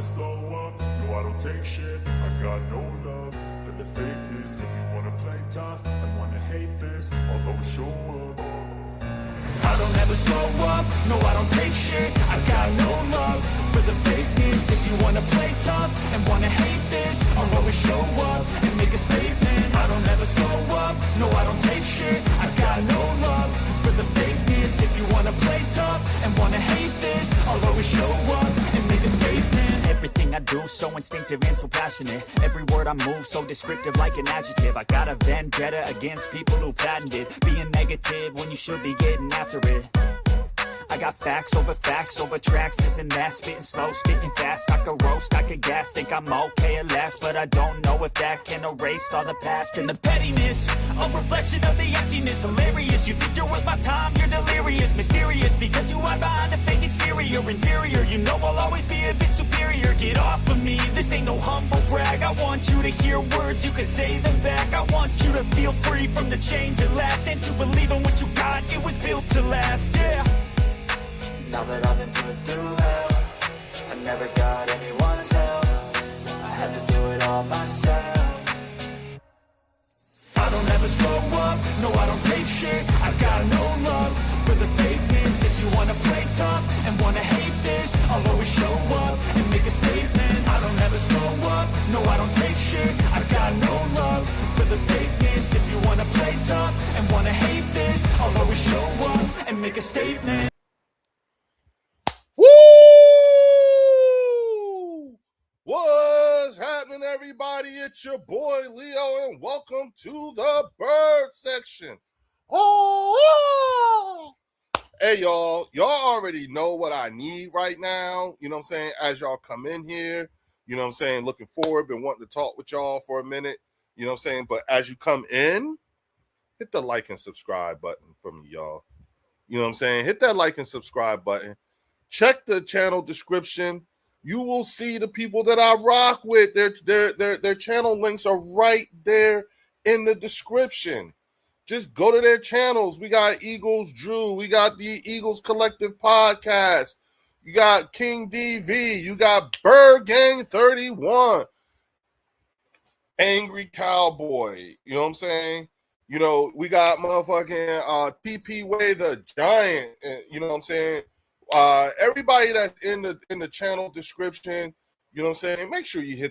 never slow up, no I don't take shit. I got no love for the fakeness. If you wanna play tough and wanna hate this, I'll always show up. I don't ever slow up, no I don't take shit. I got no love for the fakeness. If you wanna play tough and wanna hate this, I'll always show up and make a statement. I don't ever slow up, no I don't take shit. I got no love for the fakeness. If you wanna play tough and wanna hate this, I'll always show up and make a statement. Everything I do so instinctive and so passionate. Every word I move so descriptive like an adjective. I got a vendetta against people who patented being negative when you should be getting after it. I got facts over tracks, this and that, spitting slow, spitting fast. I could roast, I could gas, think I'm okay at last, but I don't know if that can erase all the past and the pettiness. A reflection of the emptiness, hilarious. You think you're worth my time, you're delirious, mysterious, because you hide behind a fake exterior, inferior. You know I'll always be a bit superior. Get off of me, this ain't no humble brag. I want you to hear words, you can say them back. I want you to feel free from the chains that last, and to believe in what you got, it was built to last, yeah. Now that I've been put through hell, I never got anyone's help. I had to do it all myself. I don't ever slow up, no I don't take shit. I got no love for the fakeness. If you wanna play tough and wanna hate this, I'll always show up and make a statement. I don't ever slow up, no I don't take shit. I got no love for the fakeness. If you wanna play tough and wanna hate this, I'll always show up and make a statement. Woo! What's happening, everybody? It's your boy Leo, and welcome to the bird section. Oh! Hey, y'all already know what I need right now. You know what I'm saying? As y'all come in here, you know what I'm saying? Looking forward, been wanting to talk with y'all for a minute. You know what I'm saying? But as you come in, hit the like and subscribe button for me, y'all. You know what I'm saying? Hit that like and subscribe button. Check the channel description. You will see the people that I rock with. Their channel links are right there in the description. Just go to their channels. We got Eagles Drew. We got the Eagles Collective Podcast. You got King DV. You got Bird Gang 31. Angry Cowboy. You know what I'm saying? You know, we got motherfucking TP Way the Giant. You know what I'm saying? Everybody that's in the channel description, you know what I'm saying? Make sure you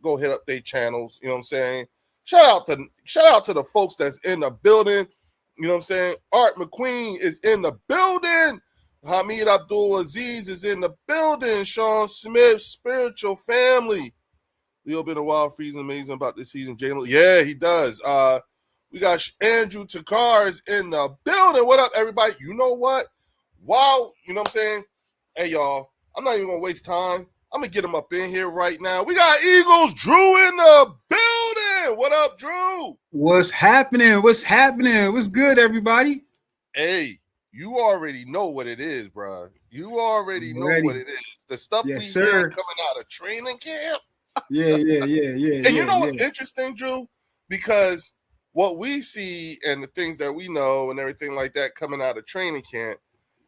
go hit up their channels, you know what I'm saying? Shout out to the folks that's in the building, you know what I'm saying? Art McQueen is in the building. Hamid Abdul Aziz is in the building. Sean Smith, Spiritual Family. Leo been a wild, freezing, amazing about this season. Jalen, yeah, he does. We got Andrew Takar is in the building. What up, everybody? You know what? Wow, you know what I'm saying? Hey, y'all, I'm not even going to waste time. I'm going to get him up in here right now. We got Eagles Drew in the building. What up, Drew? What's happening? What's happening? What's good, everybody? Hey, you already know what it is, bro. You already know what it is. The stuff yes, we hear sir. coming out of training camp. Yeah. And you know what's interesting, Drew? Because what we see and the things that we know and everything like that coming out of training camp,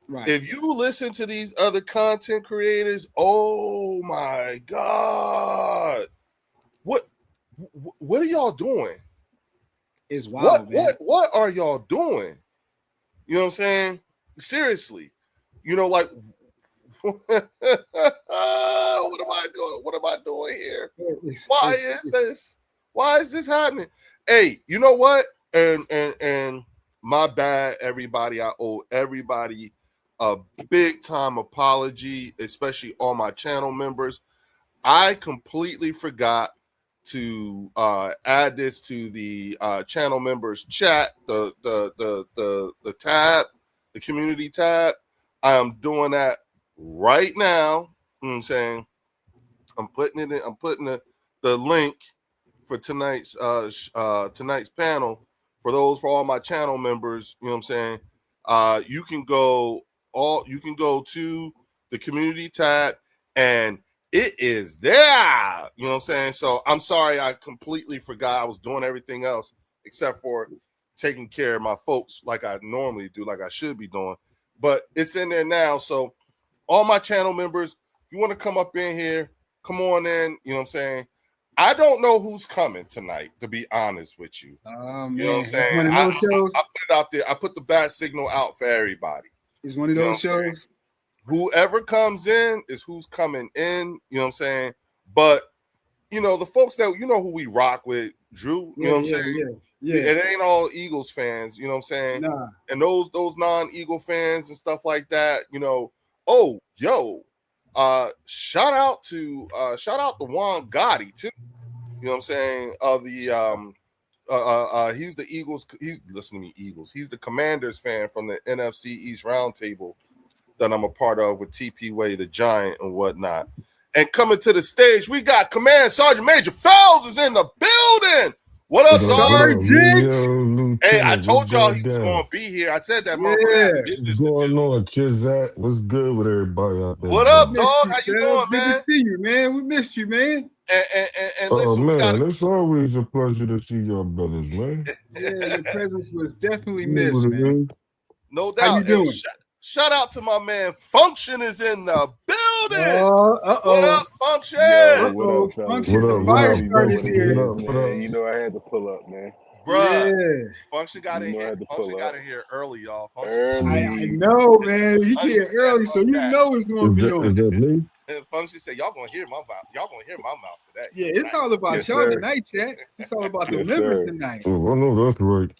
right. If you listen to these other content creators, oh my God, what are y'all doing? It's wild, man. What are y'all doing? You know what I'm saying? Seriously, you know, like, what am I doing? What am I doing here? Why is this happening? Hey, you know what? And my bad, everybody. I owe everybody a big time apology, especially all my channel members. I completely forgot to add this to the channel members chat, the tab, the community tab. I am doing that right now. You know what I'm saying? I'm putting it in, I'm putting the link for tonight's panel for all my channel members. You know what I'm saying? You can go to the community tab and it is there. You know what I'm saying? So I'm sorry, I completely forgot. I was doing everything else except for taking care of my folks like I normally do, like I should be doing. But it's in there now. So all my channel members, if you want to come up in here, come on in. You know what I'm saying? I don't know who's coming tonight, to be honest with you. Oh, man. You know what I'm saying? One of I those shows. put it out there. I put the bat signal out for everybody. It's one of those shows. Whoever comes in is who's coming in. You know what I'm saying? But, the folks that, who we rock with, Drew, you know what I'm saying? Yeah. It ain't all Eagles fans, you know what I'm saying? Nah. And those non-Eagle fans and stuff like that, shout out to Juan Gotti too. You know what I'm saying? He's the Eagles. He's listen to me, Eagles. He's the Commanders fan from the NFC East roundtable that I'm a part of with TP Way, the Giant, and whatnot. And coming to the stage, we got Command Sergeant Major Fells is in the building. What up, Sergeant? Hey, I told y'all he was going to be here. I said that. What's going on, Chizat? What's good with everybody out there? What up, dog? How you doing, man? Good to see you, man. We missed you, man. And listen, it's always a pleasure to see y'all brothers, man. Yeah, your presence was definitely missed, man. No doubt. How you doing? Shout out to my man. Function is in the building. What up, Function? Yo, what up, Function, what the up, fire what up, starter's what up, here. what up? You know I had to pull up, man. Bruh. Yeah. Function got in here. Function got in here early, y'all. I know, man. He came early, so you know it's gonna be on. Is that me? And Function said, "Y'all gonna hear my mouth. Y'all gonna hear my mouth today." Yeah, it's all about y'all tonight, chat. It's all about the members tonight. Oh, I know that's right.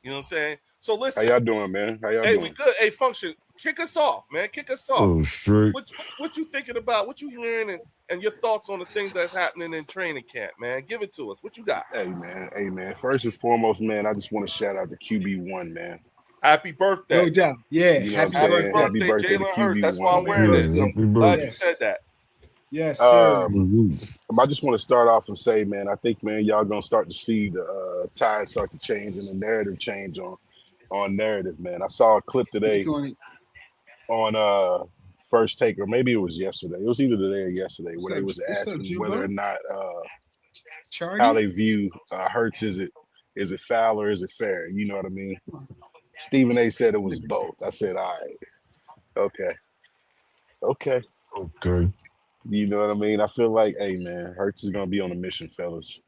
You know what I'm saying? So listen. How y'all doing, man? How y'all doing? we Good. Hey, Function, kick us off, man. Kick us off. Oh, straight. What you thinking about? What you hearing and your thoughts on the things that's happening in training camp, man? Give it to us. What you got? Hey, man. First and foremost, man, I just want to shout out to QB1, man. Happy birthday. No doubt. Yeah. Happy birthday, Jalen Hurts. That's why I'm wearing this. I'm glad you said that. Yes, sir. I just want to start off and say, man, I think, man, y'all going to start to see the tide start to change and the narrative change on narrative, man. I saw a clip today on First Take, or maybe it was yesterday. It was either today or yesterday, where they was asking whether or not how they view Hurts. Is it foul or is it fair? You know what I mean? Stephen A. said it was both. I said, all right. Okay. You know what I mean? I feel like, hey, man, Hurts is going to be on a mission, fellas.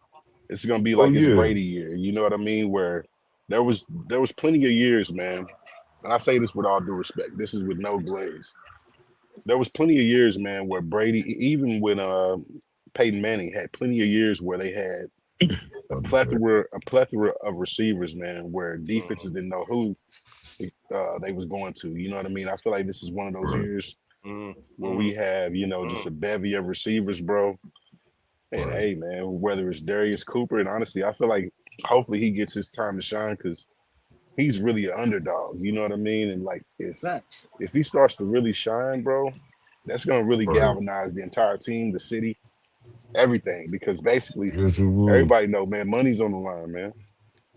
It's going to be like his Brady year. You know what I mean? Where there was plenty of years, man. And I say this with all due respect. This is with no glaze. There was plenty of years, man, where Brady, even when Peyton Manning had plenty of years where they had a plethora of receivers, man, where defenses didn't know who they was going to. You know what I mean? I feel like this is one of those years where we have, just a bevy of receivers, bro. And hey, man, whether it's Darius Cooper, and honestly, I feel like hopefully he gets his time to shine because he's really an underdog. You know what I mean? And like if he starts to really shine, bro, that's gonna really galvanize the entire team, the city, everything. Because basically, everybody know, man, money's on the line, man.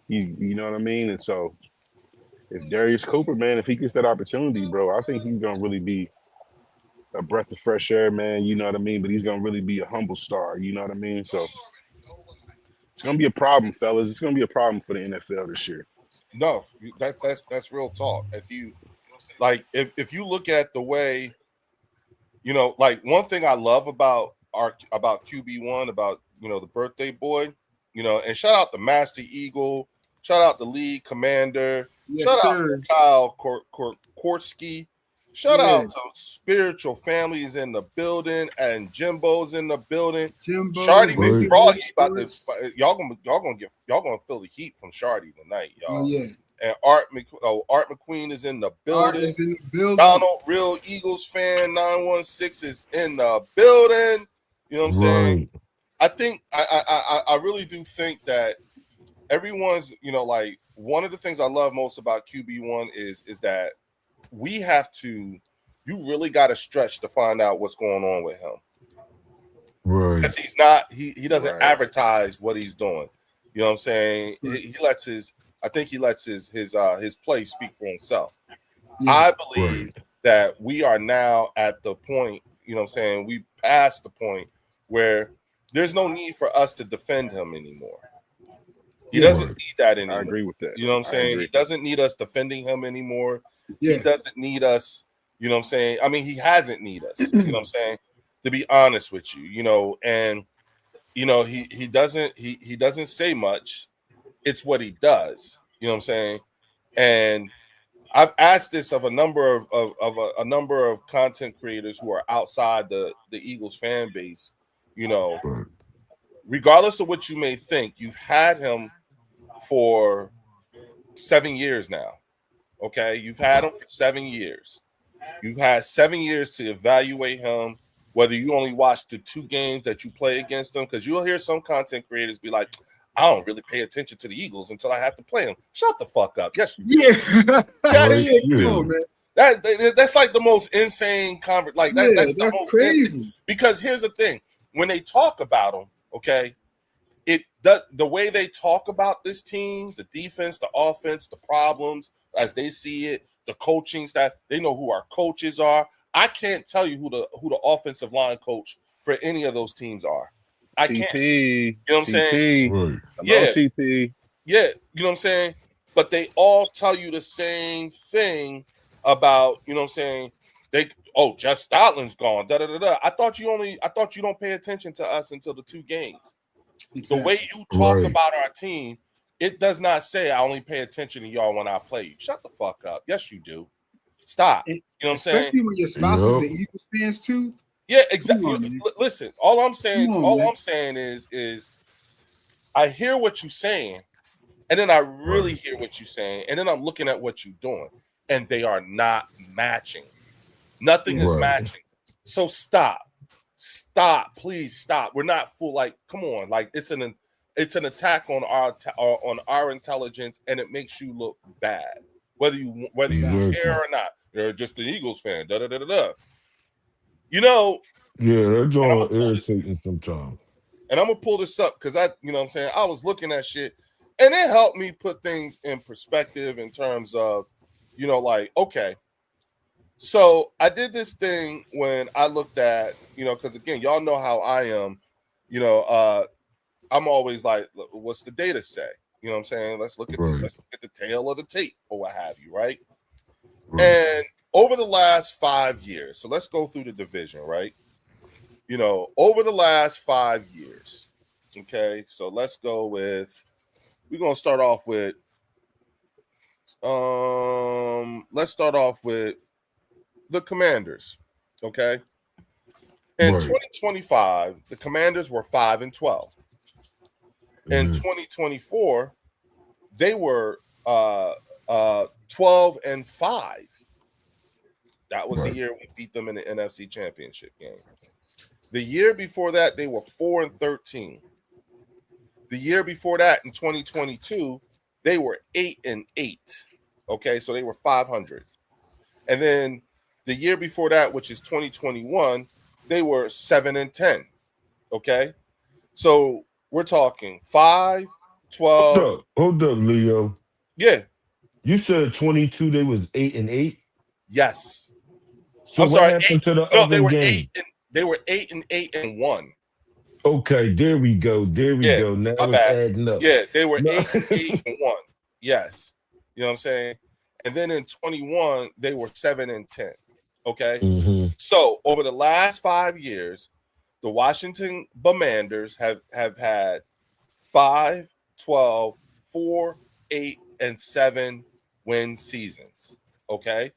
You know what I mean? And so if Darius Cooper, man, if he gets that opportunity, bro, I think he's gonna really be a breath of fresh air, man. You know what I mean? But he's gonna really be a humble star. You know what I mean? So it's gonna be a problem, fellas. It's gonna be a problem for the NFL this year. No, that's real talk. If you look at the way, like one thing I love about QB1, about the birthday boy, and shout out the Master Eagle, shout out the league commander, shout out to Kyle Korski, shout out to Spiritual Families in the building, and Jimbo's in the building. Shardy McFroggy y'all gonna feel the heat from Shardy tonight, y'all. Oh, yeah. And Art McQueen is in the building. Donald, real Eagles fan, 916 is in the building. You know what I'm saying? I think I really do think that everyone's, like one of the things I love most about QB1 is that we have to, you really got to stretch to find out what's going on with him. Right. Because he's not, he doesn't advertise what he's doing. You know what I'm saying? He lets his play speak for himself. Yeah. I believe that we are now at the point, you know what I'm saying? We passed the point where there's no need for us to defend him anymore. He doesn't need that anymore. I agree with that. You know what I'm saying? He doesn't need us defending him anymore. Yeah. He doesn't need us, you know what I'm saying? I mean, he hasn't need us, you know what I'm saying? to be honest with you, and he doesn't say much. It's what he does. You know what I'm saying? And I've asked this of a number of a number of content creators who are outside the Eagles fan base. Regardless of what you may think, you've had him for 7 years now. Okay, you've had him for 7 years. You've had 7 years to evaluate him. Whether you only watch the 2 games that you play against them, because you'll hear some content creators be like, I don't really pay attention to the Eagles until I have to play them. Shut the fuck up. Yes, you do. Yeah. That's like the most insane conversation. Like that's the most crazy. Insane. Because here's the thing: when they talk about them, okay, it does the way they talk about this team, the defense, the offense, the problems as they see it, the coaching staff. They know who our coaches are. I can't tell you who the offensive line coach for any of those teams are. I can't. You know what I'm saying? Right. Yeah. TP. Yeah. You know what I'm saying? But they all tell you the same thing about, you know what I'm saying? Jeff Stoutland's gone. Da da da da. I thought you don't pay attention to us until the 2 games. Exactly. The way you talk about our team, it does not say I only pay attention to y'all when I play you. Shut the fuck up. Yes, you do. Stop. You know what I'm saying? Especially when your spouse is an Eagles fans too. Yeah, exactly. Listen, all I'm saying is I hear what you're saying, and then I really hear what you're saying, and then I'm looking at what you're doing, and they are not matching. Nothing is matching. So stop, please stop. We're not full. Like, come on, like it's an attack on our intelligence, and it makes you look bad, whether you care or not. You're just an Eagles fan. Da da da da da. Yeah, that's all irritating sometimes. And I'm gonna pull this up because I was looking at shit, and it helped me put things in perspective in terms of, okay. So I did this thing when I looked at, because again, y'all know how I am, I'm always like, what's the data say? You know what I'm saying? Let's look at the tail of the tape or what have you, right? And over the last 5 years, so let's go through the division, right? Over the last 5 years, okay, so let's go with, we're going to start off with, let's start off with the Commanders, okay? In 2025, the Commanders were 5-12. In 2024, they were 12-5. That was the year we beat them in the NFC Championship game. The year before that, they were 4-13. The year before that, in 2022, they were 8-8. Okay, so they were 500. And then the year before that, which is 2021, they were 7-10. Okay, so we're talking 5, 12. Hold up, Leo. Yeah. You said 22. They was 8-8. Yes. So what happened to the other game? They were 8-8-1. Okay, there we go. Go. Now it's adding up. Yeah, they were 8-8-1. Yes. You know what I'm saying? And then in 21, they were 7-10. Okay. So over the last 5 years, the Washington Commanders have had 5, 12, 4, 8, and 7 win seasons. Okay.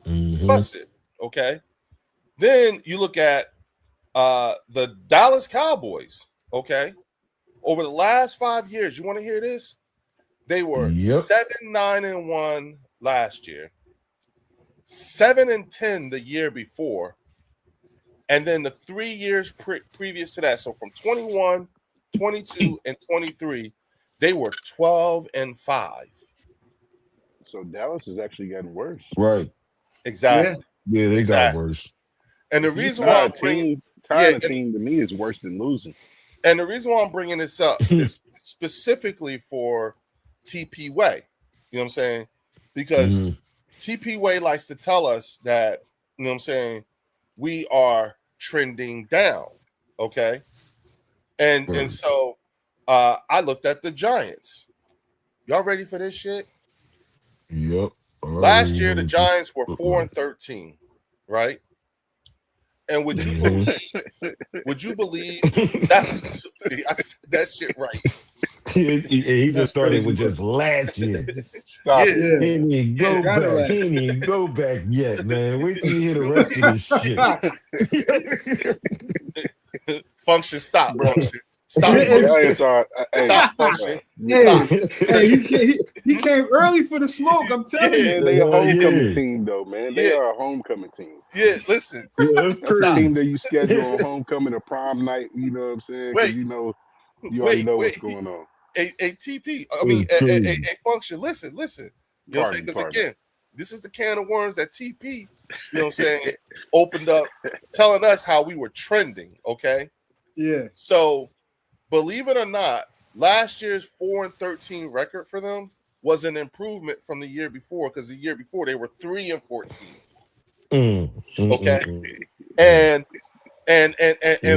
Plus it. Okay. Then you look at the Dallas Cowboys. Okay. Over the last 5 years, you want to hear this? They were 7-9-1 last year, 7-10 the year before, and then the 3 years previous to that. So from 21, 22, and 23, they were 12-5. So Dallas is actually getting worse. Right. Exactly. Yeah, they got worse. And the reason why tying a team to me is worse than losing. And the reason why I'm bringing this up is specifically for TP Way. You know what I'm saying? Because TP Way likes to tell us that, you know what I'm saying, we are trending down. Okay. And so I looked at the Giants. Y'all ready for this shit? Yep. Last year, the Giants were 4-13, right? And would you believe that shit right? He just That's started crazy with work. just last year. Stop Yeah. it. Yeah. He ain't go Gotta back. laugh. He ain't even go back yet, man. Wait till you hear the rest of this shit. Function, stop. Bro. Function. Stop. Hey, Giants are Stop. Function. Hey, Stop. he came early for the smoke. I'm telling you. Man, they a homecoming Yeah. team though, man. They Yeah. are a homecoming team. Yeah, listen. Yeah, that's That's the true. team that you schedule on homecoming or prom night. You know what I'm saying? Because Wait. you already know what's Wait. going on. A TP. I mean, It's a crazy. function. Listen. You know what I'm saying? Because again, this is the can of worms that TP, you know what I'm saying, opened up, telling us how we were trending. Okay. Yeah. So, believe it or not, last year's 4-13 record for them was an improvement from the year before, because the year before they were 3-14. Okay. And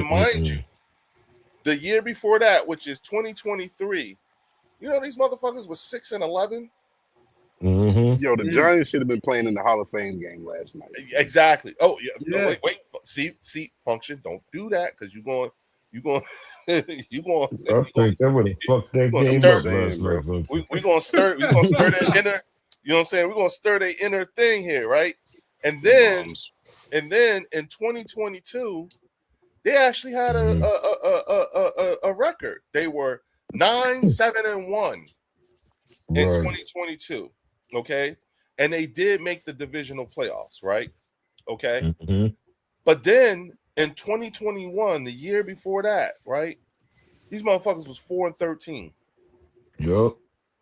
mind you, the year before that, which is 2023, you know these motherfuckers was 6-11. Yo, the Giants should have been playing in the Hall of Fame game last night. Exactly. Oh yeah. Yeah. No, wait. See, function. Don't do that, because you going. I think that would have fucked that game up last night. We're gonna stir that inner. You know what I'm saying? We're gonna stir the inner thing here, right? And then in 2022, they actually had a record. They were 9-7-1 in 2022. Okay, and they did make the divisional playoffs, right? Okay, but then in 2021, the year before that, right? These motherfuckers was 4-13. Yup.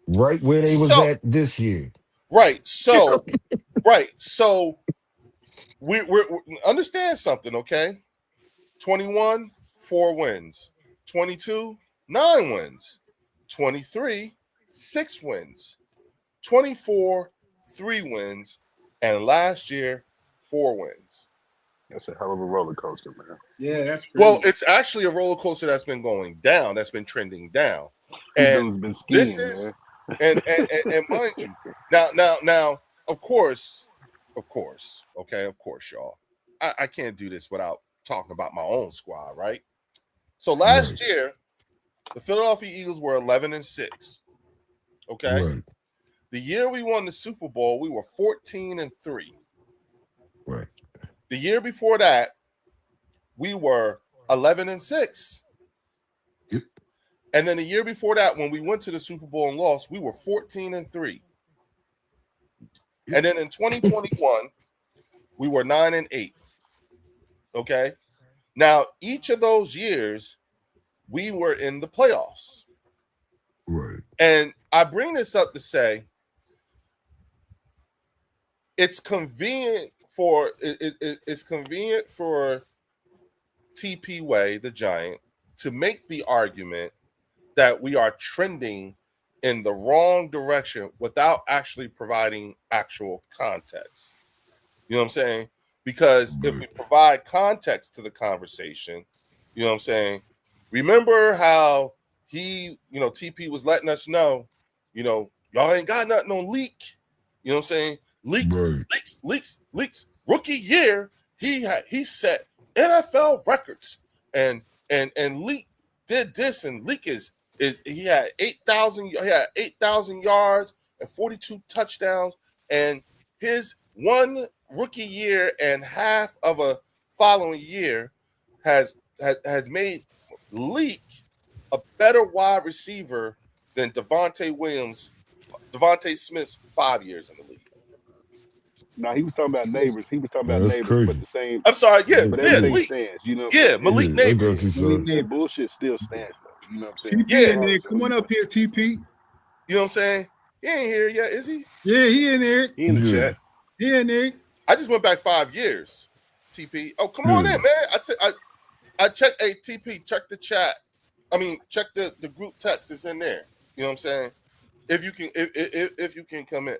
Right where they was at this year. Right. So, So we understand something, okay? 21, 4 wins. 22, 9 wins. 23, 6 wins. 24, 3 wins. And last year, 4 wins. That's a hell of a roller coaster, man. Yeah, that's crazy. Well, it's actually a roller coaster that's been going down, that's been trending down. And been skiing, this is, man. and mind you, now, of course, y'all. I can't do this without talking about my own squad, right? So last year, the Philadelphia Eagles were 11-6. Okay. Right. The year we won the Super Bowl, we were 14-3. Right. The year before that, we were 11-6. Yep. And then the year before that, when we went to the Super Bowl and lost, we were 14-3. Yep. And then in 2021, we were 9-8. Okay. Now, each of those years, we were in the playoffs. Right. And I bring this up to say it's convenient for TP Way, the Giant, to make the argument that we are trending in the wrong direction without actually providing actual context. You know what I'm saying? Because if we provide context to the conversation, you know what I'm saying? Remember how TP was letting us know, y'all ain't got nothing on Leak. You know what I'm saying? Leaks. Rookie year, he set NFL records, and Leak did this, and Leak he had 8,000 yards and 42 touchdowns, and his one rookie year and half of a following year has made Leak a better wide receiver than Devontae Smith's 5 years in the league. No, he was talking about neighbors. He was talking about neighbors, crazy. but the same. I'm sorry, but everything stands. You know. Yeah, Malik Neighbors. That bullshit still stands, though. You know what I'm saying? TP in there. Come on up here, TP. You know what I'm saying? He ain't here yet, is he? Yeah, he in there. He in the chat. He in there. I just went back 5 years. TP. Oh, come on in, man. I checked. Hey, TP, check the chat. I mean, check the group text is in there. You know what I'm saying? If you can come in.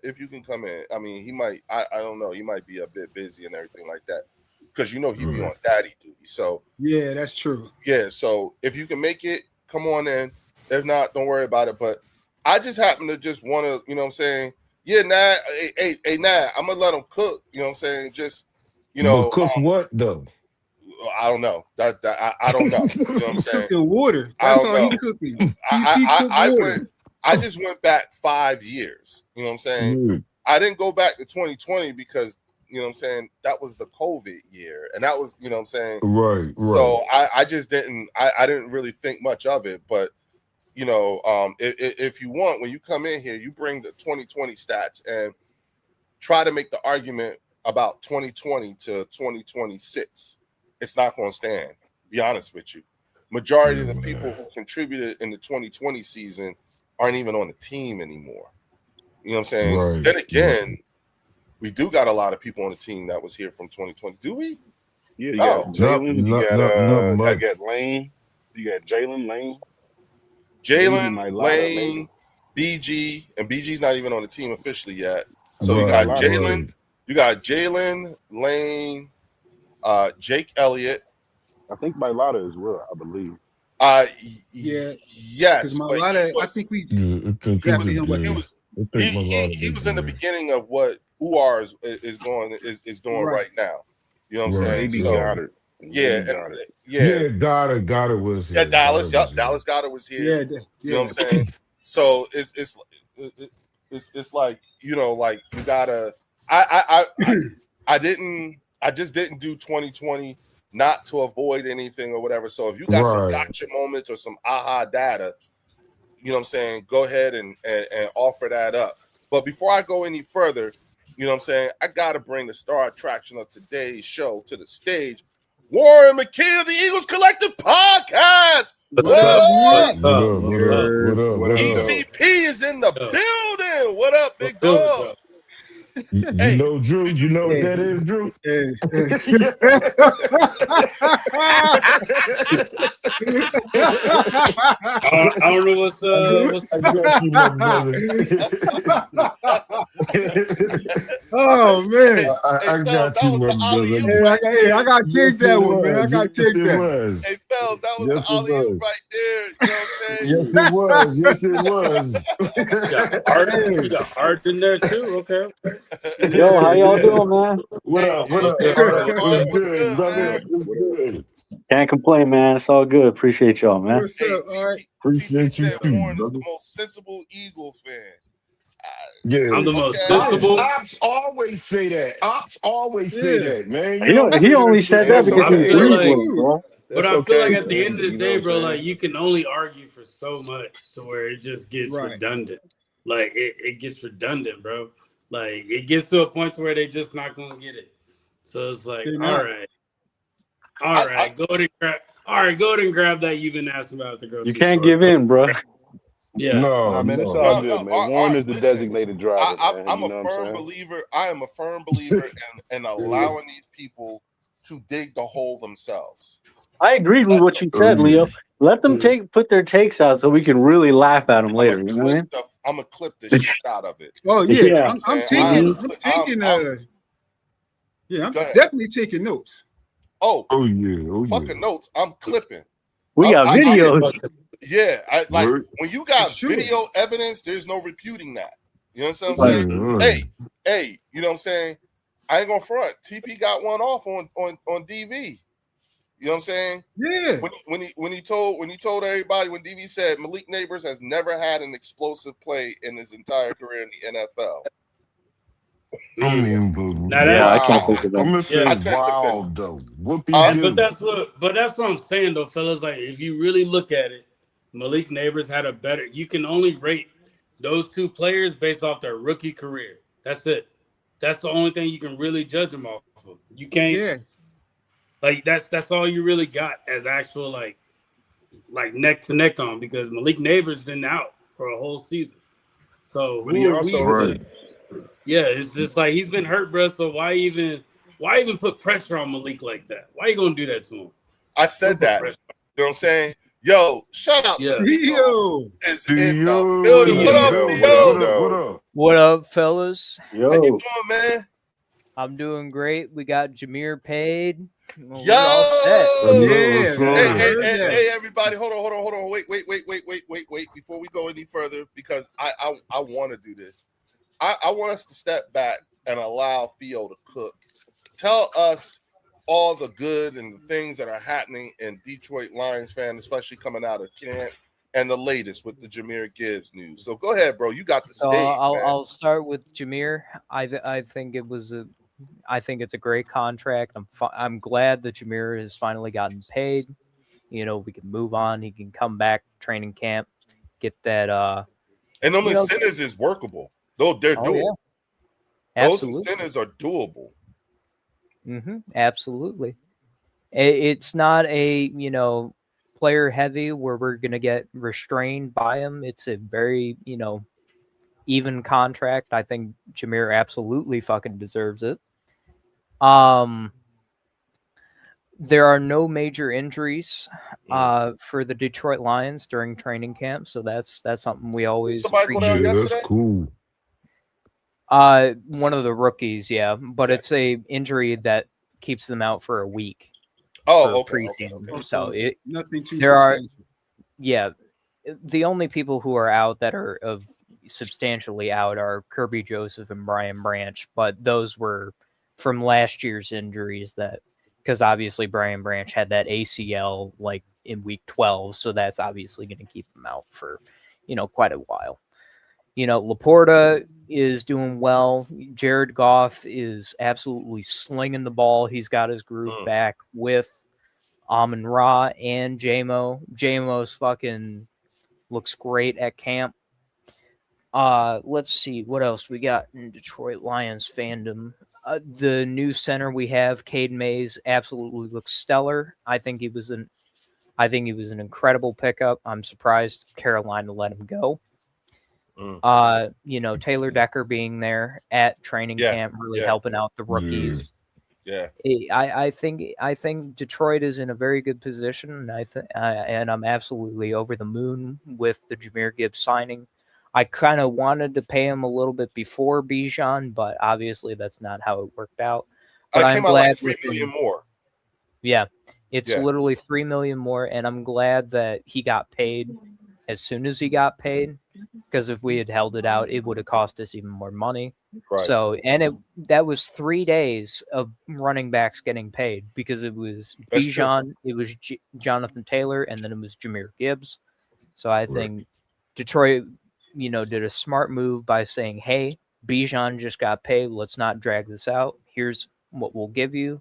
I mean, he might. I don't know. He might be a bit busy and everything like that, because he be on daddy duty. So yeah, that's true. Yeah. So if you can make it, come on in. If not, don't worry about it. But I just happen to just want to, you know what I'm saying? Yeah, nah. Hey, nah. I'm gonna let him cook. You know what I'm saying? Just, Cook what though? I don't know. I don't know. You know what I'm saying? Cooking water. I That's don't all know. he cooking. TP cook water. I just went back 5 years. You know what I'm saying? I didn't go back to 2020 because, you know what I'm saying, that was the COVID year. And that was, you know what I'm saying? Right. So I just didn't, I didn't really think much of it. But, you know, if you want, when you come in here, you bring the 2020 stats and try to make the argument about 2020 to 2026. It's not going to stand, be honest with you. Majority of the people who contributed in the 2020 season aren't even on the team anymore. You know what I'm saying? Right. Then again, we do got a lot of people on the team that was here from 2020. Do we? Yeah, you got Jalen. You got Lane. You got Jalen, Lane. Lane, BG, and BG's not even on the team officially yet. So you got Jalen. You got Jalen, Lane, Jake Elliott. I think Mailata as well, I believe. Yes. Mailata, I think we he was in the beginning of what UR is doing right now. You know what I'm saying? Maybe Goddard. Goddard was here. Yeah, Dallas Goddard was here. You know what I'm saying? So it's like, you know, like you gotta. I just didn't do 2020 not to avoid anything or whatever. So if you got some gotcha moments or some aha data, you know what I'm saying, go ahead and offer that up. But before I go any further, you know what I'm saying, I gotta bring the star attraction of today's show to the stage. Warren McKee of the Eagles Collective Podcast. What up? ECP is in the building. What up, big dog? You know, Drew. You know what that is, Drew? I don't know what's I got you, my brother. Oh man, I got you, my brother. I gotta take that one, man. I gotta take that. Hey, fellas, that was the alley-oop right there. You know what I'm saying? Yes, it was. You got art in there too. Okay. Yo, how y'all doing, man? What up? What's Good, brother. Good. Can't complain, man. It's all good. Appreciate y'all, man. What's up? All right. Appreciate you too, Warren is brother. the most sensible Eagle fan. Yeah, I'm the most sensible. Ops always say that. Say that, man. He only said that because he agrees with him, bro. But I feel like at the end of the day, bro, like you can only argue for so much to where it just gets redundant. Like it gets redundant, bro. Like it gets to a point to where they just not gonna get it. So it's like, all right, go ahead and grab that you've been asking about at the grocery You can't store. give in, bro. Yeah, man, it's all good, man. Warren is the designated driver. I'm a firm believer. I am a firm believer in allowing these people to dig the hole themselves. I agreed with what you said, Leo. Let them put their takes out so we can really laugh at them later. You know what I mean? I'm gonna clip the shit out of it. Oh yeah, Yeah. I'm definitely taking notes. Oh yeah. Fucking notes. I'm clipping. We got videos. When you got video evidence, there's no refuting that. You know what I'm saying? Hey, you know what I'm saying? I ain't gonna front. TP got one off on DV. You know what I'm saying? Yeah. When he told everybody, when DV said Malik Neighbors has never had an explosive play in his entire career in the NFL. I can't think of that. I'm gonna say wild though. but that's what I'm saying though, fellas. Like if you really look at it, Malik Neighbors had a better. You can only rate those two players based off their rookie career. That's it. That's the only thing you can really judge them off of. You can't. Yeah. Like that's all you really got as actual like neck to neck on, because Malik Neighbors been out for a whole season. So it's just like he's been hurt, bro. So why even put pressure on Malik like that? Why you gonna do that to him? I said that. You know what I'm saying? Yo, shut up. Yo. Is in the building. What up? What up, fellas? Yo. How you doing, man? I'm doing great. We got Jameer paid. Yo! Hey, everybody. Hold on. Wait. Before we go any further, because I want to do this. I want us to step back and allow Theo to cook. Tell us all the good and the things that are happening in Detroit Lions fan, especially coming out of camp, and the latest with the Jahmyr Gibbs news. So go ahead, bro. You got the So stage. I'll start with Jahmyr. I think it's a great contract. I'm glad that Jahmyr has finally gotten paid. You know, we can move on. He can come back training camp, get that. And them incentives is workable. Though they're doable. Yeah. Those incentives are doable. Absolutely. It's not a player heavy where we're gonna get restrained by him. It's a very even contract. I think Jahmyr absolutely fucking deserves it. There are no major injuries for the Detroit Lions during training camp, so that's something we always appreciate. Yeah, that's cool. One of the rookies, but it's a injury that keeps them out for a week. Preseason. Okay. So nothing too there substantial. The only people who are out that are substantially out are Kirby Joseph and Brian Branch, but those were from last year's injuries because obviously Brian Branch had that ACL like in week 12, so that's obviously going to keep him out for quite a while. Laporta is doing well. Jared Goff is absolutely slinging the ball. He's got his groove back with Amon-Ra and JMO. JMO's fucking looks great at camp. Let's see what else we got in Detroit Lions fandom. The new center we have, Cade Mays, absolutely looks stellar. I think he was an incredible pickup. I'm surprised Carolina let him go. Taylor Decker being there at training camp, really helping out the rookies. Yeah. I think Detroit is in a very good position, and I'm absolutely over the moon with the Jahmyr Gibbs signing. I kind of wanted to pay him a little bit before Bijan, but obviously that's not how it worked out. But I'm glad like $3 million more. Yeah, it's literally $3 million more, and I'm glad that he got paid as soon as he got paid, because if we had held it out, it would have cost us even more money. Right. So, that was 3 days of running backs getting paid, because it was Bijan, it was Jonathan Taylor, and then it was Jahmyr Gibbs. So I think Detroit, did a smart move by saying, hey, Bijan just got paid. Let's not drag this out. Here's what we'll give you.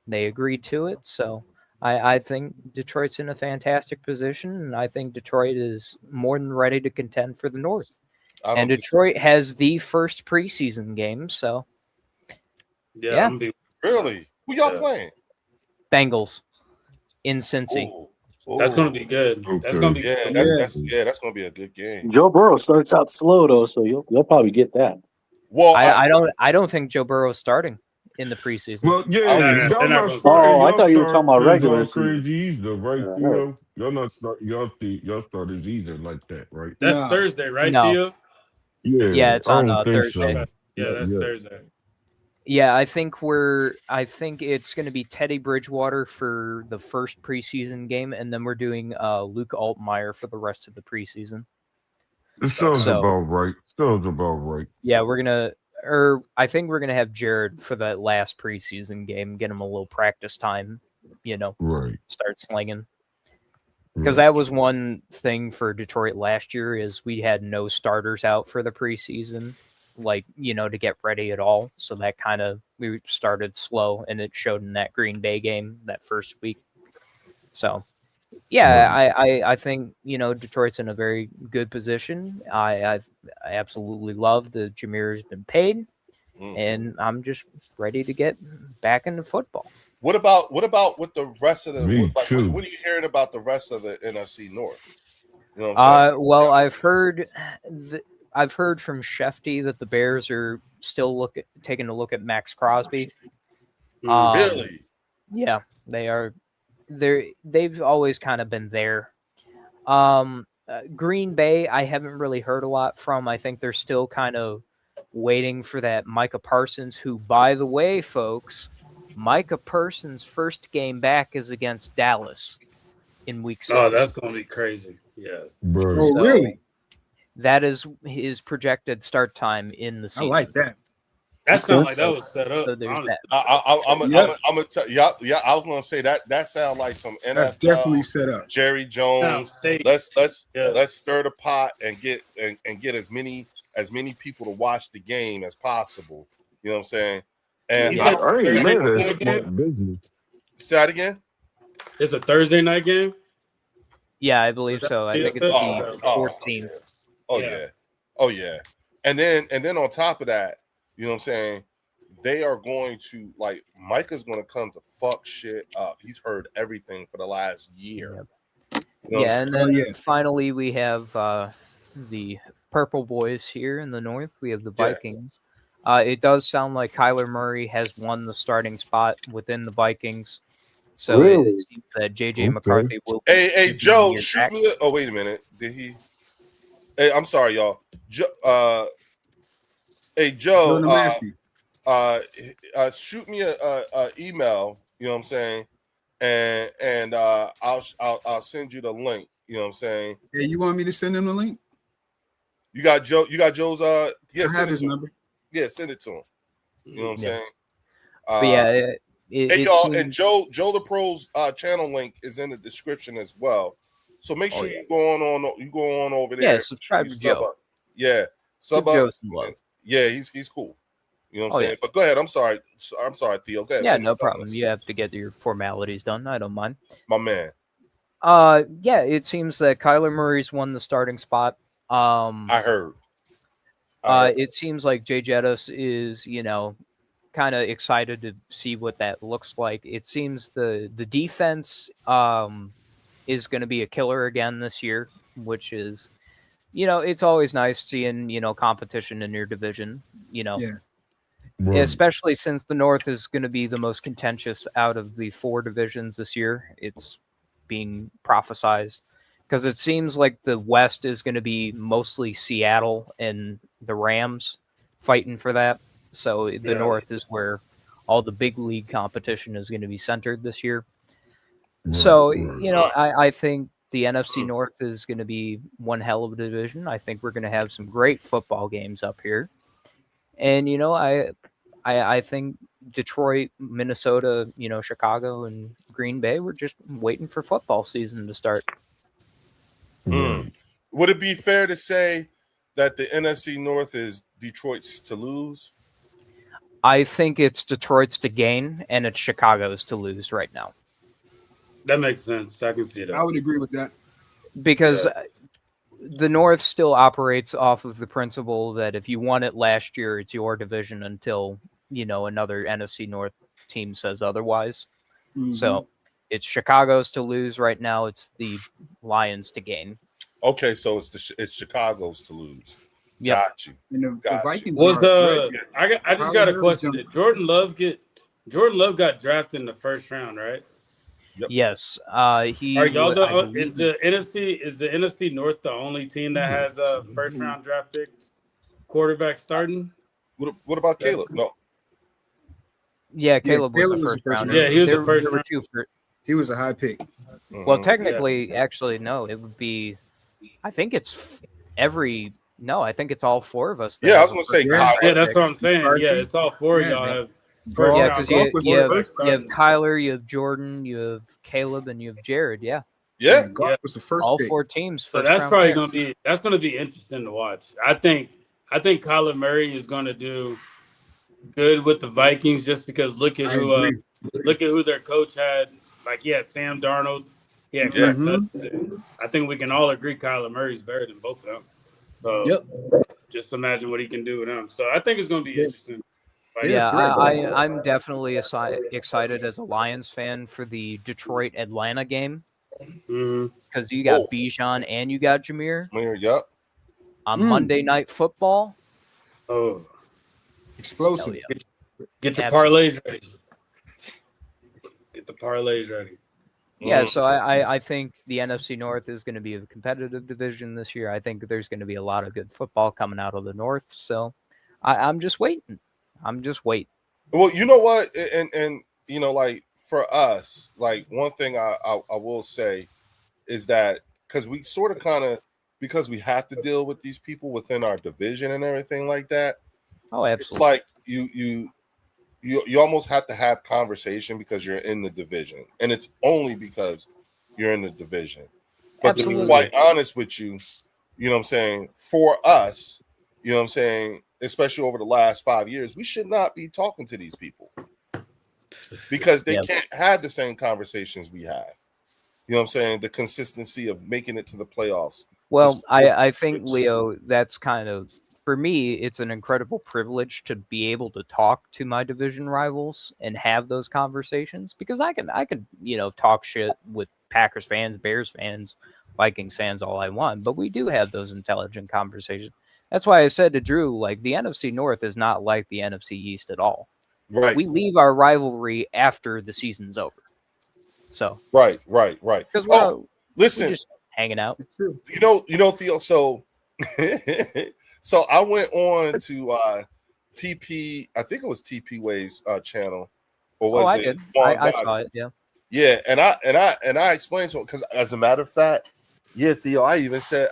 They agreed to it. So I think Detroit's in a fantastic position, and I think Detroit is more than ready to contend for the North. And Detroit has the first preseason game, so yeah. Really? Who y'all playing? Bengals in Cincy. That's gonna be good. That's gonna be that's gonna be a good game. Joe Burrow starts out slow though, so you'll probably get that. Well, I don't think Joe Burrow's starting in the preseason. Well, I thought you were talking about regular season. Either, right, Theo? Y'all starters either like that, right? That's Thursday, right, No. Theo? Yeah, it's on Thursday. So. Yeah, that's Thursday. Yeah, I think it's going to be Teddy Bridgewater for the first preseason game, and then we're doing Luke Altmaier for the rest of the preseason. It sounds about right. Yeah, I think we're gonna have Jared for that last preseason game, get him a little practice time, start slinging. Because that was one thing for Detroit last year, is we had no starters out for the preseason, to get ready at all. So that we started slow, and it showed in that Green Bay game that first week. So, yeah, I think, Detroit's in a very good position. I absolutely love that Jahmyr's been paid, and I'm just ready to get back into football. What about with the rest of the? What are you hearing about the rest of the NFC North? You know what I'm saying? Well, I've heard from Shefty that the Bears are still taking a look at Max Crosby. Really? Yeah, they are. They've always kind of been there. Green Bay, I haven't really heard a lot from. I think they're still kind of waiting for that Micah Parsons, who, by the way, folks, Micah Parsons' first game back is against Dallas in week 6. Oh, that's going to be crazy. Yeah. Oh, really? That is his projected start time in the season. I like that. That sounded like that was set up. So there's that. I'm gonna tell yeah. I was gonna say that sounds like some NFL. That's definitely set up. Jerry Jones. Let's stir the pot and get as many people to watch the game as possible. You know what I'm saying? And I ain't mad at smart business. Say that again. It's a Thursday night game. Yeah, I believe so. I think it's the 14th. Oh yeah. And then on top of that, you know what I'm saying? They are going to Micah's going to come to fuck shit up. He's heard everything for the last year. Yep. You know and then finally we have the Purple Boys here in the North. We have the Vikings. It does sound like Kyler Murray has won the starting spot within the Vikings. So it seems that JJ McCarthy will. Hey, Joe, shoot me. Oh, wait a minute. Did he? Hey, I'm sorry, y'all. Hey, Joe. Shoot me a email. You know what I'm saying? And I'll send you the link. You know what I'm saying? Hey, you want me to send him the link? You got Joe. You got Joe's. I have his number. Yeah, send it to him. You know what I'm saying? But yeah. Hey y'all, and Joe the Pro's channel link is in the description as well. So make sure you go on over there. Yeah, subscribe to Joe. Yeah, sub up. Yeah, he's cool. You know what I'm saying? But go ahead. I'm sorry, Theo. Go ahead. Yeah, no problem. You have to get your formalities done. I don't mind. My man. Yeah, it seems that Kyler Murray's won the starting spot. I heard. It seems like Jay Jettis is, kind of excited to see what that looks like. It seems the defense is going to be a killer again this year, which is, it's always nice seeing, competition in your division, especially since the North is going to be the most contentious out of the 4 divisions this year. It's being prophesized because it seems like the West is going to be mostly Seattle and the Rams fighting for that. So the North is where all the big league competition is going to be centered this year. So, I think the NFC North is going to be one hell of a division. I think we're going to have some great football games up here. And, I think Detroit, Minnesota, Chicago and Green Bay, we're just waiting for football season to start. Would it be fair to say that the NFC North is Detroit's to lose? I think it's Detroit's to gain, and it's Chicago's to lose right now. That makes sense. I can see that. I would agree with that. Because the North still operates off of the principle that if you won it last year, it's your division until, another NFC North team says otherwise. Mm-hmm. So it's Chicago's to lose right now. It's the Lions to gain. Okay, so it's Chicago's to lose. Yep. Got you. The Vikings I just got a question. Did Jordan Love got drafted in the first round, right? Yep. Yes. Is the NFC North the only team that has a first round draft pick quarterback starting? What about Caleb? No. Yeah, Caleb was the first round. Yeah, he was the first round. He was a high pick. Well, technically, actually, no. It would be. I think it's I think it's all 4 of us. Yeah, I was going to say. Yeah, that's what I'm saying. Yeah, it's all 4 of y'all have. Because you have Kyler, you have Jordan, you have Caleb, and you have Jared. Yeah. Was the first all pick. 4 teams. So that's probably going to be interesting to watch. I think Kyler Murray is going to do good with the Vikings just because look at who their coach had. Like he had Sam Darnold. Yeah, I think we can all agree Kyler Murray's better than both of them. So just imagine what he can do with them. So I think it's going to be interesting. Yeah, I'm definitely excited as a Lions fan for the Detroit-Atlanta game because you got Bijan and you got Jameer. Yep. On Monday Night Football. Oh, explosive! Get the parlays ready. Get the parlays ready. Yeah, so I think the NFC North is going to be a competitive division this year. I think there's going to be a lot of good football coming out of the North. So I'm just waiting. Well, you know what? And like for us, like one thing I will say is that because we sort of kind of, because we have to deal with these people within our division and everything like that. Oh, absolutely. It's like, you almost have to have conversation because you're in the division, and it's only because you're in the division. But to be quite honest with you, you know what I'm saying, for us, you know what I'm saying, especially over the last 5 years, we should not be talking to these people because they can't have the same conversations we have. You know what I'm saying? The consistency of making it to the playoffs. Well, I think, Leo, that's kind of, for me, it's an incredible privilege to be able to talk to my division rivals and have those conversations, because I can, talk shit with Packers fans, Bears fans, Vikings fans all I want, but we do have those intelligent conversations. That's why I said to Drew, like, the NFC North is not like the NFC East at all. Right. We leave our rivalry after the season's over. So right. Because listen, we're just hanging out. You know, Theo. So, so I went on to TP. I think it was TP Way's channel, or was it? I did. I saw it. Yeah. Yeah, and I explained to him because, as a matter of fact, yeah, Theo, I even said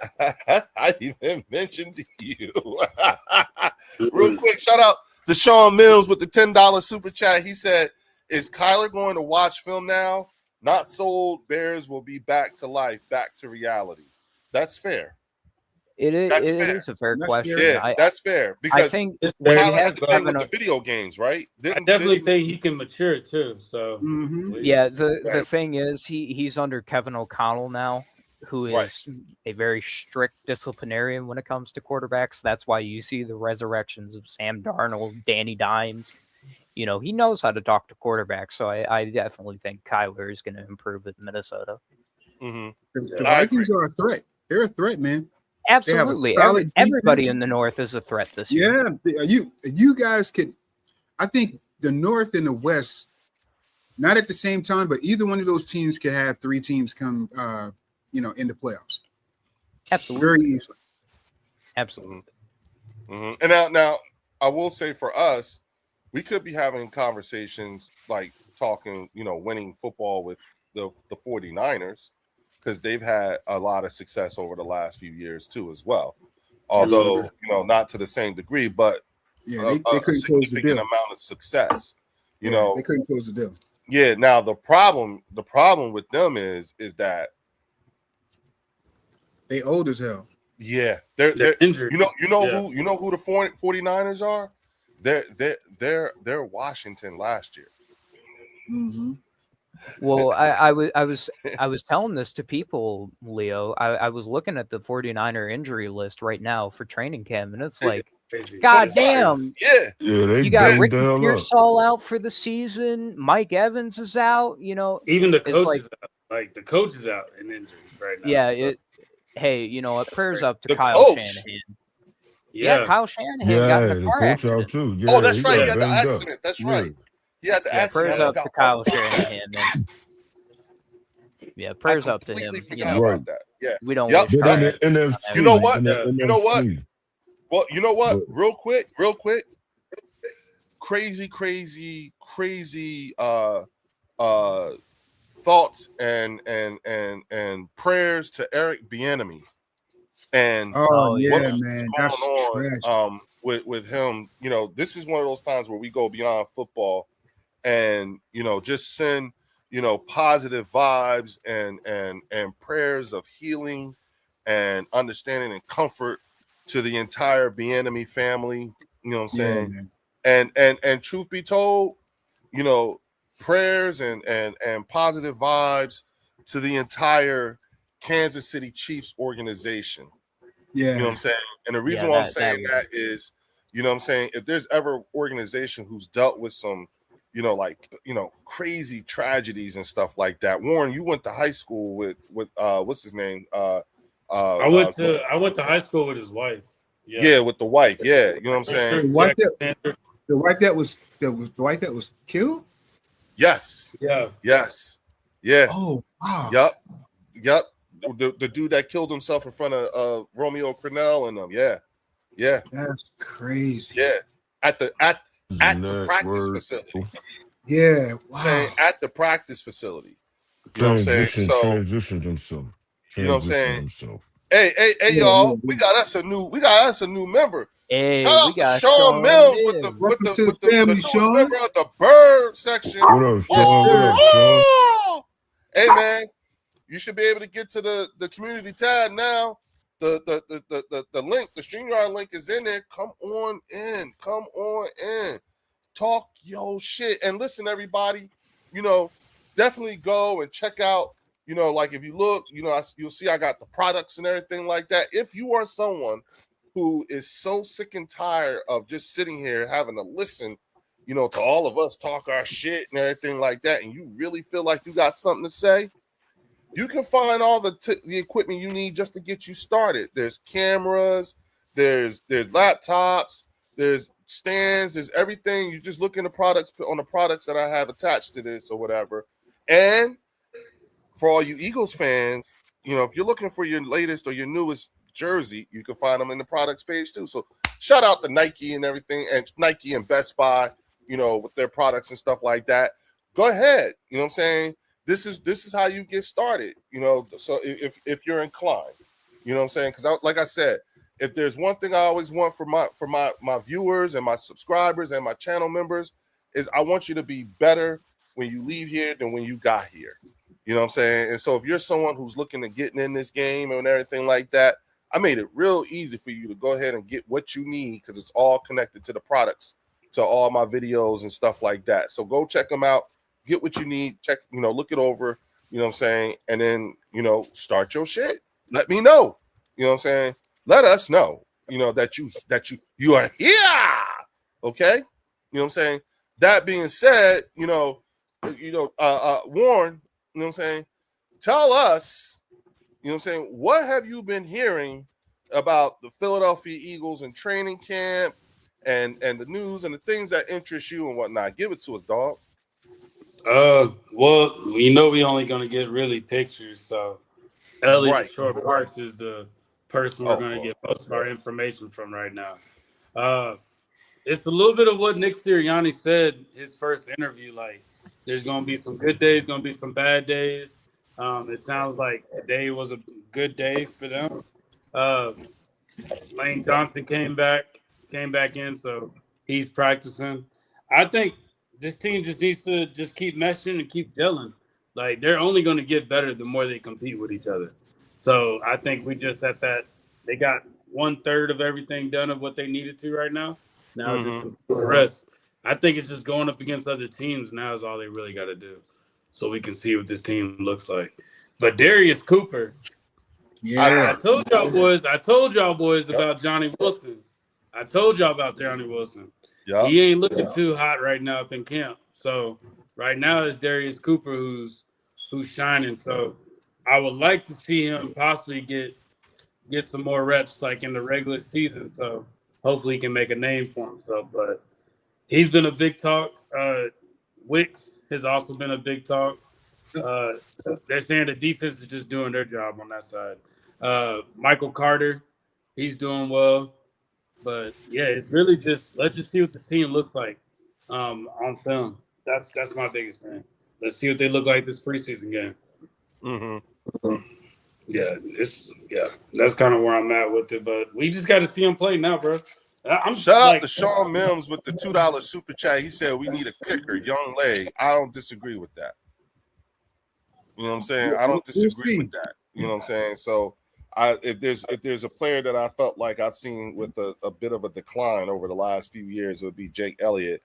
I even mentioned to you real quick. Shout out to Sean Mills with the $10 super chat. He said, "Is Kyler going to watch film now? Not sold. Bears will be back to life, back to reality." That's fair. It is a fair question. Yeah, that's fair because I think Kyler had to thing with the video games, right? I definitely think he can mature too. So yeah, the thing is he's under Kevin O'Connell now, who is a very strict disciplinarian when it comes to quarterbacks. That's why you see the resurrections of Sam Darnold, Danny Dimes. You know, he knows how to talk to quarterbacks, so I definitely think Kyler is going to improve with Minnesota. The Vikings are a threat. They're a threat, man. Absolutely. Everybody in the North is a threat this year. Yeah, you guys could. I think the North and the West, not at the same time, but either one of those teams could have 3 teams come, in the playoffs. Absolutely, very easily. Absolutely. And now, I will say for us, we could be having conversations like talking, winning football with the 49ers. Because they've had a lot of success over the last few years too, as well. Although not to the same degree, but they couldn't close the deal. Amount of success. They couldn't close the deal. Yeah. Now the problem with them is that they old as hell. Yeah, they're injured. Who the 49ers are? They're Washington last year. Mm-hmm. Well, I was telling this to people, Leo. I was looking at the 49er injury list right now for training camp, and it's like, God damn. Yeah, you got Ricky Pearsall out for the season. Mike Evans is out. Even the coach is out. Like, the coach is out in injury right now. Yeah, hey, prayers up to Kyle Shanahan. Yeah, Kyle Shanahan got in a car accident. Too. Yeah, oh, that's right. He had the accident. That's right. Yeah, prayers up to Kyle Shanahan, man. Yeah, prayers up to him. About that. Yeah, we don't. Yep. NFC, you know what? You know what? Well, you know what? Real quick. Crazy thoughts and prayers to Eric Bieniemy. And man, that's tragic. With him, this is one of those times where we go beyond football. And just send positive vibes and prayers of healing and understanding and comfort to the entire Bieniemy family. You know what I'm saying? And truth be told, prayers and positive vibes to the entire Kansas City Chiefs organization. Yeah, you know what I'm saying. And the reason why I'm saying that is, what I'm saying, if there's ever organization who's dealt with some crazy tragedies and stuff like that. Warren, you went to high school with what's his name? I went to high school with his wife. Yeah, with the wife. Yeah, you know what I'm saying? The wife that was killed? Yes. Yeah. Yes. Yeah. Oh, wow. Yep. The dude that killed himself in front of Romeo Crennel and them. Yeah. That's crazy. Yeah. At the practice facility. Yeah, wow. Saying at the practice facility. You know what I'm saying? So transitioned himself. You know what I'm saying? Hey, y'all, we got us a new member. Hey, Shout we out to got Sean Mills with the Welcome to the family, newest Sean. member of the Bird section. What up, Yes, Sean? sir. What up, Sean? Oh! Hey man, you should be able to get to the community tab now. The link, the StreamYard link is in there. Come on in. Talk yo shit. And listen, everybody, definitely go and check out, like if you look, you'll see I got the products and everything like that. If you are someone who is so sick and tired of just sitting here having to listen, to all of us talk our shit and everything like that, and you really feel like you got something to say, you can find all the equipment you need just to get you started. There's cameras, there's laptops, there's stands, there's everything. You just look in the products that I have attached to this or whatever. And for all you Eagles fans, if you're looking for your latest or your newest jersey, you can find them in the products page too. So shout out to Nike and everything, and Nike and Best Buy, with their products and stuff like that. Go ahead. You know what I'm saying? This is how you get started, so if you're inclined, you know what I'm saying? Because like I said, if there's one thing I always want for my viewers and my subscribers and my channel members, is I want you to be better when you leave here than when you got here. You know what I'm saying? And so if you're someone who's looking to getting in this game and everything like that, I made it real easy for you to go ahead and get what you need, because it's all connected to the products, to all my videos and stuff like that. So go check them out. Get what you need, check, look it over, you know what I'm saying? And then, start your shit. Let me know, you know what I'm saying? Let us know, that you are here. Okay. You know what I'm saying? That being said, Warren, you know what I'm saying? Tell us, you know what I'm saying? What have you been hearing about the Philadelphia Eagles and training camp and the news and the things that interest you and whatnot? Give it to us, dog. Well, we only gonna get really pictures, so Elliot Right. Short Parks is the person we're gonna get most of our information from right now. It's a little bit of what Nick Sirianni said his first interview. Like, there's gonna be some good days, gonna be some bad days. It sounds like today was a good day for them. Lane Johnson came back in, so he's practicing. I think this team just needs to just keep meshing and keep gelling. Like, they're only going to get better the more they compete with each other. So I think we just at that, they got 1/3 of everything done of what they needed to right now. Now just the rest. I think it's just going up against other teams now is all they really got to do, so we can see what this team looks like. But Darius Cooper, Yeah. I told y'all boys about Johnny Wilson. I told y'all about Johnny Wilson. Yeah. He ain't looking too hot right now up in camp. So right now it's Darius Cooper who's shining. So I would like to see him possibly get some more reps like in the regular season. So hopefully he can make a name for himself. But he's been a big talk. Wicks has also been a big talk. They're saying the defense is just doing their job on that side. Michael Carter, he's doing well. But yeah, it's really just let's just see what the team looks like on film. That's my biggest thing. Let's see what they look like this preseason game. That's kind of where I'm at with it. But we just got to see him play now, bro. Shout out to Sean Mims with the $2 super chat. He said we need a kicker, young leg. I don't disagree with that. You know what I'm saying? I don't disagree with that. You know what I'm saying? So if there's a player that I felt like I've seen with a bit of a decline over the last few years, it would be Jake Elliott.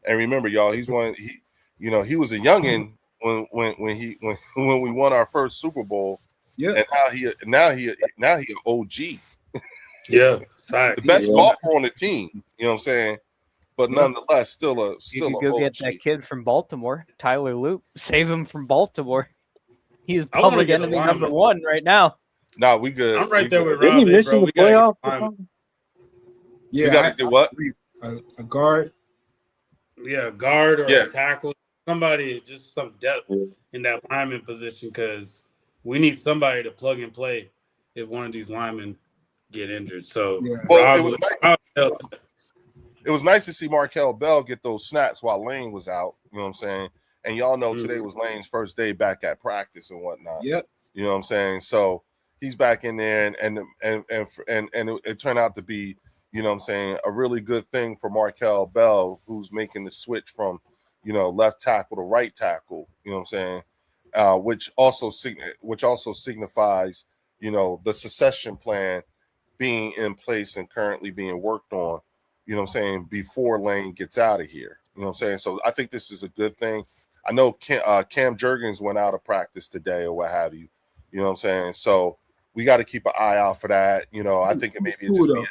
And remember, y'all, he was a youngin when we won our first Super Bowl. Yeah. And now he an OG. Yeah, fact. The best golfer on the team. You know what I'm saying? But nonetheless, still you could go get that kid from Baltimore, Tyler Loop. Save him from Baltimore. He's public enemy number 1 right now. Nah, we good. I'm right there with Rob. Didn't he miss in the playoff? Yeah, we got to do what? A guard. Yeah, a guard or a tackle. Somebody, just some depth in that lineman position, because we need somebody to plug and play if one of these linemen get injured. So, well, it was nice to see Markel Bell get those snaps while Lane was out. You know what I'm saying? And y'all know today was Lane's first day back at practice and whatnot. Yep. You know what I'm saying? So he's back in there, and it turned out to be, You know what I'm saying? A really good thing for Markel Bell, who's making the switch from, left tackle to right tackle. You know what I'm saying? Which also signifies, the succession plan being in place and currently being worked on, before Lane gets out of here. You know what I'm saying? So I think this is a good thing. I know Cam Jurgens went out of practice today or what have you. You know what I'm saying? So we got to keep an eye out for that. I think it maybe cool, just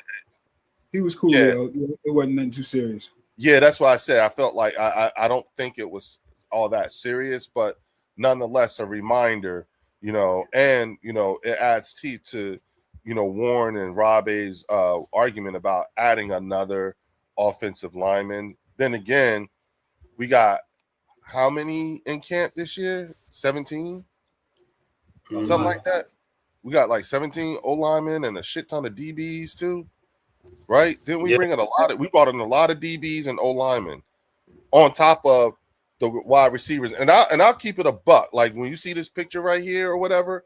he was cool, though. It wasn't nothing too serious. Yeah, that's why I said I felt like I don't think it was all that serious, but nonetheless a reminder, and it adds teeth to Warren and Robbie's argument about adding another offensive lineman. Then again, we got how many in camp this year? 17? Something like that. We got like 17 O linemen and a shit ton of DBs too. Right? Didn't we bring in we brought in a lot of DBs and O linemen on top of the wide receivers. And I'll keep it a buck. Like when you see this picture right here or whatever,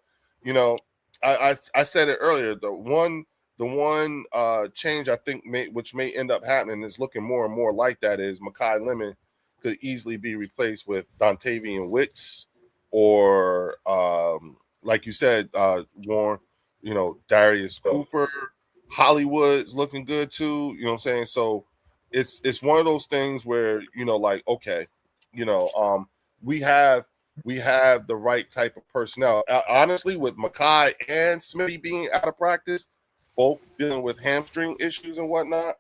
I said it earlier. The one change I think which may end up happening is looking more and more like that is Mekhi Lemon could easily be replaced with Dontavian Wicks or like you said, Warren, Darius Cooper, Hollywood's looking good too. You know what I'm saying? So it's one of those things where, like, okay, we have the right type of personnel. Honestly, with Mekhi and Smitty being out of practice, both dealing with hamstring issues and whatnot,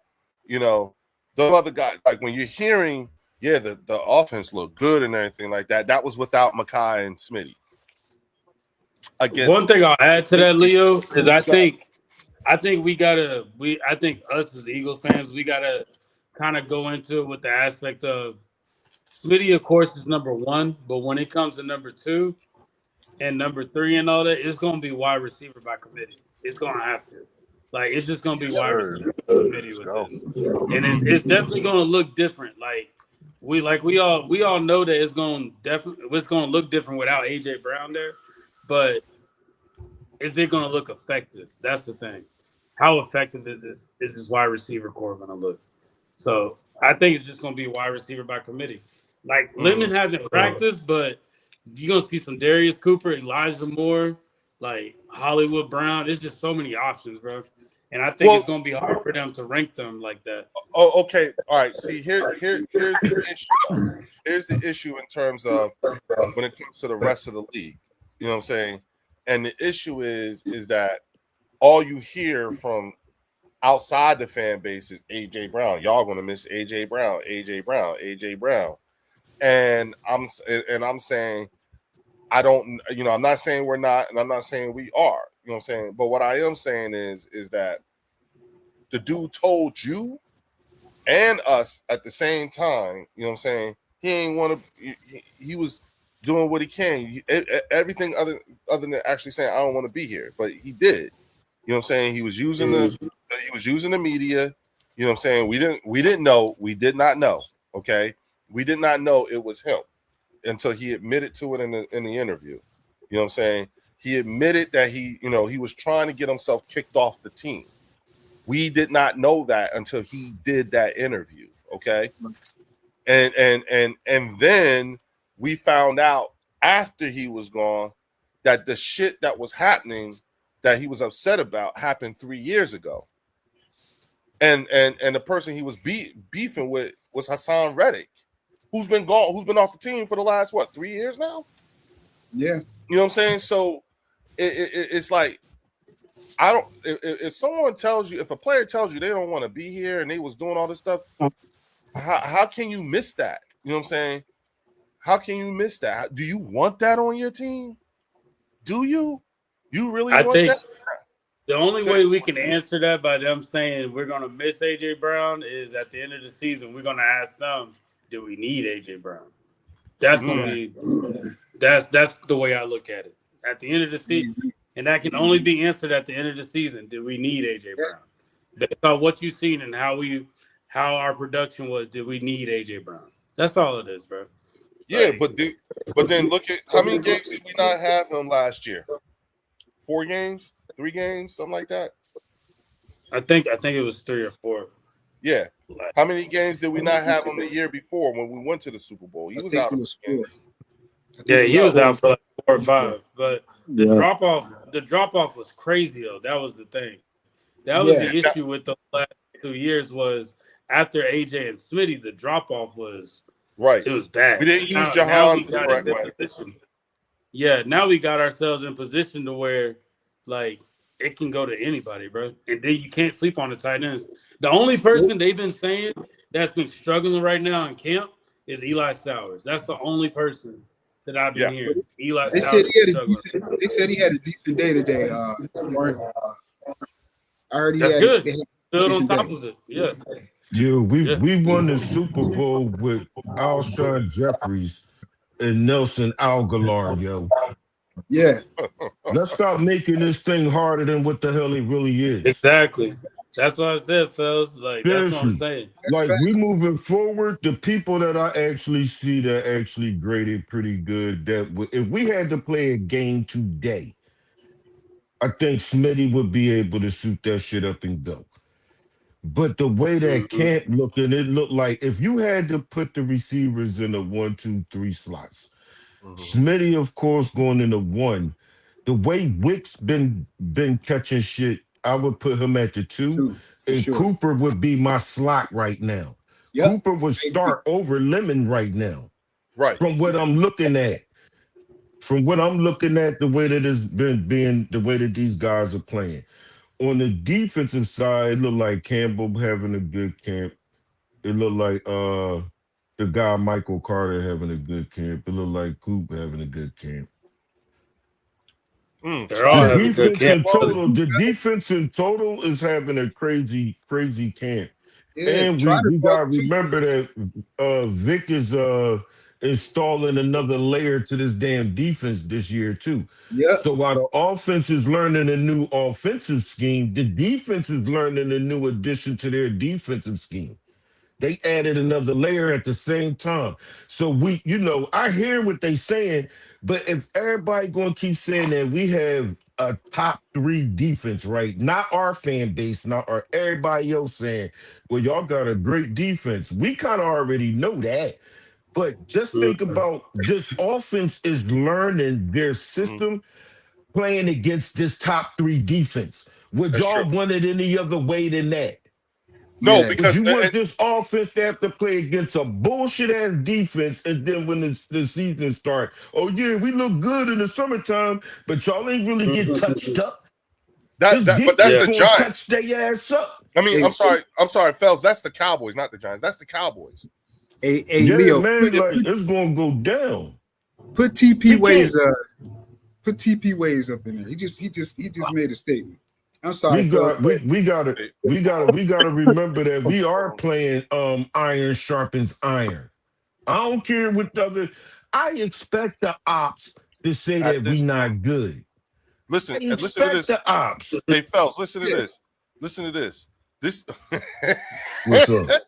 the other guys, like when you're hearing, the offense looked good and everything like that, that was without Mekhi and Smitty. One thing I'll add to that, Leo, is I think us as Eagles fans, we gotta kind of go into it with the aspect of Smitty, of course, is number one, but when it comes to number 2 and number 3 and all that, it's gonna be wide receiver by committee. It's gonna have to. Like, it's just gonna be wide receiver by committee with this. And it's definitely gonna look different. Like we all know that it's gonna look different without AJ Brown there, but is it going to look effective? That's the thing. How effective is this wide receiver core going to look? So I think it's just going to be wide receiver by committee. Like Lemon hasn't practiced, but you're going to see some Darius Cooper, Elijah Moore, like Hollywood Brown. There's just so many options, bro. And I think it's going to be hard for them to rank them like that. Oh, okay. All right. See, here's the issue. Here's the issue in terms of when it comes to the rest of the league. You know what I'm saying? And the issue is that all you hear from outside the fan base is AJ Brown. Y'all gonna miss AJ Brown, AJ Brown, AJ Brown. And I'm saying I don't. I'm not saying we're not, and I'm not saying we are. You know what I'm saying? But what I am saying is that the dude told you and us at the same time. You know what I'm saying? He ain't want to. He was doing what he can. Everything other than actually saying I don't want to be here, but he did. You know what I'm saying? He was using the media. You know what I'm saying? We did not know. Okay, we did not know it was him until he admitted to it in the interview. You know what I'm saying? He admitted that he was trying to get himself kicked off the team. We did not know that until he did that interview. Okay, and then we found out after he was gone that the shit that was happening that he was upset about happened 3 years ago. And the person he was beefing with was Hassan Reddick, who's been off the team for the last 3 years now? Yeah. You know what I'm saying? So it's like, if someone tells you, if a player tells you they don't want to be here and they was doing all this stuff, how can you miss that? You know what I'm saying? How can you miss that? Do you want that on your team? Do you? You really want that? The only way we can answer that by them saying we're going to miss AJ Brown is at the end of the season, we're going to ask them, do we need AJ Brown? That's going to be that's the way I look at it. At the end of the season, and that can only be answered at the end of the season. Do we need AJ Brown? Based on what you've seen and how our production was, did we need AJ Brown? That's all it is, bro. Yeah, but then look at how many games did we not have him last year? 4 games, 3 games, something like that. I think it was 3 or 4. Yeah. How many games did we not have him the year before when we went to the Super Bowl? He was out of games. Yeah, he was out for like 4 or 5. But the Yeah. drop off was crazy though. That was the thing. That was the issue with the last 2 years was after AJ and Smitty, the drop off was right. It was bad. We didn't use Jahan the correct way. Yeah, now we got ourselves in position to where like it can go to anybody, bro. And then you can't sleep on the tight ends. The only person they've been saying that's been struggling right now in camp is Eli Sowers. That's the only person that I've been hearing. Eli they Sowers. They said he had a decent day today. I heard That's good. Build on top of it. Yeah. We won the Super Bowl with Alshon Jeffries and Nelson Aguilar, yo. Yeah. Let's stop making this thing harder than what the hell it really is. Exactly. That's what I said, fellas. Like, that's what I'm saying. Like, we moving forward, the people that I actually see that actually graded pretty good, that if we had to play a game today, I think Smitty would be able to suit that shit up and go. But the way that camp looking, it looked like if you had to put the receivers in the 1, 2, 3 slots, Smitty, of course, going in the 1. The way Wick's been catching shit, I would put him at the 2, and Cooper would be my slot right now. Yep. Cooper would start over Lemon right now. Right. From what I'm looking at. The way that it's been being, the way that these guys are playing. On the defensive side, it looked like Campbell having a good camp. It looked like the guy Michael Carter having a good camp. It looked like Coop having a good camp. They're all having a good camp. The defense in total is having a crazy, crazy camp. Yeah, and we gotta remember that Vic is installing another layer to this damn defense this year too. Yeah. So while the offense is learning a new offensive scheme, the defense is learning a new addition to their defensive scheme. They added another layer at the same time. So I hear what they saying, but if everybody gonna keep saying that we have a top 3 defense, right? Not our fan base, not our everybody else saying, well, y'all got a great defense. We kind of already know that. But just think about this offense is learning their system playing against this top 3 defense. Would y'all want it any other way than that? No, because you want this offense to have to play against a bullshit ass defense, and then when the season starts, oh yeah, we look good in the summertime, but y'all ain't really get touched up. But that's the Giants. Touch their ass up. I mean, I'm sorry, fellas. That's the Cowboys, not the Giants. That's the Cowboys. Hey, Leo, man, it's gonna go down. Put TP Ways up in there. He just made a statement. I'm sorry. We gotta remember that we are playing iron sharpens iron. I don't care what the other. I expect the ops to say that we not good. Listen to this. The ops. Hey, fellas, listen to this. Listen to this. What's up?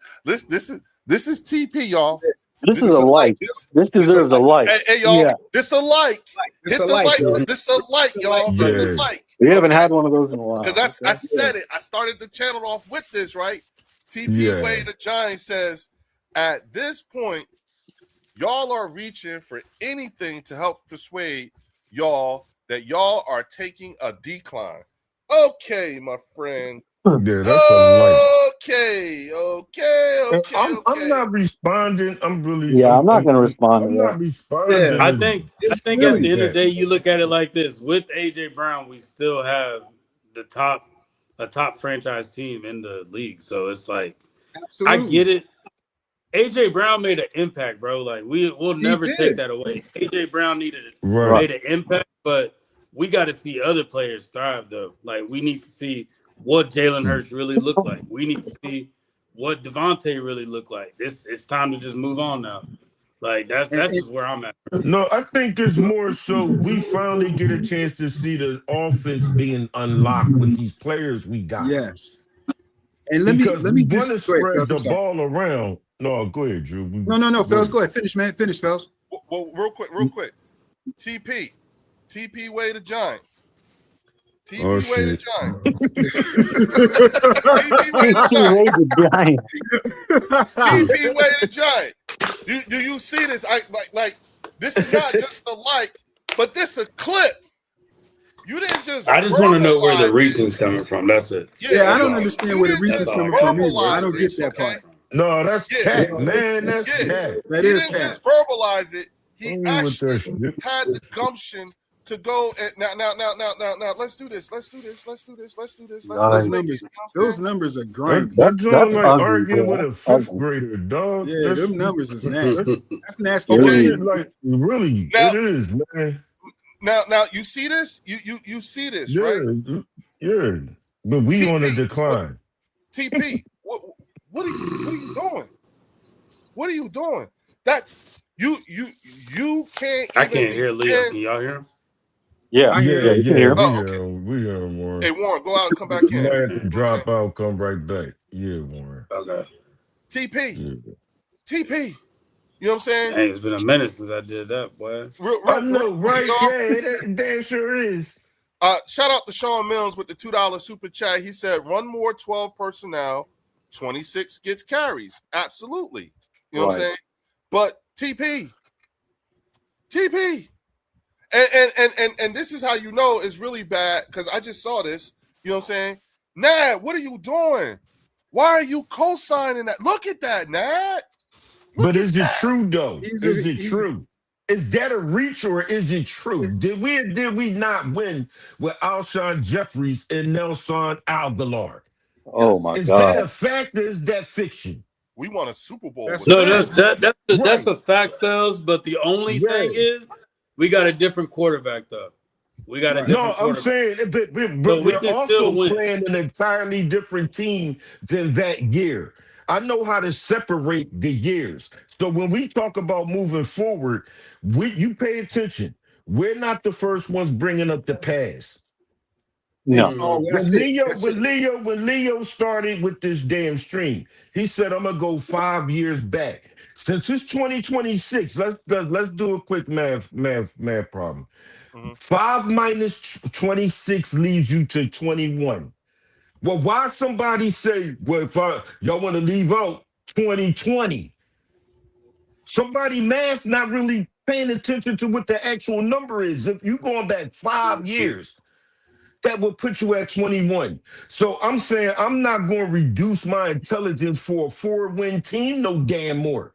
This is TP, y'all. This is a like. This deserves a like. Hey y'all, this a like. Hit the like. This a like, y'all. Yeah. This a like. We haven't had one of those in a while. Because I said it. I started the channel off with this, right? TP Way the Giant says, at this point, y'all are reaching for anything to help persuade y'all that y'all are taking a decline. Okay, my friend. Yeah, that's a like. Okay. I'm not responding. I'm not going to respond. I'm not responding. I think at the end of the day, you look at it like this. With AJ Brown, we still have a top franchise team in the league. So it's like, absolutely. I get it. AJ Brown made an impact, bro. Like we'll never take that away. AJ Brown made an impact, but we got to see other players thrive, though. Like we need to see what Jalen Hurts really looked like. We need to see what Devontae really looked like. It's time to just move on now. Like that's just where I'm at. No, I think it's more so we finally get a chance to see the offense being unlocked with these players we got. Yes. And let me just spread the ball around. No, go ahead, Drew. No, fellas, go ahead. Finish, man. Finish, fellas. Well, real quick. TP Way the Giant. TP Oh, Way the shit. Giant. TP Way the Giant. TP Way the Giant. Do you see this? Like this is not just a like, but this a clip. You didn't just. I just want to know where the reason's coming from. That's it. Yeah, I don't understand where the reason's coming from either. I don't get that part. No, that's cat, man. That's cat. That he is didn't cat. just verbalize it. He With actually that had the gumption to go and now. Let's do this. Those numbers are grimy. That's like ugly, arguing bro. with a fifth grader, dog. Yeah, them numbers is nasty. That's nasty. Okay. Like really, Now- it is, man. Now you see this? You see this, Yeah, right? yeah. But we TP, on a decline. TP, what are you doing? What are you doing? That's you can't. I even can't hear Leo. begin- Can y'all hear him? Yeah, hear yeah, you can hear him. Oh, okay. We hear him, Warren. Hey Warren, go out and come back You in. might have to drop out, come right back. Yeah, Warren. Okay. TP, Yeah. TP. You know what I'm saying? Hey, it's been a minute since I did that, boy. I know, right? y'all. Yeah, that damn sure is. Shout out to Sean Mills with the $2 super chat. He said, run more 12 personnel, 26 gets carries. Absolutely. You know what I'm saying? But TP. And this is how you know it's really bad, because I just saw this. You know what I'm saying? Nad, what are you doing? Why are you co-signing that? Look at that, Nad. But is it true though? He's Is it true? Is that a reach or is it true? Did we not win with Alshon Jeffries and Nelson Aguilar? Oh my Is God. that a fact or is that fiction? We won a Super Bowl. That's with No, that. that's a fact, fellas. But the only thing is, we got a different quarterback, though. We got a different No, I'm quarterback. saying, but we we're can also still win. playing an entirely different team than that year. I know how to separate the years. So when we talk about moving forward, you pay attention. We're not the first ones bringing up the past. No. Oh, that's it. When Leo started with this damn stream, he said, "I'm gonna go 5 years back." Since it's 2026, let's do a quick math problem. 5 minus 26 leaves you to 21. Well, why somebody say, well, if y'all want to leave out 2020? Somebody math not really paying attention to what the actual number is. If you going back 5 years, that would put you at 21. So I'm saying I'm not going to reduce my intelligence for a 4-win team no damn more.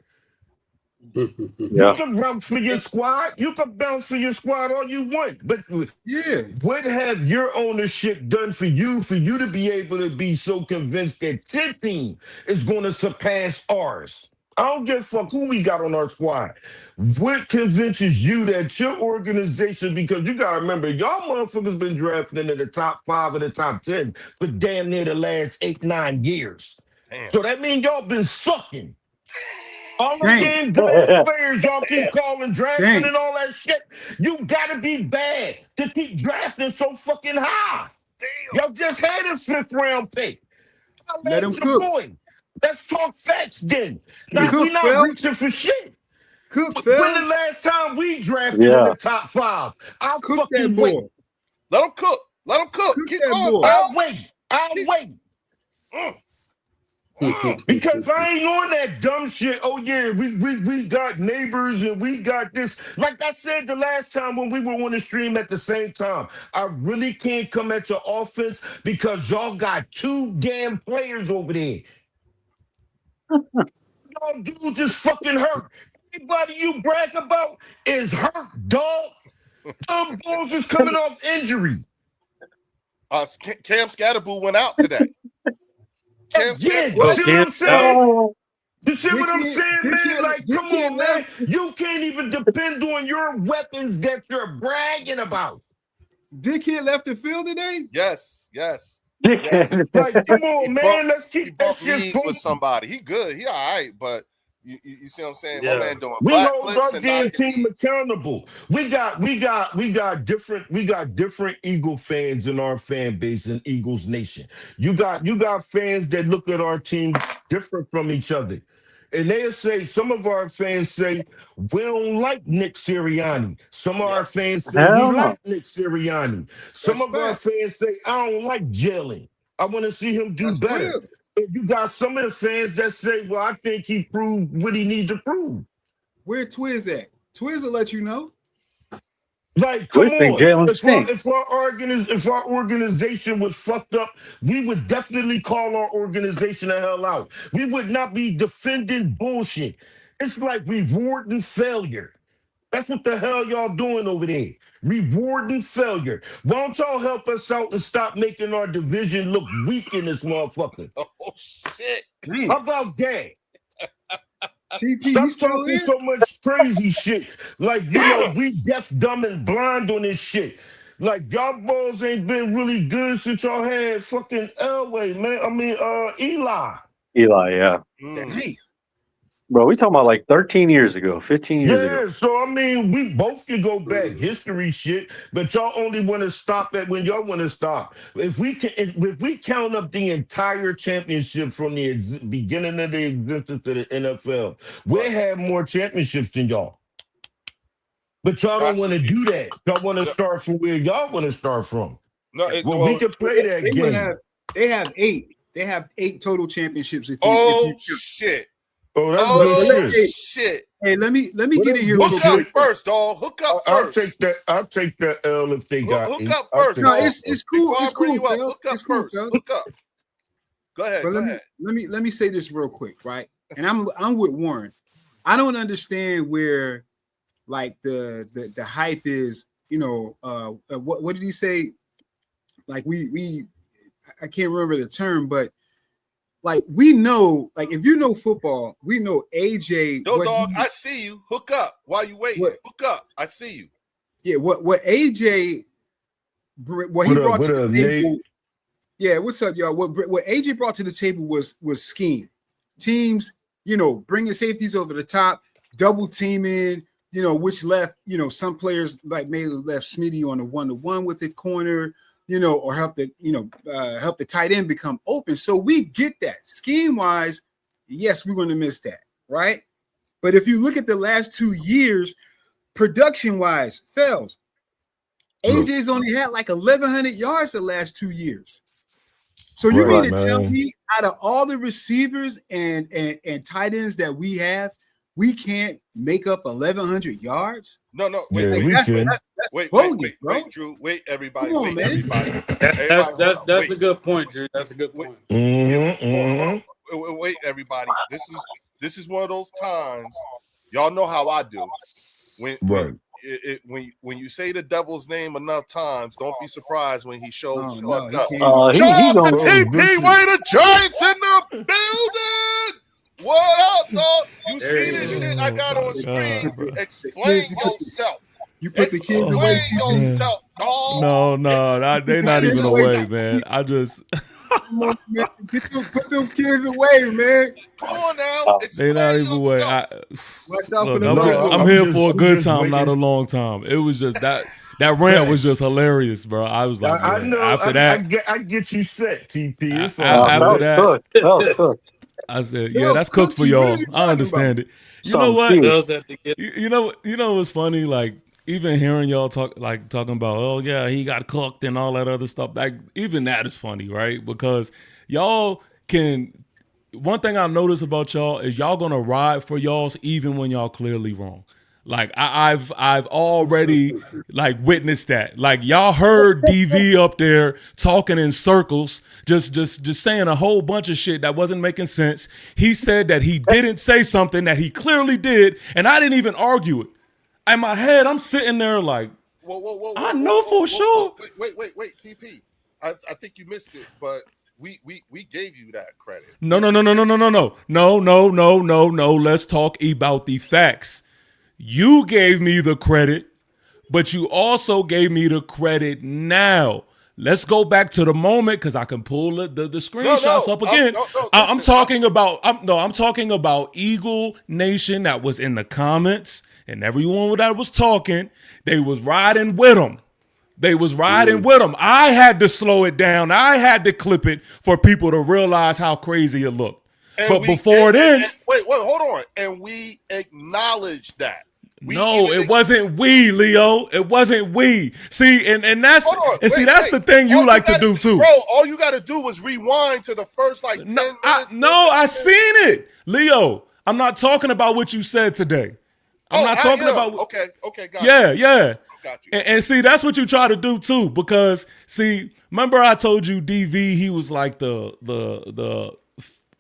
Yeah. You can run for your squad. You can bounce for your squad all you want. But Yeah. what have your ownership done for you to be able to be so convinced that your team is going to surpass ours? I don't give a fuck who we got on our squad. What convinces you that your organization, because you got to remember, y'all motherfuckers been drafted into the top 5 or the top 10 for damn near the last 8-9 years. Damn. So that means y'all been sucking. All the Dang. damn good players y'all keep calling drafting Dang. and all that shit. You gotta be bad to keep drafting so fucking high. Damn. Y'all just had a 5th round pick. Let him your cook. boy. Let's talk facts then. Now, Cook, we not Phil. reaching for shit. Cook, When Phil. the last time we drafted Yeah. in the top 5? I'll Cook that fucking boy. wait. Let him cook. Let him cook. Cook Keep that going, boy. pal. I'll wait. Because I ain't on that dumb shit. Oh yeah, we got neighbors and we got this. Like I said the last time when we were on the stream at the same time, I really can't come at your offense because y'all got 2 damn players over there. Y'all dudes is fucking hurt. Everybody you brag about is hurt, dog. Some bulls is coming off injury. Cam Scatterboo went out today. Cam Yeah, Scatterboo. you see what I'm saying? You see what I'm Dickhead- saying, man? dickhead- Like, come dickhead on, man. left. You can't even depend on your weapons that you're bragging about. Dickhead left the field today. Yes. Like, come on, man. Let's He keep that bumped shit knees going. with somebody. He good. He all right, but you see what I'm saying? Yeah. My man doing We black hold flips our and damn knocking team knees. accountable. We got different Eagle fans in our fan base in Eagles Nation. You got fans that look at our team different from each other. And they'll say, some of our fans say, we don't like Nick Sirianni. Some of our fans say, we Hell no. like Nick Sirianni. Some of our fans say, I don't like Jalen. I want to see him do better. And you got some of the fans that say, well, I think he proved what he needs to prove. Where Twiz at? Twiz will let you know. Like, come on. If Our organization was fucked up, we would definitely call our organization the hell out. We would not be defending bullshit. It's like rewarding failure. That's what the hell y'all doing over there. Rewarding failure. Why don't y'all help us out and stop making our division look weak in this motherfucker? Oh, shit. How about that? TP, Stop talking so much crazy shit. Like, we deaf, dumb, and blind on this shit. Like, y'all balls ain't been really good since y'all had fucking Elway, man. I mean, Eli. Eli, yeah. Hey. Bro, we talking about like 13 years ago, 15 years ago. Yeah, so I mean, we both can go back history shit, but y'all only want to stop at when y'all want to stop. If we count up the entire championship from the beginning of the existence of the NFL, we have more championships than y'all. But y'all don't want to do that. Y'all want to start from where y'all want to start from. No, we can play that game. They have 8. They have 8 total championships. Shit. Oh, that's good shit. Hey, let me get in here. Hook up first, dog. Hook up first. I'll take that L if they got hook up first. No, it's cool. It's cool. Hook up first. Hook up. Go ahead. But let me say this real quick, right? And I'm with Warren. I don't understand where like the hype is. What did he say? Like I can't remember the term, but like we know, like if you know football, we know AJ. No, dog, I see you. Hook up while you wait. Hook up. I see you. Yeah, what AJ, what he brought to the table. Nate? Yeah, what's up, y'all? What AJ brought to the table was scheme. Teams, bringing safeties over the top, double teaming, which left, some players like maybe left Smitty on a 1-to-1 with the corner. Or help the tight end become open. So we get that. Scheme-wise, yes, we're going to miss that, right? But if you look at the last 2 years, production-wise, Fells, AJ's only had like 1,100 yards the last 2 years. So you mean to tell me out of all the receivers and tight ends that we have, we can't make up 1,100 yards? No. Wait, wait, Drew. Wait, everybody. On, everybody. That's a good point, Drew. That's a good point. Wait, everybody. This is one of those times. Y'all know how I do. When you say the devil's name enough times, don't be surprised when he shows you fucked up. Shout out to TP. Way the Giants in the building. What up, dog? You see this shit I got on screen? Explain yourself. You put the kids away. Yourself, dog. No, they're not even away, man. I just come on, man. Put them kids away, man. Come on now. They're not even away. I'm here for a good time, not a long time. It was just that rant was just hilarious, bro. I was like, I know. After that, I get you set, TP. That was cooked. I said, yeah, that's cooked for y'all. I understand it. You know what? You know what's funny? Like, even hearing y'all talking about, oh yeah, he got cooked and all that other stuff. Like, even that is funny, right? Because y'all can. One thing I notice about y'all is y'all gonna ride for y'all's even when y'all clearly wrong. Like I've already like witnessed that. Like y'all heard DV up there talking in circles, just saying a whole bunch of shit that wasn't making sense. He said that he didn't say something that he clearly did, and I didn't even argue it. In my head, I'm sitting there like, I know for sure. Wait, TP. I think you missed it, but we gave you that credit. No. Let's talk about the facts. You gave me the credit, but you also gave me the credit now. Let's go back to the moment because I can pull the screenshots up again. I'm talking about Eagle Nation that was in the comments, and everyone that was talking, they was riding with them. I had to slow it down. I had to clip it for people to realize how crazy it looked. But before then, wait, hold on. And we acknowledge that. It wasn't we, Leo. It wasn't we. See, and that's the thing you like to do too. Bro, all you got to do was rewind to the first 10 minutes. I seen it, Leo. I'm not talking about what you said today. I'm not talking about. Okay, got yeah. Got you. And see, that's what you try to do too, because see, remember I told you DV, he was like the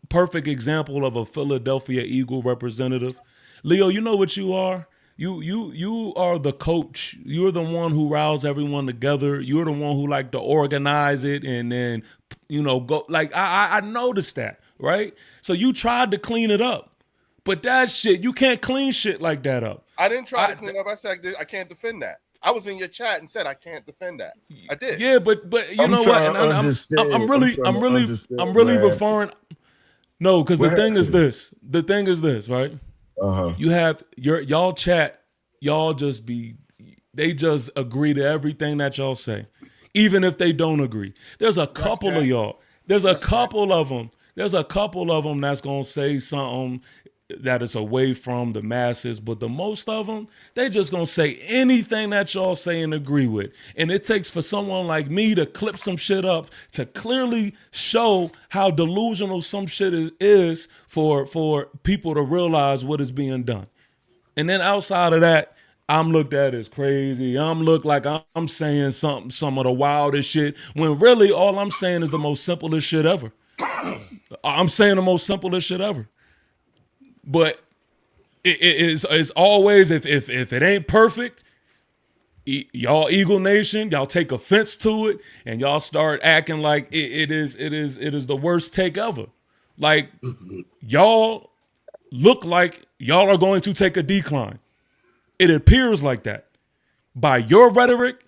perfect example of a Philadelphia Eagle representative. Leo, you know what you are? You are the coach. You're the one who riles everyone together. You're the one who like to organize it and then go like I noticed that, right? So you tried to clean it up. But that shit, you can't clean shit like that up. I didn't try to clean up. I said I can't defend that. I was in your chat and said I can't defend that. I did. Yeah, but you know what? And I'm really referring. No, because the thing is this. The thing is this, right? You have y'all chat. Y'all they just agree to everything that y'all say, even if they don't agree. There's a couple of y'all. There's a couple of them. There's a couple of them that's gonna say something that is away from the masses, but the most of them, they just gonna say anything that y'all say and agree with. And it takes for someone like me to clip some shit up to clearly show how delusional some shit is for people to realize what is being done. And then outside of that, I'm looked at as crazy. I'm looked like I'm saying some of the wildest shit, when really all I'm saying is the most simplest shit ever. I'm saying the most simplest shit ever. But it's always, if it ain't perfect, y'all Eagle Nation, y'all take offense to it and y'all start acting like it is the worst take ever. Like y'all look like y'all are going to take a decline. It appears like that by your rhetoric,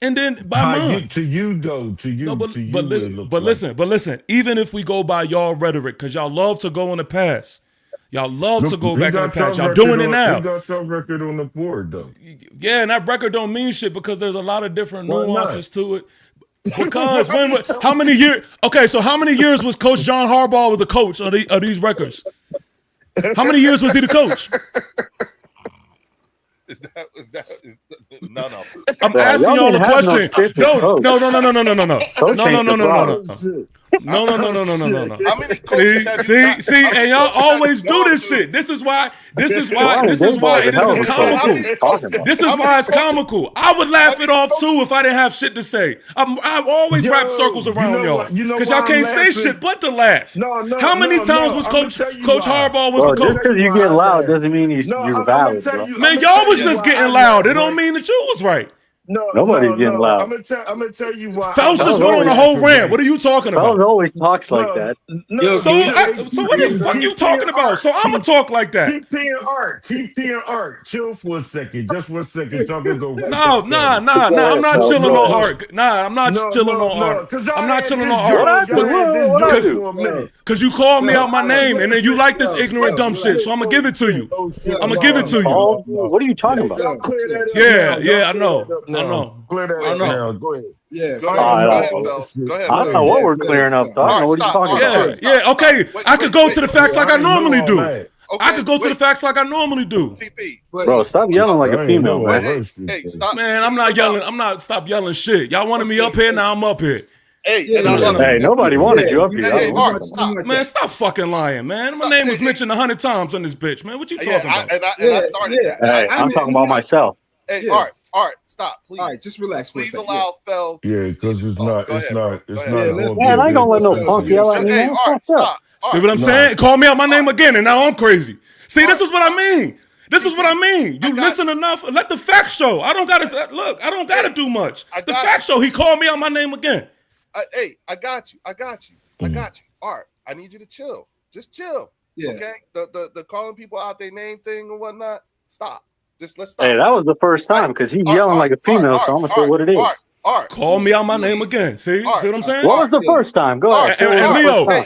and then by mine. To you though, to you. No, but listen. Listen. Even if we go by y'all rhetoric, because y'all love to go in the past. Y'all love to go back in the past. Y'all doing it now. You got your record on the board, though. Yeah, and that record don't mean shit because there's a lot of different nuances to it. Because how many years? Okay, so how many years was Coach John Harbaugh the coach of these records? How many years was he the coach? Is none of them. I'm asking y'all a question. No. No. How many coaches See, and y'all always do this shit. This is why it is comical. This is why it's comical. I would laugh it off too if I didn't have shit to say. I've always wrapped circles around y'all because y'all can't say shit but to laugh. How many times was Coach Harbaugh was the coach? Just because you get loud doesn't mean you're valid, bro. Man, y'all was just getting loud. It don't mean that you was right. Nobody's getting loud. I'm gonna tell you why. Phelps just went on a whole rant. What are you talking about? Phelps always talks like that. So what the fuck you talking about? So I'm gonna talk like that. TP and Art. Chill for a second. Just 1 second. Talking go. No. I'm not chilling on Art. I'm not chilling on Art. I'm not chilling on Art. Because you called me out my name and then you like this ignorant dumb shit. So I'm gonna give it to you. I'm gonna give it to you. What are you talking about? Yeah, I know. Clear that now. Go ahead. Yeah, go ahead. I don't know what we're clearing up, so I don't know what you're talking about. Yeah, okay. I could go to the facts like I normally do. I could go to the facts like I normally do. Bro, stop yelling like a female, man. Hey, stop. Man, I'm not yelling. Stop yelling shit. Y'all wanted me up here, now I'm up here. Hey, nobody wanted you up here. Hey, Art, stop. Man, stop fucking lying, man. My name was mentioned 100 times on this bitch, man. What you talking about? I started that. Hey, I'm talking about myself. Hey, Art, stop, please. All right, just relax for a second. Please allow Fells. Yeah, because it's not. Man, I ain't gonna let no punk yell at me. Hey, Art, stop. See what I'm saying? Call me out my name again, and now I'm crazy. See, this is what I mean. This is what I mean. You listen enough. Let the facts show. I don't gotta do much. The facts show. He called me out my name again. Hey, I got you. Art, I need you to chill. Just chill. Yeah. Okay. The calling people out their name thing and whatnot. Stop. Let's stop. Hey, that was the first time because he's yelling like a female, so I'm gonna say what it is. Call me out my name again. See what I'm saying? What was the first time? Go ahead.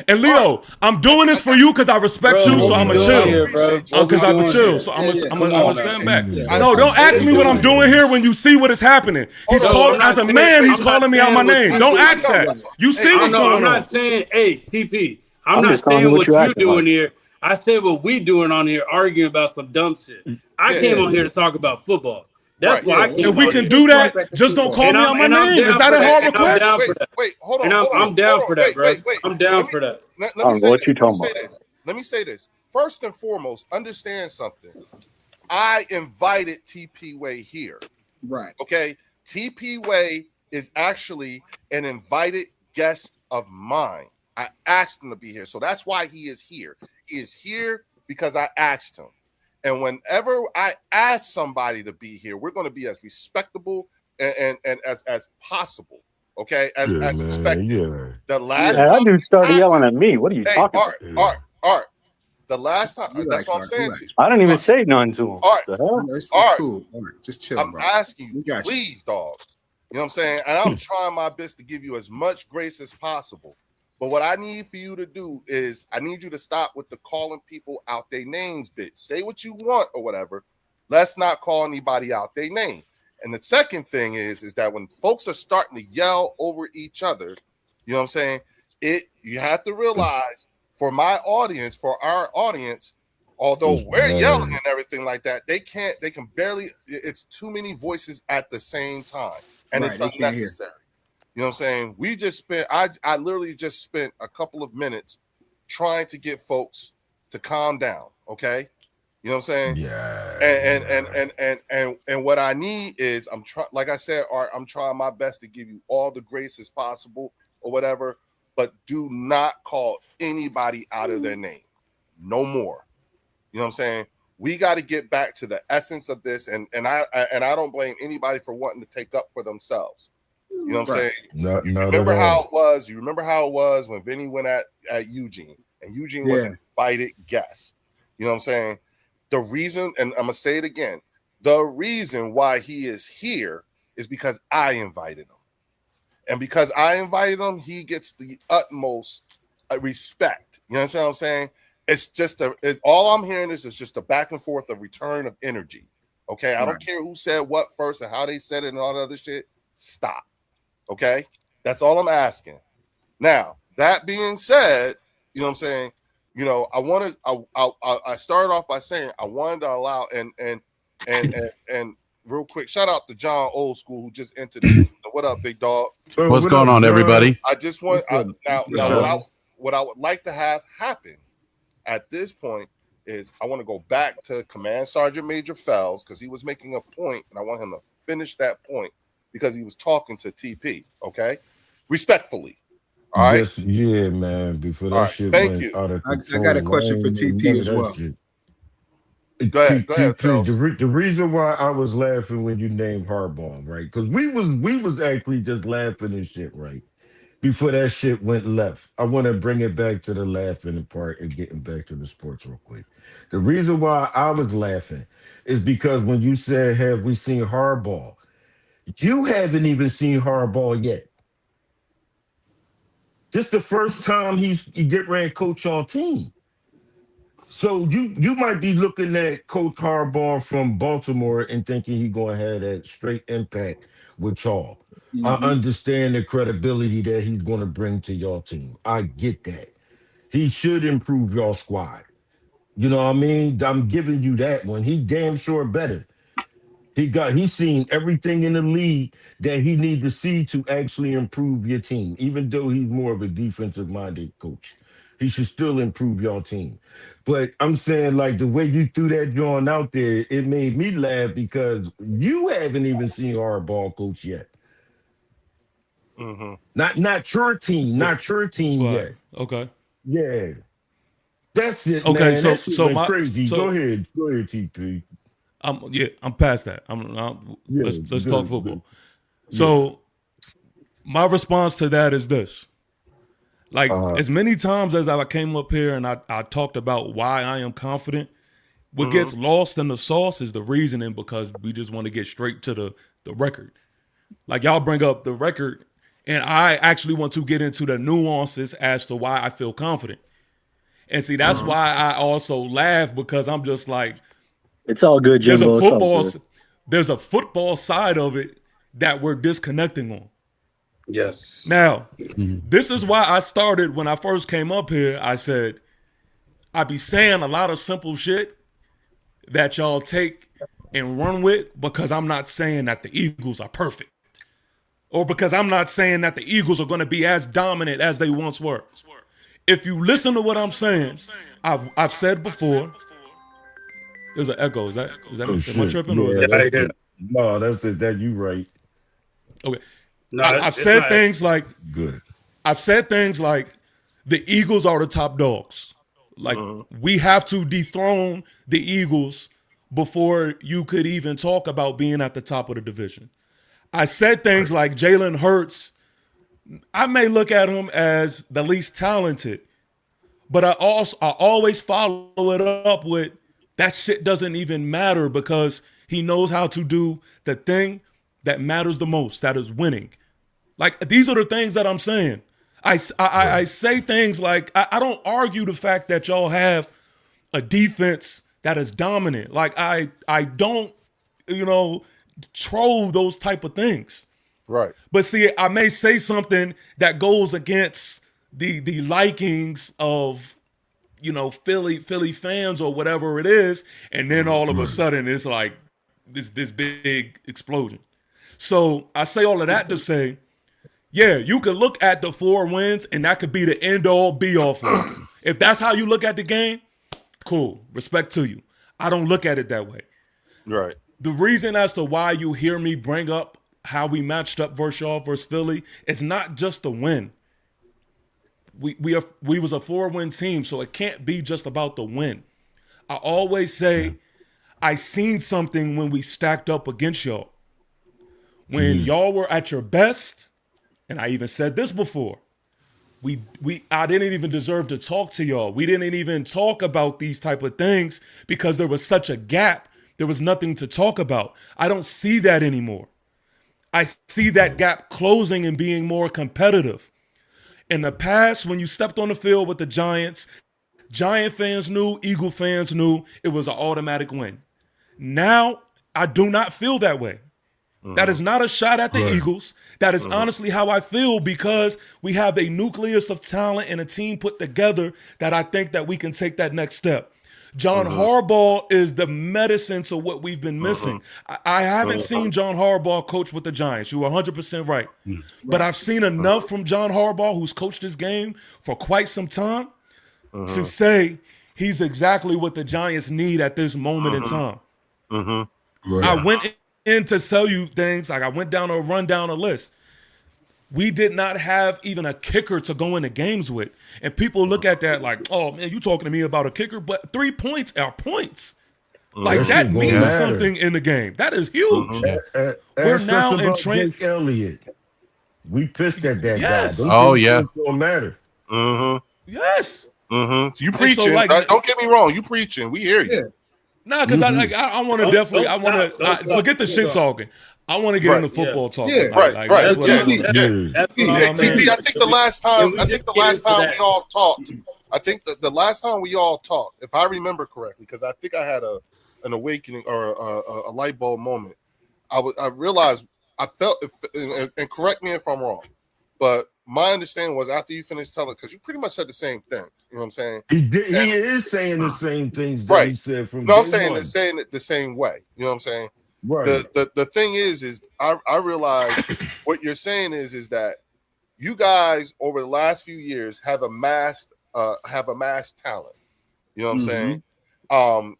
And Leo, I'm doing this for you because I respect you, so I'm gonna chill. Because I'm gonna chill, so I'm gonna stand back. No, don't ask me what I'm doing here when you see what is happening. He's calling as a man. He's calling me out my name. Don't ask that. You see what's going on. I'm not saying, hey, TP. I'm not saying what you doing here. I said what we doing on here, arguing about some dumb shit. I came on here to talk about football. That's why I came. And we can do that. Just don't call me on my name. Is that a hard request? Wait, hold on. I'm down for that, bro. I'm down for that. Let me say this. First and foremost, understand something. I invited TP Way here. Right. Okay. TP Way is actually an invited guest of mine. I asked him to be here. So that's why he is here. He is here because I asked him. And whenever I ask somebody to be here, we're going to be as respectable and as possible. Okay, as expected. Yeah. The last time that dude started yelling at me. What are you talking about? Art. The last time, that's what I'm saying to you. I didn't even say nothing to him. It's cool. Art, just chill. I'm asking you, please, dog. You know what I'm saying? And I'm trying my best to give you as much grace as possible. But what I need for you to do is I need you to stop with the calling people out their names bit. Say what you want or whatever. Let's not call anybody out their name. And the second thing is that when folks are starting to yell over each other, you know what I'm saying? You have to realize for my audience, for our audience, although we're yelling and everything like that, they can barely, it's too many voices at the same time. And it's unnecessary. You know what I'm saying? We just spent, I literally just spent a couple of minutes trying to get folks to calm down. Okay. You know what I'm saying? Yeah. And what I need is like I said, Art, I'm trying my best to give you all the grace as possible or whatever, but do not call anybody out of their name. No more. You know what I'm saying? We got to get back to the essence of this. And I don't blame anybody for wanting to take up for themselves. You know what I'm saying? You remember how it was when Vinny went at Eugene, and Eugene was an invited guest. You know what I'm saying? The reason, and I'm gonna say it again, the reason why he is here is because I invited him. And because I invited him, he gets the utmost respect. You know what I'm saying? It's just all I'm hearing is just a back and forth, a return of energy. Okay. I don't care who said what first and how they said it and all that other shit. Stop. Okay, that's all I'm asking. Now, that being said, you know what I'm saying? You know, I started off by saying I wanted to allow and real quick, shout out to John Old School who just entered. What up, big dog? What's going on, everybody? I just want what I would like to have happen at this point is I want to go back to Command Sergeant Major Fells because he was making a point, and I want him to finish that point. Because he was talking to TP, okay? Respectfully. All right. Yes, yeah, man. Before that shit went out of control. I got a question for TP as well. Go ahead, the reason why I was laughing when you named Harbaugh, right? Because we was actually just laughing and shit, right? Before that shit went left. I want to bring it back to the laughing part and getting back to the sports real quick. The reason why I was laughing is because when you said, have we seen Harbaugh? You haven't even seen Harbaugh yet. This the first time he get ran coach on team. So you might be looking at Coach Harbaugh from Baltimore and thinking he's going to have that straight impact with y'all. Mm-hmm. I understand the credibility that he's going to bring to y'all team. I get that. He should improve y'all squad. You know what I mean? I'm giving you that one. He damn sure better. He's seen everything in the league that he needs to see to actually improve your team, even though he's more of a defensive-minded coach. He should still improve your team. But I'm saying, like, the way you threw that drawing out there, it made me laugh because you haven't even seen Harbaugh coach yet. Mm-hmm. Not your team, yet. Okay. Yeah. That's it, okay, man. So my crazy. Go ahead, TP. I'm past that. Let's talk football. So my response to that is this. Like as many times as I came up here and I talked about why I am confident, what gets lost in the sauce is the reasoning because we just want to get straight to the record. Like y'all bring up the record and I actually want to get into the nuances as to why I feel confident. And see, that's why I also laugh because I'm just like, it's all good, Jimbo. There's a football side of it that we're disconnecting on. Yes. Now, this is why I started when I first came up here. I said, I be saying a lot of simple shit that y'all take and run with because I'm not saying that the Eagles are perfect. Or because I'm not saying that the Eagles are going to be as dominant as they once were. If you listen to what I'm saying, I've said before. There's an echo. Is that am I tripping or is that? No, that's it. That you right. Okay. No, I've said things like good. I've said things like the Eagles are the top dogs. Like we have to dethrone the Eagles before you could even talk about being at the top of the division. I said things like Jalen Hurts. I may look at him as the least talented, but I always follow it up with that shit doesn't even matter because he knows how to do the thing that matters the most, that is winning. Like these are the things that I'm saying. I say things like I don't argue the fact that y'all have a defense that is dominant. Like I don't, troll those type of things. Right. But see, I may say something that goes against the likings of, Philly fans or whatever it is, and then all of a sudden it's like this big explosion. So I say all of that to say, yeah, you could look at the 4 wins and that could be the end all be all for you. If that's how you look at the game, cool. Respect to you. I don't look at it that way. Right. The reason as to why you hear me bring up how we matched up versus Philly is not just the win. We was a 4-win team, so it can't be just about the win. I always say I seen something when we stacked up against y'all. When y'all were at your best, and I even said this before, I didn't even deserve to talk to y'all. We didn't even talk about these type of things because there was such a gap. There was nothing to talk about. I don't see that anymore. I see that gap closing and being more competitive. In the past, when you stepped on the field with the Giants, Giant fans knew, Eagle fans knew it was an automatic win. Now, I do not feel that way. That is not a shot at the Eagles. That is honestly how I feel because we have a nucleus of talent and a team put together that I think that we can take that next step. John Harbaugh is the medicine to what we've been missing. I haven't seen John Harbaugh coach with the Giants. You're 100% right. But I've seen enough from John Harbaugh, who's coached this game for quite some time, to say he's exactly what the Giants need at this moment in time. I went in to tell you things, like I went down or run down a list. We did not have even a kicker to go into games with. And people look at that like, oh, man, you talking to me about a kicker? But 3 points are points. Like, that means something in the game. That is huge. We're now in Jake Elliott. We pissed at that guy. Oh, yeah. Don't matter. Yes. You preaching. So, like, don't get me wrong. You preaching. We hear you. Yeah. No, because I want to definitely, I want to forget the shit talking. I want to get into football talk. Yeah, right. That's what TB, I think the last time we all talked. I think the last time we all talked, if I remember correctly, because I think I had an awakening or a light bulb moment. I realized I felt, and correct me if I'm wrong, but my understanding was after you finished telling, because you pretty much said the same things. You know what I'm saying? He is saying the same things that he said from No, I'm saying it the same way. You know what I'm saying? Right. The thing is I realize what you're saying is that you guys over the last few years have amassed talent. You know what I'm saying?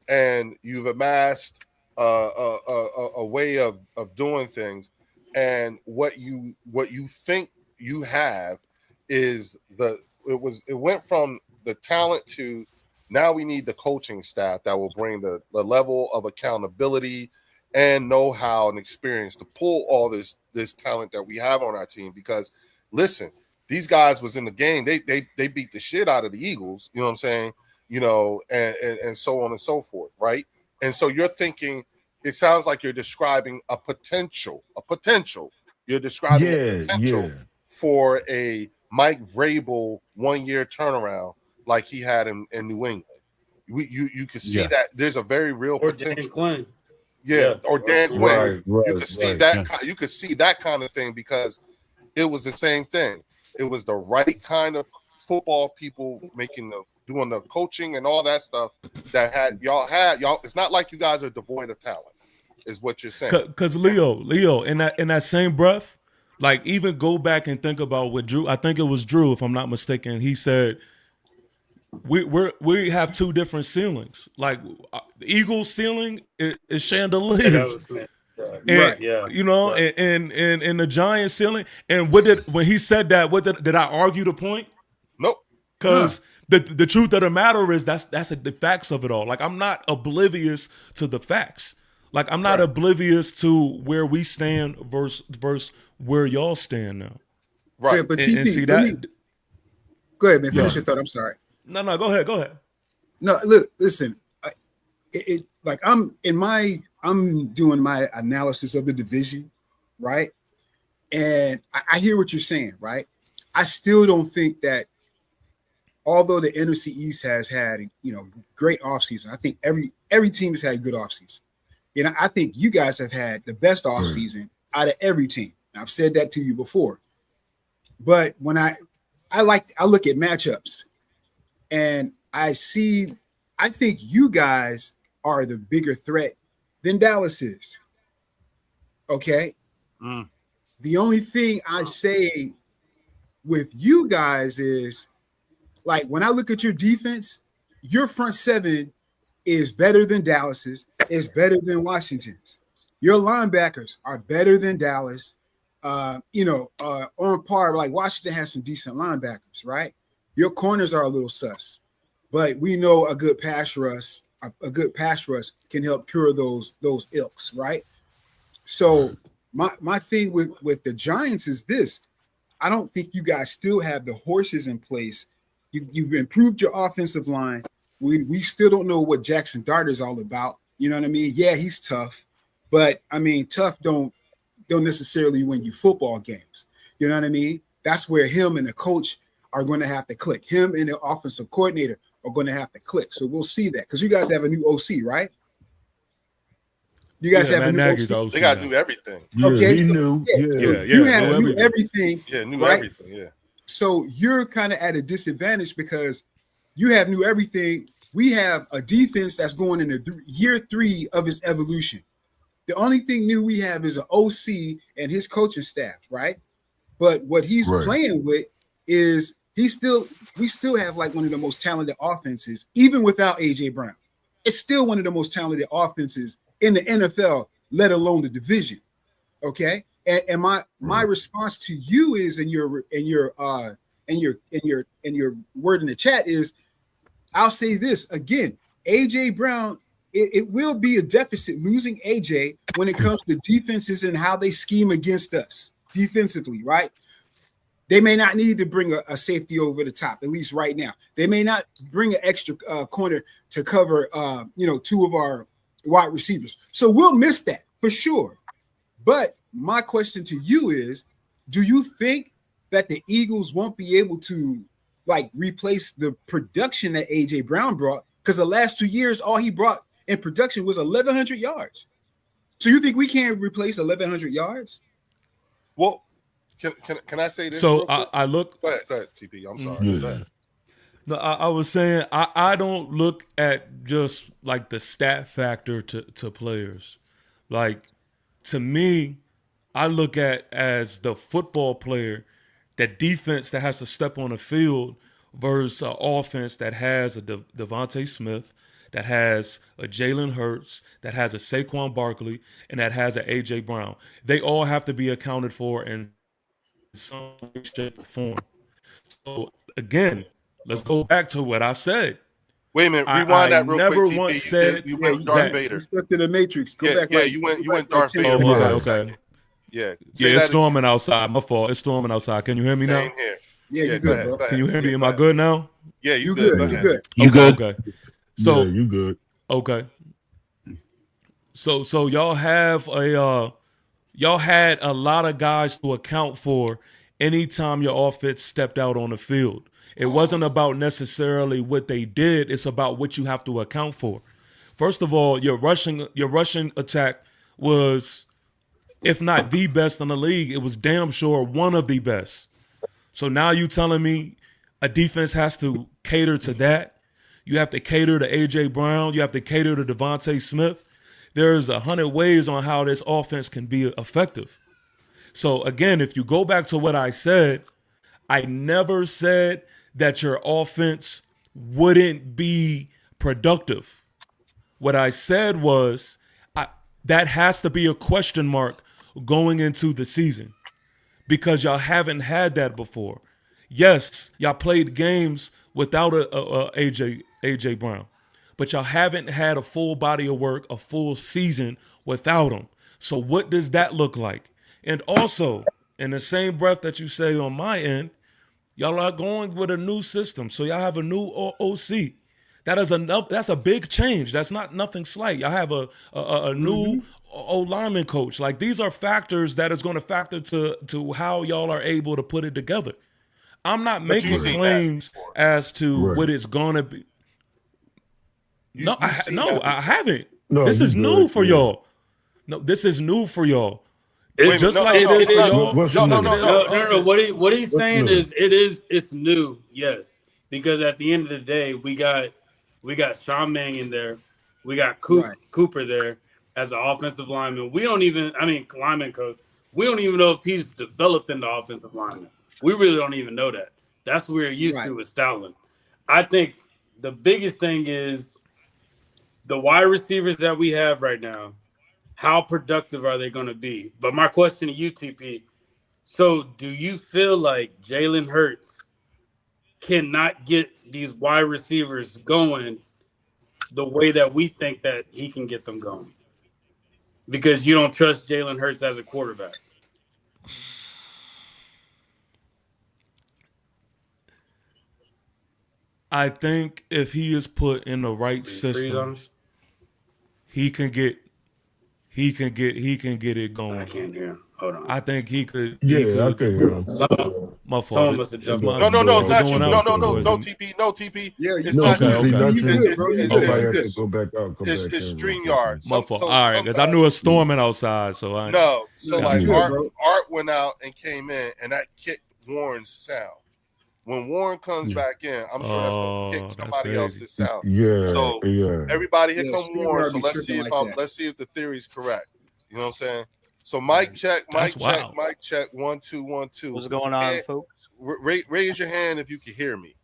And you've amassed a way of doing things, and what you think you have is it went from the talent to now we need the coaching staff that will bring the level of accountability and know-how and experience to pull all this talent that we have on our team. Because listen, these guys was in the game. They beat the shit out of the Eagles, you know what I'm saying? And so on and so forth, right? And so you're thinking, it sounds like you're describing a potential. You're describing a potential for a Mike Vrabel 1-year turnaround like he had in New England. You can see that there's a very real potential. Or Dan Quinn. You could see that. You could see that kind of thing because it was the same thing. It was the right kind of football people doing the coaching and all that stuff that had y'all. It's not like you guys are devoid of talent, is what you're saying. Because Leo, in that same breath, like even go back and think about what Drew. I think it was Drew, if I'm not mistaken. He said we have two different ceilings. Like the Eagles' ceiling is chandeliers. Right. Yeah. You know, right. and the Giants ceiling. And when he said that, did I argue the point? Nope. Because the truth of the matter is that's the facts of it all. Like I'm not oblivious to the facts. Like I'm not oblivious to where we stand versus where y'all stand now. Right. Yeah, but and see that. Go ahead, man. Finish your thought. I'm sorry. No, go ahead. No, look, listen. I'm doing my analysis of the division, right? And I hear what you're saying, right? I still don't think that, although the NFC East has had, great offseason, I think every team has had a good offseason. I think you guys have had the best offseason out of every team. I've said that to you before. But when I look at matchups and I think you guys are the bigger threat than Dallas is. Okay? The only thing I say with you guys is, like, when I look at your defense, your front seven is better than Dallas's, is better than Washington's. Your linebackers are better than Dallas. On par, like Washington has some decent linebackers, right? Your corners are a little sus, but we know a good pass rush can help cure those ilks, right? So my thing with the Giants is this: I don't think you guys still have the horses in place. You've improved your offensive line. We still don't know what Jackson Dart is all about. You know what I mean? Yeah, he's tough, but I mean, tough don't necessarily win you football games. You know what I mean? That's where him and the coach are going to have to click. Him and the offensive coordinator are going to have to click. So we'll see that, because you guys have a new OC, right? You guys have a new OC. They got to do everything. Yeah, okay, so, new. You have new everything. Yeah, new right? everything. Yeah. So you're kind of at a disadvantage because you have new everything. We have a defense that's going into year 3 of its evolution. The only thing new we have is an OC and his coaching staff, right? But what he's playing with is we still have like one of the most talented offenses, even without AJ Brown. It's still one of the most talented offenses in the NFL, let alone the division. Okay. And my response to you is in your word in the chat is, I'll say this again, AJ Brown, it will be a deficit losing AJ when it comes to defenses and how they scheme against us defensively, right? They may not need to bring a safety over the top, at least right now. They may not bring an extra corner to cover, 2 of our wide receivers. So we'll miss that for sure. But my question to you is, do you think that the Eagles won't be able to replace the production that AJ Brown brought? Because the last 2 years, all he brought in production was 1,100 yards. So you think we can't replace 1,100 yards? Well, can I say this? So I look. Go ahead, TP. I'm sorry. Go ahead. No, I was saying I don't look at just like the stat factor to players. Like, to me, I look at as the football player, that defense that has to step on the field versus an offense that has a Devontae Smith, that has a Jalen Hurts, that has a Saquon Barkley, and that has an A.J. Brown. They all have to be accounted for in some way, shape, or form. So, again, let's go back to what I've said. Wait a minute, rewind that real quick. Never once said you went Darth Vader. You stuck to the Matrix. Go back. Yeah, you went Darth Vader. Okay. Yeah. It's storming outside. My fault. It's storming outside. Can you hear me now? Same here. Yeah, you're good, bro. Can you hear me? Am I good now? Yeah, you good. You good. You good? Okay. So you good. Okay. So y'all have y'all had a lot of guys to account for anytime your offense stepped out on the field. It wasn't about necessarily what they did, it's about what you have to account for. First of all, your rushing attack was if not the best in the league, it was damn sure one of the best. So now you telling me a defense has to cater to that? You have to cater to A.J. Brown. You have to cater to Devontae Smith. There's 100 ways on how this offense can be effective. So again, if you go back to what I said, I never said that your offense wouldn't be productive. What I said was that has to be a question mark going into the season because y'all haven't had that before. Yes, y'all played games without a AJ Brown, but y'all haven't had a full body of work, a full season without him. So what does that look like? And also, in the same breath that you say on my end, y'all are going with a new system. So y'all have a new OC. That's a big change. That's not nothing slight. Y'all have a new O-lineman coach. Like, these are factors that is going to factor to how y'all are able to put it together. I'm not making claims as to what it's going to be. I haven't. No, this is new for y'all. No, this is new for y'all. It's just like it is for y'all. No. What he's saying is it's new, yes. Because at the end of the day, we got Sean Mannion there, we got Cooper there as an offensive lineman. Lineman coach. We don't even know if he's developed into offensive lineman. We really don't even know that. That's what we're used to with Stoutland. I think the biggest thing is the wide receivers that we have right now. How productive are they going to be? But my question to you, TP, so do you feel like Jalen Hurts cannot get these wide receivers going the way that we think that he can get them going? Because you don't trust Jalen Hurts as a quarterback. I think if he is put in the right system, he can get it going. I can't hear him. Hold on. I think he could. I can hear him. My fault. Someone must have jumped. No, it's not you. No, TP. Yeah, it's not you. Go back out. It's StreamYard. My fault. All right, because I knew it was storming outside, so I. No, so like Art went out and came in, and that kicked Warren's sound. When Warren comes back in, I'm sure that's going to kick somebody else's sound. So everybody, here come Warren. So let's see if the theory is correct. You know what I'm saying? So mic check. 1 2 1 2. What's going on, folks? Raise your hand if you can hear me.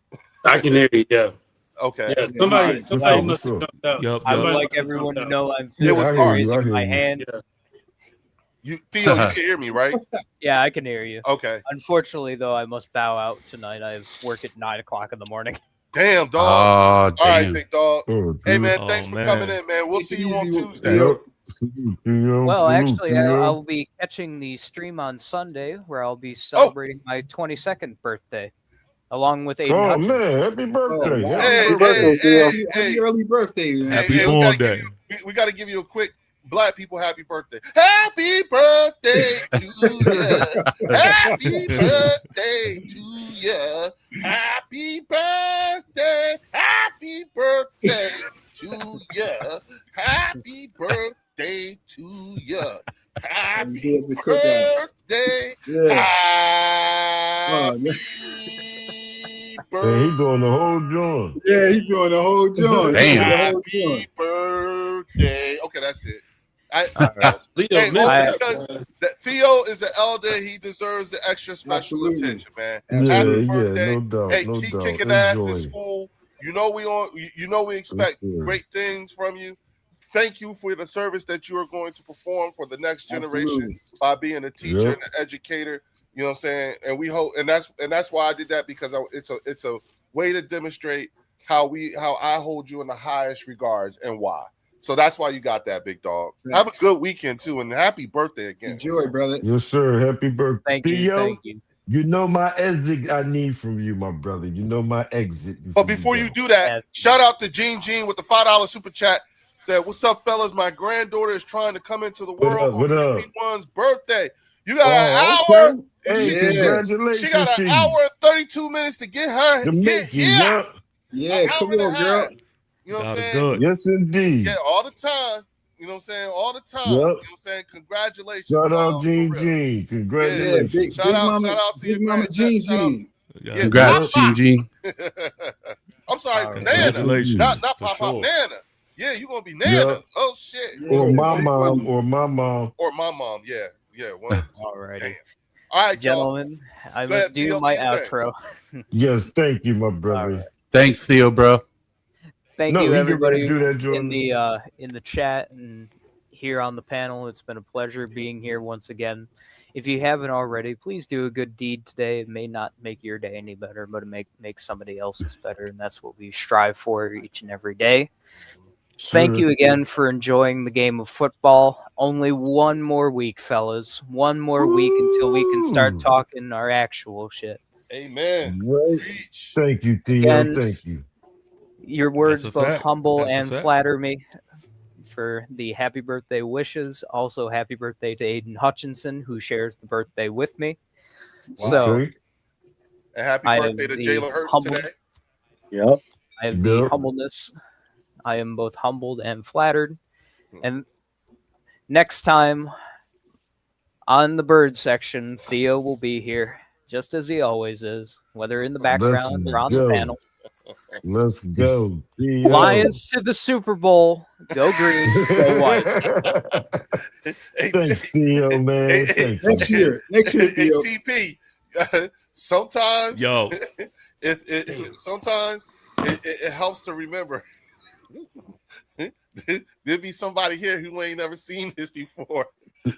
I can hear you. Yeah. Okay. Yeah, somebody must have jumped out. Yep. I would like everyone to know I'm raising my hand. Theo, you can hear me, right? Yeah, I can hear you. Okay. Unfortunately, though, I must bow out tonight. I have work at 9:00 in the morning. Damn, dog. All right, big dog. Hey, man, thanks for coming in, man. We'll see you on Tuesday. Well, actually, I'll be catching the stream on Sunday, where I'll be celebrating my 22nd birthday, along with Aiden Hutchins. Man, happy birthday! Happy early birthday, man. Happy born day. We got to give you a quick Black people, happy birthday. Happy birthday to you. Happy birthday to you. Happy birthday. Happy birthday to you. Happy birthday to you. Happy birthday. Happy birthday. He's doing the whole joint. Yeah, he's doing the whole joint. Damn. Happy birthday. Okay, that's it. Because Theo is an elder, he deserves the extra special attention, man. Happy birthday. No doubt. Hey, keep kicking ass in school. You know we expect great things from you. Thank you for the service that you are going to perform for the next generation by being a teacher and an educator. You know what I'm saying? And we hope, and that's why I did that, because it's a way to demonstrate how I hold you in the highest regards and why. So that's why you got that, big dog. Thanks. Have a good weekend too, and happy birthday again. Enjoy, brother. Yes, sir. Happy birthday. Thank you. Thank you. You know my exit I need from you, my brother. You know my exit. But before you do that, shout out to Gene with the $5 super chat. Said, "What's up, fellas? My granddaughter is trying to come into the world on BB1's birthday. You got an hour. Congratulations. She got an hour and 32 minutes to get here. Yeah, come on, girl. You know what I'm saying? Yes, indeed. Yeah, all the time. You know what I'm saying? All the time. Yep. You know what I'm saying? Congratulations. Shout out Gene Gene. Congratulations. Yeah, shout out to Big your Mama Gene. Yeah, Congrats, Gene. I'm sorry, Nana. Congratulations. Not For Pop sure. Nana. Yeah, you gonna be Nana. Yep. Oh shit. Or my mom. Or my mom. Or my mom. Yeah. One of the two. Alrighty. Damn. All right, Gentlemen, I Go must ahead, do Theo, my do your thing. outro. Yes, thank you, my brother. Right. Thanks, Theo, bro. Thank No, you, he get everybody, ready to do that, Jordan. in the chat and here on the panel. It's been a pleasure being here once again. If you haven't already, please do a good deed today. It may not make your day any better, but it make somebody else's better, and that's what we strive for each and every day. Thank you again for enjoying the game of football. Only one more week, fellas. One more week until we can start talking our actual shit. Amen. Right. Thank you, Theo. Again, thank you. Your words That's a both fact. humble That's a and fact. flatter me. For the happy birthday wishes. Also, happy birthday to Aiden Hutchinson, who shares the birthday with me. So, Okay. And happy I birthday have to the Jalen Hurts humble- today. Yep. I have the Yep. humbleness. I am both humbled and flattered. And next time on the bird section, Theo will be here, just as he always is, whether in the background or on the panel. Let's go. Theo. Lions to the Super Bowl. Go green, go white. Thanks, Theo, man. Thank you. Next year, Theo. TP. Sometimes, Yo. sometimes it helps to remember. There'll be somebody here who ain't never seen this before.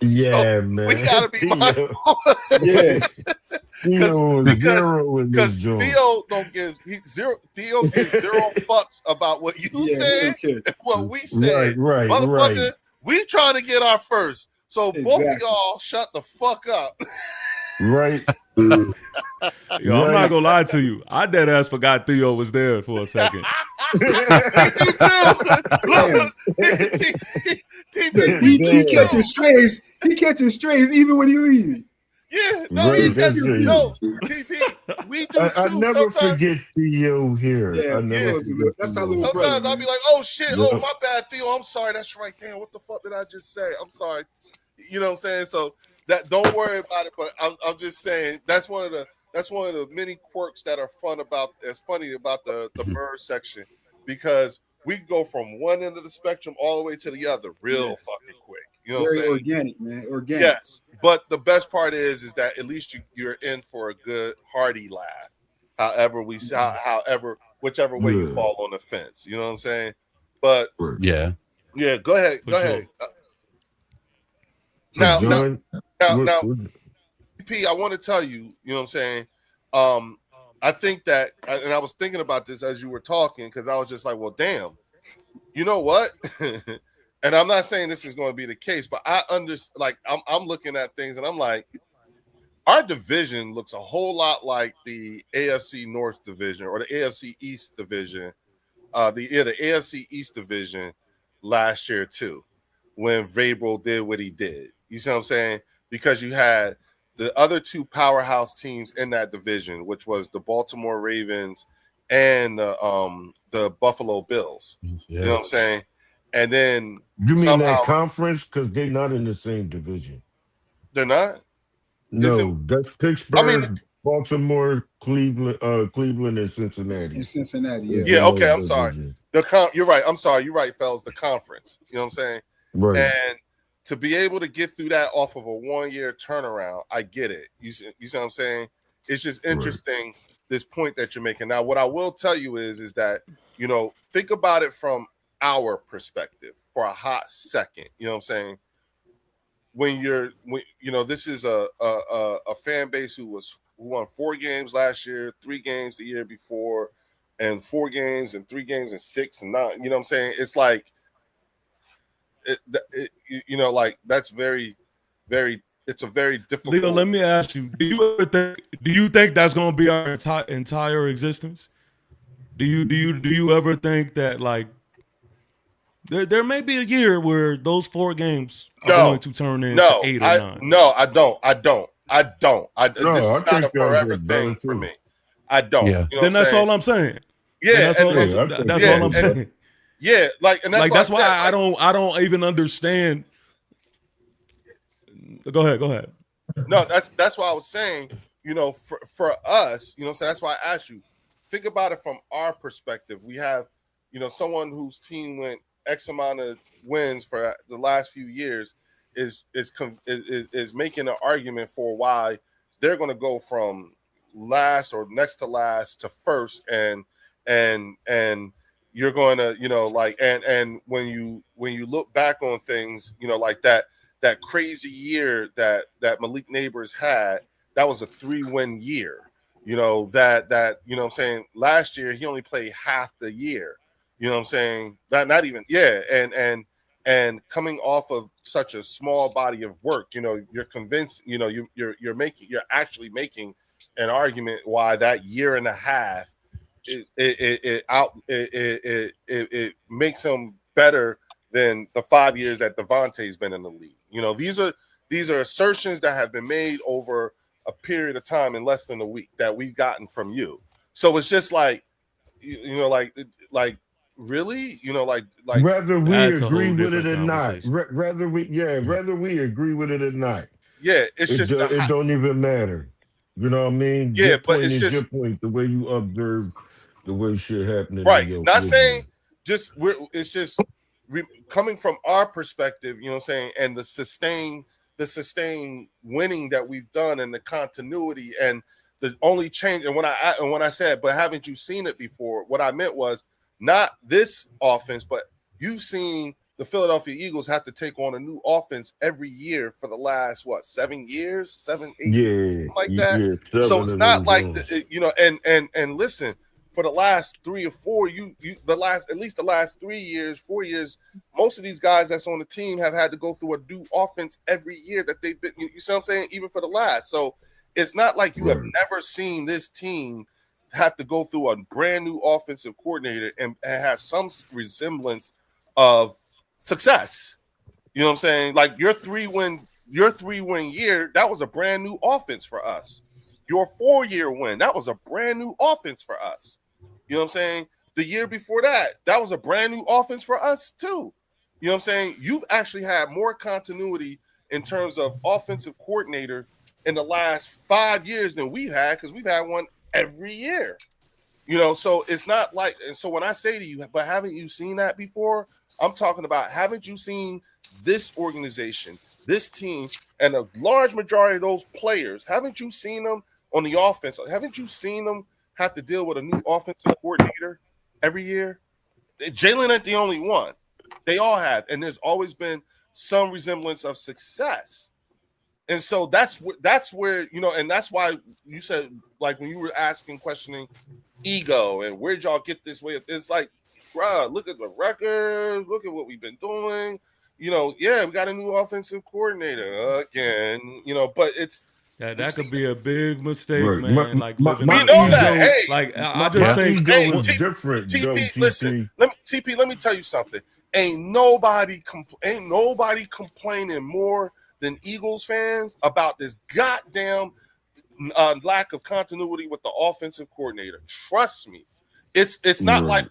Yeah, man. We gotta be mindful. Yeah. Theo is zero in this Because joint. Theo gives zero fucks about what you said and what we said. Right, Motherfucker, we trying to get our first. So both of Exactly. y'all shut the fuck up. Right. Yo, I'm not gonna lie to you. I dead ass forgot Theo was there for a second. He catches strays. He catches strays even when he leaves. Yeah, no, Right, he that's catches right. no. TP, we do too. I never Sometimes, forget Theo here. Yeah, I never forget that's Theo. our little brother. sometimes I'll be like, "Oh shit! Oh Yep. my bad, Theo. I'm sorry. That's right. Damn, what the fuck did I just say? I'm sorry." You know what I'm saying? So that don't worry about it. But I'm just saying that's one of the many quirks that are funny about the bird section, because we go from one end of the spectrum all the way to the other real fucking quick. You know what I'm Very saying? organic, man. Organic. Yes, but the best part is that at least you're in for a good hearty laugh. However whichever way you fall on the fence. You know what I'm saying? But Yeah. go ahead, For go sure. ahead. Now, John, P, I want to tell you, you know what I'm saying? I think that, and I was thinking about this as you were talking, because I was just like, well, damn, you know what? And I'm not saying this is going to be the case, but I'm looking at things and I'm like, our division looks a whole lot like the AFC North division or the AFC East division, the AFC East division last year too, when Vrabel did what he did. You see what I'm saying? Because you had the other two powerhouse teams in that division, which was the Baltimore Ravens and the Buffalo Bills. Yeah. You know what I'm saying? And then you mean somehow, that conference? Because they're not in the same division. they're not? No, that's Pittsburgh, I mean, Baltimore, Cleveland, and Cincinnati. In Cincinnati, yeah. Yeah, okay, I'm Division. sorry. You're right. I'm sorry. You're right, fellas. The conference. You know what I'm saying? Right. And to be able to get through that off of a 1-year turnaround, I get it. You see what I'm saying? It's just interesting, this point that you're making. Now, what I will tell you is that, you know, think about it from our perspective for a hot second. You know what I'm saying? When this is a fan base who won 4 games last year, 3 games the year before, and 4 games and 3 games and 6 and 9. You know what I'm saying? It's like, that's very, very. It's a very difficult. Leo, let me ask you: Do you think that's going to be our entire existence? Do you ever think that, like, there may be a year where those 4 games are going to turn into 8 or 9? No, I don't. This is not a think y'all forever get thing better for too. me. I don't. Yeah. You know Then what I'm that's saying? all I'm saying. Yeah, That's all I'm saying. Yeah, like, and that's that's why I I don't even understand. Go ahead. No, that's why I was saying, for us, so that's why I asked you. Think about it from our perspective. We have, someone whose team went X amount of wins for the last few years is making an argument for why they're going to go from last or next to last to first, and you're going to, and when you look back on things, like that crazy year that Malik Neighbors had, that was a 3-win year. That I'm saying, last year he only played half the year. I'm saying? Not even, yeah. And coming off of such a small body of work, you're convinced, you're actually making an argument why that year and a half it makes him better than the 5 years that Devontae's been in the league. These are assertions that have been made over a period of time in less than a week that we've gotten from you. So it's just like, like really, like whether we agree with it or not, whether we agree with it or not. Yeah, it don't even matter. You know what I mean? Yeah, your but point it's is just your point. The way you observe the way shit happening. Right. Not saying just it's just coming from our perspective, saying, and the sustained winning that we've done and the continuity and the only change. And when I said, but haven't you seen it before? What I meant was not this offense, but you've seen the Philadelphia Eagles have to take on a new offense every year for the last 7 years, 7, 8 years, like that. Yeah, so it's not like and listen, for the last 3 or 4, at least the last 3 years, 4 years, most of these guys that's on the team have had to go through a new offense every year that they've been. You see what I'm saying? Even for the last, so it's not like you have never seen this team have to go through a brand new offensive coordinator and have some resemblance of success. You know what I'm saying? Like your 3-win year, that was a brand new offense for us. Your 4-year win, that was a brand new offense for us. You know what I'm saying? The year before that, that was a brand new offense for us too. You know what I'm saying? You've actually had more continuity in terms of offensive coordinator in the last 5 years than we've had, because we've had one every year. So it's not like, and so when I say to you, but haven't you seen that before? I'm talking about, haven't you seen this organization, this team, and a large majority of those players, haven't you seen them on the offense? Haven't you seen them have to deal with a new offensive coordinator every year? Jalen ain't the only one. They all have, and there's always been some resemblance of success. And so that's where, and that's why you said, like, when you were questioning ego and where'd y'all get this way? It's like, bruh, look at the records, look at what we've been doing. Yeah, we got a new offensive coordinator again, but it's that could be a big mistake, right. man. Like, we know that. Hey, like I just think ego was different. TP, listen, let me tell you something. Ain't nobody complaining more than Eagles fans about this goddamn lack of continuity with the offensive coordinator. Trust me, it's not like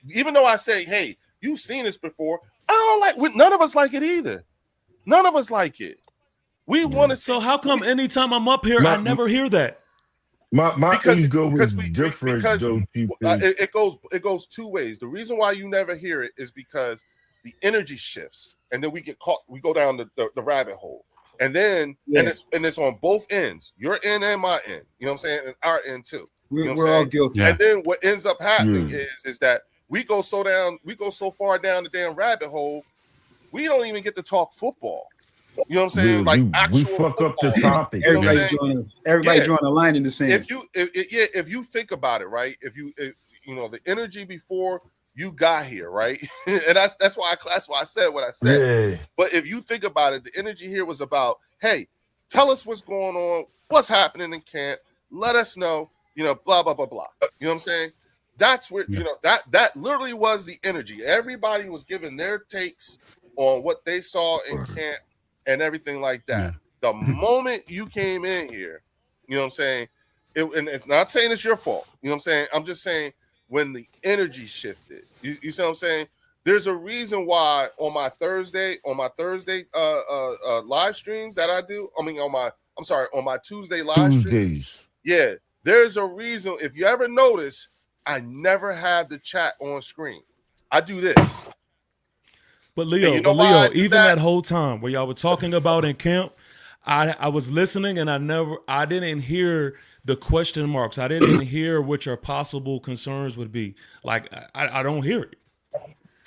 even though I say, hey, you've seen this before. I don't like. None of us like it either. None of us like it. We want to. So how come anytime I'm up here, I never hear that? My ego is different. Though, it goes two ways. The reason why you never hear it is because the energy shifts, and then we get caught. We go down the rabbit hole, and then and it's on both ends, your end and my end. You know what I'm saying, and our end too. We're all guilty. And then what ends up happening is that we go so far down the damn rabbit hole, we don't even get to talk football. You know what I'm saying? Like we fuck football. Up the topic. Everybody drawing a line in the sand. If you think about it, right? If the energy before you got here, right? And that's why I said what I said. Yeah. But if you think about it, the energy here was about, hey, tell us what's going on, what's happening in camp, let us know, blah blah blah blah. You know what I'm saying? That's where that literally was the energy. Everybody was giving their takes on what they saw in camp and everything like that. The moment you came in here, you know what I'm saying? And it's not saying it's your fault. You know what I'm saying? I'm just saying when the energy shifted. You see what I'm saying? There's a reason why on my Thursday live streams that I do. I mean, on my Tuesday live streams. Yeah, there's a reason. If you ever notice, I never have the chat on screen. I do this. But Leo, even that whole time where y'all were talking about in camp, I was listening and I didn't hear the question marks. I didn't hear what your possible concerns would be. Like I don't hear it.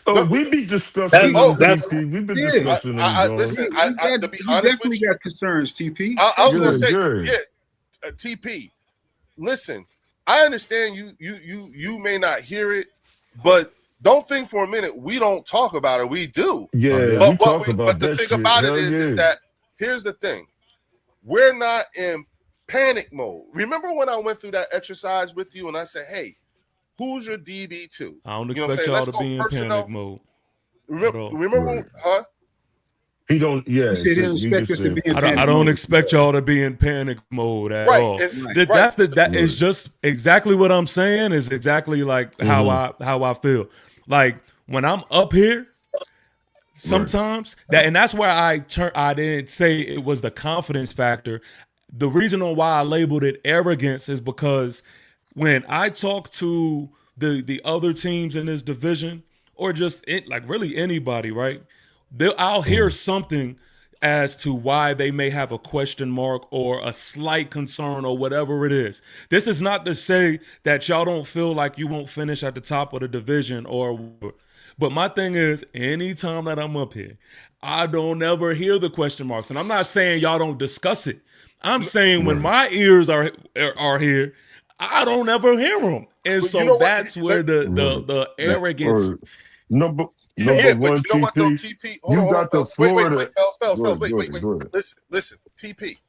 Oh, we be discussing. We've been discussing. Listen, to be honest with you, got concerns, TP. I was gonna say, TP. Listen, I understand you may not hear it, but don't think for a minute we don't talk about it. We do. Yeah, but the thing about it is that here's the thing: we're not in panic mode. Remember when I went through that exercise with you and I said, "Hey, who's your DB2?" I don't expect y'all to be in panic mode. Remember, huh? He don't. Yeah, he said he don't expect us to be in panic I don't expect y'all to be in panic mode at all. That is just exactly what I'm saying. Is exactly like how I feel. Like when I'm up here, sometimes that's where I didn't say it was the confidence factor. The reason on why I labeled it arrogance is because when I talk to the other teams in this division, or just like really anybody, right? I'll hear something as to why they may have a question mark or a slight concern or whatever it is. This is not to say that y'all don't feel like you won't finish at the top of the division but my thing is, anytime that I'm up here, I don't ever hear the question marks. And I'm not saying y'all don't discuss it. I'm saying when my ears are here, I don't ever hear them. And so that's where the arrogance. Number one, TP. You got the Florida. Wait. Listen, TP.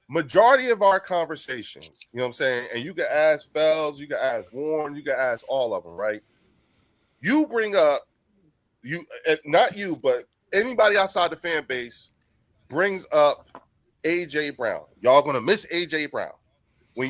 Majority of our conversations, you know what I'm saying? And you can ask Fells, you can ask Warren, you can ask all of them, right? You bring up, not you, but anybody outside the fan base brings up AJ Brown. Y'all gonna miss AJ Brown. But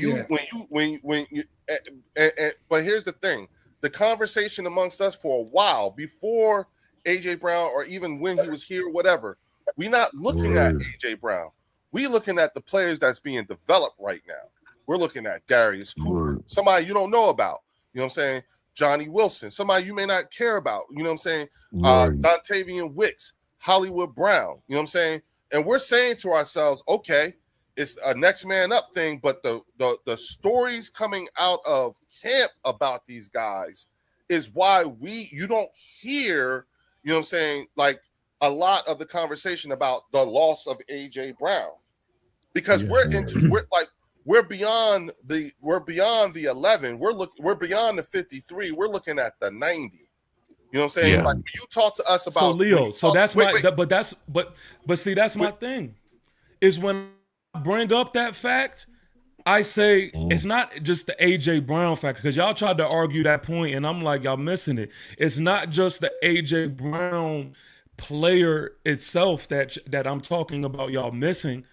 here's the thing. The conversation amongst us for a while before AJ Brown, or even when he was here, whatever, we're not looking at AJ Brown. We're looking at the players that's being developed right now. We're looking at Darius Cooper, somebody you don't know about. You know what I'm saying? Johnny Wilson, somebody you may not care about. You know what I'm saying? Dontavian Wicks, Hollywood Brown. You know what I'm saying? And we're saying to ourselves, okay, it's a next man up thing, but the stories coming out of camp about these guys is why you don't hear, you know what I'm saying, like a lot of the conversation about the loss of AJ Brown, because we're beyond the 11, we're beyond the 53, we're looking at the 90. You know what I'm saying? Like when you talk to us about Leo, that's my thing. Is when I bring up that fact, I say it's not just the AJ Brown factor, because y'all tried to argue that point, and I'm like, y'all missing it. It's not just the AJ Brown player itself that I'm talking about, y'all missing.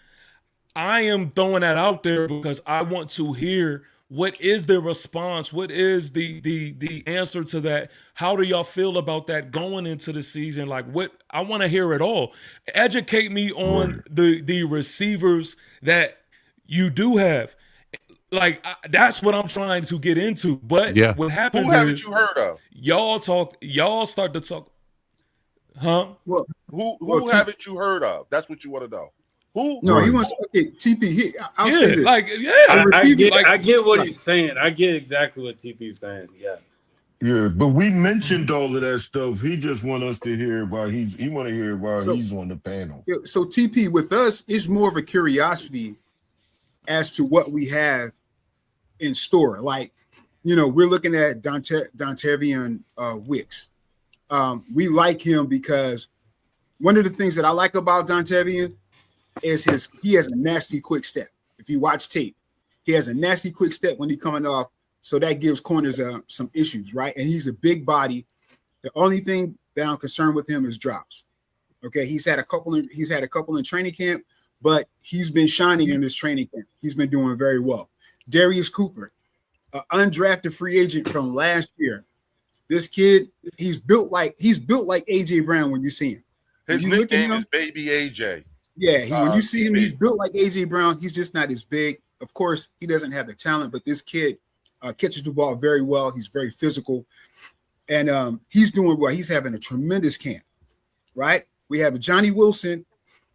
I am throwing that out there because I want to hear what is the response, what is the answer to that. How do y'all feel about that going into the season? Like, what I want to hear it all. Educate me on the receivers that you do have. Like, that's what I'm trying to get into. But what happens who haven't you heard of? Y'all start to talk. Huh? Well, who haven't you heard of? That's what you want to know. Who? No, he wants TP. I'll say this. I get what he's saying. I get exactly what TP's saying. Yeah, but we mentioned all of that stuff. He just want us to hear why he's on the panel. So TP, with us, it's more of a curiosity as to what we have in store. Like, you know, we're looking at Dontavian Wicks. We like him because one of the things that I like about Dontavian is he has a nasty quick step. If you watch tape, he has a nasty quick step when he's coming off. So that gives corners some issues, right? And he's a big body. The only thing that I'm concerned with him is drops. Okay, he's had a couple in training camp, but he's been shining in this training camp. He's been doing very well. Darius Cooper, undrafted free agent from last year. This kid, he's built like AJ Brown when you see him. His nickname is Baby AJ. Yeah, when you see him, he's built like AJ Brown. He's just not as big. Of course, he doesn't have the talent, but this kid catches the ball very well. He's very physical, and he's doing well. He's having a tremendous camp, right? We have Johnny Wilson,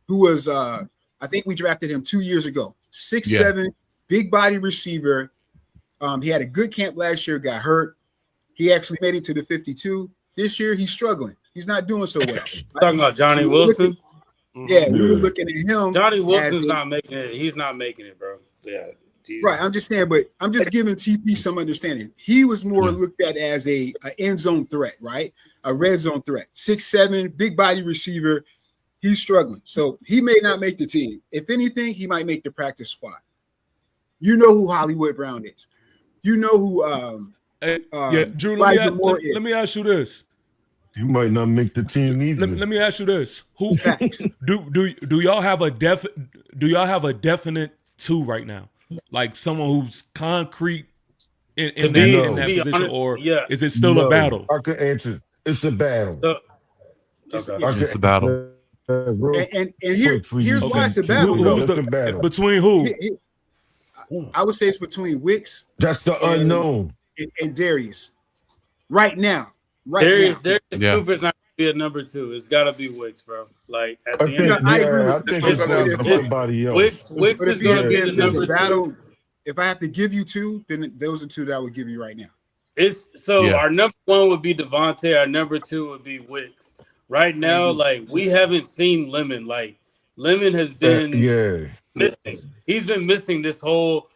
who was, I think we drafted him 2 years ago. 6'7", big body receiver. He had a good camp last year, got hurt. He actually made it to the 52. This year, he's struggling. He's not doing so well. Talking about Johnny Wilson? We were looking at him. Johnny Wilson's not making it. He's not making it, bro. Yeah. Jesus. Right, I'm just saying, but I'm just giving TP some understanding. He was more looked at as a end zone threat, right? A red zone threat. 6'7", big body receiver. He's struggling. So he may not make the team. If anything, he might make the practice squad. You know who Hollywood Brown is. You know who Drew, let me ask you this. You might not make the team either. Let me ask you this: Who do y'all have a definite two right now? Like someone who's concrete in that position, honest, or is it still a battle? I could answer. It's a battle. It's a battle. And here's why it's a battle. Who's the battle? Between who? I would say it's between Wicks. That's the unknown. And Darius. Right now. Darius Cooper's not gonna be a number 2. It's gotta be Wicks, bro. Like at the end of the day, I think it's going to be somebody else. Wicks is gonna be the number battle. 2. If I have to give you 2, then those are 2 that I would give you right now. Our number 1 would be Devontae, our number 2 would be Wicks. Right now, like we haven't seen Lemon. Like Lemon has been missing. He's been missing this whole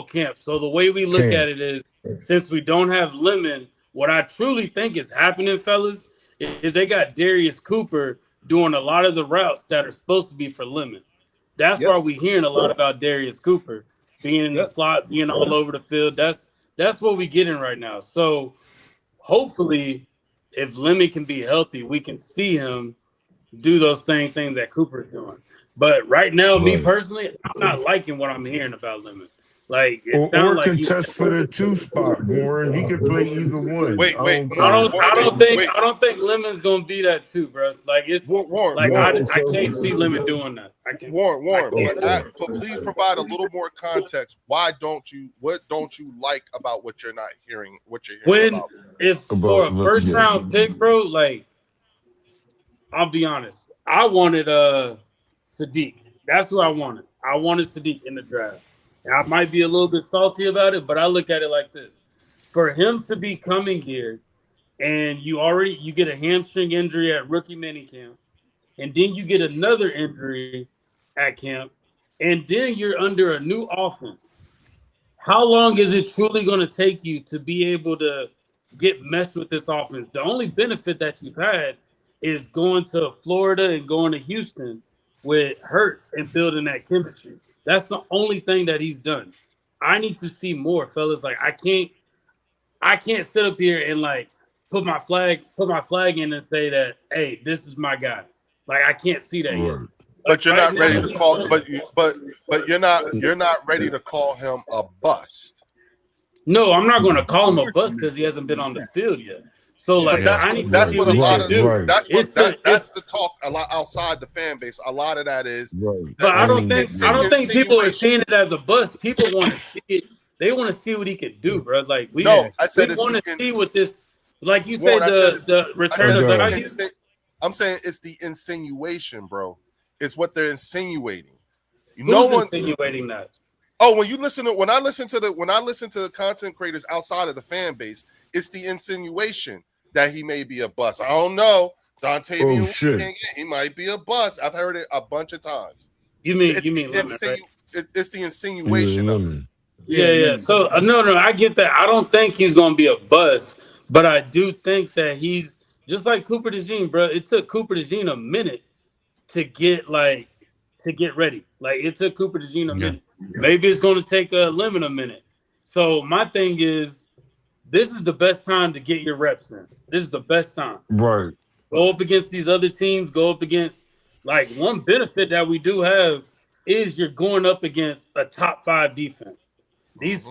camp. So the way we look at it is, since we don't have Lemon, what I truly think is happening, fellas, is they got Darius Cooper doing a lot of the routes that are supposed to be for Lemon. That's why we're hearing a lot about Darius Cooper being in the slot, being all over the field. That's what we're getting right now. So hopefully, if Lemon can be healthy, we can see him do those same things that Cooper's doing. But right now, me personally, I'm not liking what I'm hearing about Lemon. Like it or like contest for the 2 spot, Warren. He can play either one. Wait. I don't think Lemon's gonna be that too, bro. Like it's Warren. Like I can't see Lemon doing that. I can't. Warren. But please provide a little more context. What don't you like about what you're not hearing? What you're hearing for a first round pick, bro? Like I'll be honest. I wanted Sadiq. That's who I wanted. I wanted Sadiq in the draft. And I might be a little bit salty about it, but I look at it like this. For him to be coming here and you get a hamstring injury at rookie minicamp, and then you get another injury at camp, and then you're under a new offense. How long is it truly going to take you to be able to get meshed with this offense? The only benefit that you've had is going to Florida and going to Houston with Hurts and building that chemistry. That's the only thing that he's done. I need to see more, fellas. Like I can't sit up here and like put my flag in and say that, hey, this is my guy. Like I can't see that yet. But you're not ready to call. But you're not ready to call him a bust. No, I'm not going to call him a bust because he hasn't been on the field yet. So like I need to see what he can do. That's the talk a lot outside the fan base. A lot of that is. But I don't think people are seeing it as a bust. People want to see it. They want to see what he can do, bro. Like we want to see what this. Like you said, the return of value. I'm saying it's the insinuation, bro. It's what they're insinuating. Insinuating that? Oh, when I listen to the content creators outside of the fan base, it's the insinuation that he may be a bust. I don't know. Dontavian, he might be a bust. I've heard it a bunch of times. You mean Lemon, right? It's the insinuation of it. Yeah. So no, I get that. I don't think he's gonna be a bust, but I do think that he's just like Cooper DeJean, bro. It took Cooper DeJean a minute to get ready. Like it took Cooper DeJean a minute. Maybe it's gonna take Lemon a minute. So my thing is, this is the best time to get your reps in. This is the best time. Right. Go up against these other teams. Go up against, like, one benefit that we do have is you're going up against a top 5 defense. These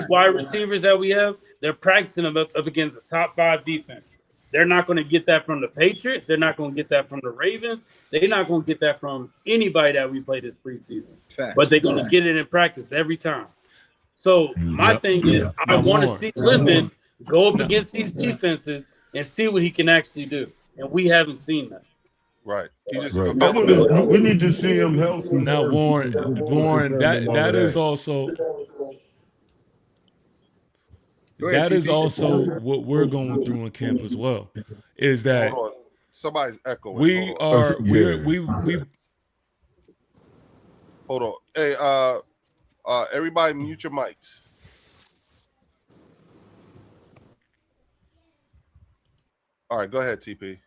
wide receivers that we have, they're practicing them up against the top 5 defense. They're not going to get that from the Patriots. They're not going to get that from the Ravens. They're not going to get that from anybody that we play this preseason. Facts. But they're going to get it in practice every time. So my thing is, I want to see Lippin go up against these defenses and see what he can actually do. And we haven't seen that. Right. We need to see him healthy. Now, Warren, that is also what we're going through in camp as well. Is that somebody's echoing? We hold on. Hey, everybody, mute your mics. All right, go ahead, TP.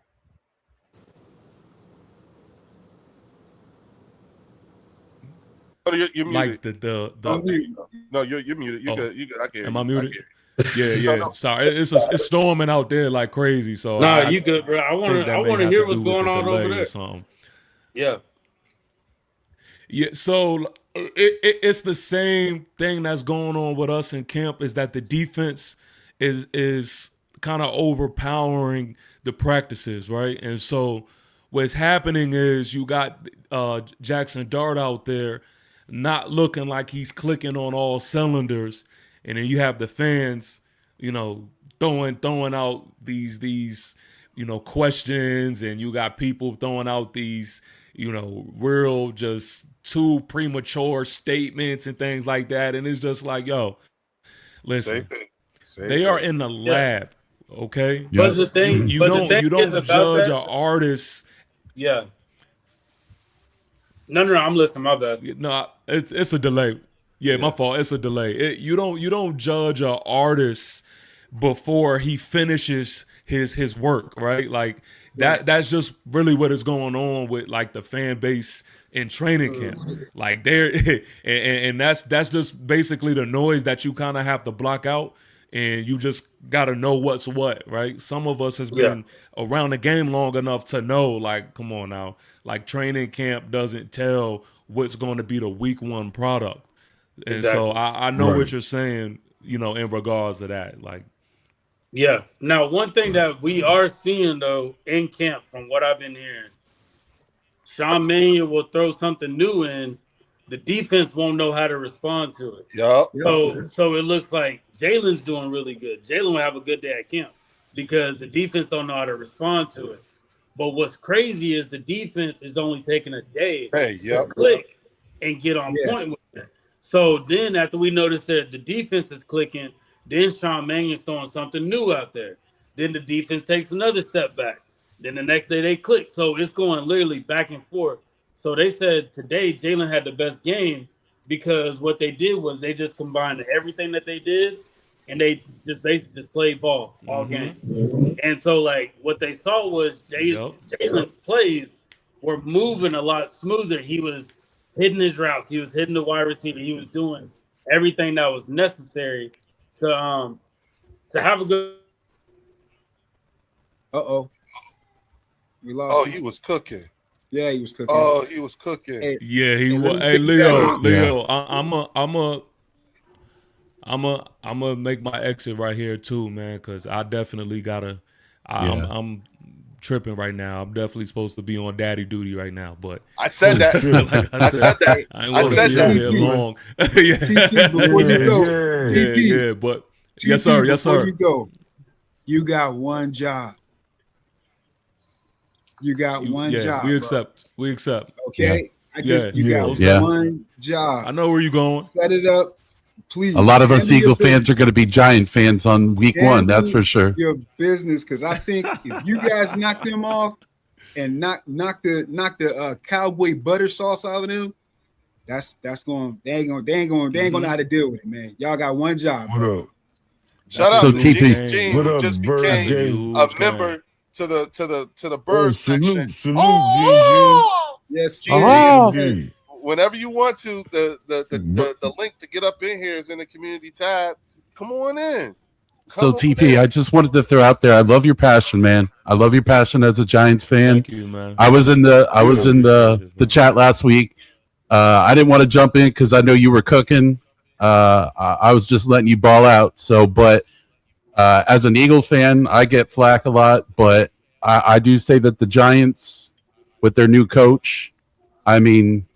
Oh, you're muted. Like no, you're muted. You good? I can. Am I muted? Yeah. Sorry, it's storming out there like crazy. So you good, bro? I want to hear what's going on over there. Yeah. So it's the same thing that's going on with us in camp. Is that the defense is kind of overpowering the practices, right? And so what's happening is you got Jackson Dart out there not looking like he's clicking on all cylinders, and then you have the fans, throwing out these questions, and you got people throwing out these real just too premature statements and things like that, and it's just like, yo, listen, they are in the lab, okay? But the thing, you don't judge an artist. Yeah. No, I'm listening. My bad. No, it's a delay. Yeah, my fault. It's a delay. You don't judge an artist before he finishes his work, right? Like that's just really what is going on with like the fan base in training camp. Like and that's just basically the noise that you kind of have to block out, and you just got to know what's what, right? Some of us has been around the game long enough to know, like, come on now, like training camp doesn't tell what's going to be the week 1 product. And so I know what you're saying, in regards to that. Like, yeah. Now, one thing that we are seeing though in camp, from what I've been hearing, Sean Mannion will throw something new in. The defense won't know how to respond to it. Yep. So it looks like Jalen's doing really good. Jalen will have a good day at camp because the defense don't know how to respond to it. But what's crazy is the defense is only taking a day to click and get on point with it. So then after we notice that the defense is clicking, then Sean Mannion's throwing something new out there. Then the defense takes another step back. Then the next day they click. So it's going literally back and forth. So they said today Jalen had the best game because what they did was they just combined everything that they did, and they just played ball all game. And so like what they saw was Jalen's plays were moving a lot smoother. He was hitting his routes. He was hitting the wide receiver. He was doing everything that was necessary to have a good. We lost. He was cooking. Yeah, he was cooking. Oh, he was cooking. Yeah, he was. Hey, Leo, I'm a make my exit right here too, man, because I definitely gotta. I'm tripping right now. I'm definitely supposed to be on daddy duty right now, but I said that. I said that. I said that. Long. TP, before you go, TP. Yeah, but TP, yes, sir. Before you go, you got one job. You got one job. We accept. Bro. We accept. Okay. Yeah. You got one job. I know where you're going. Set it up, please. A lot of us Eagle fans are going to be Giant fans on week 1. That's for sure. Your business, because I think if you guys knock them off and knock the cowboy butter sauce out of them, that's going. They ain't gonna know how to deal with it, man. Y'all got one job. What up? Shout out so to TP. Gene, What who up, just Bird became a member to the bird section. Salute, Yes, Gene. Whenever you want to, the link to get up in here is in the community tab. Come on in. So TP, I just wanted to throw out there, I love your passion, man. I love your passion as a Giants fan. Thank you, man. I was in the chat last week. I didn't want to jump in because I know you were cooking. I was just letting you ball out. So, but as an Eagles fan, I get flack a lot, but I do say that the Giants, with their new coach, I mean,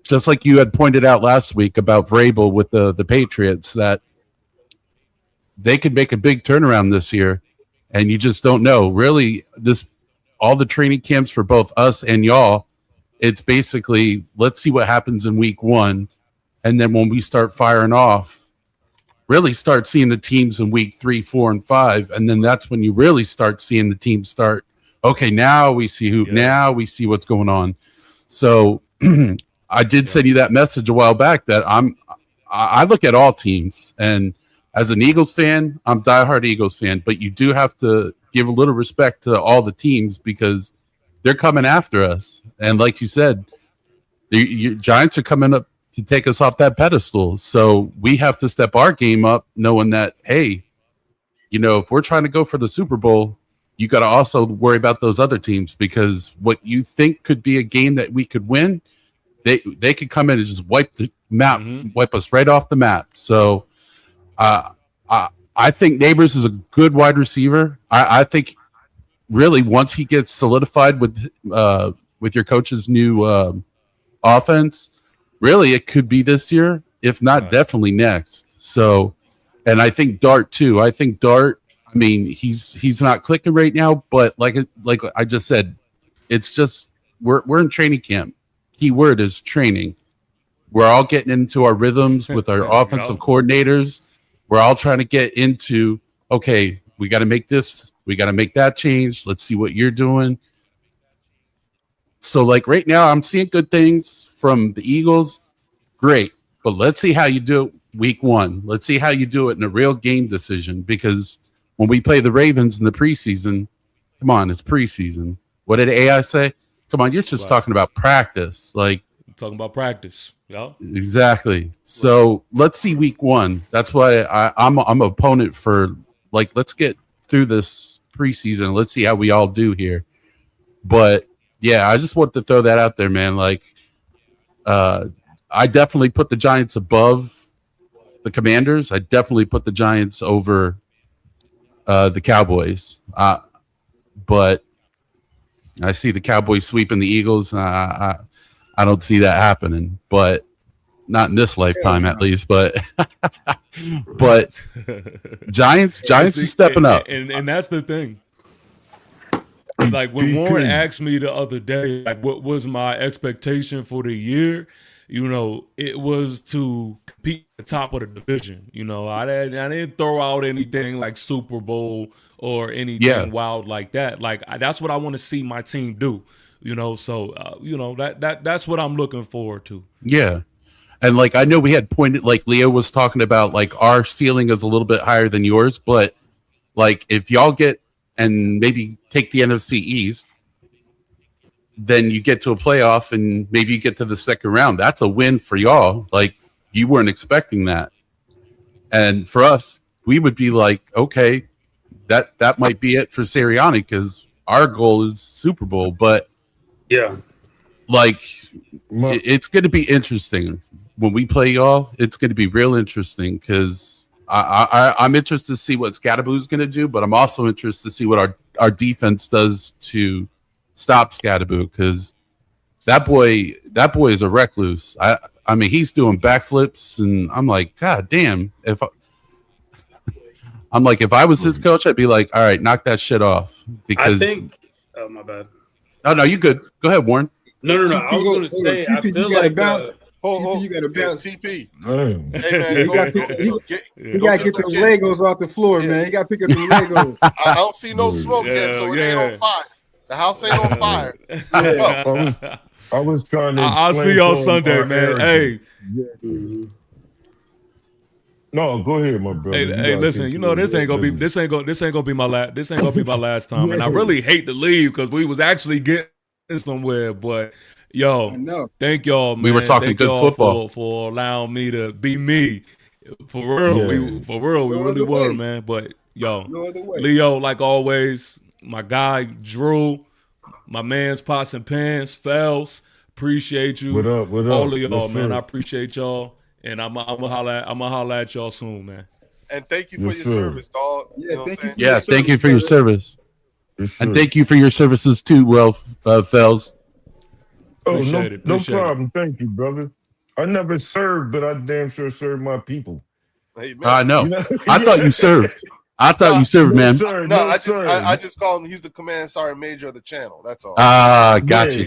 just like you had pointed out last week about Vrabel with the Patriots, that they could make a big turnaround this year, and you just don't know. Really, all the training camps for both us and y'all, it's basically, let's see what happens in week 1, and then when we start firing off, really start seeing the teams in week 3, 4, and 5, and then that's when you really start seeing the teams start. Okay, now we see now we see what's going on. So I did send you that message a while back that I look at all teams, and as an Eagles fan, I'm a diehard Eagles fan, but you do have to give a little respect to all the teams because they're coming after us. And like you said, the Giants are coming up to take us off that pedestal. So we have to step our game up knowing that, hey, if we're trying to go for the Super Bowl, you got to also worry about those other teams, because what you think could be a game that we could win, they could come in and just wipe the map, wipe us right off the map. So I think Neighbors is a good wide receiver. I think really once he gets solidified with your coach's new offense, really it could be this year, if not definitely next. So, and I think Dart too. I think Dart, I mean, he's not clicking right now, but like I just said, it's just we're in training camp. Key word is training. We're all getting into our rhythms with our offensive coordinators. We're all trying to get into, okay, we got to make this, we got to make that change. Let's see what you're doing. So like right now, I'm seeing good things from the Eagles. Great. But let's see how you do it week 1. Let's see how you do it in a real game decision, because when we play the Ravens in the preseason, come on, it's preseason. What did AI say? Come on, you're just talking about practice. Like, I'm talking about practice. Yeah. Exactly. So let's see week 1. That's why I'm an opponent for, like, let's get through this preseason. Let's see how we all do here. But yeah, I just want to throw that out there, man. Like, I definitely put the Giants above the Commanders. I definitely put the Giants over the Cowboys. But I see the Cowboys sweeping the Eagles. I don't see that happening, but not in this lifetime, at least. But Giants is stepping up, and that's the thing. Like when Warren asked me the other day, like what was my expectation for the year, it was to compete at the top of the division. I didn't throw out anything like Super Bowl or anything wild like that. Like that's what I want to see my team do. So that's what I'm looking forward to. Yeah. And like I know we had pointed, like Leo was talking about, like our ceiling is a little bit higher than yours, but like if y'all get and maybe take the NFC East, then you get to a playoff and maybe you get to the second round. That's a win for y'all. Like you weren't expecting that. And for us, we would be like, okay, that might be it for Sirianni, because our goal is Super Bowl. But yeah, like it's going to be interesting when we play y'all. It's going to be real interesting because I'm interested to see what Scadaboo's going to do, but I'm also interested to see what our defense does to stop Scadaboo, because that boy is a recluse. I mean, he's doing backflips, and I'm like, God damn! If I was his coach, I'd be like, all right, knock that shit off. Because oh my bad. No, you good. Go ahead, Warren. No. I was going to say, I feel like TP, you got to bounce. TP. Hey, man, you got to get those Legos off the floor, man. You got to pick up the Legos. I don't see no smoke yet, so it ain't on fire. The house ain't on fire. I was trying to. I'll see y'all Sunday, man. Hey. No, go ahead, my brother. Hey, listen. This ain't gonna be my last time, and I really hate to leave because we was actually getting somewhere, but. Yo, thank y'all, man. We were talking good football for allowing me to be me. For real, we really were, man. But Leo, like always, my guy Drew, my man's Pots and Pans, Fells, appreciate you. What up? All of y'all, man. I appreciate y'all. And I'm gonna holler at y'all soon, man. And thank you for your service, dog. Yeah, you know thank you. Yeah, thank you for your service. Yes, and thank you for your services too, Fells. Oh, no problem. Thank you, brother. I never served, but I damn sure served my people. Hey, I know. You know? I thought you served. I thought you served, man. Sir, I just call him. He's the command sergeant major of the channel. That's all. Gotcha.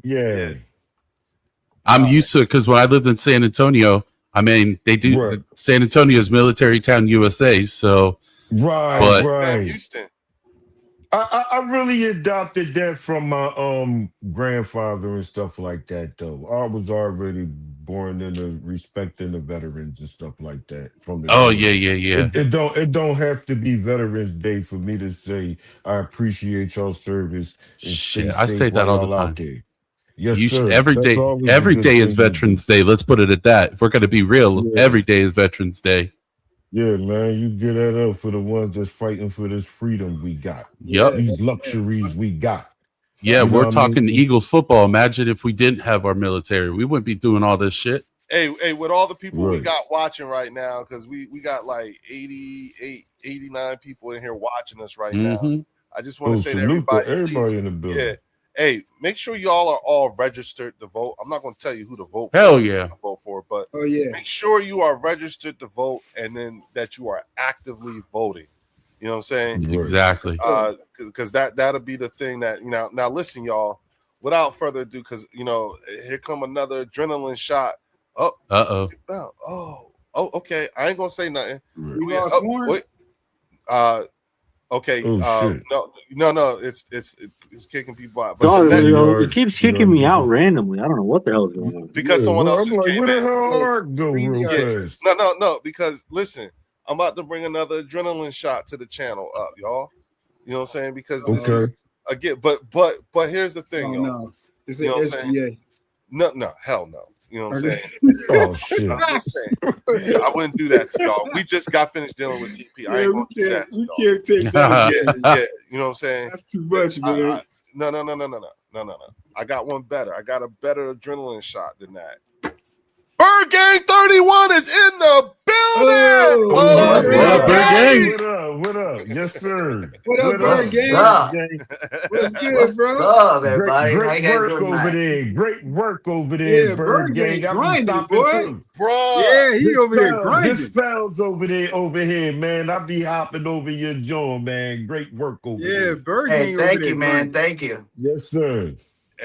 Yeah. I'm used to it because when I lived in San Antonio, I mean, they do. Right. San Antonio is military town, USA. So right. Houston. I really adopted that from my grandfather and stuff like that. Though I was already born into respecting the veterans and stuff like that. From the yeah. It don't have to be Veterans Day for me to say I appreciate y'all service. And Shit, I say that all the time. Yes, sir. Every day is Veterans Day. Let's put it at that. If we're going to be real, every day is Veterans Day. Yeah, man, you get that up for the ones that's fighting for this freedom we got. Yep. These luxuries we got. Yeah, we're talking Eagles football. Imagine if we didn't have our military. We wouldn't be doing all this shit. Hey, with all the people we got watching right now, because we got like 88, 89 people in here watching us right now. I just want to say to everybody please, in the building. Yeah. Hey, make sure y'all are all registered to vote. I'm not going to tell you who to vote for. Hell yeah. Vote for, but make sure you are registered to vote and then that you are actively voting. You know what I'm saying? Exactly. Because that'll be the thing that, now listen, y'all, without further ado, because, here come another adrenaline shot. Okay. I ain't going to say nothing. Okay. No. It's kicking people out. But it keeps kicking me out randomly. I don't know what the hell is going on. Because someone else just came in. Go No. Because listen, I'm about to bring another adrenaline shot to the channel up, y'all. You know what I'm saying? Because this is again, but here's the thing, y'all. No. Is it SGA? No, hell no. You know what I'm saying? Oh shit! I'm just saying. I wouldn't do that to y'all. We just got finished dealing with TP. I ain't gonna do that to y'all. We can't take that. Yeah. You know what I'm saying? That's too much, man. No. I got one better. I got a better adrenaline shot than that. Bird Gang 31 is in the building. What up, Bird Gang? What up? Yes, sir. What up, Bird Gang? What's good, What's bro? up, everybody? Great work over there. Great work over there, Yeah, Bird Gang Gang. grinding, boy. Too. Bro. Yeah, he over there grinding. This Fells over here, man. I be hopping over your jaw, man. Great work over there. Yeah, Bird Gang. Hey, thank you, man. Thank you. Yes, sir.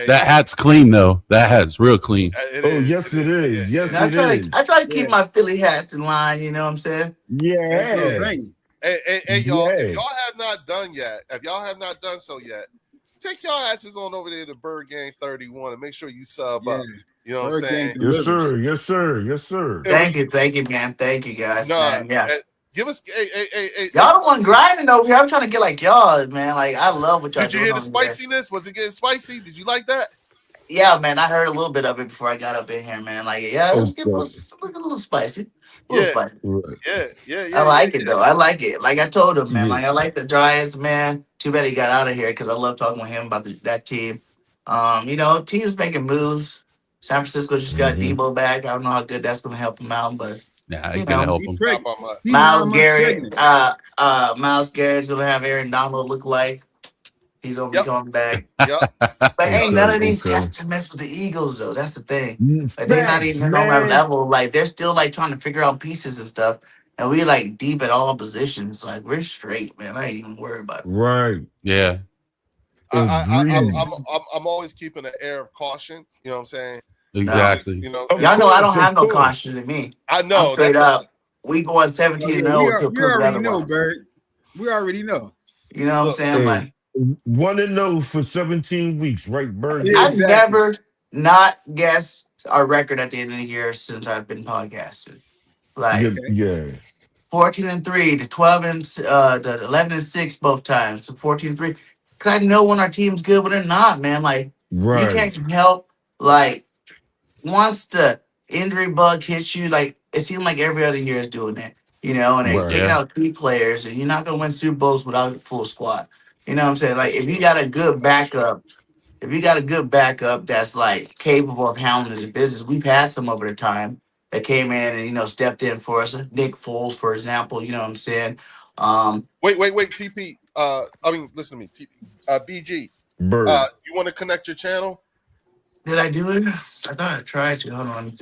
That hat's clean, though. That hat's real clean. Yes, it is. Yes, I try to keep my Philly hats in line. You know what I'm saying? Yeah. Hey, y'all. If y'all have not done so yet, take y'all asses on over there to Bird Gang 31 and make sure you sub up. You know what I'm saying? Yes, sir. Thank you, man. Thank you, guys. Man. Yeah. Give us y'all the one grinding over here. I'm trying to get like y'all, man. Like I love what y'all doing. Did you hear the spiciness? Was it getting spicy? Did you like that? Yeah, man. I heard a little bit of it before I got up in here, man. Like, yeah, let's get a little spicy. Spicy. Yeah. I like it though. I like it. Like I told him, man. Like I like the Giants, man. Too bad he got out of here because I love talking with him about that team. Teams making moves. San Francisco just got Debo back. I don't know how good that's going to help him out, but he's going to help him. Myles Garrett's going to have Aaron Donald look like. He's going to be coming back. But ain't none of these got to mess with the Eagles, though. That's the thing. Like, they're not even on that level. Like, they're still, like, trying to figure out pieces and stuff. And we, like, deep at all positions. Like, we're straight, man. I ain't even worried about it. Right. Yeah. I'm always keeping an air of caution. You know what I'm saying? Exactly. Y'all know I don't have no caution in me. I know. I'm straight up. We going 17-0 to prove otherwise. Bird. We already know. You know what I'm saying? Like 1-0 for 17 weeks, right, Bird? I've never not guessed our record at the end of the year since I've been podcasting. Like 14-3 to 12 and to 11-6 both times to 14-3. Cause I know when our team's good, when they're not, man. Like you can't help. Like once the injury bug hits you, like it seems like every other year is doing it. And they're taking out 3 players, and you're not gonna win Super Bowls without a full squad. You know what I'm saying? Like if you got a good backup, if you got a good backup that's like capable of handling the business, we've had some over the time that came in and stepped in for us. Nick Foles, for example, you know what I'm saying. Wait, TP. Listen to me, TP. BG. Bird. You want to connect your channel? Did I do it? I thought I tried to. Hold on.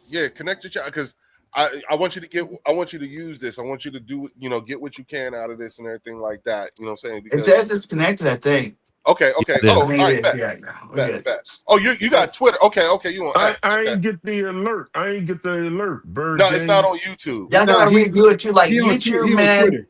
Yeah, connect your channel because I want you to use this. I want you to do, get what you can out of this and everything like that. You know what I'm saying? Because it says it's connected, I think. Okay. Oh, all right, bet. Oh, you got Twitter. Okay. You want? I ain't get the alert. Bird. No, it's not on YouTube. Y'all gotta redo it too. Like YouTube, man. Twitter.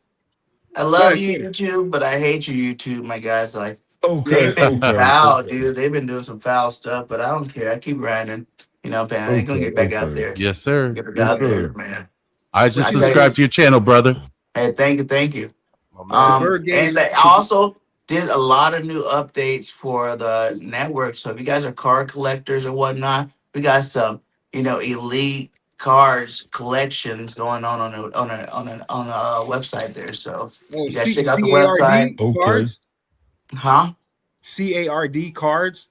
I love YouTube, but I hate your YouTube, my guys. Like, they've been foul, dude. They've been doing some foul stuff, but I don't care. I keep grinding. Man, I ain't gonna get back out there. Yes, sir. Get back out there, man. I just subscribed to your channel, brother. Hey, thank you. And I also did a lot of new updates for the network. So if you guys are card collectors or whatnot, we got some, elite cards collections going on a website there. So you guys check out the website. Cards? Huh? CARD cards.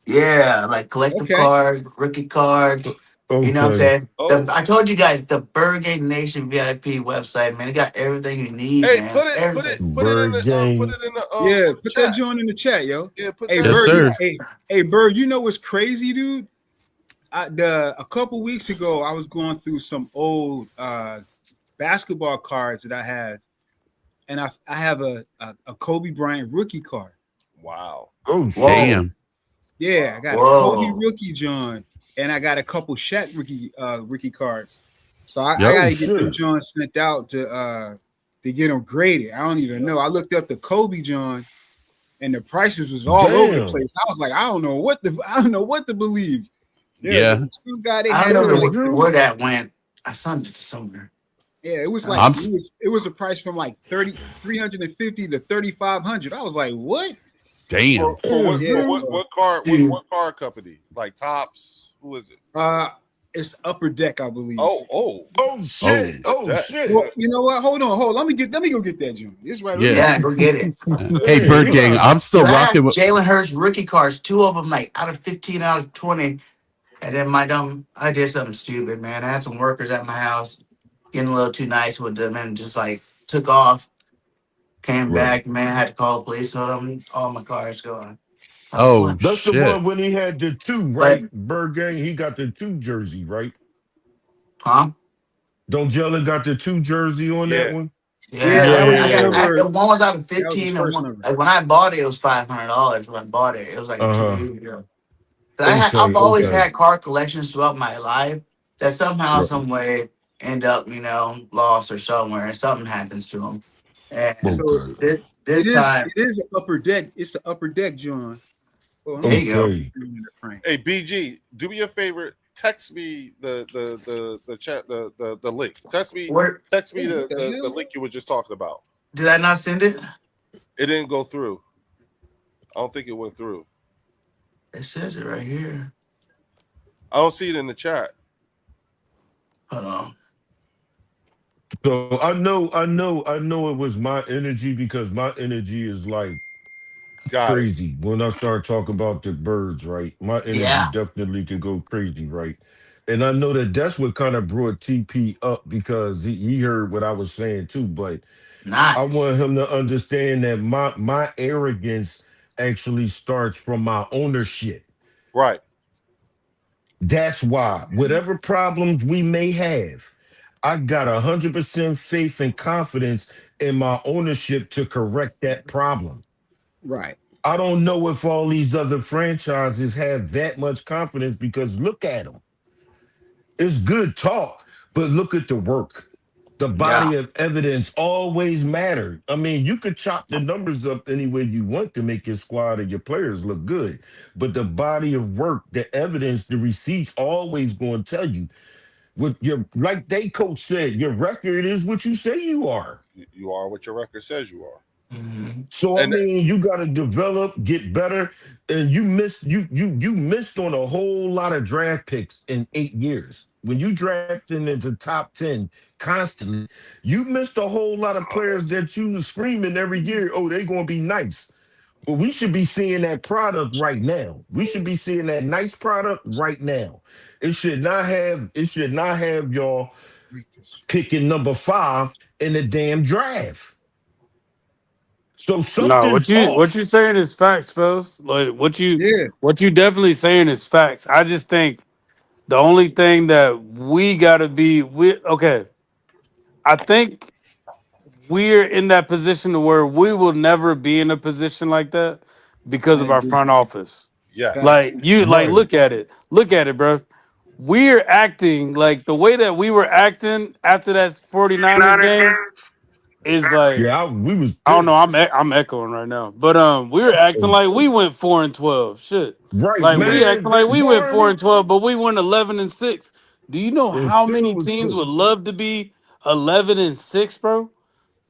Yeah, like collective cards, rookie cards. You know what I'm saying? I told you guys the Bird Nation VIP website, man. It got everything you need, man. Put it in the put that joint in the chat, yo. Yeah, Bird. Hey, Bird, you know what's crazy, dude? A couple weeks ago, I was going through some old basketball cards that I have, and I have a Kobe Bryant rookie card. Wow. Oh, damn. Yeah, I got a Kobe rookie, John. And I got a couple Shaq rookie cards, so I gotta get them John sent out to get them graded. I don't even know. I looked up the Kobe John, and the prices was all over the place. I was like, I don't know what to believe. Yeah. Some guy I don't know where that went. I sent it to somewhere. Yeah, it was like it was a price from like $350 to $3,500. I was like, what? Damn. What car company? Like Topps? Who is it? It's Upper Deck, I believe. Oh shit. Well, you know what? Hold on. Let me go get that, June. It's right. Yeah, go get it. Hey, Bird Gang, I'm still rocking with Jalen Hurts rookie cards. 2 of them, like out of 15, out of 20. And then I did something stupid, man. I had some workers at my house getting a little too nice with them and just like took off. Came back, man. I had to call the police. So all my cars gone. That's shit. The one when he had the 2, right? Bird Gang, he got the 2 jersey, right? Huh? Don't Jalen got the 2 jersey on that one? Yeah. The one was out of 15. Like when I bought it was $500 when I bought it. It was like 2 years ago. I've always had car collections throughout my life that somehow, some way end up, lost or somewhere, and something happens to them. And so this time it is an Upper Deck. It's an Upper Deck, John. Well, there you go. Hey, BG, do me a favor. Text me the chat the link. Text me the link you were just talking about. Did I not send it? It didn't go through. I don't think it went through. It says it right here. I don't see it in the chat. Hold on. So I know it was my energy because my energy is like crazy. When I start talking about the birds, right? My energy definitely could go crazy, right? And I know that's what kind of brought TP up because he heard what I was saying too. But I want him to understand that my arrogance actually starts from my ownership. Right. That's why whatever problems we may have, I got 100% faith and confidence in my ownership to correct that problem. Right. I don't know if all these other franchises have that much confidence because look at them. It's good talk, but look at the work. The body of evidence always mattered. I mean, you could chop the numbers up any way you want to make your squad or your players look good, but the body of work, the evidence, the receipts always going to tell you. Like they coach said, your record is what you say you are. You are what your record says you are. Mm-hmm. So I mean, you got to develop, get better, and you missed on a whole lot of draft picks in 8 years. When you drafting into top 10 constantly, you missed a whole lot of players that you were screaming every year. Oh, they're gonna be nice. But we should be seeing that product right now. We should be seeing that nice product right now. It should not have y'all picking number 5 in the damn draft. So No, something's what you off. saying is facts, fellas. Like what you definitely saying is facts. I just think the only thing that we gotta be okay. I think we're in that position where we will never be in a position like that because I of our agree. front office. Yes. Facts. Like look at it. Look at it, bro. We're acting like the way that we were acting after that 49ers game is like Yeah, we was I don't know. pissed. I'm echoing right now, but we were acting like we went 4-12. Shit, Right, like we man. acting like we went Boy, 4-12, but we went 11-6. Do you know and how still many was teams would pissed. love to be 11-6, bro?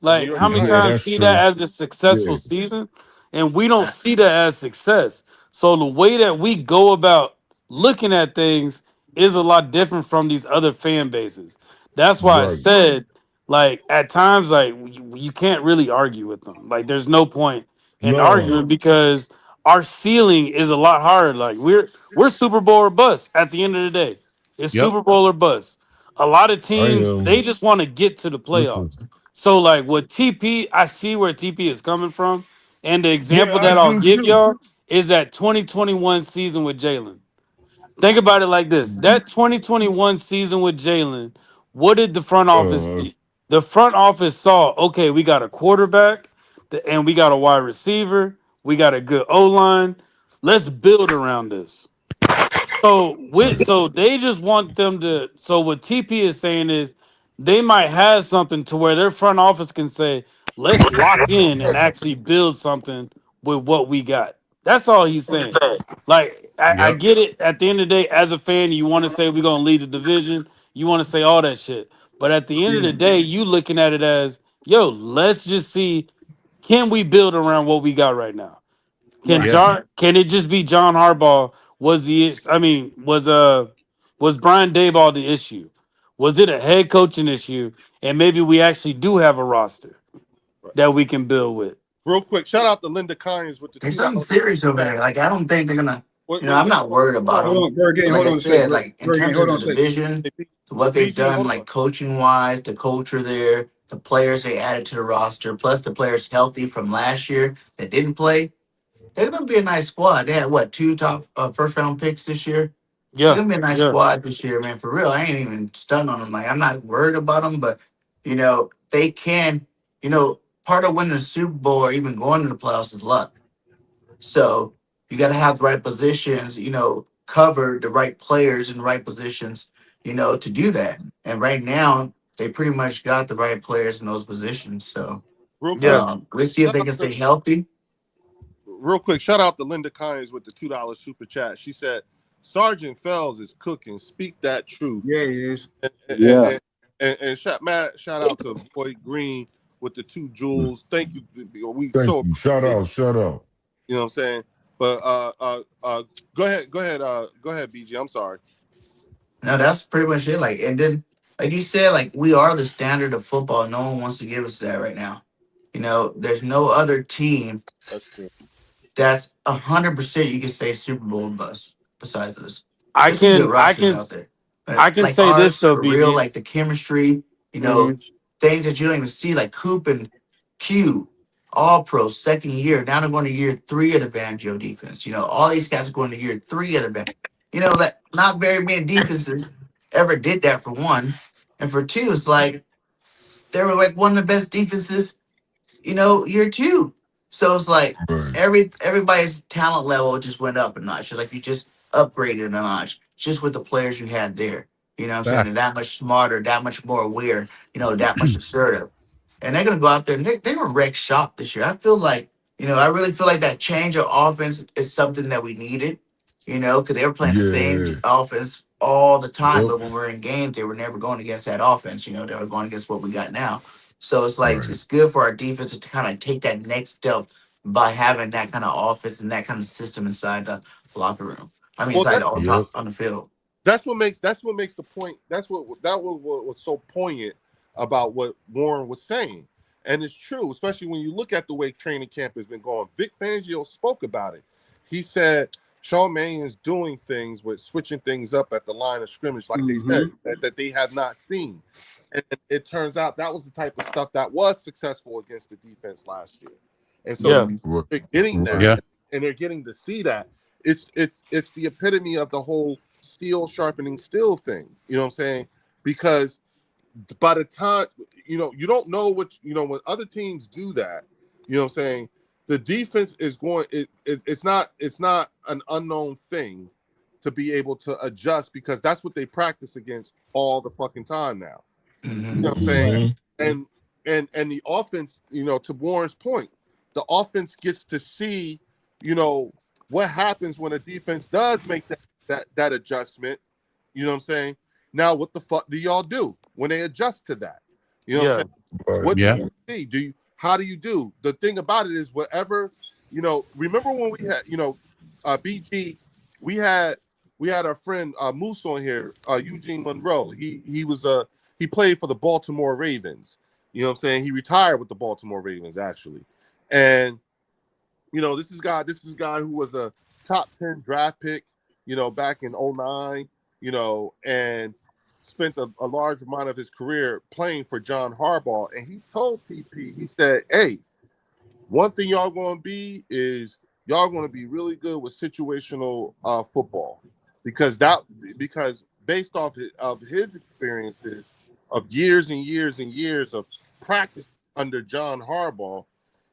The New Like York how many Yeah, Giants. times that's see that true. as a successful Yeah. season, and we don't see that as success. So the way that we go about looking at things is a lot different from these other fan bases. That's why I Right. said, like at times, like you can't really argue with them. Like there's no point in No. arguing because our ceiling is a lot higher. Like we're Super Bowl or bust at the end of the day. It's Yep. Super Bowl or bust. A lot of I teams they just want to get to the listen. playoffs. So like with TP, I see where TP is coming from. And the Yeah, example I that I'll do give too. y'all is that 2021 season with Jalen. Think about it like this. That 2021 season with Jalen, what did the front office Uh see? The front office saw, okay, we got a quarterback and we got a wide receiver. We got a good O-line. Let's build around this. So they just want them to. So what TP is saying is they might have something to where their front office can say, let's lock in and actually build something with what we got. That's all he's saying. Like I Yep. get it. At the end of the day, as a fan, you want to say we're gonna lead the division. You want to say all that shit. But at the end of Yeah. the day, you looking at it as, yo, let's just see, can we build around what we got right now? Can Right. Yeah. John? Can it just be John Harbaugh? Was Brian Daboll the issue? Was it a head coaching issue? And maybe we actually do have a roster that we can build with. Real quick, shout out to Linda Kynes with the There's $2. something serious over there. Like I don't think they're gonna. What, I'm not worried about Hold them. on, Bird Gang. Like Hold I on a second. said, like in Bird Gang, terms of hold on the a second. division, Hey, what they've BG, done, hold like on. coaching wise, the culture there, the players they added to the roster, plus the players healthy from last year that didn't play. They're gonna be a nice squad. They had what 2 top first round picks this year. They're Yeah, gonna be a nice yeah, squad this year, man. For real, I ain't even stunned on them. Like I'm not worried about them, but they can. Part of winning the Super Bowl or even going to the playoffs is luck. So you got to have the right positions. Cover the right players in the right positions. To do that. And right now, they pretty much got the right players in those positions. So Real quick, yeah. let's see if shout they out can to, stay healthy. real quick, shout out to Linda Kynes with the $2 super chat. She said, Sergeant Fells is cooking. Speak that truth. Yeah, he is. Yeah. And shout out to Boyd Green with the 2 jewels. Thank you. We Thank so you. Shout out, shout out. you know what I'm saying? But go ahead, BG. I'm sorry. No, that's pretty much it. Like, and then, like you said, like we are the standard of football. No one wants to give us that right now. There's no other team That's true. that's 100% you can say Super Bowl bust besides us. I There's some good can I rosters can out there, but I can like say this ours though, for real, BG. like the chemistry, Mhm. things that you don't even see, like Coop and Q, all pro second year. Now they're going to year 3 of the Banjo defense. All these guys are going to year 3 of the band. That not very many defenses ever did that for one, and for two, it's like they were like one of the best defenses year 2. So it's like Right. everybody's talent level just went up a notch. Like you just upgraded a notch just with the players you had there. You know what I'm saying? They're that much smarter, that much more aware, that much assertive. And they're gonna go out there and they're gonna wreck shop this year. I feel like, I really feel like that change of offense is something that we needed, because they were playing the same Yeah. offense all the time. Yep. But when we're in games, they were never going against that offense. They were going against what we got now. So it's like Right. it's good for our defense to kind of take that next step by having that kind of offense and that kind of system inside the locker room. I mean, inside Yep. on the field. That's what makes the point. That was what was so poignant about what Warren was saying. And it's true, especially when you look at the way training camp has been going. Vic Fangio spoke about it. He said Sean Manion's doing things with switching things up at the line of scrimmage, like they said, that they have not seen. And it turns out that was the type of stuff that was successful against the defense last year. And so they're getting that, and they're getting to see that. It's the epitome of the whole steel sharpening steel thing. You know what I'm saying? Because by the time, you don't know what, when other teams do that, you know what I'm saying, the defense is going, it's not an unknown thing to be able to adjust, because that's what they practice against all the fucking time now. You know what I'm saying? And the offense, to Warren's point, the offense gets to see, what happens when a defense does make that adjustment. You know what I'm saying? Now, what the fuck do y'all do when they adjust to that? You know what I'm saying? What do you see? How do you do? The thing about it is, whatever, remember when we had, BG, we had our friend Moose on here, Eugene Monroe. He played for the Baltimore Ravens. You know what I'm saying? He retired with the Baltimore Ravens, actually. And, this is a guy who was a top 10 draft pick, back in 2009, and spent a large amount of his career playing for John Harbaugh. And he told TP, he said, hey, one thing y'all going to be is y'all going to be really good with situational football, because based off of his experiences of years and years and years of practice under John Harbaugh,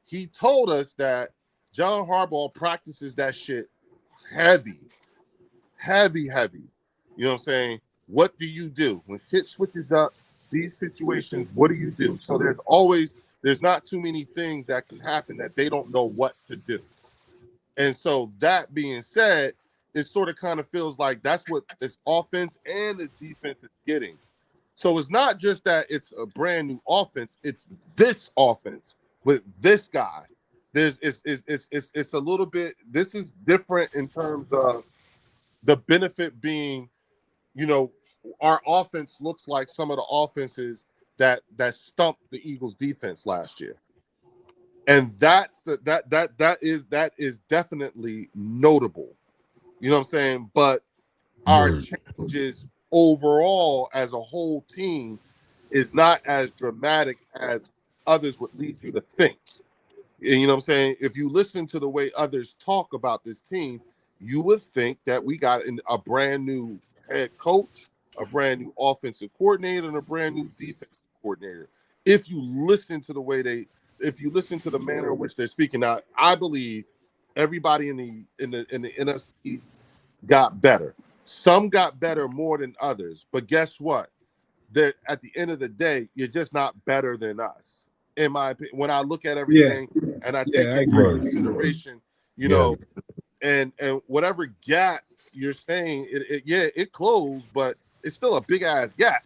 he told us that John Harbaugh practices that shit heavy. You know what I'm saying? What do you do when shit switches up? These situations, what do you do? So there's not too many things that can happen that they don't know what to do. And so that being said, it sort of kind of feels like that's what this offense and this defense is getting. So it's not just that it's a brand new offense, it's this offense with this guy. It's a little bit, this is different in terms of the benefit being, our offense looks like some of the offenses that stumped the Eagles defense last year. And that is definitely notable. You know what I'm saying? But our changes overall as a whole team is not as dramatic as others would lead you to think. And you know what I'm saying? If you listen to the way others talk about this team, you would think that we got a brand new head coach, a brand new offensive coordinator, and a brand new defensive coordinator. If you listen to the way if you listen to the manner in which they're speaking, now I believe everybody in the NFC East got better. Some got better more than others, but guess what? At the end of the day, you're just not better than us. In my opinion, when I look at everything and I take into consideration, and whatever gap you're saying, it closed, but it's still a big ass gap.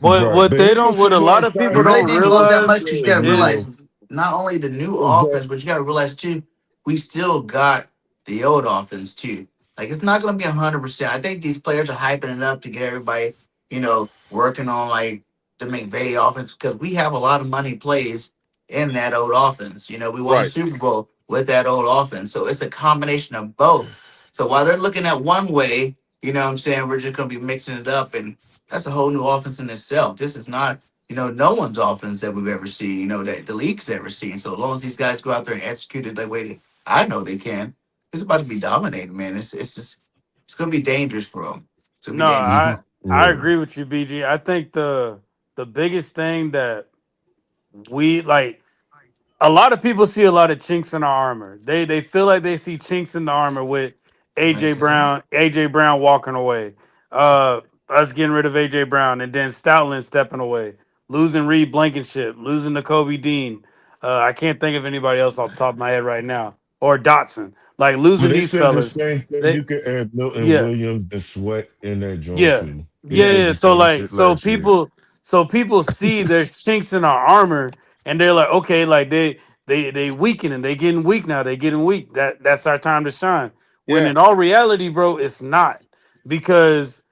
What a lot of people don't realize that much, because you gotta realize not only the new offense, but you gotta realize too, we still got the old offense too. Like, it's not gonna be 100%. I think these players are hyping it up to get everybody, working on like the McVay offense, because we have a lot of money plays in that old offense. We won the Super Bowl with that old offense. So it's a combination of both. So while they're looking at one way, you know what I'm saying, we're just going to be mixing it up. And that's a whole new offense in itself. This is not, no one's offense that we've ever seen, that the league's ever seen. So as long as these guys go out there and execute it the way that I know they can, it's about to be dominated, man. It's going to be dangerous for them. No, I agree with you, BG. I think the biggest thing that we like, a lot of people see a lot of chinks in our armor. They feel like they see chinks in the armor with AJ Brown walking away, us getting rid of AJ Brown, and then Stoutland stepping away, losing Reed Blankenship, losing to Kobe Dean. I can't think of anybody else off the top of my head right now, or Dotson. Like, losing these fellas. The same thing. You can add Milton Williams and Sweat in that joint too. Yeah. So people see there's chinks in our armor, and they're like, okay, like they weakening, they getting weak now, they getting weak. That's our time to shine. When in all reality, bro, it's not, because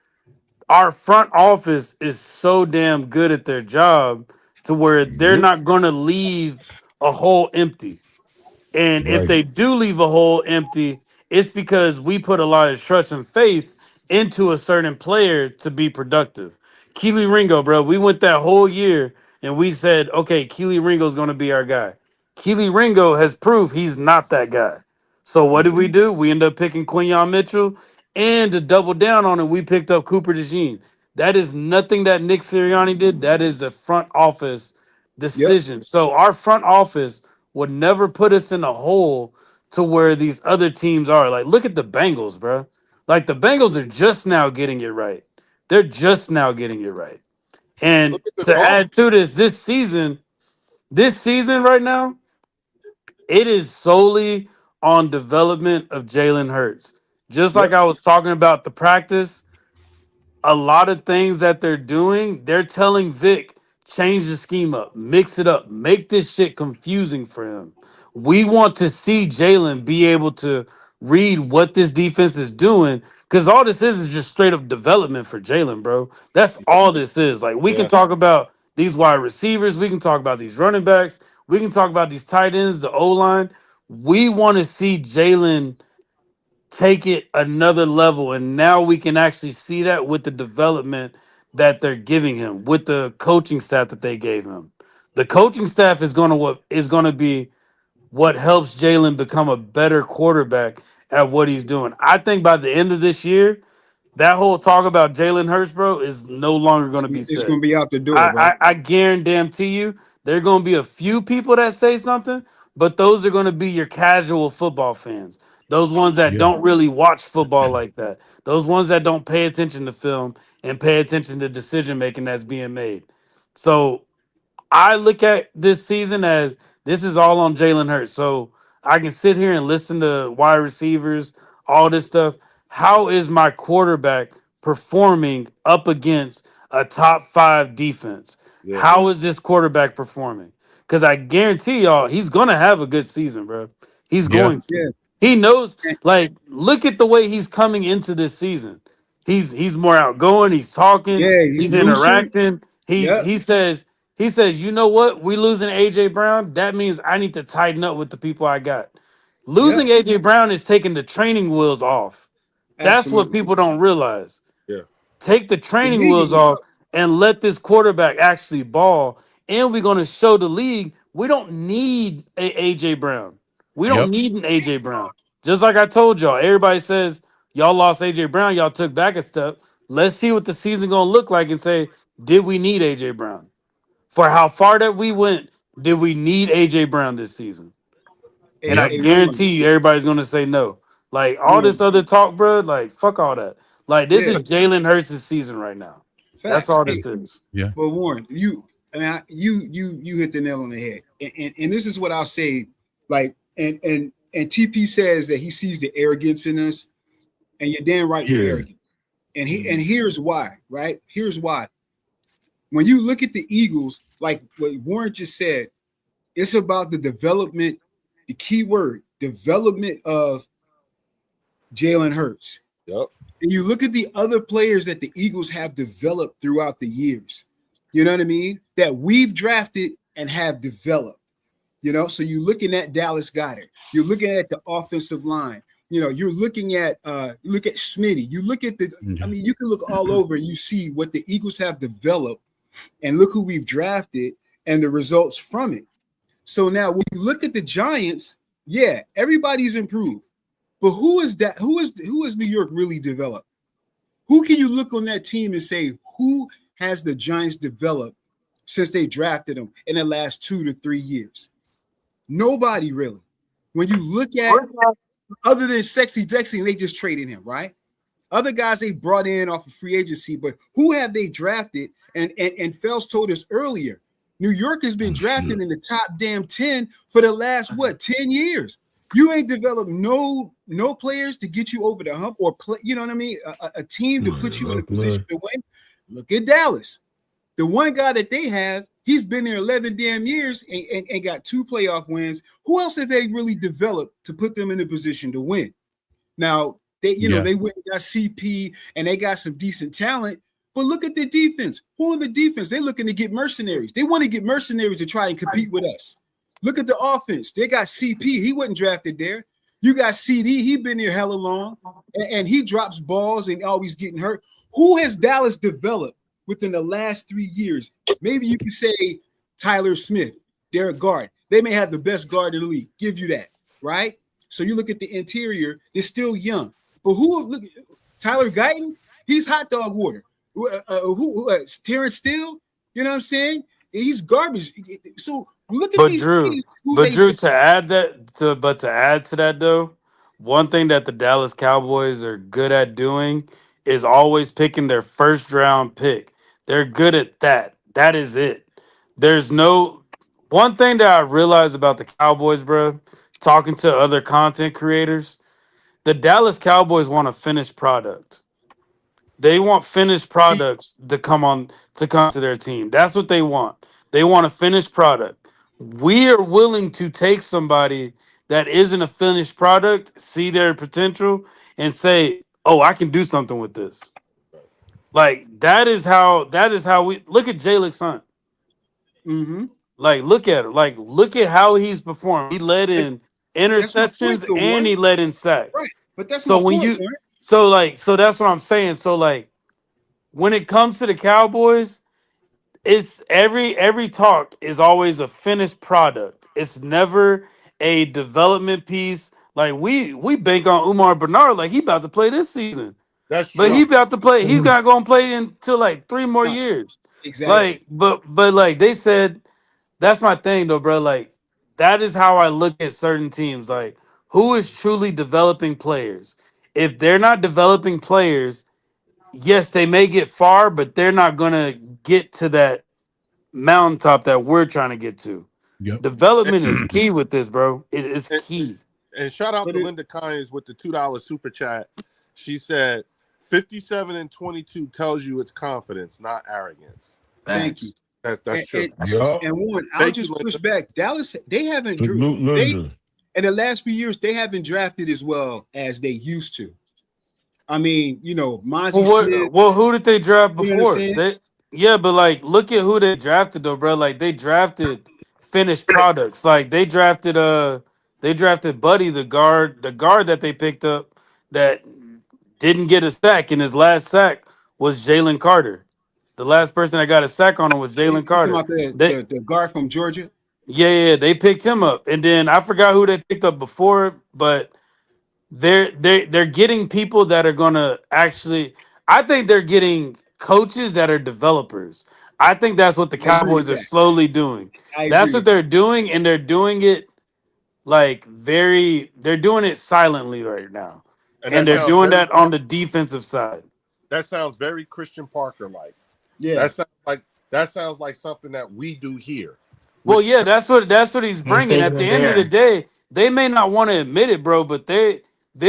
our front office is so damn good at their job to where they're not going to leave a hole empty. And if they do leave a hole empty, it's because we put a lot of trust and faith into a certain player to be productive. Keely Ringo, bro, we went that whole year and we said, okay, Keely Ringo's going to be our guy. Keely Ringo has proved he's not that guy. So what did we do? We ended up picking Quinyon Mitchell, and to double down on it, we picked up Cooper DeJean. That is nothing that Nick Sirianni did. That is a front office decision. So our front office would never put us in a hole to where these other teams are. Like, look at the Bengals, bro. Like, the Bengals are just now getting it right. They're just now getting it right. And to add to this season right now, it is solely on development of Jalen Hurts. Just like I was talking about the practice, a lot of things that they're doing, they're telling Vic, change the scheme up, mix it up, make this shit confusing for him. We want to see Jalen be able to read what this defense is doing, because all this is just straight up development for Jalen, bro. That's all this is. Like, we can talk about these wide receivers, we can talk about these running backs, we can talk about these tight ends, the O-line. We want to see Jalen take it another level, and now we can actually see that with the development that they're giving him, with the coaching staff that they gave him. The coaching staff is going to be what helps Jalen become a better quarterback at what he's doing. I think by the end of this year, that whole talk about Jalen Hurts, bro, is no longer going to be said. It's going to be out the door, bro. I guarantee you, there are going to be a few people that say something, but those are going to be your casual football fans. Those ones that don't really watch football like that. Those ones that don't pay attention to film and pay attention to decision making that's being made. So I look at this season as this is all on Jalen Hurts. So I can sit here and listen to wide receivers, all this stuff. How is my quarterback performing up against a top 5 defense? Yeah. How is this quarterback performing? Because I guarantee y'all, he's going to have a good season, bro. He's going to. Yeah. He knows, like, look at the way he's coming into this season. He's more outgoing. He's talking. Yeah, he's interacting. He says, you know what? We losing AJ Brown. That means I need to tighten up with the people I got. Losing AJ Brown is taking the training wheels off. That's what people don't realize. Yeah. Take the training wheels off and let this quarterback actually ball. And we're going to show the league we don't need a AJ Brown. We don't need an AJ Brown. Just like I told y'all, everybody says y'all lost AJ Brown, y'all took back a step. Let's see what the season gonna look like and say, did we need AJ Brown? For how far that we went, did we need AJ Brown this season? And I guarantee you, everybody's gonna say no. Like all this other talk, bro. Like fuck all that. Like this is Jalen Hurts' season right now. That's all this is. Yeah. Well, Warren, you hit the nail on the head, and this is what I'll say. Like, and TP says that he sees the arrogance in us, and you're damn right, you're arrogant. And here's why, right? Here's why. When you look at the Eagles, like what Warren just said, it's about the development, the key word, development of Jalen Hurts. Yep. And you look at the other players that the Eagles have developed throughout the years. You know what I mean? That we've drafted and have developed. You know, so you're looking at Dallas Goedert. You're looking at the offensive line. You know, you're looking at look at Smitty. You look at I mean, you can look all over and you see what the Eagles have developed, and look who we've drafted and the results from it. So now when you look at the Giants, yeah, everybody's improved. But who is that? Who is New York really developed? Who can you look on that team and say who has the Giants developed since they drafted them in the last 2 to 3 years? Nobody really. When you look at other than Sexy Dexy, and they just traded him, right? Other guys they brought in off of free agency, but who have they drafted? And Phelps told us earlier, New York has been drafting in the top damn 10 for the last 10 years. You ain't developed no players to get you over the hump or play, you know what I mean? A team to put you in a position to win. Look at Dallas. The one guy that they have, he's been there 11 damn years and got 2 playoff wins. Who else have they really developed to put them in a position to win? Now, they went and got CP and they got some decent talent, But look at the defense. Who on the defense? They're looking to get mercenaries. They want to get mercenaries to try and compete with us. Look at the offense. They got CP. He wasn't drafted there. You got CD. He been here hella long, and he drops balls and always getting hurt. Who has Dallas developed within the last 3 years? Maybe you can say Tyler Smith, their guard. They may have the best guard in the league. Give you that, right? So you look at the interior, they're still young. But look, Tyler Guyton, he's hot dog water. Terrence Steele, you know what I'm saying? He's garbage. So look at these teams. Drew, to add to that though, one thing that the Dallas Cowboys are good at doing is always picking their first round pick. They're good at that. That is it. There's no one thing that I realized about the Cowboys, bro, talking to other content creators, the Dallas Cowboys want a finished product. They want finished products to come to their team. That's what they want. They want a finished product. We are willing to take somebody that isn't a finished product, see their potential, and say, "Oh, I can do something with this." Like that is how we look at Jalen Hunt. Mm-hmm. Like look at him. Like look at how he's performed. He led in interceptions and he led in sacks. Right, but that's so my when point, you so that's what I'm saying. So like when it comes to the Cowboys, it's every talk is always a finished product. It's never a development piece. Like we bank on Umar Bernard, like he about to play this season. That's true. But he about to play. He's not gonna play until like 3 more years. Exactly. Like, but like they said, that's my thing though, bro. Like that is how I look at certain teams. Like who is truly developing players? If they're not developing players, yes, they may get far, but they're not gonna get to that mountaintop that we're trying to get to. Yep. Development is key with this, bro. It is key. And shout out to Linda Kynes with the $2 super chat. She said 57 and 22 tells you it's confidence, not arrogance. Thank you. That's true. And one, I'll just push back. Dallas, they haven't in the last few years, they haven't drafted as well as they used to. I mean, you know, Smith. Well, who did they draft before? You know Yeah, but like, look at who they drafted though, bro. Like, they drafted finished products. Like, they drafted Buddy, the guard that they picked up that didn't get a sack, and his last sack was Jalen Carter. The last person that got a sack on him was Jalen Carter. The guard from Georgia. Yeah, they picked him up, and then I forgot who they picked up before, but they're getting people that are gonna actually. I think they're getting coaches that are developers. I think that's what the Cowboys are slowly doing. That's what they're doing, and they're doing it like they're doing it silently right now, and they're doing that on the defensive side. That sounds very Christian Parker like. Yeah, that sounds like something that we do here. Well, yeah, that's what he's bringing. At the end of the day, they may not want to admit it, bro, but they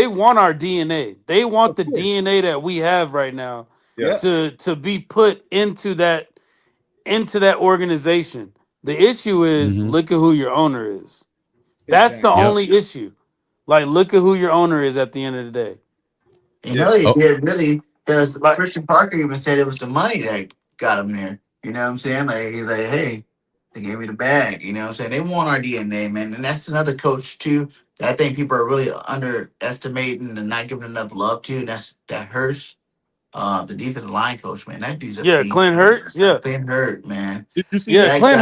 want our DNA. They want the DNA that we have right now to be put into that organization. The issue is look at who your owner is. That's the only issue. Like, look at who your owner is at the end of the day. You know, they did really, because Christian Parker even said it was the money that got him there. You know what I'm saying? Like, he's like, hey, they gave me the bag. You know what I'm saying? They want our DNA, man. And that's another coach, too, that I think people are really underestimating and not giving enough love to. And that hurts. The defensive line coach, man. That dude's a Clint Hurtt. Yeah. Clint Hurtt, man. Did you see Clint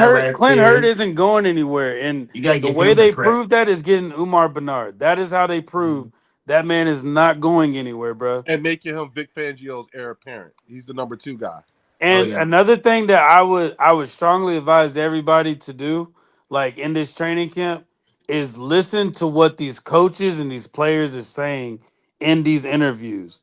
Hurtt isn't going anywhere. And the way they prove that is getting Umar Bernard. That is how they prove that man is not going anywhere, bro. And making him Vic Fangio's heir apparent. He's the number 2 guy. And another thing that I would strongly advise everybody to do, like in this training camp, is listen to what these coaches and these players are saying in these interviews.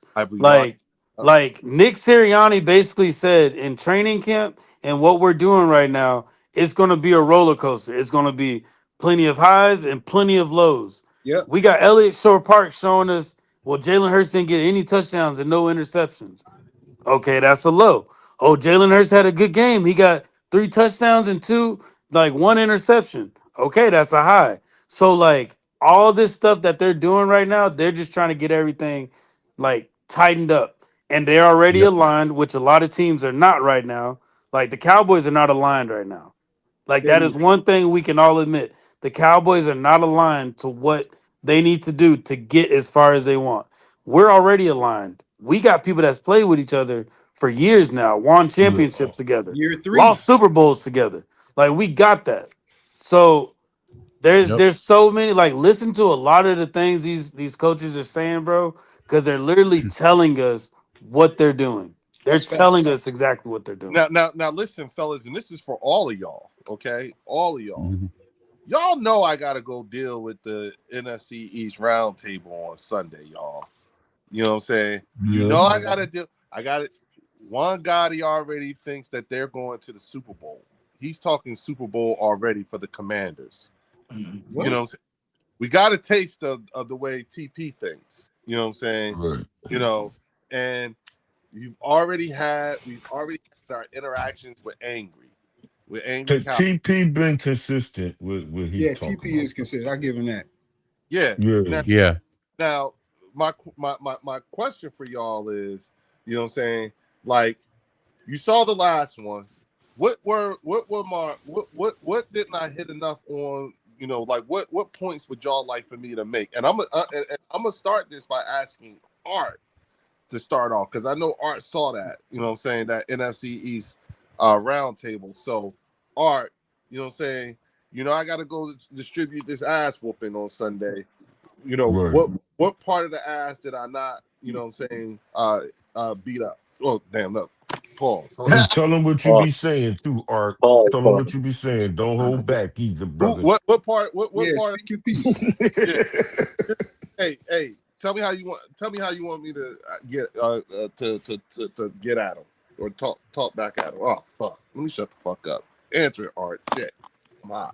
Like Nick Sirianni basically said in training camp, and what we're doing right now, it's going to be a roller coaster. It's going to be plenty of highs and plenty of lows. Yep. We got Elliott Shore Park showing us, well, Jalen Hurts didn't get any touchdowns and no interceptions. Okay, that's a low. Oh, Jalen Hurts had a good game. He got 3 touchdowns and 1 interception. Okay, that's a high. So, like, all this stuff that they're doing right now, they're just trying to get everything, like, tightened up. and they're already aligned, which a lot of teams are not right now. Like the Cowboys are not aligned right now. Like that is one thing we can all admit. The Cowboys are not aligned to what they need to do to get as far as they want. We're already aligned. We got people that's played with each other for years now, won championships together, Year 3. lost Super Bowls together. Like we got that. So there's so many. Like listen to a lot of the things these coaches are saying, bro, because they're literally telling us what they're doing. They're telling us exactly what they're doing. Now, listen, fellas, and this is for all of y'all. Okay, all of y'all. Y'all know I gotta go deal with the NFC East roundtable on Sunday, y'all. You know what I'm saying? You know I gotta deal. I got it. One guy he already thinks that they're going to the Super Bowl. He's talking Super Bowl already for the Commanders. What? You know what I'm saying? We got a taste of the way TP thinks. You know what I'm saying? Right. You know, and we've already had our interactions with Angry. With Angry TP been consistent with he's talking TP about. is consistent. I give him that. Yeah. Now, my question for y'all is, you know what I'm saying? Like, you saw the last one. What didn't I hit enough on? You know, like what points would y'all like for me to make? And I'm gonna start this by asking Art to start off, because I know Art saw that. You know what I'm saying? That NFC East roundtable. So Art, you know what I'm saying? You know, I got to go distribute this ass whooping on Sunday. You know, what part of the ass did I not, you know what I'm saying, beat up? Oh, damn, look. Pause. Tell them what you be saying too, Art. Tell them what you be saying. Don't hold back either, brother. What part? What part? Speak your piece. Hey, tell me how you want me to get to get at him or talk back at him. Oh fuck! Let me shut the fuck up. Answer it, Art. Shit. Come on.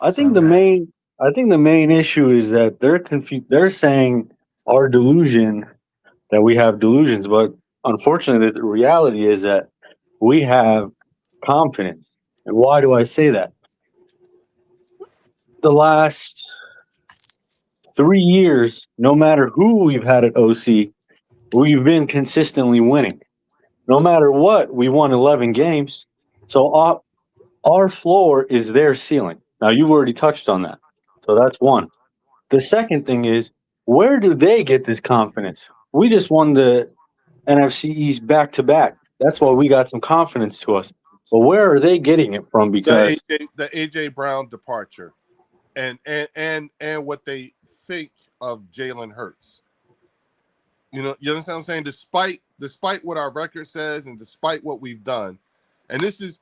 I think the main issue is that they're confused. They're saying our delusion that we have delusions, but unfortunately, the reality is that we have confidence. And why do I say that? The last 3 years, no matter who we've had at OC, we've been consistently winning. No matter what, we won 11 games. So our floor is their ceiling. Now, you've already touched on that. So that's one. The second thing is, where do they get this confidence? We just won the NFC East back-to-back. That's why we got some confidence to us. But where are they getting it from? Because the AJ Brown departure and what they think of Jalen Hurts. You know, you understand what I'm saying? Despite what our record says and despite what we've done, and this is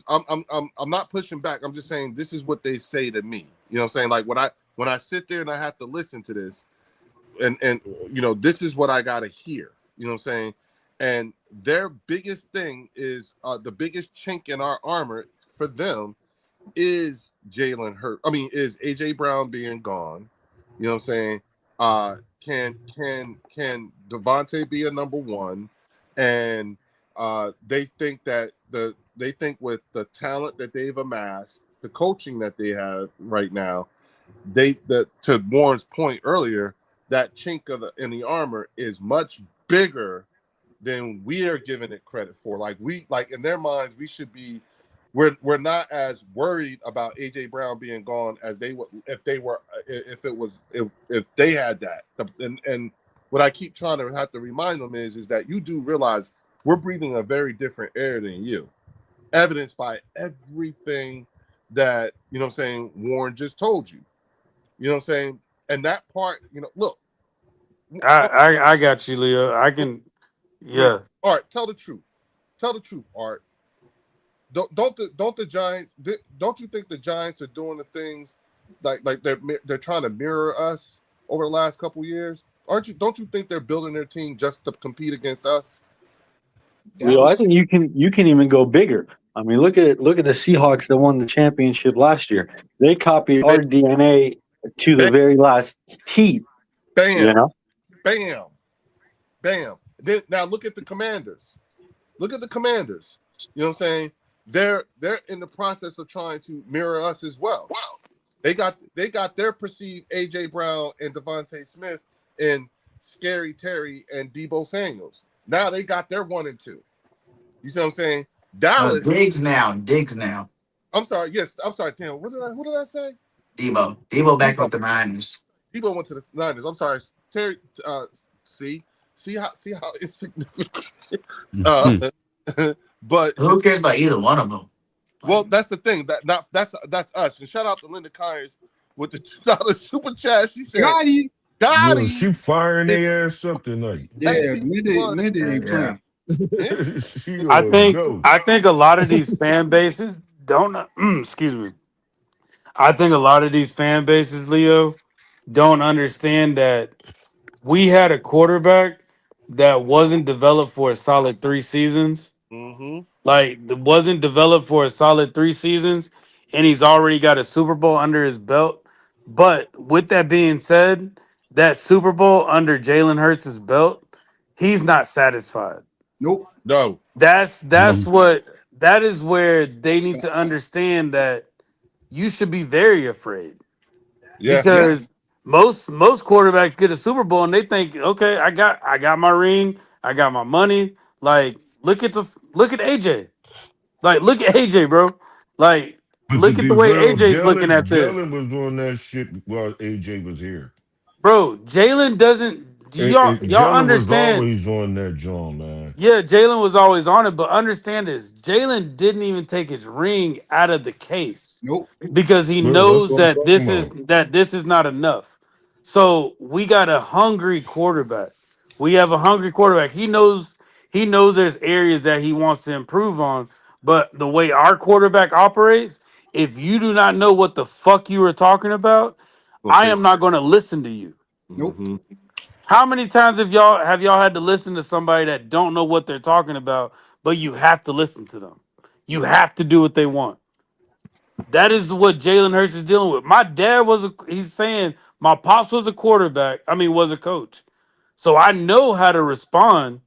I'm not pushing back. I'm just saying this is what they say to me. You know what I'm saying? Like when I sit there and I have to listen to this, and you know, this is what I gotta hear. You know what I'm saying? And their biggest thing is the biggest chink in our armor for them is Jalen Hurts. I mean, is AJ Brown being gone? You know what I'm saying? Can Devontae be a number one? And they think with the talent that they've amassed, the coaching that they have right now, to Warren's point earlier, that chink in the armor is much bigger than we are giving it credit for. Like in their minds, we should be. We're not as worried about AJ Brown being gone as they would if they had that. And what I keep trying to have to remind them is that you do realize we're breathing a very different air than you, evidenced by everything that, you know what I'm saying, Warren just told you. You know what I'm saying? And that part, you know, look. I got you, Leo. I can, yeah. All right, tell the truth. Tell the truth, Art. Don't the Giants? Don't you think the Giants are doing the things like they're trying to mirror us over the last couple years? Don't you think they're building their team just to compete against us? Leo, I think you can even go bigger. I mean, look at the Seahawks that won the championship last year. They copied our DNA to the very last T. Bam. You know? Bam. Bam. Then now look at the Commanders. Look at the Commanders. You know what I'm saying? They're in the process of trying to mirror us as well. Wow. They got their perceived AJ Brown and Devontae Smith and Scary Terry and Debo Samuels. Now they got their 1 and 2. You see what I'm saying? Dallas. Diggs now. I'm sorry. Yes, I'm sorry, Tim. What did I say? Debo back with the Niners. Debo went to the Niners. I'm sorry, Terry. See how it's significant. But who cares about either one of them? Well, that's the thing. That's us. And shout out to Linda Kyers with the $2 super chat. She said, "Got him." She firing their ass up tonight. Yeah, Linda ain't playing. I think a lot of these fan bases don't. Excuse me. I think a lot of these fan bases, Leo, don't understand that we had a quarterback that wasn't developed for a solid 3 seasons. Mm-hmm. Like, wasn't developed for a solid 3 seasons, and he's already got a Super Bowl under his belt. But with that being said, that Super Bowl under Jalen Hurts' belt, he's not satisfied. Nope. No. That is where they need to understand that you should be very afraid. Yeah. Because most quarterbacks get a Super Bowl and they think, okay, I got my ring, I got my money. Like, look at AJ. Like, look at AJ, bro. Like, look at the way AJ's looking at this. Jalen was doing that shit while AJ was here. Bro, Jalen doesn't. Y'all understand? Was always on that John, man. Yeah, Jalen was always on it, but understand this: Jalen didn't even take his ring out of the case. Nope. Because he knows that this is not enough. So we got a hungry quarterback. We have a hungry quarterback. He knows there's areas that he wants to improve on, but the way our quarterback operates, if you do not know what the fuck you were talking about, I am not going to listen to you. Nope. Mm-hmm. How many times have y'all had to listen to somebody that don't know what they're talking about, but you have to listen to them? You have to do what they want. That is what Jalen Hurts is dealing with. My dad he's saying my pops was a was a coach. So I know how to respond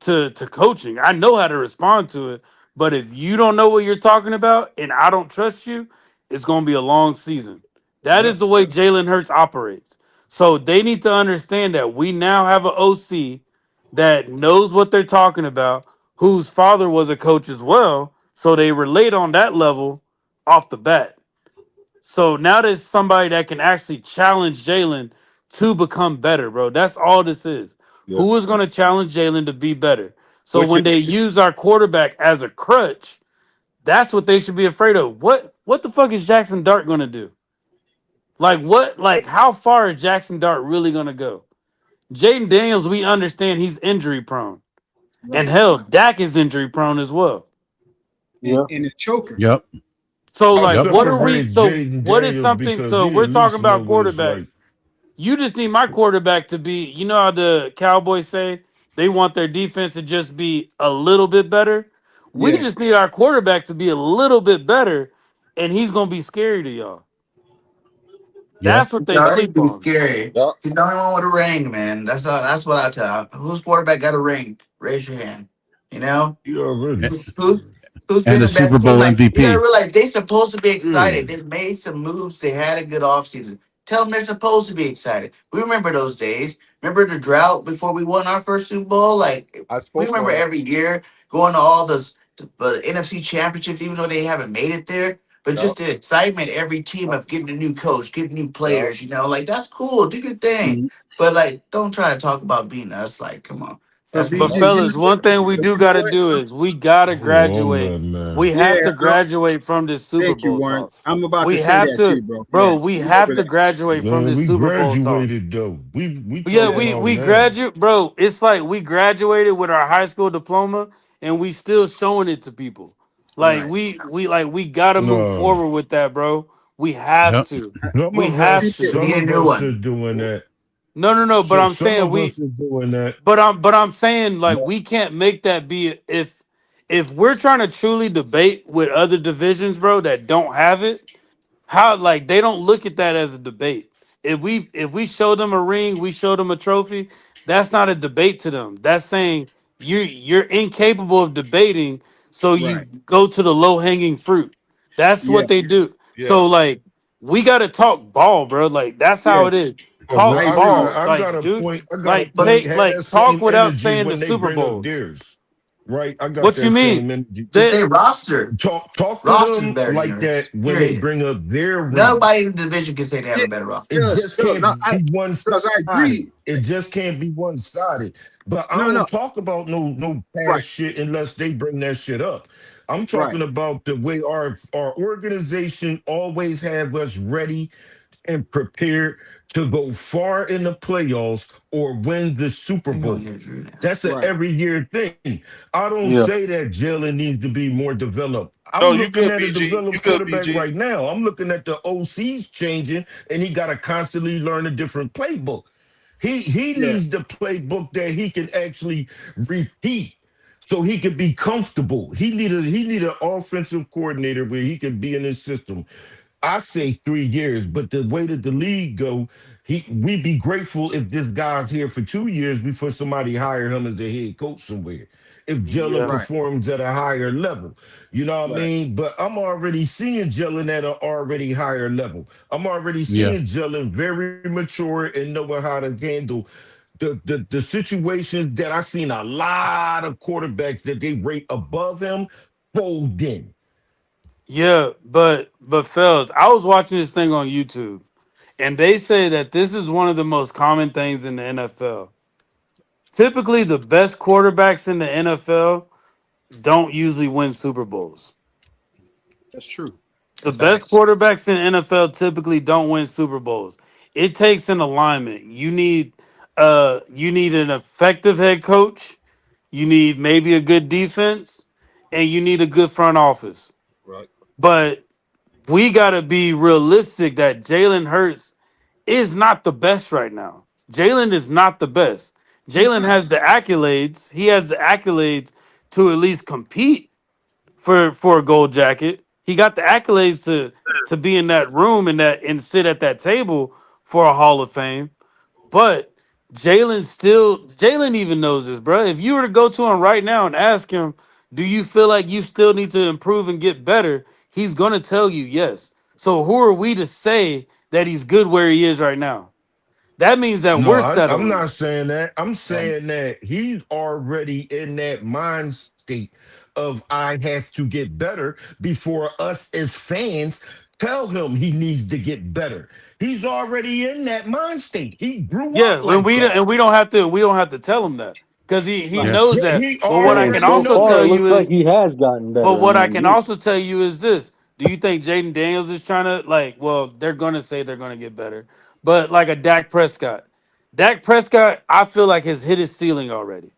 to coaching. I know how to respond to it. But if you don't know what you're talking about and I don't trust you, it's going to be a long season. That is the way Jalen Hurts operates. So they need to understand that we now have an OC that knows what they're talking about, whose father was a coach as well. So they relate on that level off the bat. So now there's somebody that can actually challenge Jalen to become better, bro. That's all this is. Yeah. Who is going to challenge Jalen to be better? So when they use our quarterback as a crutch, that's what they should be afraid of. What the fuck is Jackson Dart going to do? Like how far is Jackson Dart really going to go? Jaden Daniels, we understand he's injury prone. Right. And hell, Dak is injury prone as well. And a choker. Yep. So what are we? So what is something? So we're talking about quarterbacks. You just need my quarterback to be. You know how the Cowboys say they want their defense to just be a little bit better. We just need our quarterback to be a little bit better, and he's gonna be scary to y'all. That's what they sleep on. Scary. Yep. He's the only one with a ring, man. That's what I tell. Whose quarterback got a ring? Raise your hand. You know. You already. Who's been the Super Bowl MVP. You gotta realize they're supposed to be excited. They've made some moves. They had a good offseason. Tell them they're supposed to be excited. We remember those days. Remember the drought before we won our first Super Bowl? We remember every year going to all the NFC championships, even though they haven't made it there. But just the excitement, every team of getting a new coach, getting new players, that's cool. Do your thing. But don't try to talk about beating us. Come on. But fellas, one thing we do got to do is we got to graduate. We have to graduate from this Super Bowl talk. I'm about to say that too, bro. We have to graduate from this Super Bowl talk. Though. We graduate, bro. It's like we graduated with our high school diploma and we still showing it to people. We got to move forward with that, bro. We have to. We have to. Some of us are doing that. No. But I'm saying doing that. But I'm saying we can't make that be if we're trying to truly debate with other divisions, bro, that don't have it. How they don't look at that as a debate. If we show them a ring, we show them a trophy. That's not a debate to them. That's saying you're incapable of debating, so you go to the low hanging fruit. That's what they do. Yeah. So we got to talk ball, bro. That's how it is. talk ball. I Like, got a dude, point. I got like a point. take, like Have talk same without energy saying the when they Super bring up Bowls. theirs. Right? I got What you that mean? same energy. Just say roster. Talk to Roster's them better than like yours. that when they Period. bring up their Nobody in rings. the division can say they have Yeah, a better roster. It Does just no, can't be one I sided. agree. It just can't be one sided. But I No, don't talk about no right, past shit unless they bring that shit up. I'm right. talking about the way our organization always have us ready and prepared to go far in the playoffs or win the Super You're gonna Bowl. hear Drew now. That's an Right. every year thing. I don't Yeah. say that Jalen needs to be more developed. No, I'm you looking good, at a BG. You developed good, quarterback BG. right now. I'm looking at the OCs changing, and he got to constantly learn a different playbook. He Yeah. needs the playbook that he can actually repeat so he can be comfortable. He need an offensive coordinator where he can be in his system. I say 3 years, but the way that the league go, we'd be grateful if this guy's here for 2 years before somebody hire him as a head coach somewhere. If Jalen Yeah. Right, performs at a higher level, you know what I right. mean? But I'm already seeing Jalen at an already higher level. I'm already Yeah. seeing Jalen very mature and knowing how to handle the situations that I've seen a lot of quarterbacks that they rate above him fold in. Yeah, but fellas, I was watching this thing on YouTube, and they say that this is one of the most common things in the NFL. Typically, the best quarterbacks in the NFL don't usually win Super Bowls. That's true. The That's best facts. quarterbacks in NFL typically don't win Super Bowls. It takes an alignment. You need an effective head coach, you need maybe a good defense, and you need a good front office. Right. But we got to be realistic that Jalen Hurts is not the best right now. Jalen is not the best. He's Jalen not. has the accolades. He has the accolades to at least compete for a gold jacket. He got the accolades to be in that room and sit at that table for a Hall of Fame. But Jalen even knows this, bro. If you were to go to him right now and ask him, do you feel like you still need to improve and get better? He's gonna tell you yes. So who are we to say that he's good where he is right now? That means that No, we're I'm settling. not saying that. I'm And saying that he's already in that mind state of I have to get better before us as fans tell him he needs to get better. He's already in that mind state. He grew up Yeah, when like that. we don't have to tell him that because he Right. Yeah. knows Yeah, that. he But what I can already also knows tell that. you is is, but what I can also tell you is this: do you think Jaden Daniels is trying to well, they're gonna say they're gonna get better, but like a Dak Prescott, I feel like has hit his ceiling already.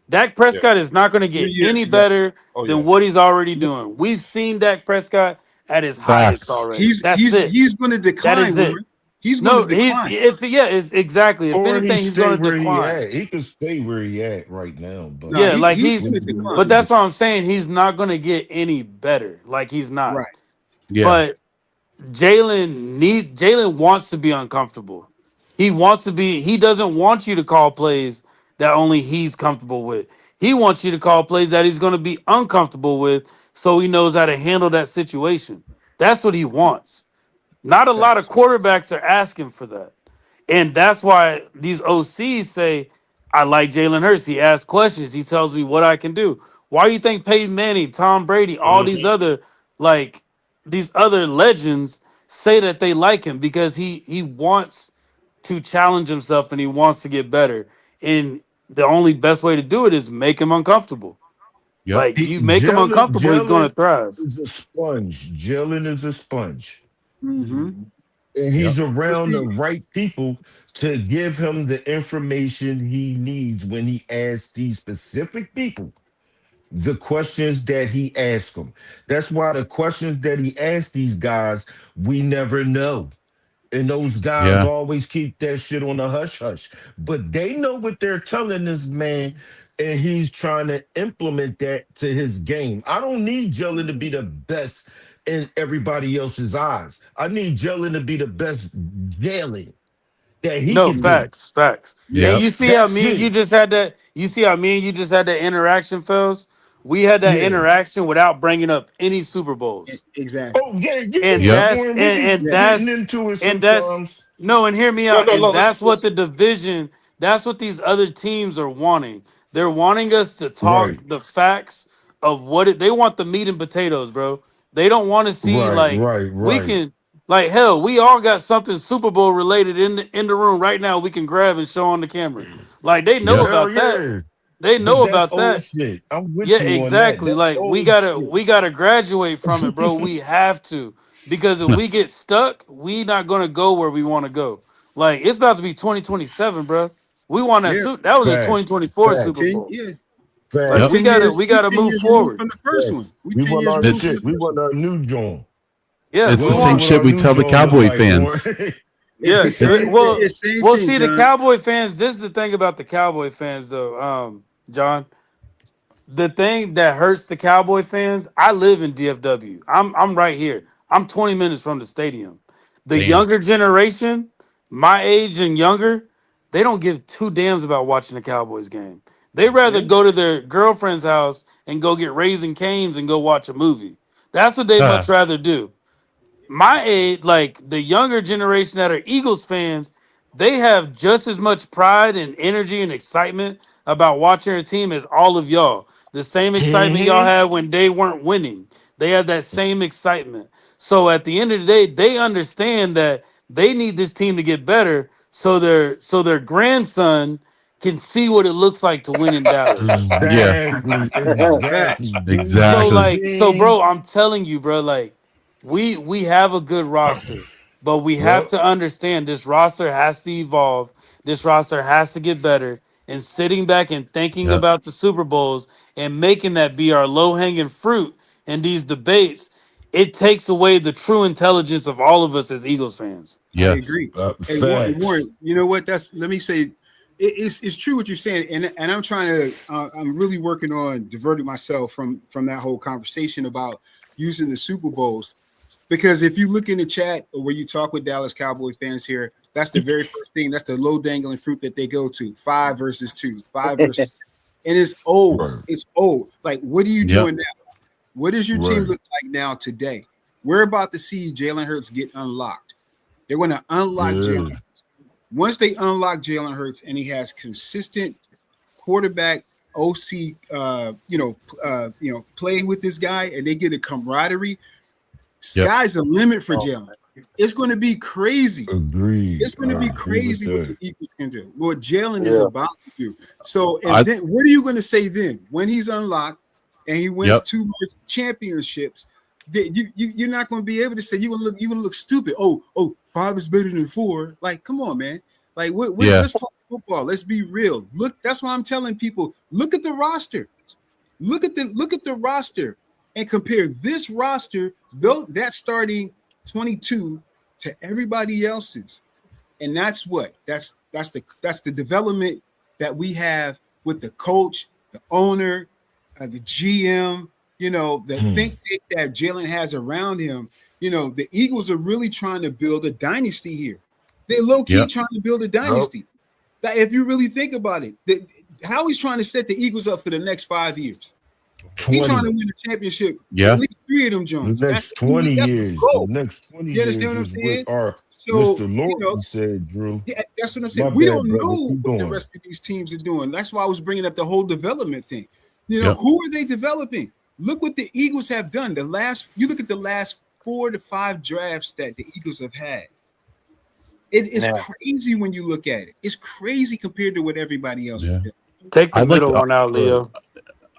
Dak Yeah. Prescott is not going to 3 get years. any Yeah. better Oh than yeah. what he's already doing. We've seen Dak Prescott at his highest Facts. already. That's it. He's going to That decline, is it. Warren. He's going to No, he's decline. if yeah, is exactly. If Or he anything, he's stay going to where he decline. at. He could stay where he at right now, but No, Yeah, like he's you going he's. to know, But decline. that's what I'm saying. He's not going to get any better. Like he's not. Right. Yeah. But Jalen wants to be uncomfortable. He wants to be. He doesn't want you to call plays that only he's comfortable with. He wants you to call plays that he's going to be uncomfortable with, so he knows how to handle that situation. That's what he wants. Not a lot of Facts. quarterbacks are asking for that. And that's why these OCs say, I like Jalen Hurts. He asks questions. He tells me what I can do. Why do you think Peyton Manning, Tom Brady, all these Mm-hmm. other like these other legends say that they like him? Because he wants to challenge himself and he wants to get better. And the only best way to do it is make him uncomfortable. Yep. Like you make him uncomfortable, he's gonna Jalen thrive. is a sponge. Jalen is a sponge. Mm-hmm. And Yep. he's around See, the right people to give him the information he needs when he asks these specific people the questions that he asks them. That's why the questions that he asks these guys, we never know. And those guys Yeah. always keep that shit on the hush hush. But they know what they're telling this man, and he's trying to implement that to his game. I don't need Jalen to be the best in everybody else's eyes. I need Jalen to be the best Jalen that he No, can be. facts. And Yep. you see how That's me and you it. just had that. You see how me and you just had that interaction, Phils, we had that interaction without bringing up any Super Bowls. Exactly. Oh yeah, And that's and that's into it and that's sometimes. no, and hear me out. And that's what let's the division, that's what these other teams are wanting. They're wanting us to talk the facts of they want the meat and potatoes, bro. They don't want to see we can like hell, we all got something Super Bowl related in the room right now we can grab and show on the camera. Like they know about that. They know about that. Shit. I'm with yeah, you exactly. on that. Like we gotta graduate from it, bro. We have to. Because if we get stuck, we not gonna go where we want to go. Like it's about to be 2027, bro. We won that suit. That was a 2024 Super Bowl. Like, we gotta move forward from the first one. We want our shit. We want our new joint. Yeah, it's the same shit we tell the Cowboy fans. Yeah, well, see, John. the Cowboy fans. This is the thing about the Cowboy fans, though, John. The thing that hurts the Cowboy fans. I live in DFW. I'm right here. I'm 20 minutes from the stadium. The younger generation, my age and younger, they don't give two damns about watching the Cowboys game. They rather go to their girlfriend's house and go get Raising Cane's and go watch a movie. That's what they much rather do. My age, like the younger generation that are Eagles fans, they have just as much pride and energy and excitement about watching their team as all of y'all. The same excitement y'all had when they weren't winning. They have that same excitement. So at the end of the day, they understand that they need this team to get better so their grandson can see what it looks like to win in Dallas. Exactly. So bro, I'm telling you, bro, like we have a good roster, but we have to understand this roster has to evolve. This roster has to get better. And sitting back and thinking about the Super Bowls and making that be our low-hanging fruit in these debates, it takes away the true intelligence of all of us as Eagles fans. I agree. And Warren, you know what? Let me say, it's true what you're saying, and I'm trying to. I'm really working on diverting myself from that whole conversation about using the Super Bowls, because if you look in the chat or where you talk with Dallas Cowboys fans here, that's the very first thing. That's the low dangling fruit that they go to: 5 versus 2, 5 versus 2. And it's old. Right. It's old. Like, what are you doing now? What does your team look like now today? We're about to see Jalen Hurts get unlocked. They're going to unlock Jalen Hurts. Once they unlock Jalen Hurts and he has consistent quarterback OC, playing with this guy, and they get a camaraderie, sky's the limit for Jalen. It's going to be crazy. Agreed. It's going to be crazy what the Eagles can do, what Jalen is about to do. So, and then what are you going to say then when he's unlocked and he wins 2 more championships? You're not going to be able to say you're going to look stupid. Oh, 5 is better than 4. Like, come on, man. Like, let's talk football. Let's be real. Look, that's why I'm telling people: look at the roster. Look at the roster and compare this roster, though that's starting 22, to everybody else's. And that's the development that we have with the coach, the owner, the GM, the think tank that Jalen has around him. The Eagles are really trying to build a dynasty here. They're low-key trying to build a dynasty. That, if you really think about it, how he's trying to set the Eagles up for the next 5 years. He's trying to win a championship. At least 3 of them, Jones. The next 20 years. The next 20 you years understand what I'm saying? Mr. Lord said, Drew. Yeah, that's what I'm saying. We don't know what the rest of these teams are doing. That's why I was bringing up the whole development thing. Who are they developing? Look what the Eagles have done. You look at the last 4 to 5 drafts that the Eagles have had. It is crazy when you look at it. It's crazy compared to what everybody else is doing. Take the middle one out, Leo.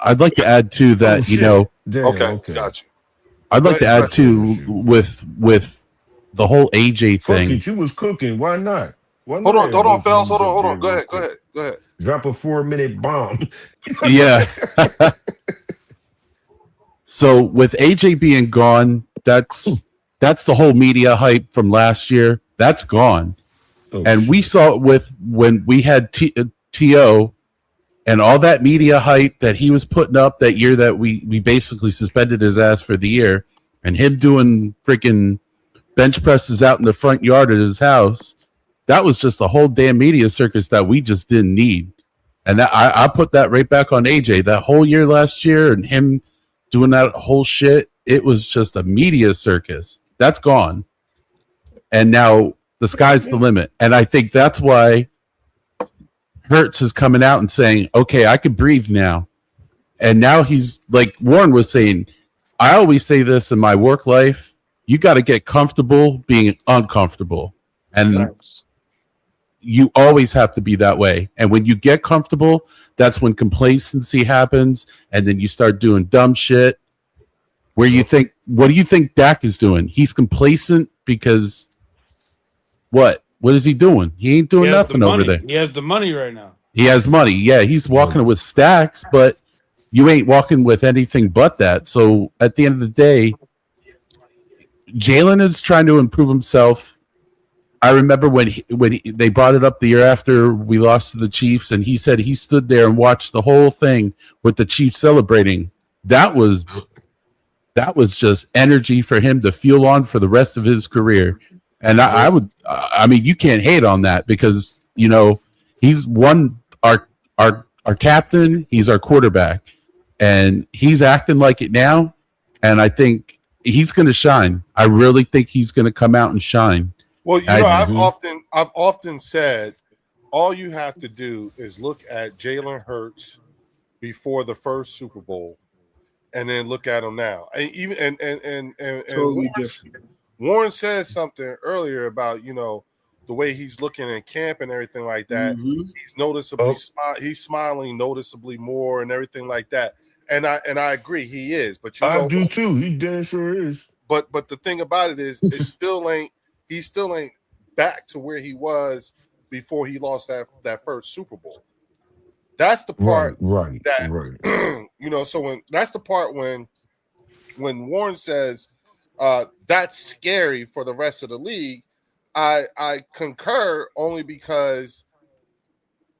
I'd like to add to that, Okay, got you. I'd like to add to with the whole AJ thing. Fuck it, you was cooking. Why not? Hold on, fellas. Hold on. Go ahead. Drop a 4-minute bomb. Yeah. So with AJ being gone, that's the whole media hype from last year. That's gone. And we saw it when we had T.O. and all that media hype that he was putting up that year that we basically suspended his ass for the year, and him doing freaking bench presses out in the front yard of his house. That was just a whole damn media circus that we just didn't need. And that, I put that right back on AJ. That whole year last year and him doing that whole shit, it was just a media circus. That's gone. And now the sky's the limit. And I think that's why Hurts is coming out and saying, okay, I can breathe now. And now he's like Warren was saying, I always say this in my work life, you got to get comfortable being uncomfortable. And you always have to be that way. And when you get comfortable, that's when complacency happens. And then you start doing dumb shit where you think, what do you think Dak is doing? He's complacent because what? What is he doing? He ain't doing nothing over there. He has the money right now. He has money. Yeah, he's walking with stacks, but you ain't walking with anything but that. So at the end of the day, Jalen is trying to improve himself. I remember when they brought it up the year after we lost to the Chiefs, and he said he stood there and watched the whole thing with the Chiefs celebrating. That was just energy for him to fuel on for the rest of his career. And I mean, you can't hate on that because, you know, he's our captain, he's our quarterback, and he's acting like it now. And I think he's going to shine. I really think he's going to come out and shine. Well, you know, I've often said all you have to do is look at Jalen Hurts before the first Super Bowl, and then look at him now. And Totally different. Warren said something earlier about, you know, the way he's looking in camp and everything like that. He's noticeably he's smiling noticeably more and everything like that. And I agree, he is. But you know, I do too. He damn sure is. But the thing about it is, he still ain't back to where he was before he lost that first Super Bowl. That's the part, right. You know. So that's the part when Warren says that's scary for the rest of the league, I concur only because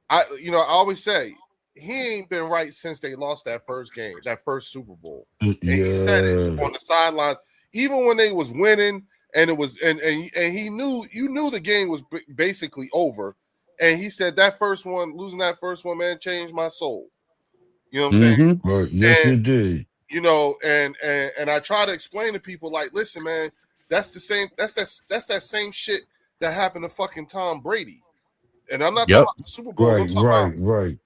I always say he ain't been right since they lost that first game, that first Super Bowl. And he said it on the sidelines, even when they was winning, and it was and he knew the game was basically over. And he said losing that first one, man, changed my soul. You know what I'm saying? Right. Yes, it did. You know, and I try to explain to people like, listen, man, that's the same. That's that same shit that happened to fucking Tom Brady. And I'm not talking about the Super Bowls. Right.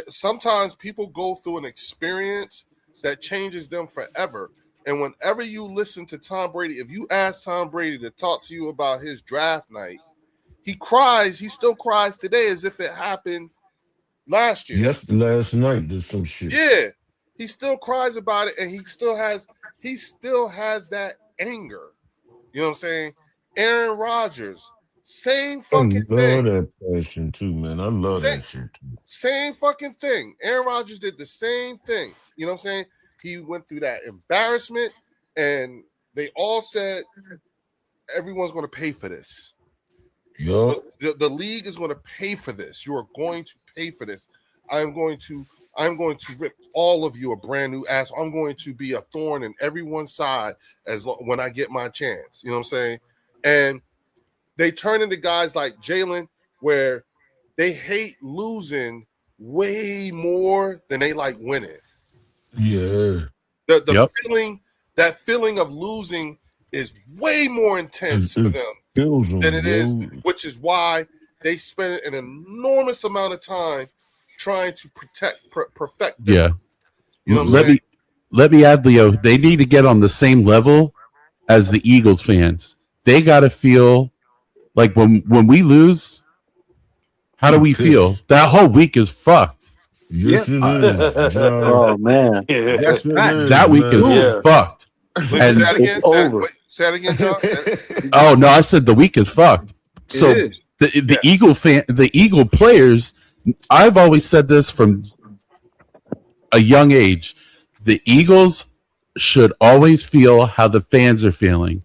Sometimes people go through an experience that changes them forever. And whenever you listen to Tom Brady, if you ask Tom Brady to talk to you about his draft night, he cries. He still cries today as if it happened last year. Yes, last night there's some shit. Yeah, he still cries about it, and he still has that anger. You know what I'm saying? Aaron Rodgers, same fucking thing. I love that passion too, man. I love that shit too. Same fucking thing. Aaron Rodgers did the same thing. You know what I'm saying? He went through that embarrassment, and they all said everyone's going to pay for this. Yep. The league is going to pay for this. You are going to pay for this. I'm going to rip all of you a brand new ass. I'm going to be a thorn in everyone's side when I get my chance. You know what I'm saying? And they turn into guys like Jalen, where they hate losing way more than they like winning. Yeah. That feeling of losing is way more intense for them than it is, which is why they spend an enormous amount of time trying to perfect them. Yeah. You know what I'm saying? Let me add, Leo, they need to get on the same level as the Eagles fans. They got to feel like when we lose, how do we feel? That whole week is fucked. Yes, it is. Oh, man. That's that week is fucked. Say that again. Say it again, John. Oh, no, I said the week is fucked. So the Eagle players, I've always said this from a young age. The Eagles should always feel how the fans are feeling.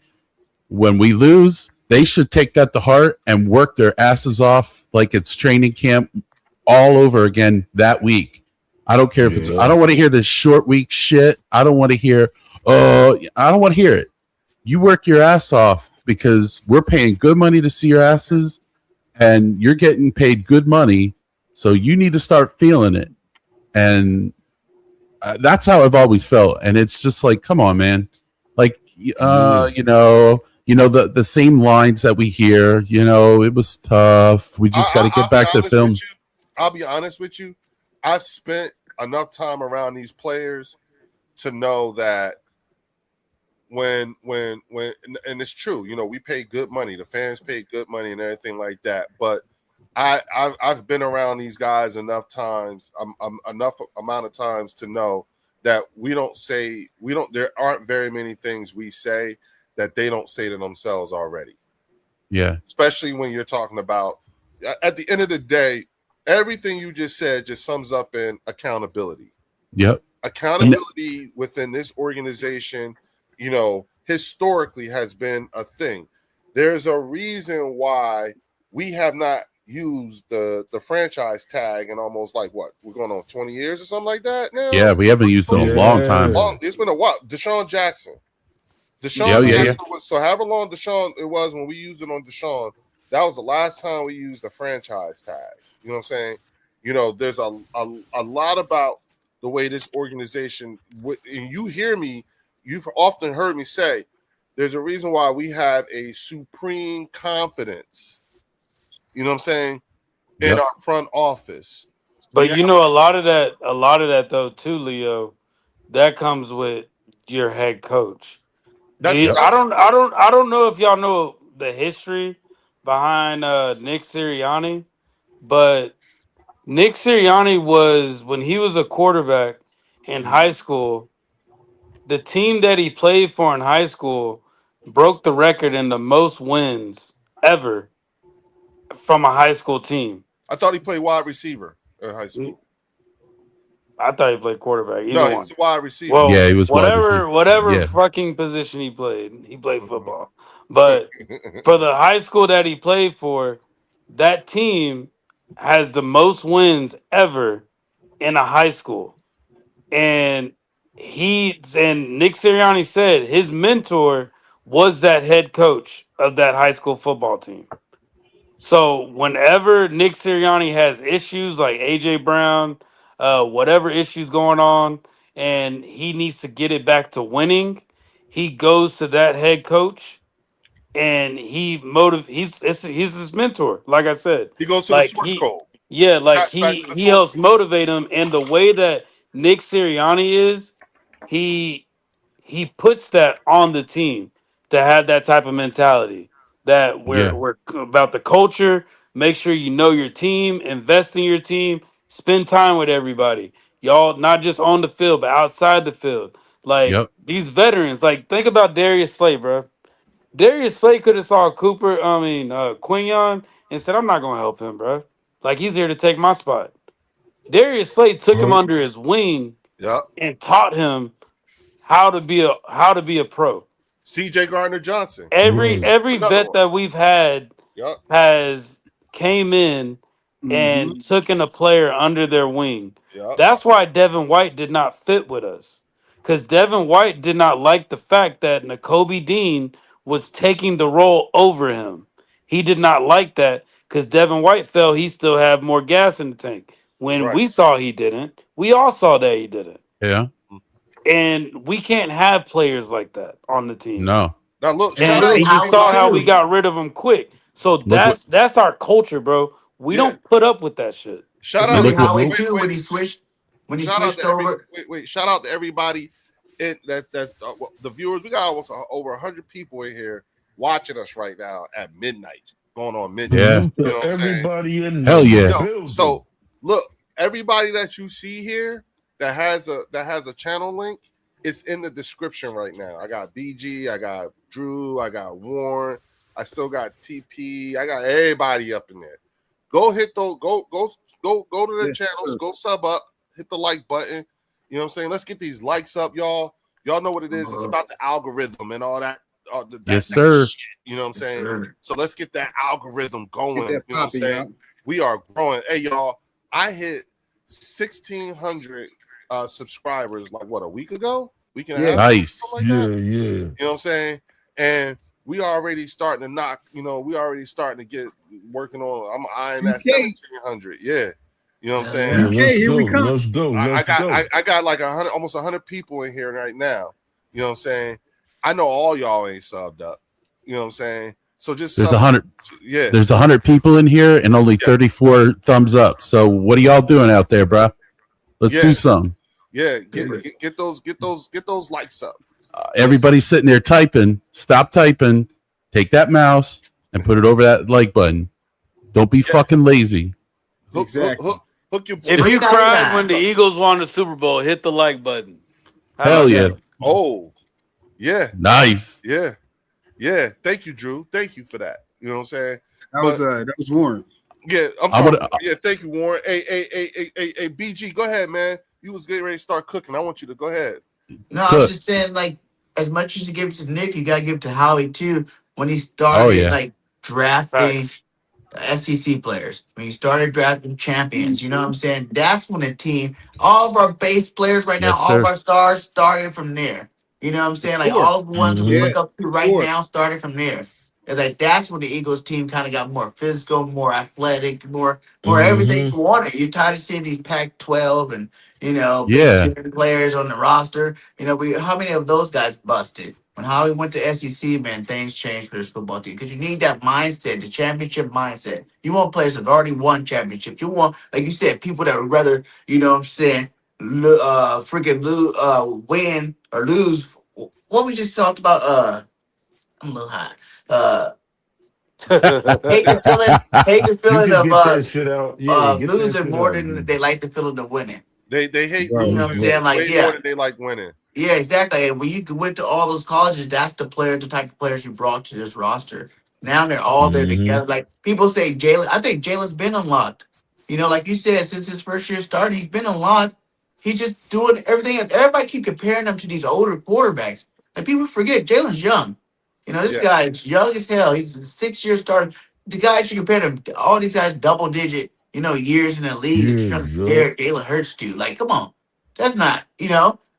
When we lose, they should take that to heart and work their asses off like it's training camp all over again that week. I don't care if it's, I don't want to hear this short week shit. I don't want to hear, I don't want to hear it. You work your ass off because we're paying good money to see your asses and you're getting paid good money So you need to start feeling it. And that's how I've always felt. And it's just like, come on, man. Like, you know, the same lines that we hear, it was tough. We just got to get back to film. I'll be honest with you. I spent enough time around these players to know that when and it's true, we pay good money. The fans pay good money and everything like that. But I've been around these guys enough times, enough amount of times to know that there aren't very many things we say that they don't say to themselves already. Yeah. Especially when you're talking about, at the end of the day, everything you just said just sums up in accountability. Yep. Accountability within this organization, historically has been a thing. There's a reason why we have not used the franchise tag in almost we're going on 20 years or something like that now. Yeah, we haven't used it in a long time. It's been a while. Deshaun Jackson. Jackson was, so however long Deshaun it was when we used it on Deshaun, that was the last time we used the franchise tag. You know what I'm saying? There's a lot about the way this organization, and you hear me, you've often heard me say, there's a reason why we have a supreme confidence, you know what I'm saying, in our front office. But a lot of that though too, Leo, that comes with your head coach. I don't know if y'all know the history behind Nick Sirianni, but Nick Sirianni was, when he was a quarterback in high school, the team that he played for in high school broke the record in the most wins ever from a high school team. I thought he played wide receiver in high school. I thought he played quarterback. No, he was a wide receiver. Well, yeah, he was whatever fucking position he played football. But for the high school that he played for, that team has the most wins ever in a high school. And Nick Sirianni said his mentor was that head coach of that high school football team. So whenever Nick Sirianni has issues like AJ Brown, whatever issues going on, and he needs to get it back to winning, he goes to that head coach, and he's his mentor. Like I said, he goes to the source code. Yeah, he helps motivate him. And the way that Nick Sirianni is, he puts that on the team to have that type of mentality. That we're about the culture. Make sure you know your team, invest in your team, spend time with everybody. Y'all not just on the field, but outside the field. These veterans, think about Darius Slay, bro. Darius Slay could have saw Quinion and said, I'm not gonna help him, bro. He's here to take my spot. Darius Slay took him under his wing and taught him how to be a pro. CJ Gardner-Johnson. Every vet that we've had has came in and taken a player under their wing. That's why Devin White did not fit with us. Because Devin White did not like the fact that Nakobe Dean was taking the role over him. He did not like that because Devin White felt he still had more gas in the tank. When we saw he didn't, we all saw that he didn't. Yeah. And we can't have players like that on the team. No. Now look, and you saw how we got rid of them quick. So that's our culture, bro. We don't put up with that shit. Shout out to Howie too when he switched over. Wait! Shout out to everybody. That's the viewers. We got almost over 100 people in here watching us right now at midnight, going on midnight. Yeah, you know everybody in hell yeah. So look, everybody that you see here that has a channel link, it's in the description right now. I got BG, I got Drew, I got Warren, I still got TP, I got everybody up in there. Go hit those, go to the channels, go sub up, hit the like button. You know what I'm saying? Let's get these likes up, y'all. Y'all know what it is. It's about the algorithm and all that. Yes, sir. Shit, you know what I'm saying? Sir. So let's get that algorithm going. You know what I'm saying? We are growing. Hey, y'all, I hit 1,600 subscribers a week ago? Week and a half? Nice. Like yeah. You know what I'm saying? And we already starting to knock, we already starting to get working on. I'm eyeing that 1,700. Yeah. You know what I'm Yeah, saying? Okay, here we come. Let's go. I got like 100, almost 100 people in here right now. You know what I'm saying? I know all y'all ain't subbed up. You know what I'm saying? So just there's 100. Yeah, there's 100 people in here and only 34 thumbs up. So what are y'all doing out there, bro? Let's do something. Yeah, get those likes up. Everybody's sitting there typing. Stop typing. Take that mouse and put it over that like button. Don't be fucking lazy. Hook your. If you cried when the Eagles won the Super Bowl, hit the like button. Hell yeah. Oh, yeah. Nice. Yeah. Yeah. Thank you, Drew. Thank you for that. You know what I'm saying? That was Warren. Yeah, I'm sorry. Yeah, thank you, Warren. Hey, BG, go ahead, man. You was getting ready to start cooking. I want you to go ahead. No, I'm just saying, like, as much as you give it to Nick, you gotta give it to Howie too. When he started like drafting SEC players, when he started drafting champions, you know what I'm saying? That's when the team, all of our base players right now, all of our stars started from there. You know what I'm saying? Like all of the ones we look up to right now started from there. It's like that's when the Eagles team kind of got more physical, more athletic, more everything you wanted. You're tired of seeing these Pac-12 and Big Ten players on the roster. You know, how many of those guys busted? When Howie went to SEC, man, things changed for this football team because you need that mindset, the championship mindset. You want players that have already won championships. You want, like you said, people that would rather, you know what I'm saying, win or lose. What we just talked about, I'm a little high. Hate the feeling of losing more than they like the feeling of winning. They hate losing. You know what I'm saying? Like, more than they like winning. Yeah, exactly. And when you went to all those colleges, that's the type of players you brought to this roster. Now they're all there together. Like people say, Jalen. I think Jalen's been unlocked. You know, like you said, since his first year started, he's been unlocked. He's just doing everything. Everybody keep comparing him to these older quarterbacks. And people forget Jalen's young. You know, this guy is young as hell. He's a 6-year starter. The guys you compare him to, all these guys double digit, years in the league. You're trying to compare Jalen Hurts to. Like, come on. That's not,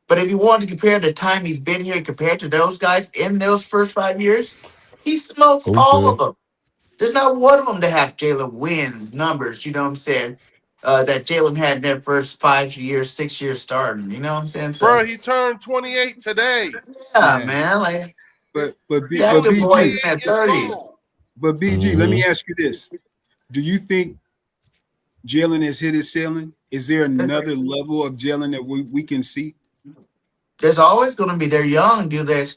But if you wanted to compare the time he's been here compared to those guys in those first 5 years, he smokes all of them. There's not one of them that have Jalen wins numbers, you know what I'm saying, that Jalen had in their first 5 years, 6 years starting. You know what I'm saying? So, bro, he turned 28 today. Yeah, man. Like, but BG, boys in their 30s. But BG, let me ask you this: do you think Jalen has hit his ceiling? Is there another level of Jalen that we can see? There's always going to be. They're young, dude. I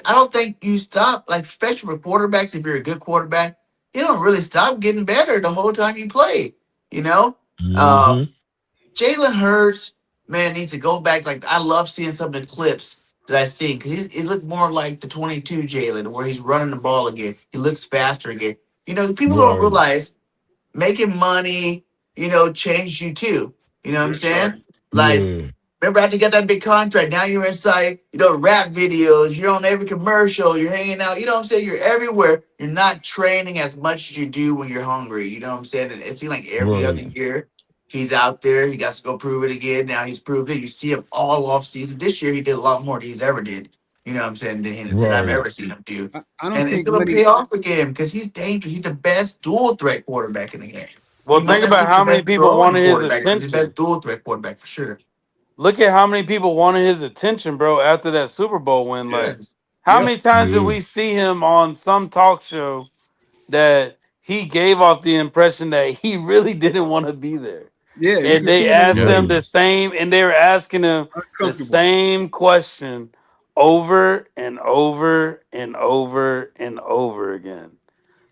don't think you stop. Like, especially for quarterbacks, if you're a good quarterback, you don't really stop getting better the whole time you play. Jalen Hurts, man, needs to go back. Like, I love seeing some of the clips that I see because it looked more like the 22 Jalen, where he's running the ball again. He looks faster again. People don't realize making money, changes you too. You know what I'm saying? Like, remember after you got that big contract, now you're inside, rap videos, you're on every commercial, you're hanging out, you know what I'm saying? You're everywhere. You're not training as much as you do when you're hungry. You know what I'm saying? And it seems like every other year he's out there. He got to go prove it again. Now he's proved it. You see him all off season. This year he did a lot more than he's ever did. You know what I'm saying? Than I've ever seen him do. And it's going to pay off again because he's dangerous. He's the best dual threat quarterback in the game. Well, think about how many people wanted his attention. He's the best dual threat quarterback for sure. Look at how many people wanted his attention, bro, after that Super Bowl win. Like, how many times did we see him on some talk show that he gave off the impression that he really didn't want to be there? Yeah, and they asked him the same, and they were asking him the same question over and over and over and over again.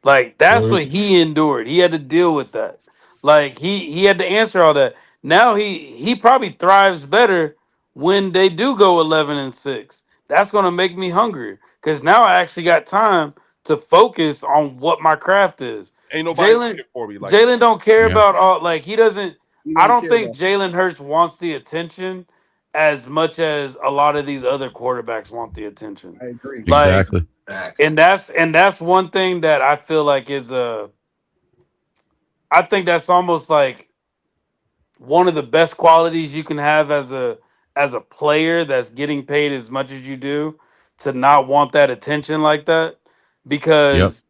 Like, that's what he endured. He had to deal with that. Like, he had to answer all that. Now he probably thrives better when they do go 11-6. That's gonna make me hungry because now I actually got time to focus on what my craft is. Ain't nobody looking for me. Like Jalen don't care about all. Like, he doesn't. I don't think Jalen Hurts wants the attention as much as a lot of these other quarterbacks want the attention. I agree. Like, Exactly. and that's one thing that I feel like is I think that's almost like one of the best qualities you can have as a player that's getting paid as much as you do, to not want that attention like that. Because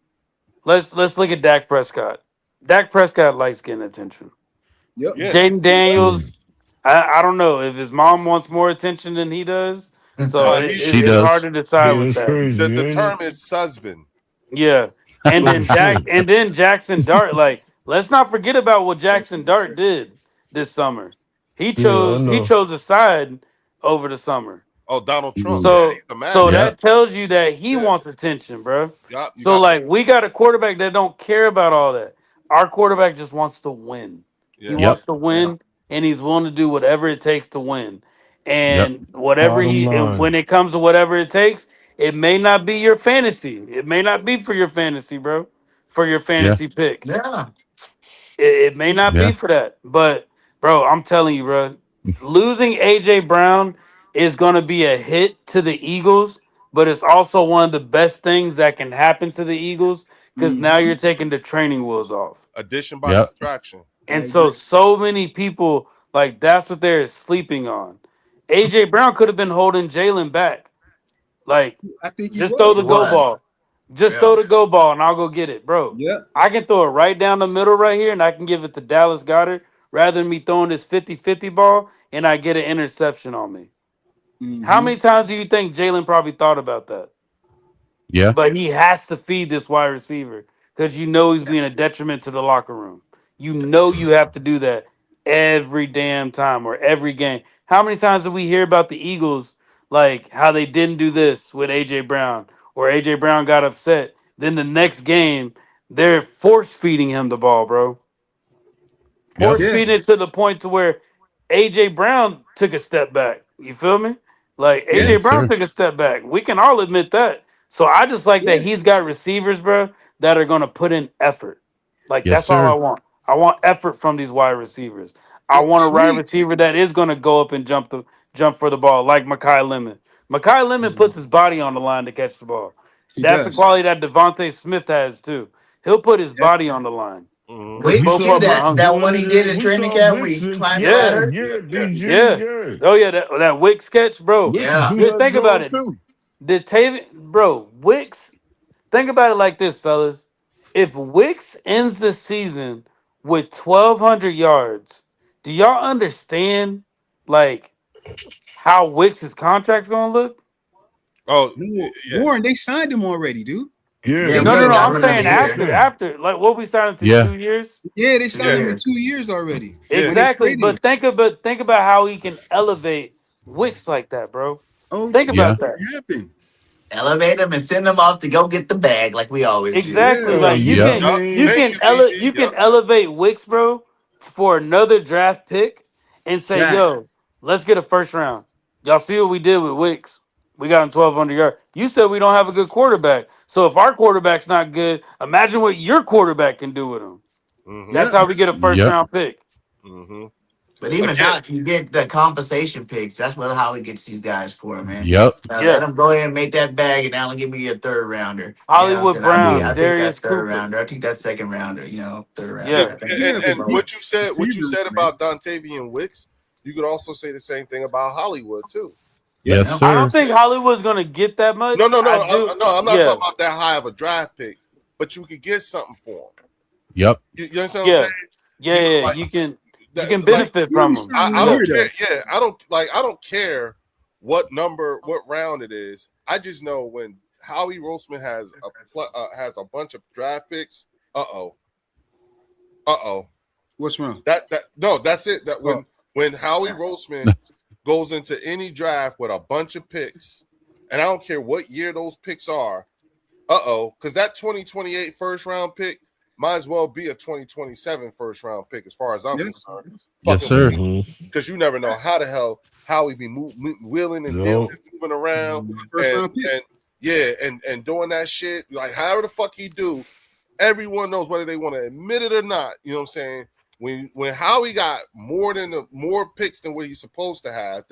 let's look at Dak Prescott. Dak Prescott likes getting attention. Yep. Yeah. Jaden Daniels, I don't know if his mom wants more attention than he does. So She it's hard does. to decide with that. The term is husband. Yeah. And then Jackson Dart, like, let's not forget about what Jackson Dart did this summer. He chose a side over the summer. Oh, Donald Trump. So He's a man. so that tells you that he wants attention, bro. Yep, So like we got a quarterback that don't care about all that. Our quarterback just wants to win. Yeah. He wants to win, and he's willing to do whatever it takes to win. And whatever when it comes to whatever it takes, it may not be your fantasy. It may not be for your fantasy, bro. For your fantasy pick. Yeah. It may not be for that. But bro, I'm telling you, bro, losing AJ Brown is gonna be a hit to the Eagles, but it's also one of the best things that can happen to the Eagles because now you're taking the training wheels off. Addition by subtraction. And so many people, like, that's what they're sleeping on. AJ Brown could have been holding Jalen back. Like, I think just throw the go ball. Just throw the go ball and I'll go get it, bro. Yeah. I can throw it right down the middle right here and I can give it to Dallas Goedert rather than me throwing this 50-50 ball and I get an interception on me. How many times do you think Jalen probably thought about that? Yeah. But he has to feed this wide receiver because you know he's being a detriment to the locker room. You know you have to do that every damn time or every game. How many times did we hear about the Eagles, like how they didn't do this with AJ Brown, or AJ Brown got upset? Then the next game, they're force feeding him the ball, bro. Force feeding it to the point to where AJ Brown took a step back. You feel me? Like AJ Brown took a step back. We can all admit that. So I just like that he's got receivers, bro, that are gonna put in effort. Like that's all I want. I want effort from these wide receivers. I want a wide receiver that is gonna go up and jump for the ball, like Mekhi Lemon. Mekhi Lemon puts his body on the line to catch the ball. That's the quality that Devontae Smith has too. He'll put his body on the line. Wicks too, that one he did in training camp where he climbed the ladder. Oh yeah, that Wicks sketch, bro. Yeah. Just think about it. Wicks. Think about it like this, fellas. If Wicks ends the season with 1,200 yards, do y'all understand like how Wicks' contract's gonna look? Oh, Warren, they signed him already, dude. No. I'm saying after, like what we signed him to 2 years. Yeah, they signed him in 2 years already. Exactly, but think about how he can elevate Wicks like that, bro. Oh, think about that. Elevate him and send him off to go get the bag, like we always do. Exactly, like you can elevate Wicks, bro, for another draft pick, and say, "Yo, let's get a first round." Y'all see what we did with Wicks? We got him 1,200 yards. You said we don't have a good quarterback, so if our quarterback's not good, imagine what your quarterback can do with him. That's how we get a first round pick. But even now, you get the compensation picks. That's what Holly gets these guys for, man. Let them go ahead and make that bag, and now give me your third rounder. Hollywood Brown, I think Darius that third Cooper. rounder. I think that second rounder. Third rounder. And what you said about Dontavian Wicks, you could also say the same thing about Hollywood too. Yes, sir. I don't think Hollywood's gonna get that much. No. I'm not talking about that high of a draft pick, but you could get something for him. Yep. You understand what I'm saying? You can benefit from them. I don't care. Yeah, I don't care what round it is. I just know when Howie Roseman has a bunch of draft picks. What's wrong? That's it. That when Howie Roseman goes into any draft with a bunch of picks, and I don't care what year those picks are. Because that 2028 first round pick might as well be a 2027 first round pick as far as I'm concerned. Yes, sir. Because you never know how the hell Howie be wheeling and dealing, moving around, and doing that shit. Like however the fuck he do, everyone knows whether they want to admit it or not. You know what I'm saying? When Howie got more picks than what he's supposed to have,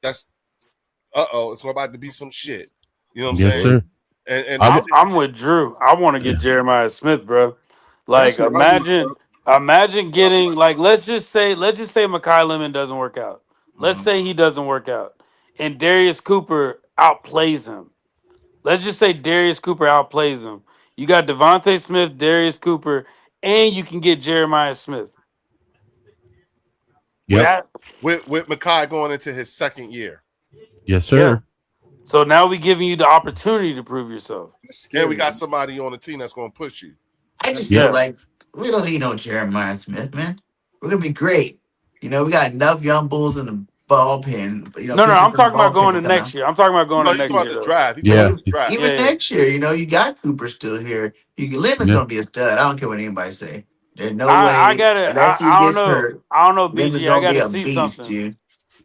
that's it's about to be some shit. You know what I'm saying? Sir. And I'm with Drew. I want to get Jeremiah Smith, bro. Like imagine getting let's just say Mekhi Lemon doesn't work out. Let's say he doesn't work out, and Darius Cooper outplays him. Let's just say Darius Cooper outplays him. You got Devontae Smith, Darius Cooper, and you can get Jeremiah Smith. with Mekhi going into his second year. Yes, sir. Yeah. So now we're giving you the opportunity to prove yourself. And we got somebody on the team that's going to push you. I just feel like we don't need no Jeremiah Smith, man. We're gonna be great. You know, we got enough young bulls in the bullpen. You know, no, I'm talking about going to next year. I'm talking about going to next year. The draft. Even next year, you know, you got Cooper still here. Lemon's gonna be a stud. I don't care what anybody say. There's no way. I don't know. Hurt, I don't know, Lemon's BG. I gotta be a see beast, something. dude.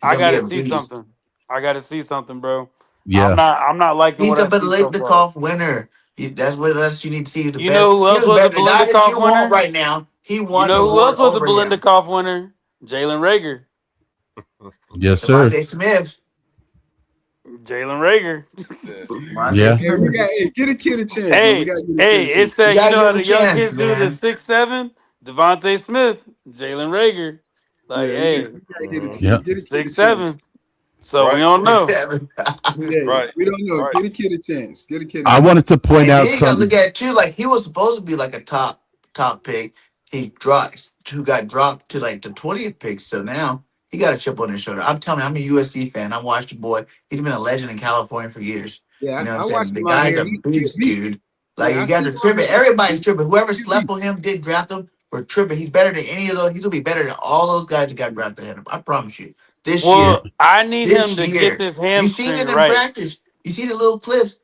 I gotta see something. I gotta see something, bro. Yeah. I'm not liking what I see so far. He's the Biletnikoff winner. That's what else you need to see. The you best. know who else was a Biletnikoff winner right now? He won. You know who else was a Biletnikoff winner? Jalen Reagor. Yes, sir. Devontae Smith. Jalen Reagor. Yeah. Get a kid a chance. Hey, it's that, you know how the young kids do the 6'7"? Devontae Smith, Jalen Reagor. Like, hey, 6'7". So we don't know. Right. We don't know. Right. Get a kid a chance. I wanted to point out something. Look at it too. Like, he was supposed to be like a top pick. He got dropped to like the 20th pick. So now he got a chip on his shoulder. I'm telling you, I'm a USC fan. I watched the boy. He's been a legend in California for years. Yeah, you know what I'm saying? The guy's a beast, dude. Like, you got to tripping. Everybody's tripping. Whoever slept on him, did draft him, were tripping. He's better than any of those. He's gonna be better than all those guys that got drafted ahead of him. I promise you. This year, I need him to get this hamstring. You see it in practice. You see the little clips.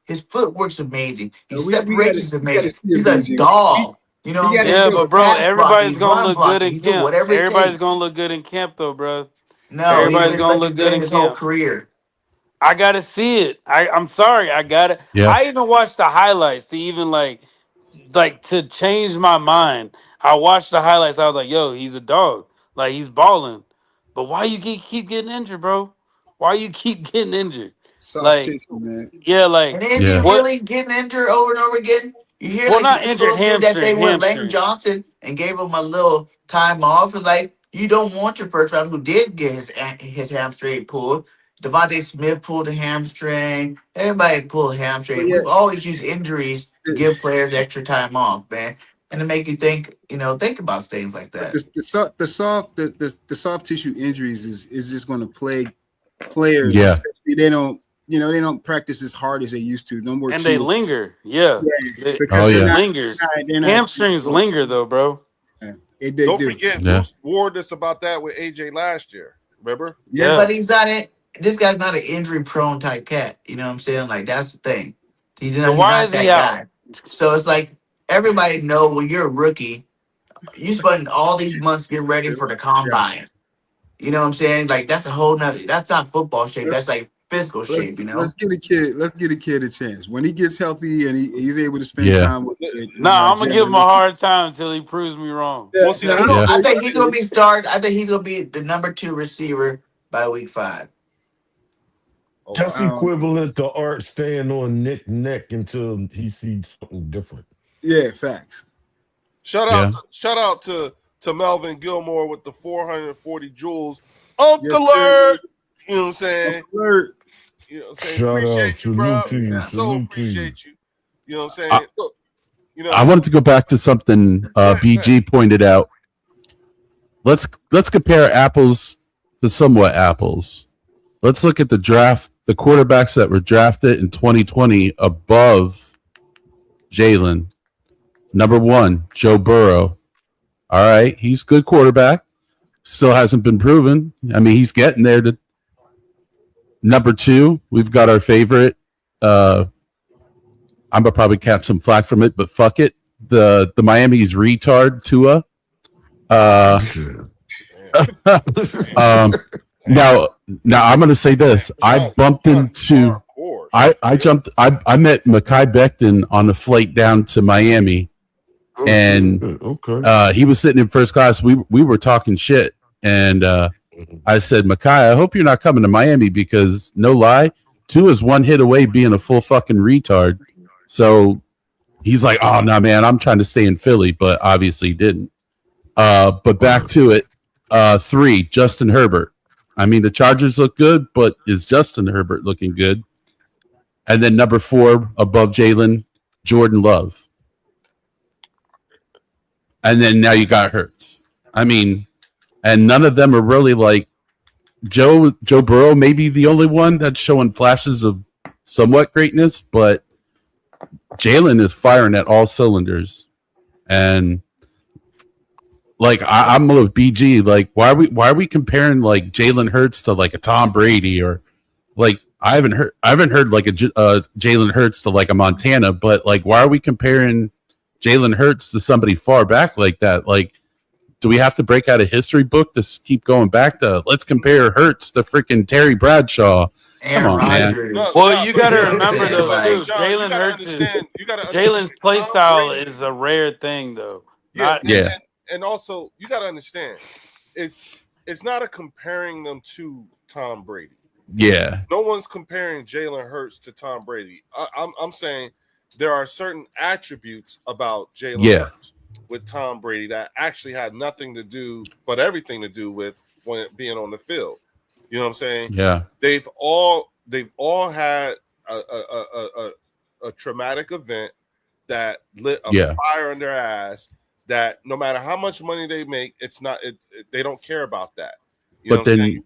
His footwork's amazing. His separation's amazing. He's a dog. You know what I'm saying? Yeah, but bro, everybody's gonna look good in camp. Everybody's gonna look good in camp, though, bro. No, everybody's gonna look good in his camp. whole career. I gotta see it. I'm sorry, I gotta. Yeah. I even watched the highlights to even like to change my mind. I watched the highlights. I was like, yo, he's a dog. Like, he's balling. But why you keep getting injured, bro? Why you keep getting injured? Soft tissue, man. Yeah, like. And is he really getting injured over and over again? You hear not injured, that they went Lane Johnson and gave him a little time off. It's like, you don't want your first round who did get his hamstring pulled. Devontae Smith pulled a hamstring. Everybody pulled a hamstring. We've always used injuries to give players extra time off, man, and to make you think about things like that. The soft tissue injuries is just going to plague players. Yeah, especially they don't practice as hard as they used to. No more. And they linger. Yeah. They lingers. Hamstrings linger though, bro. Don't forget, Bruce warned us about that with AJ last year. Remember? Yeah, but he's not it. This guy's not an injury-prone type cat. You know what I'm saying? Like, that's the thing. He's not that guy. So it's like, everybody know when you're a rookie, you spend all these months getting ready for the combine. You know what I'm saying? Like, that's a whole nother. That's not football shape. That's like physical shape. You know. Let's get a kid a chance. When he gets healthy and he's able to spend time with it. I'm gonna give him a hard time until he proves me wrong. I think he's gonna be started. I think he's gonna be the number 2 receiver by week 5. That's equivalent to Art staying on Nick neck until he sees something different. Yeah, facts. Shout out to Melvin Gilmore with the 440 joules. Uncle Alert. You know what I'm saying? Alert. You know what I'm saying? Appreciate you, bro. So appreciate you. You know what I'm saying? Look, I wanted to go back to something BG pointed out. Let's compare apples to somewhat apples. Let's look at the draft, the quarterbacks that were drafted in 2020 above Jalen. Number 1, Joe Burrow. All right, he's a good quarterback. Still hasn't been proven. I mean, he's getting there. Number 2, we've got our favorite. I'm gonna probably catch some flack from it, but fuck it. The Miami's retard Tua. Now I'm gonna say this. I bumped into. I met Mekhi Becton on the flight down to Miami, and he was sitting in first class. We were talking shit, and I said, Mekhi, I hope you're not coming to Miami because no lie, Tua's one hit away being a full fucking retard. So he's like, oh no, man, I'm trying to stay in Philly, but obviously he didn't. But back to it. 3, Justin Herbert. I mean, the Chargers look good, but is Justin Herbert looking good? And then number 4, above Jalen, Jordan Love. And then now you got Hurts. I mean, and none of them are really like Joe Burrow. Maybe the only one that's showing flashes of somewhat greatness, but Jalen is firing at all cylinders, and like I'm with BG. Like, why are we comparing like Jalen Hurts to like a Tom Brady or like I haven't heard like a Jalen Hurts to like a Montana, but like why are we comparing Jalen Hurts to somebody far back like that? Like, do we have to break out a history book to keep going back to let's compare Hurts to freaking Terry Bradshaw? Come on, man. Well, you got to remember though too. Jalen Hurts Jalen's play style is a rare thing though. And also you got to understand, it's not a comparing them to Tom Brady. Yeah, no one's comparing Jalen Hurts to Tom Brady. I'm saying there are certain attributes about Jalen Hurts with Tom Brady that actually had nothing to do, but everything to do with being on the field. You know what I'm saying? Yeah. They've all had a traumatic event that lit a fire in their ass. That no matter how much money they make, they don't care about that. You know but then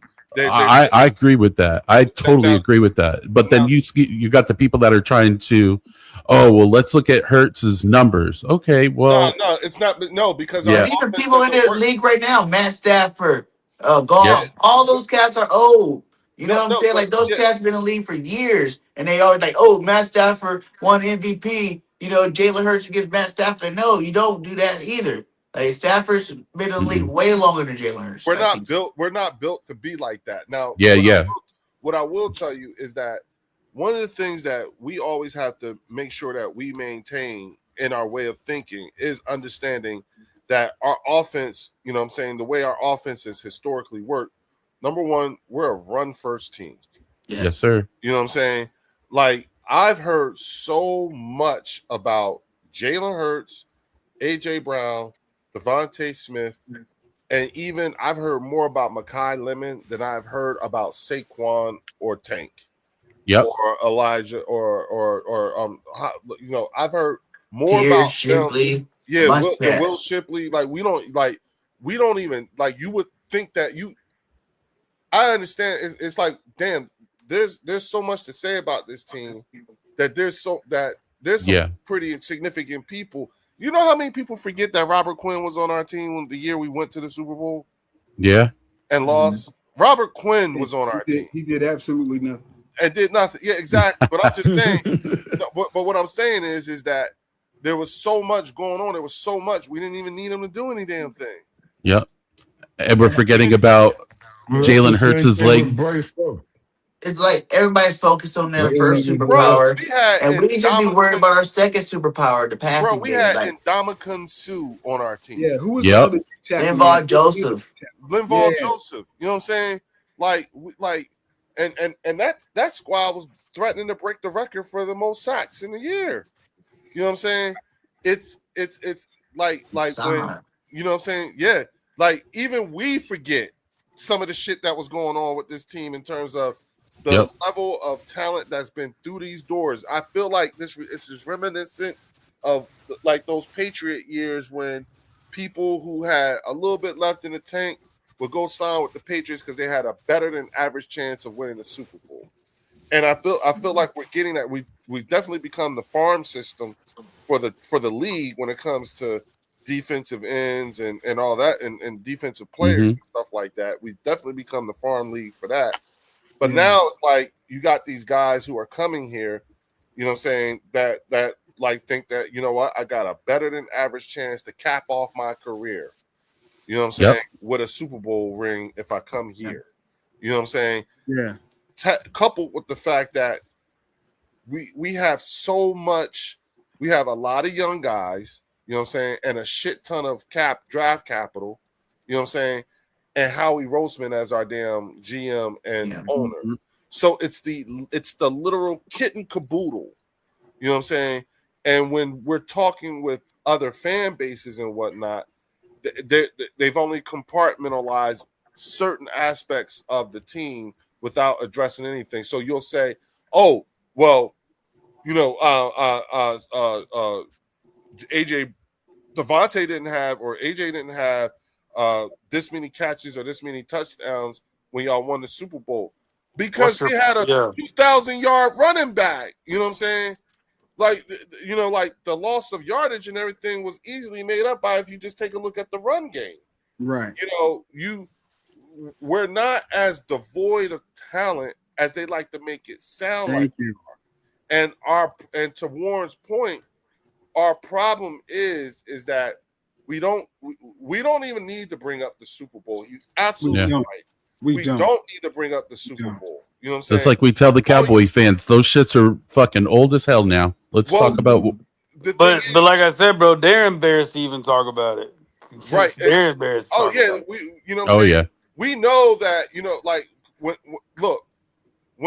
I agree with that. I totally agree with that. But then you got the people that are trying to, let's look at Hurts's numbers. Okay, well, no, it's not. No, because even people in the league right now, Matt Stafford, Goff, all those cats are old. You know what I'm saying? Like those cats have been in the league for years, and they always like, Matt Stafford won MVP. You know, Jalen Hurts against Matt Stafford. No, you don't do that either. Like Stafford's been in the league way longer than Jalen Hurts. We're not built to be like that. Now, what I will tell you is that one of the things that we always have to make sure that we maintain in our way of thinking is understanding that our offense, you know what I'm saying, the way our offense has historically worked, number one, we're a run-first team. Yes, sir. You know what I'm saying? Like, I've heard so much about Jalen Hurts, A.J. Brown, Devontae Smith, and even I've heard more about Mekhi Lemon than I've heard about Saquon or Tank. Yep. Or Elijah or I've heard more about Shipley. Will Shipley. Like we don't even like you would think that I understand it's like, damn, there's so much to say about this team that there's some pretty significant people. You know how many people forget that Robert Quinn was on our team the year we went to the Super Bowl? Yeah. And lost? Robert Quinn was on our team. He did absolutely nothing. And did nothing. Yeah, exactly. But I'm just saying, but what I'm saying is that there was so much going on. There was so much. We didn't even need him to do any damn thing. Yep. And we're forgetting about Jalen Hurts' legs. It's like everybody's focused on their first superpower, and we should be worried about our second superpower, the passing game. We had Ndamukong Suh on our team. Yeah, who was the other Linval Joseph. Joseph. You know what I'm saying? And that squad was threatening to break the record for the most sacks in the year. You know what I'm saying? It's like when, you know what I'm saying? Yeah, like even we forget some of the shit that was going on with this team in terms of the level of talent that's been through these doors. I feel like this is reminiscent of like those Patriot years when people who had a little bit left in the tank would go sign with the Patriots because they had a better than average chance of winning the Super Bowl. And I feel like we're getting that. We've definitely become the farm system for the league when it comes to defensive ends and all that and defensive players and stuff like that. We've definitely become the farm league for that. But now it's like you got these guys who are coming here, you know what I'm saying, that like think that, you know what, I got a better than average chance to cap off my career. You know what I'm saying? With a Super Bowl ring if I come here. You know what I'm saying? Yeah. Coupled with the fact that we have so much, we have a lot of young guys, you know what I'm saying, and a shit ton of draft capital, you know what I'm saying, and Howie Roseman as our damn GM and owner. So it's the literal kit and caboodle, you know what I'm saying? And when we're talking with other fan bases and whatnot, they've only compartmentalized certain aspects of the team without addressing anything. So you'll say, "Oh, well, you know, AJ Devontae didn't have, or AJ didn't have this many catches or this many touchdowns when y'all won the Super Bowl? Because they had a 2,000-yard running back. You know what I'm saying? Like, you know, like the loss of yardage and everything was easily made up by if you just take a look at the run game. Right. You know, we're not as devoid of talent as they like to make it sound. Thank you. And to Warren's point, our problem is that we don't even need to bring up the Super Bowl. He's absolutely right. We don't need to bring up the Super Bowl. You know what I'm saying? It's like we tell the Cowboy fans, those shits are fucking old as hell now. Let's talk about. But like I said, bro, they're embarrassed to even talk about it. Right? They're embarrassed. Oh yeah, you know. What I'm saying? Yeah. We know that, you know, like when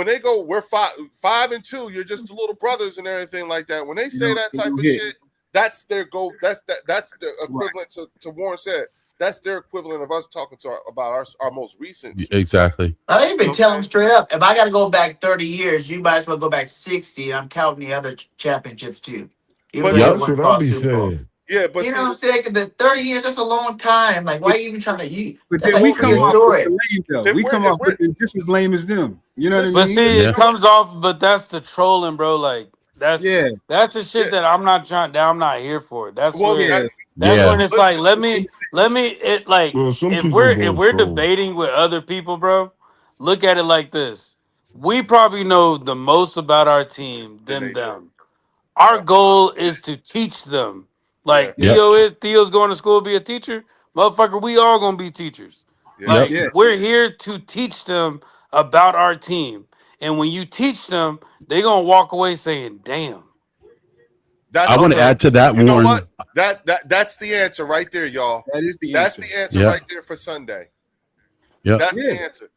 they go, we're 5-2. You're just the little brothers and everything like that. When they say that type of shit, that's their goal. That's the equivalent to Warren said. That's their equivalent of us talking about our most recent. Exactly. I even tell them straight up. If I got to go back 30 years, you might as well go back 60. I'm counting the other championships too. But that's what I'll be saying. Yeah, but you know what I'm saying? The 30 years, that's a long time. Like, why are you even trying to use? But that's then like we come off story. lame, though. We come off just as lame as them. You know what I mean? But see, it comes off. But that's the trolling, bro. Like that's the shit that I'm not here for. That's when it's like let me it like if we're debating with other people, bro. Look at it like this: we probably know the most about our team than them. Our goal is to teach them. Like Theo's going to school to be a teacher. Motherfucker, we all gonna be teachers. We're here to teach them about our team. And when you teach them, they're gonna walk away saying, damn. I want to add to that, Warren. You know what? That's the answer right there, y'all. That is the answer. That's the answer right there for Sunday. That's the answer.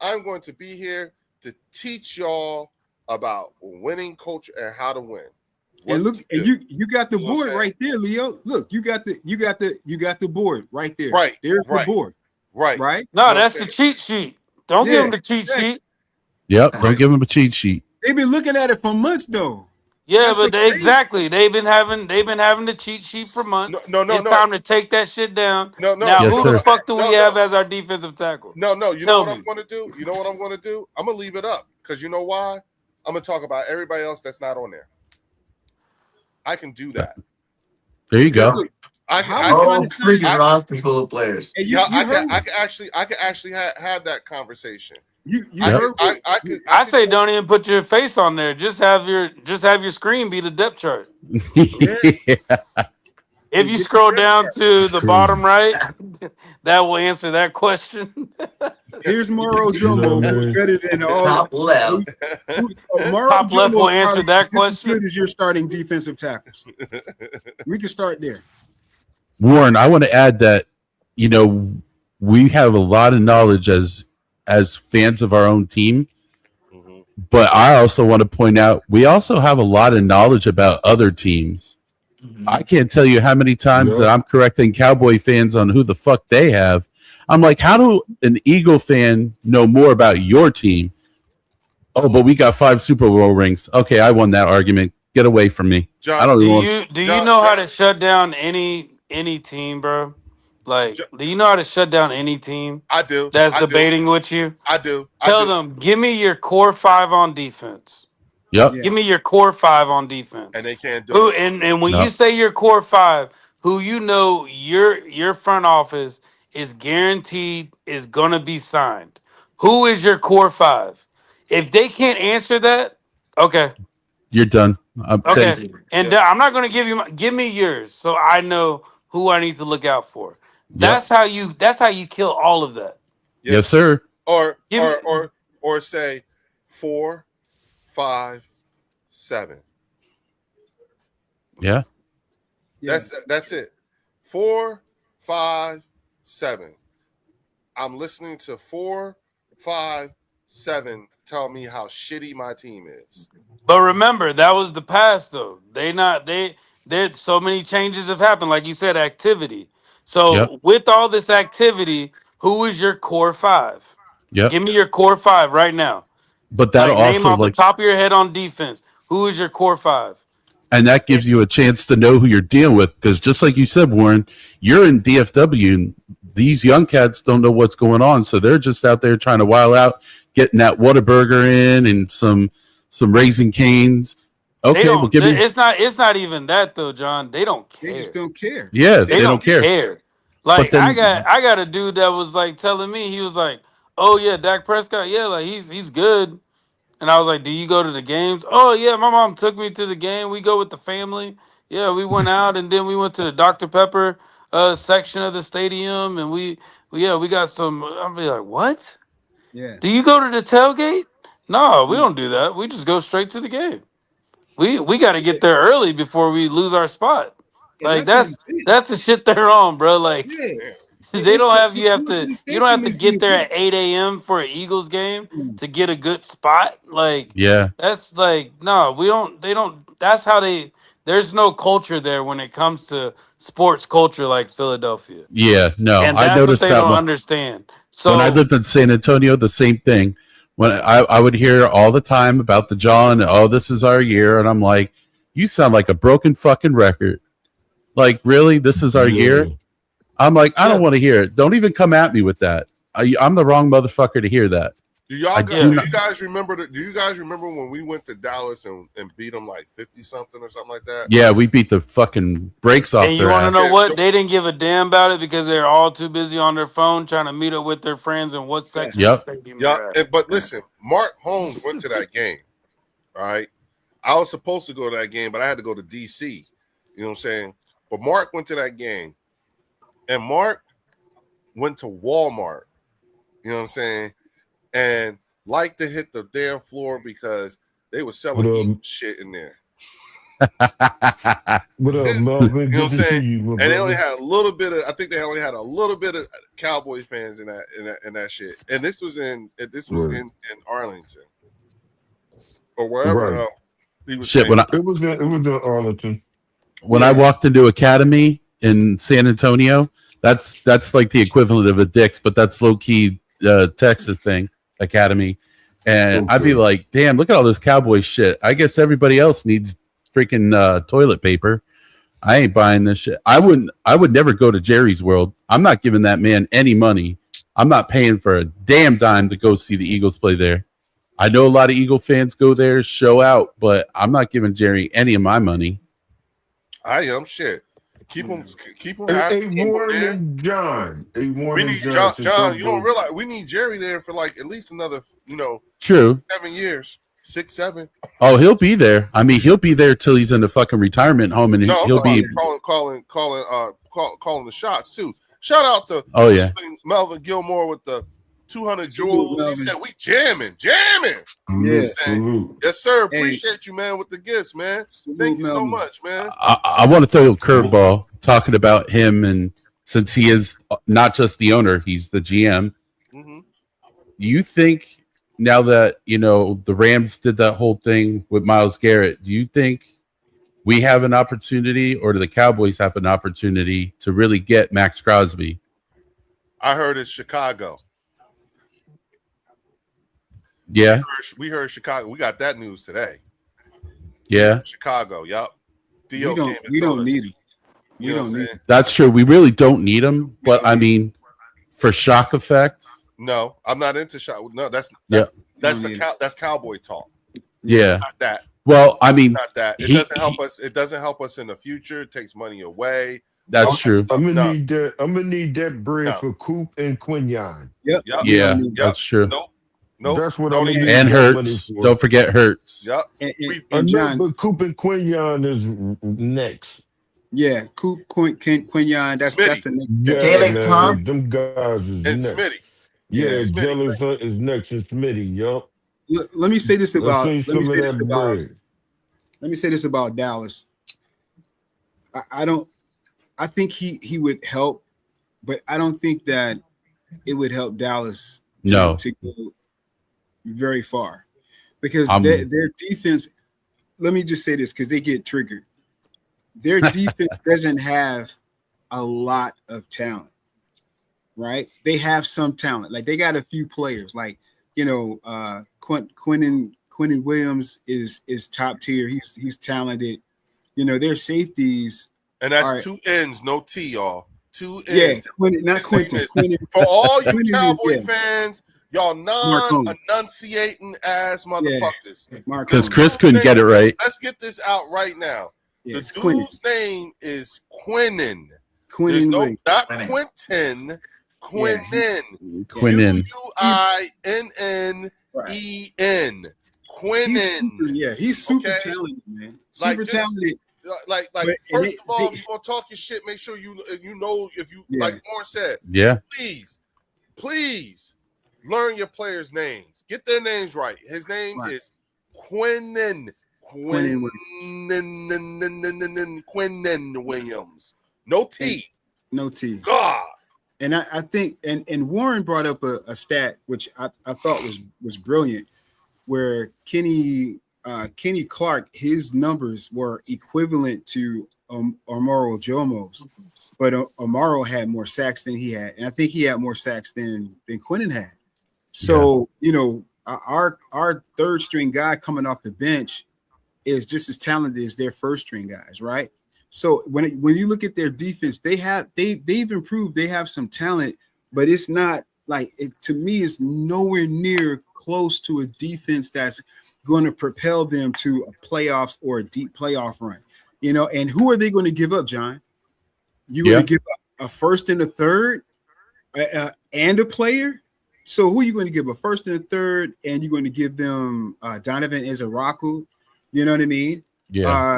I'm going to be here to teach y'all about winning culture and how to win. And look, and you got the board right there, Leo. Look, you got the board right there. Right. There's the board. Right. No, that's the cheat sheet. Don't give them the cheat sheet. Yep. Don't give them a cheat sheet. They've been looking at it for months, though. Yeah, but they've been having the cheat sheet for months. It's time to take that shit down. Now, who the fuck do we have as our defensive tackle? No. You know what I'm going to do? You know what I'm going to do? I'm going to leave it up because you know why? I'm going to talk about everybody else that's not on there. I can do that. There you go. I freaking roster full of players. I can actually have that conveation. I say don't even put your face on there. Just have your screen be the depth chart. If you scroll down to the bottom right, that will answer that question. Here's Mauro Jumbo, who's better than all top left. Top left will answer that question. As good as your starting defensive tackles. We can start there. Warren, I want to add that we have a lot of knowledge as fans of our own team, but I also want to point out we also have a lot of knowledge about other teams. I can't tell you how many times that I'm correcting Cowboy fans on who the fuck they have. I'm like, how do an Eagle fan know more about your team? Oh, but we got 5 Super Bowl rings. Okay, I won that argument. Get away from me. John, I don't do you know how to shut down any team, bro? Like, do you know how to shut down any team? I do. That's debating with you. I do. Tell them, give me your core 5 on defense. Yep. Give me your core 5 on defense. And they can't do it. And when you say your core 5, who you know your front office is guaranteed is gonna be signed. Who is your core 5? If they can't answer that, okay. You're done. Okay. And I'm not gonna give me yours so I know who I need to look out for. That's how you kill all of that. Yes, sir. Or say 4, 5, 7. Yeah. That's it. 4, 5, 7. I'm listening to 4, 5, 7 tell me how shitty my team is. But remember, that was the past though. There's so many changes have happened, like you said, activity. So with all this activity, who is your core 5? Yeah. Give me your core 5 right now. But that also name off the top of your head on defense. Who is your core 5? And that gives you a chance to know who you're dealing with. Because just like you said, Warren, you're in DFW, and these young cats don't know what's going on. So they're just out there trying to wild out, getting that Whataburger in and some Raising Cane's. Okay, well, give me. It's not even that though, John. They don't care. They just don't care. Yeah, they don't care. Like then, I got a dude that was like telling me, he was like, "Oh yeah, Dak Prescott, yeah, like he's good." And I was like, "Do you go to the games?" "Oh yeah, my mom took me to the game. We go with the family. Yeah, we went out and then we went to the Dr. Pepper section of the stadium, and we got some." I'll be like, "What? Yeah. Do you go to the tailgate?" "No, we don't do that. We just go straight to the game. We got to get there early before we lose our spot." Like that's the shit they're on, bro. Like they don't have you don't have to get there at 8 a.m. for an Eagles game to get a good spot. Like that's like no, we don't. They don't. That's how they. There's no culture there when it comes to sports culture like Philadelphia. Yeah, no, and I noticed what they that don't one. understand. So when I lived in San Antonio, the same thing. When I would hear all the time about the John, oh, this is our year, and I'm like, you sound like a broken fucking record. Like, really? This is our year? I'm like, I don't want to hear it. Don't even come at me with that. I'm the wrong motherfucker to hear that. Do you guys remember when we went to Dallas and beat them like 50 something or something like that? Yeah, we beat the fucking brakes off. And you want to know what? They didn't give a damn about it because they're all too busy on their phone trying to meet up with their friends in what section of the stadium. But listen, Mark Holmes went to that game. All right. I was supposed to go to that game, but I had to go to DC. You know what I'm saying? But Mark went to that game. And Mark went to Walmart. You know what I'm saying? And like to hit the damn floor because they were selling shit in there. What up, Melvin? You know what I'm saying? And they only had a little bit of. I think they only had a little bit of Cowboys fans in that shit. And this was in Arlington or wherever he was. Shit, it was in Arlington. When I walked into Academy in San Antonio, that's like the equivalent of a Dick's, but that's low key Texas thing. Academy, and I'd be like, damn, look at all this Cowboy shit. I guess everybody else needs freaking toilet paper. I ain't buying this shit. I would never go to Jerry's World. I'm not giving that man any money. I'm not paying for a damn dime to go see the Eagles play there. I know a lot of Eagle fans go there, show out, but I'm not giving Jerry any of my money. I am shit. Keep them Warren and John. We need John. You don't realize we need Jerry there for like at least another, True. 7 years, 6, 7. Oh, he'll be there. I mean, he'll be there till he's in the fucking retirement home, and he'll be calling the shots too. Shout out to Melvin Gilmore with the 200 joules. He said we jamming. Yeah. Yes, sir. Appreciate you, man, with the gifts, man. Thank you so much, man. I want to throw a curveball talking about him, and since he is not just the owner, he's the GM. Mm-hmm. You think now that the Rams did that whole thing with Myles Garrett, do you think we have an opportunity, or do the Cowboys have an opportunity to really get Max Crosby? I heard it's Chicago. Yeah, we heard Chicago. We got that news today. Yeah, Chicago. Yup. We don't need him. We don't need him. That's true. We really don't need him. But I mean, for shock effect. No, I'm not into shock. No, that's Cowboy talk. Yeah. Not that. Well, I mean, not that. It doesn't help us. It doesn't help us in the future. It takes money away. That's true. I'm gonna need that bread for Coop and Quinyon. Yep. Yeah, that's true. Nope. That's what I'm need. And Hurts. Don't forget Hurts. Yep. And John, but Coop and Quinyon is next. Yeah, Coop, Quinyon. That's the next step. Felix, huh? Them guys is and next. Smitty. Yeah, Jellis is next, and Smitty. Yup. Let me say this about. Let me say this about Dallas. I think he would help, but I don't think that it would help Dallas to go very far, because their defense. Let me just say this, because they get triggered. Their defense doesn't have a lot of talent, right? They have some talent. Like, they got a few players, like Quinnen Williams is top tier. He's talented. their safeties. And that's 2 N's, no T, y'all. 2 N's. Yeah, not Quentin. For all you Cowboy fans, y'all non-enunciating ass motherfuckers. Because Chris couldn't get it right. Let's get this out right now. Yeah, the dude's name is Quinnen. There's not Quentin. Quinnen. Quinnen. Quinnen. Quinnen. He's super talented, man. Super talented. Like first of all, if you're gonna talk your shit, make sure you know if you like Warren said. Yeah. Please learn your players' names. Get their names right. His name is Quinnen. Quinnen Williams. No T. No T. God. And I think and Warren brought up a stat which I thought was brilliant, where Kenny Clark, his numbers were equivalent to Amaro Jomo's, but Amaro had more sacks than he had, and I think he had more sacks than Quinnen had. So our third string guy coming off the bench is just as talented as their first string guys, right? So when you look at their defense, they've improved. They have some talent, but it's not like to me. It's nowhere near close to a defense that's going to propel them to a playoffs or a deep playoff run. And who are they going to give up, John? You're going to give up a first and a third and a player. So who are you going to give a first and a third, and you're going to give them Donovan Ezaraku? You know what I mean? Yeah.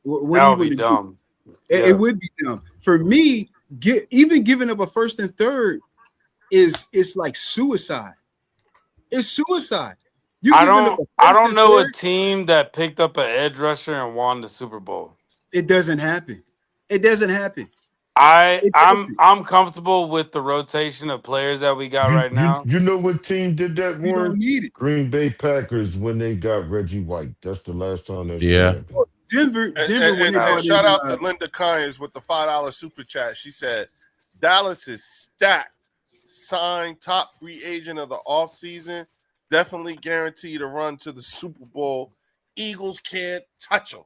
What are you going to do? It would be dumb. For me, even giving up a first and third is like suicide. It's suicide. I don't know a team that picked up an edge rusher and won the Super Bowl. It doesn't happen. I'm comfortable with the rotation of players that we got right now. You know what team did that, Warren? We don't need it. Green Bay Packers when they got Reggie White. That's the last time that shit happened. Denver. And shout out to Linda Kynes with the $5 super chat. She said Dallas is stacked. Signed top free agent of the offseason. Definitely guaranteed a run to the Super Bowl. Eagles can't touch them.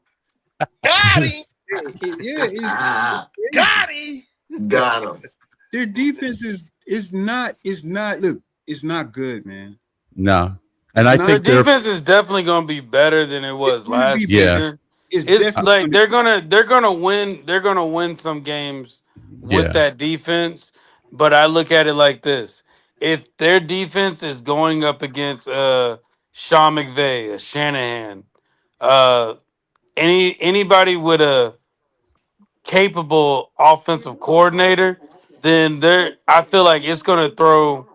Got him. Got him. Got him. Their defense is not good, man. No. And I think their defense is definitely going to be better than it was last season. It's like they're gonna win some games with that defense. But I look at it like this: if their defense is going up against Sean McVay, a Shanahan, anybody with a capable offensive coordinator, then I feel like it's gonna throw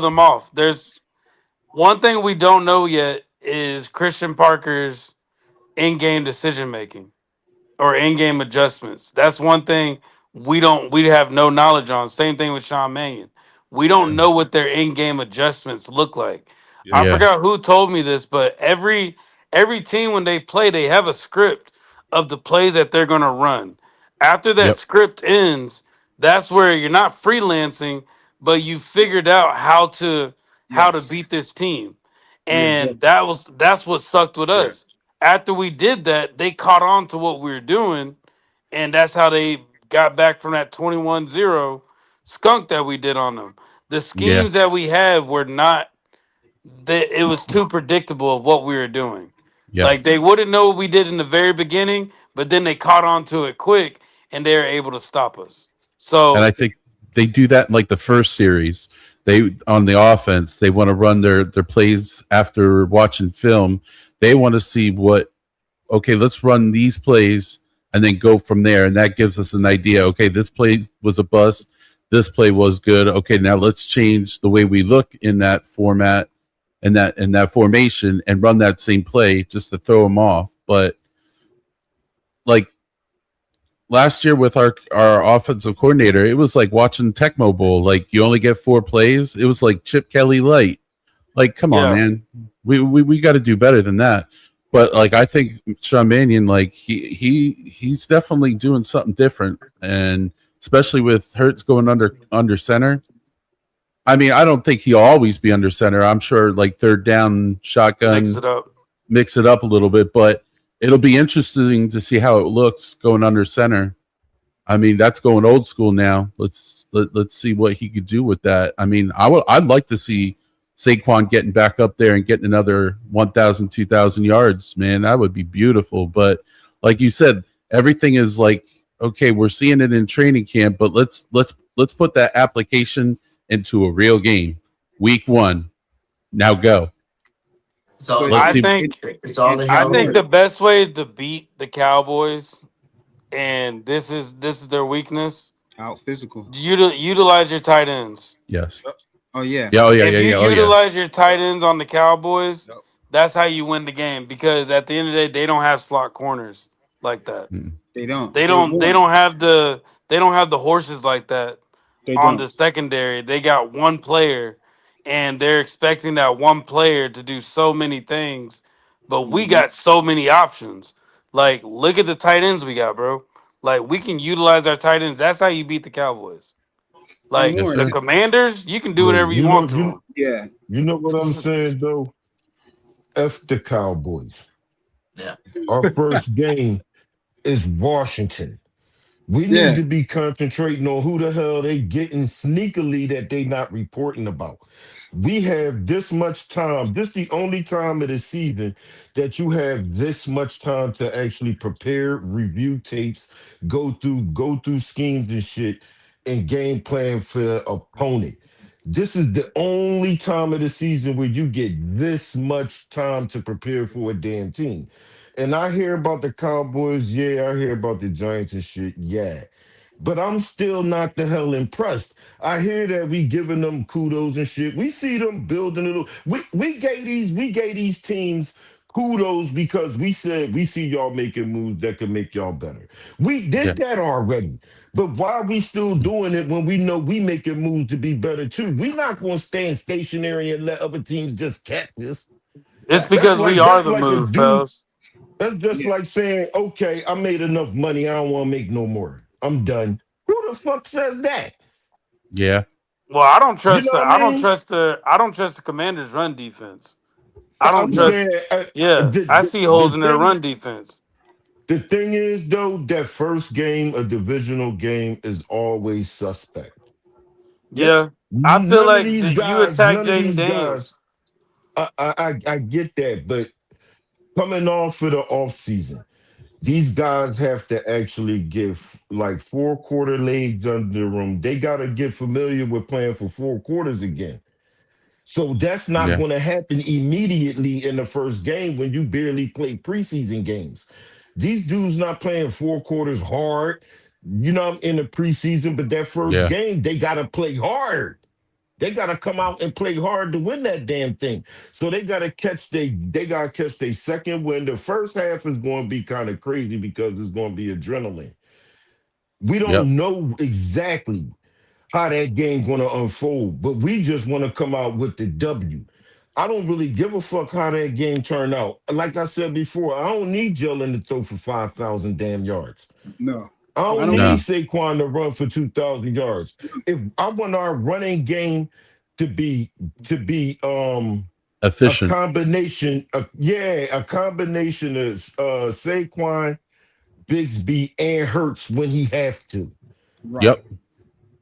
them off. There's one thing we don't know yet is Christian Parker's in-game decision making or in-game adjustments. That's one thing we have no knowledge on. Same thing with Sean Mannion. We don't know what their in-game adjustments look like. I forgot who told me this, but every team when they play, they have a script of the plays that they're going to run. After that script ends, that's where you're not freelancing, but you figured out how to beat this team. And that's what sucked with us. After we did that, they caught on to what we were doing, and that's how they got back from that 21-0 skunk that we did on them. The schemes that we had were not that it was too predictable of what we were doing. Like they wouldn't know what we did in the very beginning, but then they caught on to it quick and they were able to stop us. So and I think they do that in like the first series. They on the offense, they want to run their plays after watching film. They want to see let's run these plays and then go from there. And that gives us an idea. Okay, this play was a bust. This play was good. Okay, now let's change the way we look in that format and that formation and run that same play just to throw them off. But like last year with our offensive coordinator, it was like watching Tecmo Bowl. Like you only get 4 plays. It was like Chip Kelly light. Like, come on, man. We got to do better than that. But like I think Sean Mannion, like he's definitely doing something different, and especially with Hurts going under center. I mean, I don't think he'll always be under center. I'm sure like third down shotgun, mix it up a little bit. But it'll be interesting to see how it looks going under center. I mean, that's going old school now. Let's see what he could do with that. I mean, I'd like to see Saquon getting back up there and getting another 1,000, 2,000 yards, man. That would be beautiful. But like you said, everything is like, okay, we're seeing it in training camp, but let's put that application into a real game. Week 1. Now go. So I think the best way to beat the Cowboys, and this is their weakness, out physical. Utilize your tight ends. Yes. Oh yeah. Yeah. Oh yeah. If Yeah. you utilize your tight ends on the Cowboys, that's how you win the game. Because at the end of the day, they don't have slot corners like that. They don't. They don't have the horses like that on the secondary. They got one player, and they're expecting that one player to do so many things. But we got so many options. Like, look at the tight ends we got, bro. Like, we can utilize our tight ends. That's how you beat the Cowboys. Like, the Commanders, you can do whatever you want to. Yeah. You know what I'm saying, though? F the Cowboys. Yeah. Our first game is Washington. We need to be concentrating on who the hell they getting sneakily that they not reporting about. We have this much time. This is the only time of the season that you have this much time to actually prepare, review tapes, go through schemes and shit, and game plan for the opponent. This is the only time of the season where you get this much time to prepare for a damn team. And I hear about the Cowboys, I hear about the Giants and shit, but I'm still not the hell impressed. I hear that we giving them kudos and shit. We see them building it. We gave these teams kudos because we said we see y'all making moves that could make y'all better. We did that already. But why are we still doing it when we know we making moves to be better too? We're not going to stand stationary and let other teams just catch this. It's because we are the move, fellas. That's just like saying, okay, I made enough money. I don't want to make no more. I'm done. Who the fuck says that? Yeah. Well, I don't trust. You know I don't trust the Commanders' run defense. I don't trust. I see holes in their run defense. The thing is, though, that first game, a divisional game, is always suspect. Yeah, I feel like you attack Jaden Daniels. I get that, but coming off of the offseason, these guys have to actually get like 4-quarter legs under them. They got to get familiar with playing for 4 quarters again. So that's not going to happen immediately in the first game when you barely play preseason games. These dudes not playing 4 quarters hard, in the preseason, but that first game, they got to play hard. They got to come out and play hard to win that damn thing. So they got to catch their second win. The first half is going to be kind of crazy because it's going to be adrenaline. We don't know exactly how that game's going to unfold, but we just want to come out with the W. I don't really give a fuck how that game turned out. Like I said before, I don't need Jalen to throw for 5,000 damn yards. No. I don't need Saquon to run for 2,000 yards. If I want our running game to be efficient, a combination of Saquon, Bigsby, and Hurts when he have to. Right. Yep.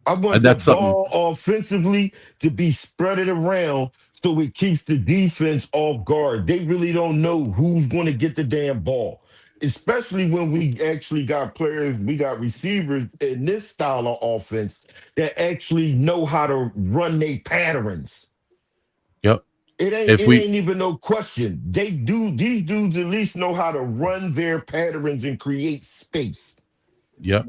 I want the ball offensively to be spread it around so it keeps the defense off guard. They really don't know who's going to get the damn ball. Especially when we actually got players, we got receivers in this style of offense that actually know how to run their patterns. Yep. It ain't even no question. These dudes at least know how to run their patterns and create space. Yep.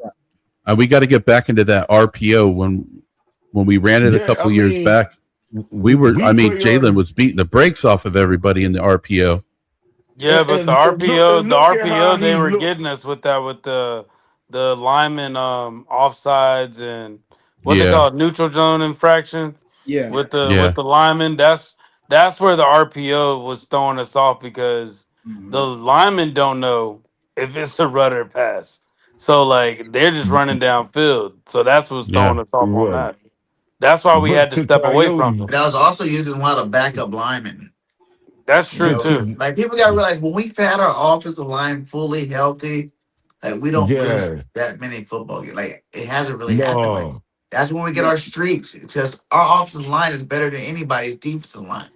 We got to get back into that RPO when we ran it a couple years back. Jalen was beating the brakes off of everybody in the RPO. Yeah, but the RPO, they were getting us with that, with the lineman offsides and what's it called, neutral zone infraction. Yeah, with the lineman, that's where the RPO was throwing us off because the linemen don't know if it's a run or pass. So like they're just running downfield. So that's what's throwing us off on that. That's why we had to step away from them. That was also using a lot of backup linemen. That's true too. Like people gotta realize when we've had our offensive line fully healthy, like we don't lose that many football games. Like it hasn't really happened. Like that's when we get our streaks. Because our offensive line is better than anybody's defensive line.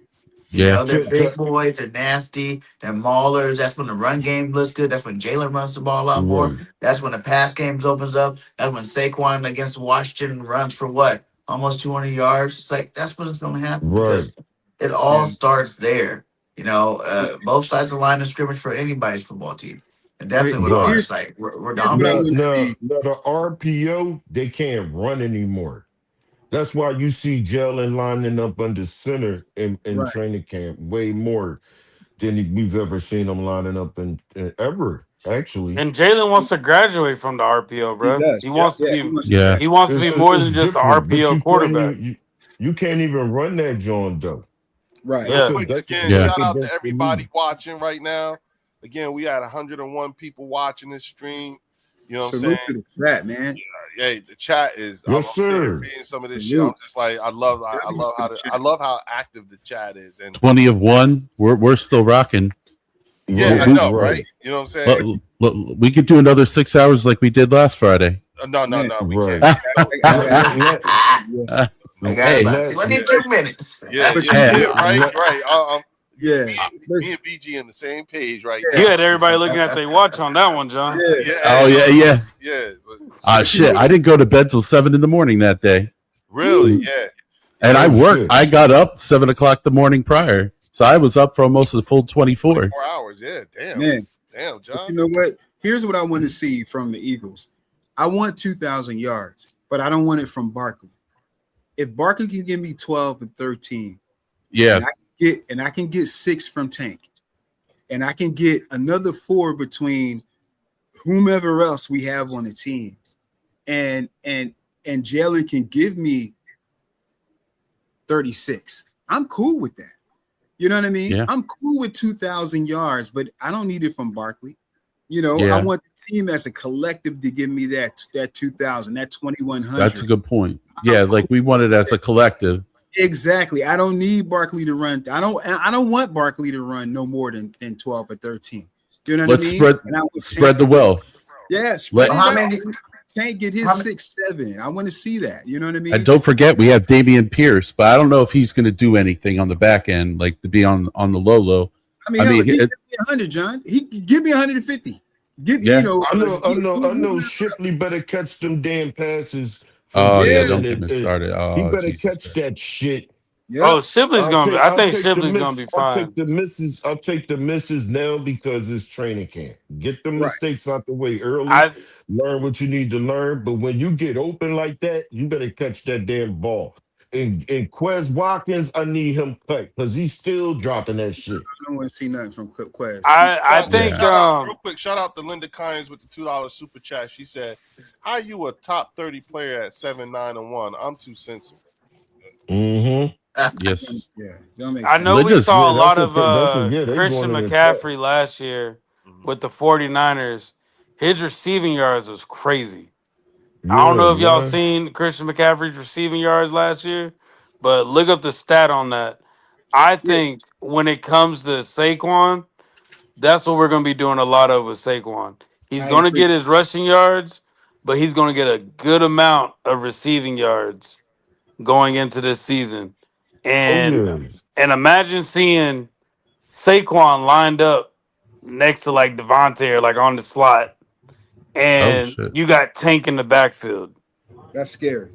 You know, they're big boys, they're nasty, they're maulers. That's when the run game looks good. That's when Jalen runs the ball a lot more. That's when the pass games opens up. That's when Saquon against Washington runs for what? Almost 200 yards. It's like that's when it's gonna happen because it all starts there. You know, both sides of the line of scrimmage for anybody's football team. And definitely with ours, like we're dominating. Now the RPO, they can't run anymore. That's why you see Jalen lining up under center in training camp way more than we've ever seen him lining up in ever, actually. And Jalen wants to graduate from the RPO, bro. He wants to be he wants to be more than just an RPO quarterback. You can't even run that John though. Right. Again, shout out to everybody watching right now. Again, we had 101 people watching this stream. You know what I'm saying? To the chat, man. Yeah, the chat is. I'm reading some of this shit. I'm just like, I love how active the chat is. And 20 of 1, we're still rocking. Yeah, I know, right? You know what I'm saying? Look, we could do another 6 hours like we did last Friday. No, we can't. Hey, 22 minutes. Yeah, right. Yeah, me and BG on the same page, right? You had everybody looking at their watch on that one, John. Yeah. Shit, I didn't go to bed till 7 a.m. that day. Really? Yeah. And I worked. I got up 7 o'clock the morning prior, so I was up for almost the full 24. 24 hours. Yeah, damn. Man, damn, John. But you know what? Here's what I want to see from the Eagles. I want 2,000 yards, but I don't want it from Barkley. If Barkley can give me 12 and 13, and I can get 6 from Tank, and I can get another 4 between whomever else we have on the team, and Jalen can give me 36. I'm cool with that. You know what I mean? Yeah. I'm cool with 2,000 yards, but I don't need it from Barkley. You know, I want the team as a collective to give me that 2,000, that 2,100. That's a good point. Yeah, like we want it as a collective. Exactly. I don't need Barkley to run. I don't want Barkley to run no more than 12 or 13. You know what I mean? Spread the wealth. Yeah, how many Tank get his 6, 7. I want to see that. You know what I mean? And don't forget we have Damian Pierce, but I don't know if he's going to do anything on the back end, like to be on the low. I mean he give me 100, John. He give me 150. I know Shipley better catch them damn passes. Don't get me started. He better catch that shit. Yeah. Oh, Shipley's gonna be. I think Shipley's gonna be fine. I'll take the misses now because it's training camp. Get the mistakes out the way early. Learn what you need to learn. But when you get open like that, you better catch that damn ball. And Quez Watkins, I need him cut because he's still dropping that shit. I don't want to see nothing from Quez. I think real quick, shout out to Linda Kynes with the $2 super chat. She said, "How are you a top 30 player at 7-9-1? I'm too sensitive." Mm-hmm. Yes. I know we saw a lot of Christian McCaffrey last year with the 49ers. His receiving yards was crazy. I don't know if y'all seen Christian McCaffrey's receiving yards last year, but look up the stat on that. I think when it comes to Saquon, that's what we're going to be doing a lot of with Saquon. He's going to get his rushing yards, but he's going to get a good amount of receiving yards going into this season. And imagine seeing Saquon lined up next to like Devontae or like on the slot. And you got Tank in the backfield. That's scary.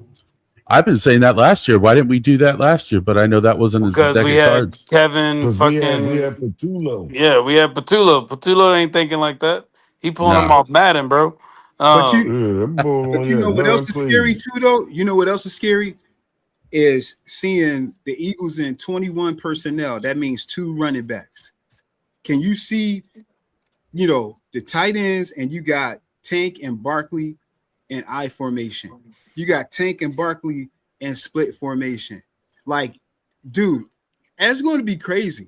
I've been saying that last year. Why didn't we do that last year? But I know that wasn't because we had cards. Kevin fucking. We had Patulo. Yeah, we had Patulo. Patulo ain't thinking like that. He pulling him off Madden, bro. But you know what else is scary too, though? You know what else is scary? Is seeing the Eagles in 21 personnel. That means 2 running backs. Can you see, the tight ends and you got Tank and Barkley in I formation. You got Tank and Barkley in split formation. Like, dude, that's going to be crazy.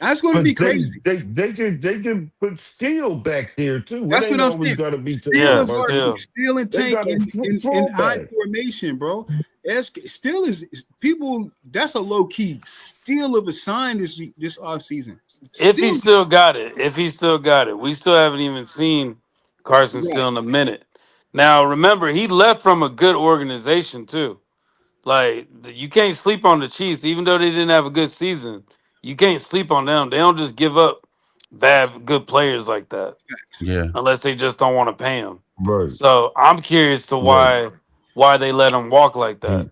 That's going to be crazy. They can put Steele back there too. That's what I'm saying. Got to be Steele and Tank in I formation, bro. Still is people. That's a low key steal of a sign this offseason. If he still got it, we still haven't even seen Carson Steele in a minute. Now, remember, he left from a good organization too. Like, you can't sleep on the Chiefs, even though they didn't have a good season. You can't sleep on them. They don't just give up good players like that. Yeah. Unless they just don't want to pay them. Right. So I'm curious to why they let him walk like that.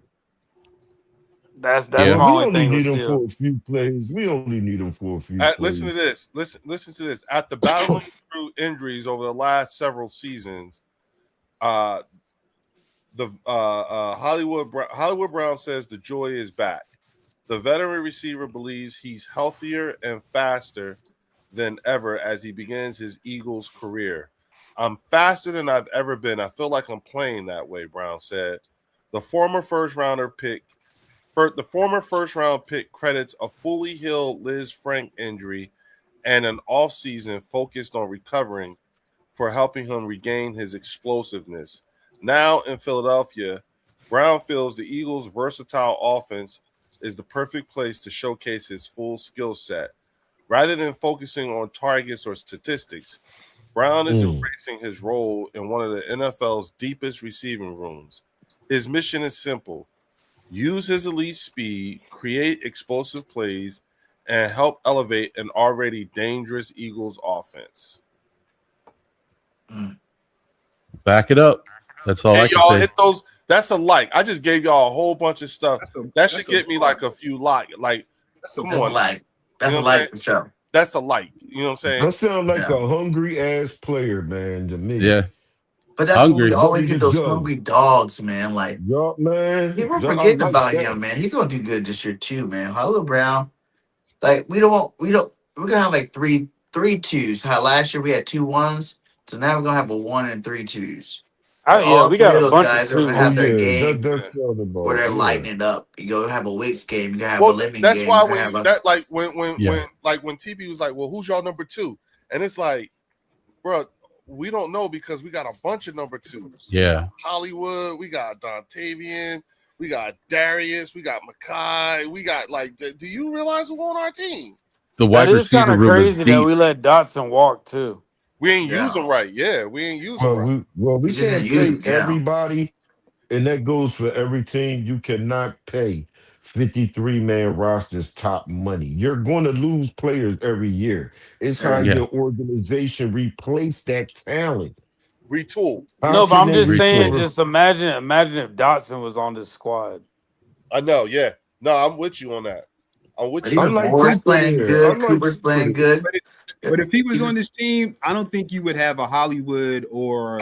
That's my only thing. We only need him for a few plays. We only need him for a few plays. Listen to this. Listen to this. At the battle through injuries over the last several seasons, Hollywood Brown says the joy is back. The veteran receiver believes he's healthier and faster than ever as he begins his Eagles career. I'm faster than I've ever been. I feel like I'm playing that way, Brown said. The former first round pick credits a fully healed Liz Frank injury and an offseason focused on recovering for helping him regain his explosiveness. Now in Philadelphia, Brown feels the Eagles' versatile offense is the perfect place to showcase his full skill set. Rather than focusing on targets or statistics, Brown is embracing his role in one of the NFL's deepest receiving rooms. His mission is simple: use his elite speed, create explosive plays, and help elevate an already dangerous Eagles offense. Back it up. That's all I can y'all say. hit those. That's a like. I just gave y'all a whole bunch of stuff. That should get me like a few like. Come on, like. That's a like for sure. That's a like. You know what I'm saying? That sounds like a hungry ass player, man, to me. Yeah. But that's when we always get those hungry dogs, man. Like, man, people forgetting about him, man. He's gonna do good this year too, man. Hollywood Brown. Like, we're gonna have like three twos. How last year we had 2 1s, so now we're gonna have a 1 and 3 2s. We got a bunch guys of are gonna have their game where they're lighting it up. You go have a Wicks game, you can have a Living game. That's why when TB was like, "Well, who's y'all number 2?" And it's like, bro, we don't know because we got a bunch of number 2s. Yeah, Hollywood, we got Dontavian, we got Darius, we got Makai, we got do you realize who on our team? The wide receiver room is deep. That we let Dotson walk too. We ain't using right. Yeah, we ain't using right. We can't pay everybody, and that goes for every team. You cannot pay 53-man rosters top money. You're going to lose players every year. It's how your organization replace that talent. Retool. No, but I'm just saying, just imagine if Dotson was on this squad. I know, yeah. No, I'm with you on that. I'm with you. Moore's playing good. Cooper's playing good. But if he was on this team, I don't think you would have a Hollywood or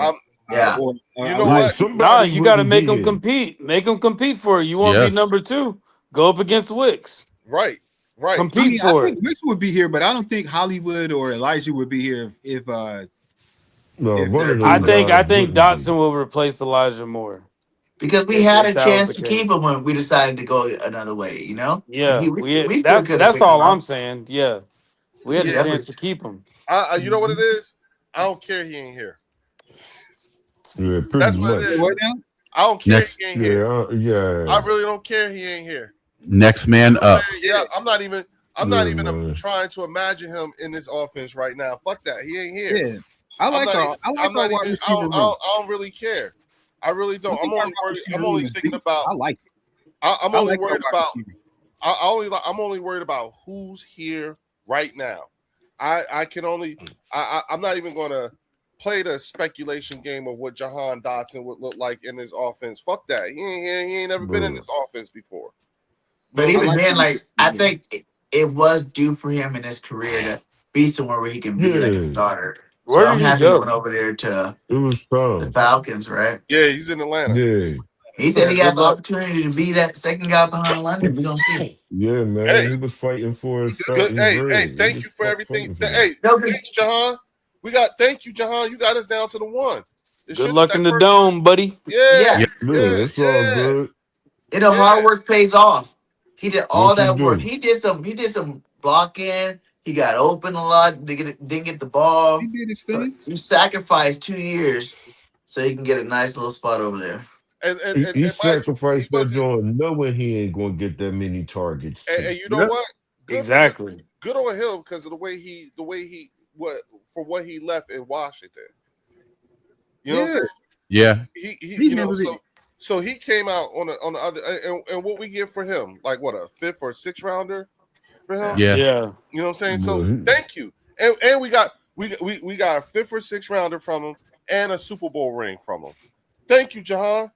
you know what? Nah, you got to make them compete. Make them compete for it. You want to be number 2? Go up against Wicks. Right. Compete I for think Wicks would be here, but I don't think Hollywood or Elijah would be here if. I think Dotson will replace Elijah Moore. Because we had a chance to keep him when we decided to go another way, you know? Yeah, that's all I'm saying. Yeah, we had a chance to keep him. You know what it is? I don't care he ain't here. Yeah, that's what it is. I don't care he ain't here. I really don't care he ain't here. Next man up. Yeah, I'm not even trying to imagine him in this offense right now. Fuck that. He ain't here. Yeah. I don't really care. I really don't. I'm only thinking about. I'm only worried about who's here right now. I'm not even going to play the speculation game of what Jahan Dotson would look like in this offense. Fuck that. He ain't never been in this offense before. But even then, I think it was due for him in his career to be somewhere where he can be like a starter. So I'm happy he went over there to the Falcons, right? Yeah, he's in Atlanta. Yeah. He said he has the opportunity to be that second guy behind London. We're going to see. Yeah, man. He was fighting for his thank you for everything. Thanks, Jahan. Thank you, Jahan. You got us down to the 1. Good luck in the dome, buddy. Yeah. It's all good. Hard work pays off. He did all that work. He did some blocking. He got open a lot. Didn't get the ball. He did his thing. So you sacrificed 2 years so you can get a nice little spot over there. he sacrificed that joint knowing he ain't gonna get that many targets. And you know what? Exactly. Good on him because of the way he what he left in Washington. You know what I'm saying? Yeah. He you know, so he came out on the other and what we get for him, like what, a 5th or 6th rounder for him? Yeah. You know what I'm saying? So thank you. And we got a 5th or 6th rounder from him and a Super Bowl ring from him. Thank you, Jahan.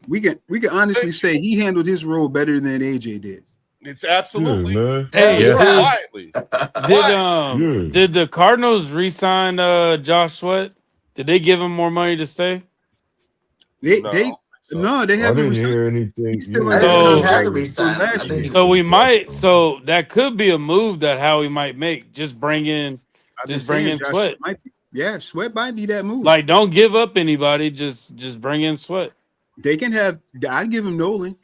We can honestly say he handled his role better than AJ did. It's absolutely. Hey, quietly. Did the Cardinals re-sign Josh Sweat? Did they give him more money to stay? They haven't. I didn't hear anything. So we might. So that could be a move that Howie might make. Just bring in Sweat. Sweat might be that move. Like, don't give up anybody. Just bring in Sweat. They can have. I'd give him Nolan.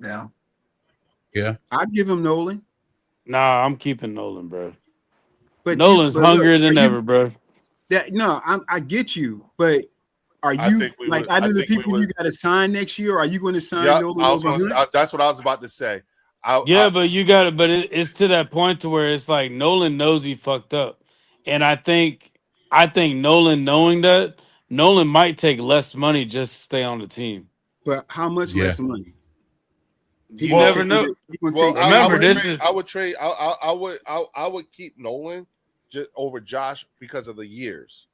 Yeah. I'd give him Nolan. Nah, I'm keeping Nolan, bro. But Nolan's hungrier than ever, bro. I get you, but are you out of the people you got to sign next year? Are you going to sign Nolan? That's what I was about to say. But you got it. But it's to that point to where it's like Nolan knows he fucked up, and I think Nolan knowing that Nolan might take less money just to stay on the team. But how much less money? You never know. Remember, I would keep Nolan just over Josh because of the years.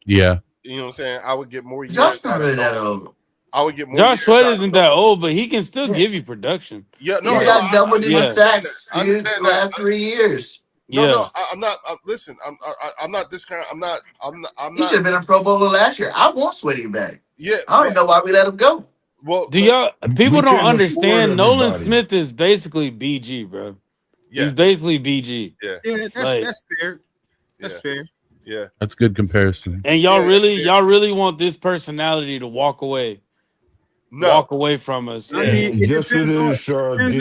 Yeah. You know what I'm saying? I would get more years. Josh not really that old. I would get more. Josh Sweat isn't that old, but he can still give you production. Yeah, no, he's got double-digit sacks, dude, the last 3 years. I'm not. Listen, I'm not discounting. I'm not. He should have been a Pro Bowler last year. I want Sweaty back. Yeah, I don't know why we let him go. Well, people don't understand Nolan Smith is basically BG, bro. Yeah. He's basically BG. Yeah, that's fair. That's fair. Yeah. That's good comparison. And y'all really want this personality to walk away. Walk away from us. I mean, it depends on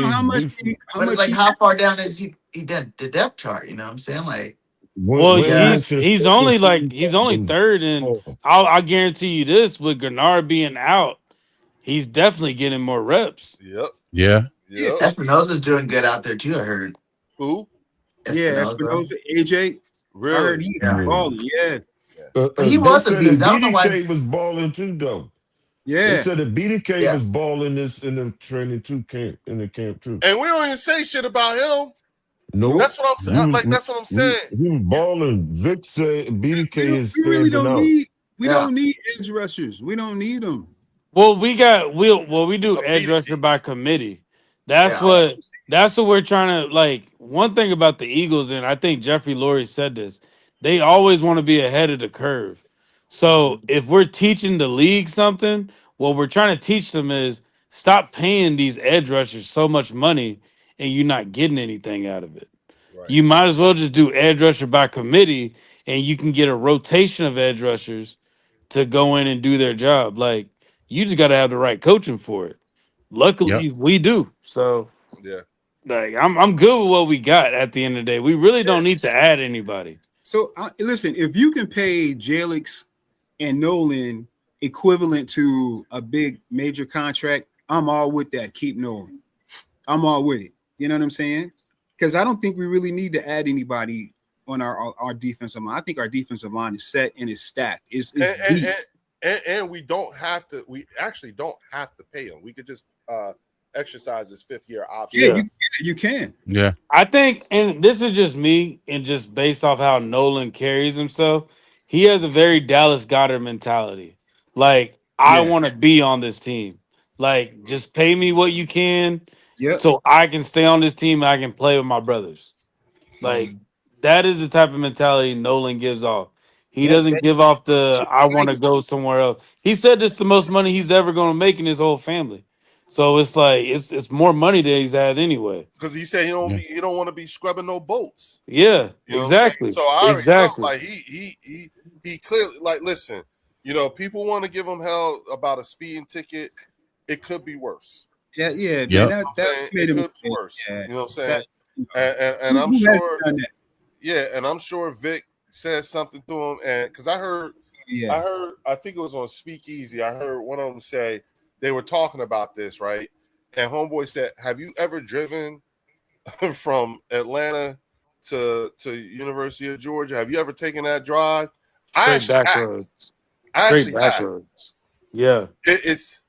how much. How far down is he the depth chart? You know what I'm saying? Like, well, he's only third, and I guarantee you this: with Gennard being out, he's definitely getting more reps. Yep. Yeah. Espinosa's doing good out there too. I heard. Who? Espinosa, AJ. Really? I heard he's balling. Yeah. He was a beast. I don't know why. BDK was balling too, though. Yeah. They said that BDK was balling this in the training camp too. And we don't even say shit about him. No, that's what I'm saying. That's what I'm saying. He was balling. Vic said BDK is we really don't out. We don't need edge rushers. We don't need them. Well, we do edge rusher by committee. That's what we're trying to like. One thing about the Eagles, and I think Jeffrey Lurie said this, they always want to be ahead of the curve. So if we're teaching the league something, what we're trying to teach them is stop paying these edge rushers so much money and you're not getting anything out of it. Right. You might as well just do edge rusher by committee and you can get a rotation of edge rushers to go in and do their job. Like, you just got to have the right coaching for it. Luckily, we do. So, like, I'm good with what we got at the end of the day. We really don't need to add anybody. So, listen, if you can pay Jalix and Nolan equivalent to a big major contract, I'm all with that. Keep Nolan. I'm all with it. You know what I'm saying? Because I don't think we really need to add anybody on our defensive line. I think our defensive line is set and is stacked. And we don't have to. We actually don't have to pay him. We could just exercise his 5th-year option. Yeah, you can. Yeah, I think, and this is just me, and just based off how Nolan carries himself, he has a very Dallas Goedert mentality. Like, I want to be on this team. Like, just pay me what you can, so I can stay on this team and I can play with my brothers. Like, that is the type of mentality Nolan gives off. He doesn't give off the I want to go somewhere else. He said this is the most money he's ever going to make in his whole family. So it's like it's more money than he's had anyway. Because he said he don't want to be scrubbing no boats. Yeah, you know exactly. So I already know, like he clearly, like, listen, you know, people want to give him hell about a speeding ticket. It could be worse. Yeah. That made him worse. Yeah. You know what I'm saying? And I'm sure. Yeah, and I'm sure Vic said something to him, and because I heard I think it was on Speakeasy. I heard one of them say they were talking about this, right? And homeboy said, "Have you ever driven from Atlanta to University of Georgia? Have you ever taken that drive?" Straight back roads. Straight back roads. Yeah. It is.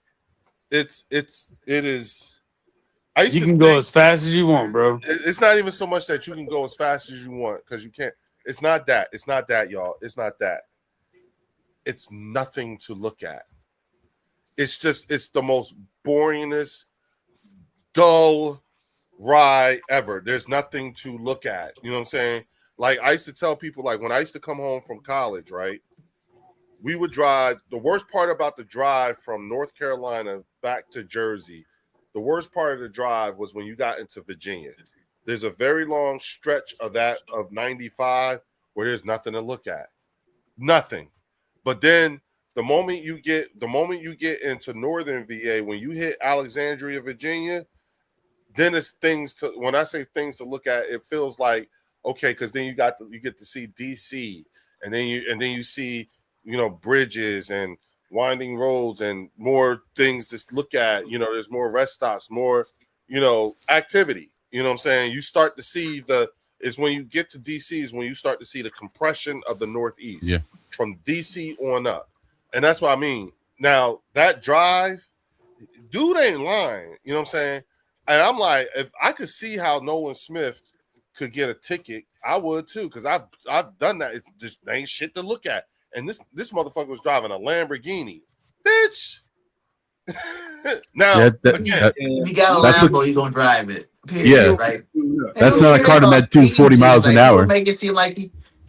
You can go as fast as you want, bro. It's not even so much that you can go as fast as you want because you can't. It's not that. It's not that, y'all. It's not that. It's nothing to look at. It's the most boringest, dull ride ever. There's nothing to look at. You know what I'm saying? Like I used to tell people, like when I used to come home from college, right? We would drive. The worst part about the drive from North Carolina back to Jersey, the worst part of the drive was when you got into Virginia. There's a very long stretch of 95 where there's nothing to look at. Nothing. But then the moment you get into northern VA, when you hit Alexandria, Virginia, then it's things to, when I say things to look at, it feels like, okay, because then you get to see DC, and then you see, bridges and winding roads and more things to look at. There's more rest stops, more, activity. You know what I'm saying? You start to see is when you get to DC is when you start to see the compression of the Northeast from DC on up. And that's what I mean. Now that drive, dude ain't lying. You know what I'm saying? And I'm like, if I could see how Nolan Smith could get a ticket, I would too, because I've done that. It's just ain't shit to look at. And this motherfucker was driving a Lamborghini, bitch. Now, if you got a Lambo, you're gonna drive it. Period, right? That's not a car to met 240 miles an hour. Make it seem like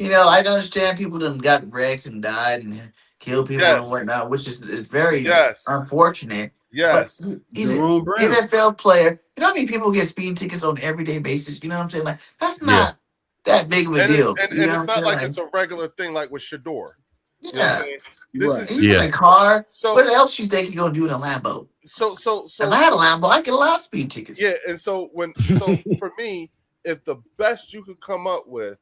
I understand people done got wrecked and died and killed people and whatnot, which is very unfortunate. Yes, but he's an NFL player. You know how many people get speeding tickets on an everyday basis? You know what I'm saying? Like that's not that big of a deal. And it's not like it's a regular thing like with Shador. Yeah, he's in a car. So what else you think you're gonna do in a Lambo? So if I had a Lambo, I get a lot of speed tickets. Yeah, and so for me, if the best you could come up with,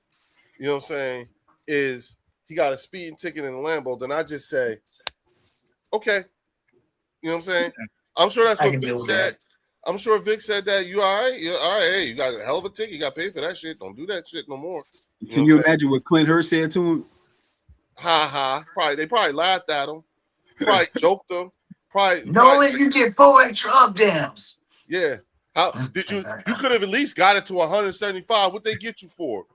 you know what I'm saying, is he got a speeding ticket in a Lambo, then I just say, okay. You know what I'm saying? I'm sure that's what Vic said. I'm sure Vic said that. You all right? You're all right. Hey, you got a hell of a ticket. You got to pay for that shit. Don't do that shit no more. Can you imagine what Clint Hurst said to him? Ha ha. They probably laughed at him. Probably joked him. Don't let you get 4 extra up dams. Yeah. How did you? You could have at least got it to 175. What they get you for?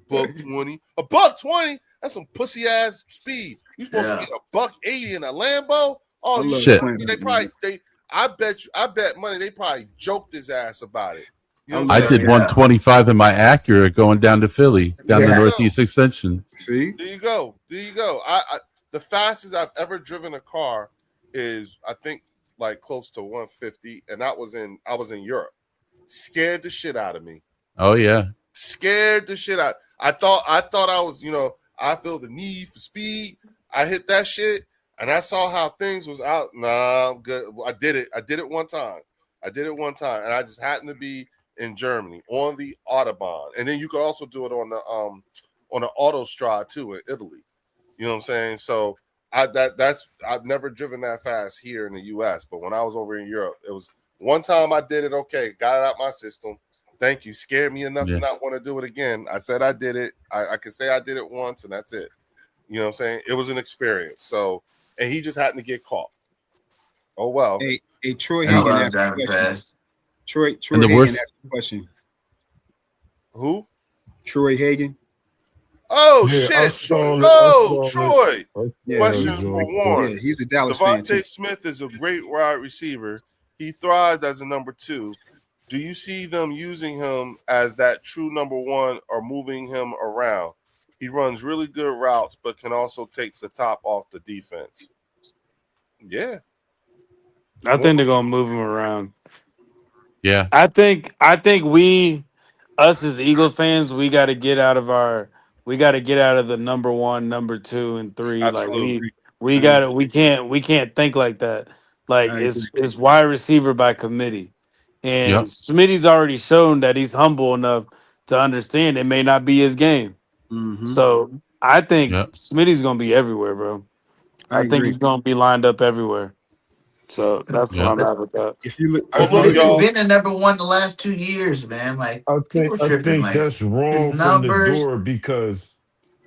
$120. $120? That's some pussy ass speed. You supposed to get $180 in a Lambo? Oh shit! I bet money they probably joked his ass about it. You know I did 125 in my Acura going down to Philly, down the Northeast Extension. See, there you go. I the fastest I've ever driven a car is I think like close to 150, and I was in Europe. Scared the shit out of me. Oh yeah, scared the shit out. I thought I was, I feel the need for speed. I hit that shit. And I saw how things was out. Nah, I'm good. I did it one time. And I just happened to be in Germany on the Autobahn. And then you could also do it on the Autostrade too in Italy. You know what I'm saying? So I've never driven that fast here in the US, but when I was over in Europe, it was one time I did it. Okay, got it out my system. Thank you. Scared me enough to not want to do it again. I said I did it. I could say I did it once, and that's it. You know what I'm saying? It was an experience. So. And he just happened to get caught. Oh well. Hey, Troy Hagan asked a question. Troy Hagan asked a question. Who? Troy Hagan. Oh shit! Troy. Question for Warren. Yeah, he's a Dallas fan. Devontae Smith is a great wide receiver. He thrived as a number 2. Do you see them using him as that true number 1 or moving him around? He runs really good routes, but can also take the top off the defense. Yeah. I think they're gonna move him around. Yeah. I think us as Eagle fans, we gotta get out of the number 1, number 2, and 3. Absolutely. Like we can't think like that. Like it's wide receiver by committee. And Smitty's already shown that he's humble enough to understand it may not be his game. Mm-hmm. So I think Smitty's gonna be everywhere, bro. I think he's going to be lined up everywhere. So that's what I'm at with that. If you look, he's been the number one the last 2 years, man. Like I people tripping. think Like that's wrong his from numbers. the door because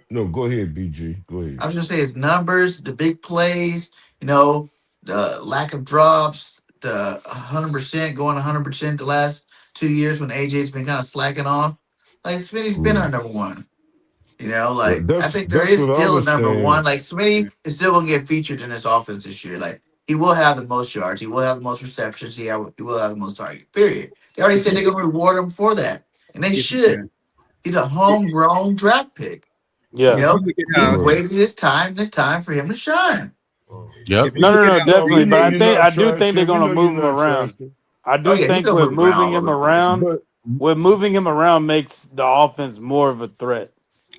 no, go ahead, BG. Go ahead. I was gonna say his numbers, the big plays, the lack of drops, the 100% going 100% the last 2 years when AJ's been kind of slacking off. Like Smitty's been our number one. I think there is still a number one. Like Smitty is still gonna get featured in this offense this year. Like he will have the most yards, he will have the most receptions, he will have the most targets. Period. They already said they're gonna reward him for that, and they should. He's a homegrown draft pick. Yeah, he waited his time. It's time for him to shine. Yep. No, definitely. But I do think they're gonna move him around. I do think with moving him around makes the offense more of a threat.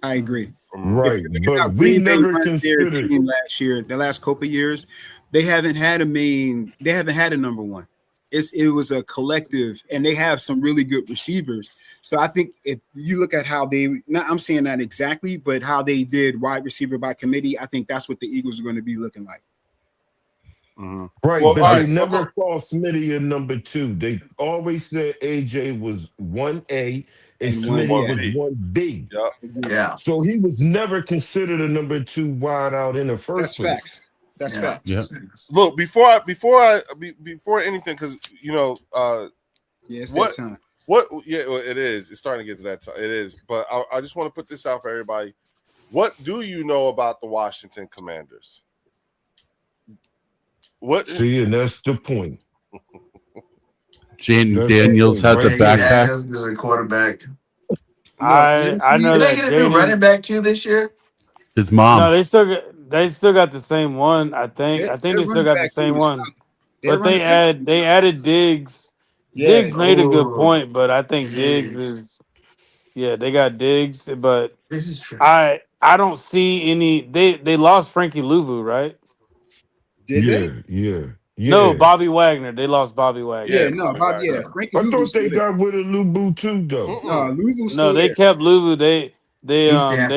I agree. Right, but we never considered their team last year. The last couple of years, they haven't had a number one. It was a collective, and they have some really good receivers. So I think if you look at how I'm saying that exactly, but how they did wide receiver by committee, I think that's what the Eagles are going to be looking like. Mm-hmm. Right, well, but they never called Smitty a number 2. They always said AJ was 1A and Smitty was 1B. Yeah. So he was never considered a number 2 wide out in the first place. Facts. That's facts. Yeah. Look, before anything, because it's that time. It is. It's starting to get to that time. It is. But I just want to put this out for everybody. What do you know about the Washington Commanders? See, and that's the point. Jaden Daniels has a backpack. That's the quarterback. I know that. Did they get a new running back too this year? His mom. No, they still got the same one. I think they still got the same one. But they added Diggs. Yeah. Diggs made a good point, but I think Diggs is. Yeah, they got Diggs, but this is true. I don't see any. They lost Frankie Louvu, right? Did they? Yeah. No, Bobby Wagner. They lost Bobby Wagner. Yeah, no, Bobby. Yeah, Frankie I thought they got rid of Lubu too, though. Luvu's they kept Luvu. They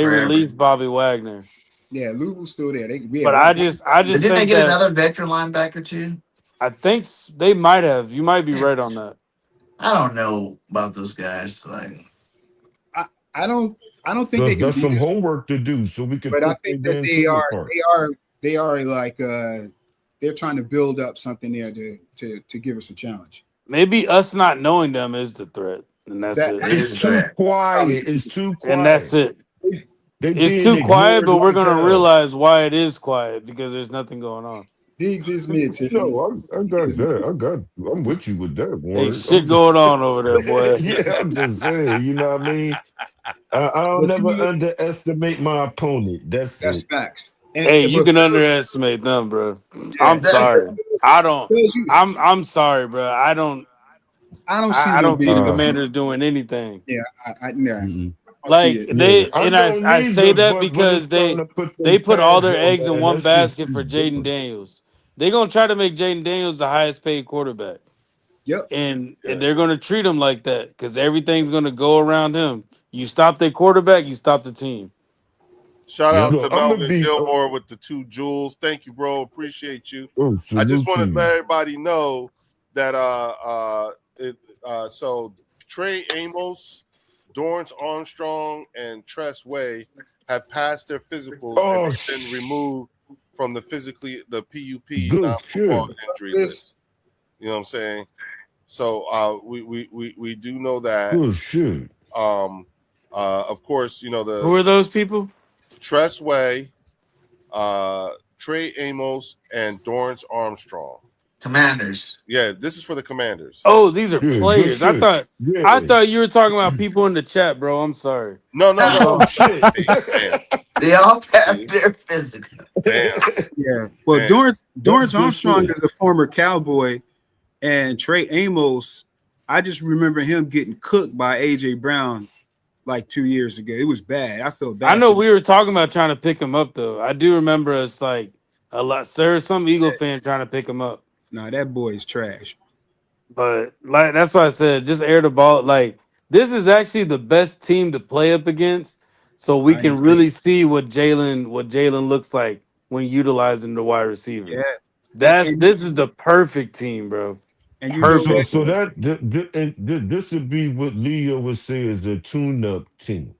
released Bobby Wagner. Yeah, Luvu's still there. But I just didn't they get another veteran linebacker too? I think they might have. You might be right on that. I don't know about those guys. Like, I don't think they can. That's some homework to do, so we can. But I think that they are like they're trying to build up something there to give us a challenge. Maybe us not knowing them is the threat, and that's it. It's too quiet. It's too quiet, and that's it. It's too quiet, but we're gonna realize why it is quiet because there's nothing going on. Diggs is mid. No, I got that. I'm with you with that, boy. Hey, shit going on over there, boy. Yeah, I'm just saying. You know what I mean? I'll never underestimate my opponent. That's facts. Hey, you can underestimate them, bro. I'm sorry. I'm sorry, bro. I don't see the Commanders doing anything. Yeah, I say that because they put all their eggs in one basket for Jaden Daniels. They're gonna try to make Jaden Daniels the highest paid quarterback. Yep. And they're gonna treat him like that because everything's gonna go around him. You stop their quarterback, you stop the team. Shout out to Melvin Gilmore with the 2 jewels. Thank you, bro. Appreciate you. I just want to let everybody know that so Trey Amos, Dorrance Armstrong, and Tress Way have passed their physicals and been removed from the PUP non-football injury list. You know what I'm saying? So we do know that. Good shit. Of course, who are those people? Tress Way, Trey Amos, and Dorrance Armstrong. Commanders. Yeah, this is for the Commanders. Oh, these are players. I thought you were talking about people in the chat, bro. I'm sorry. No. Shit. They all passed their physical. Damn. Yeah. Well, Dorrance Armstrong is a former Cowboy, and Trey Amos, I just remember him getting cooked by AJ Brown like 2 years ago. It was bad. I felt bad. I know we were talking about trying to pick him up, though. I do remember us like a lot. There's some Eagle fans trying to pick him up. No, that boy is trash. But like that's why I said just air the ball. Like this is actually the best team to play up against, so we can really see what Jalen looks like when utilizing the wide receivers. Yeah. This is the perfect team, bro. And you know Perfect. So this would be what Leo would say is the tune-up team.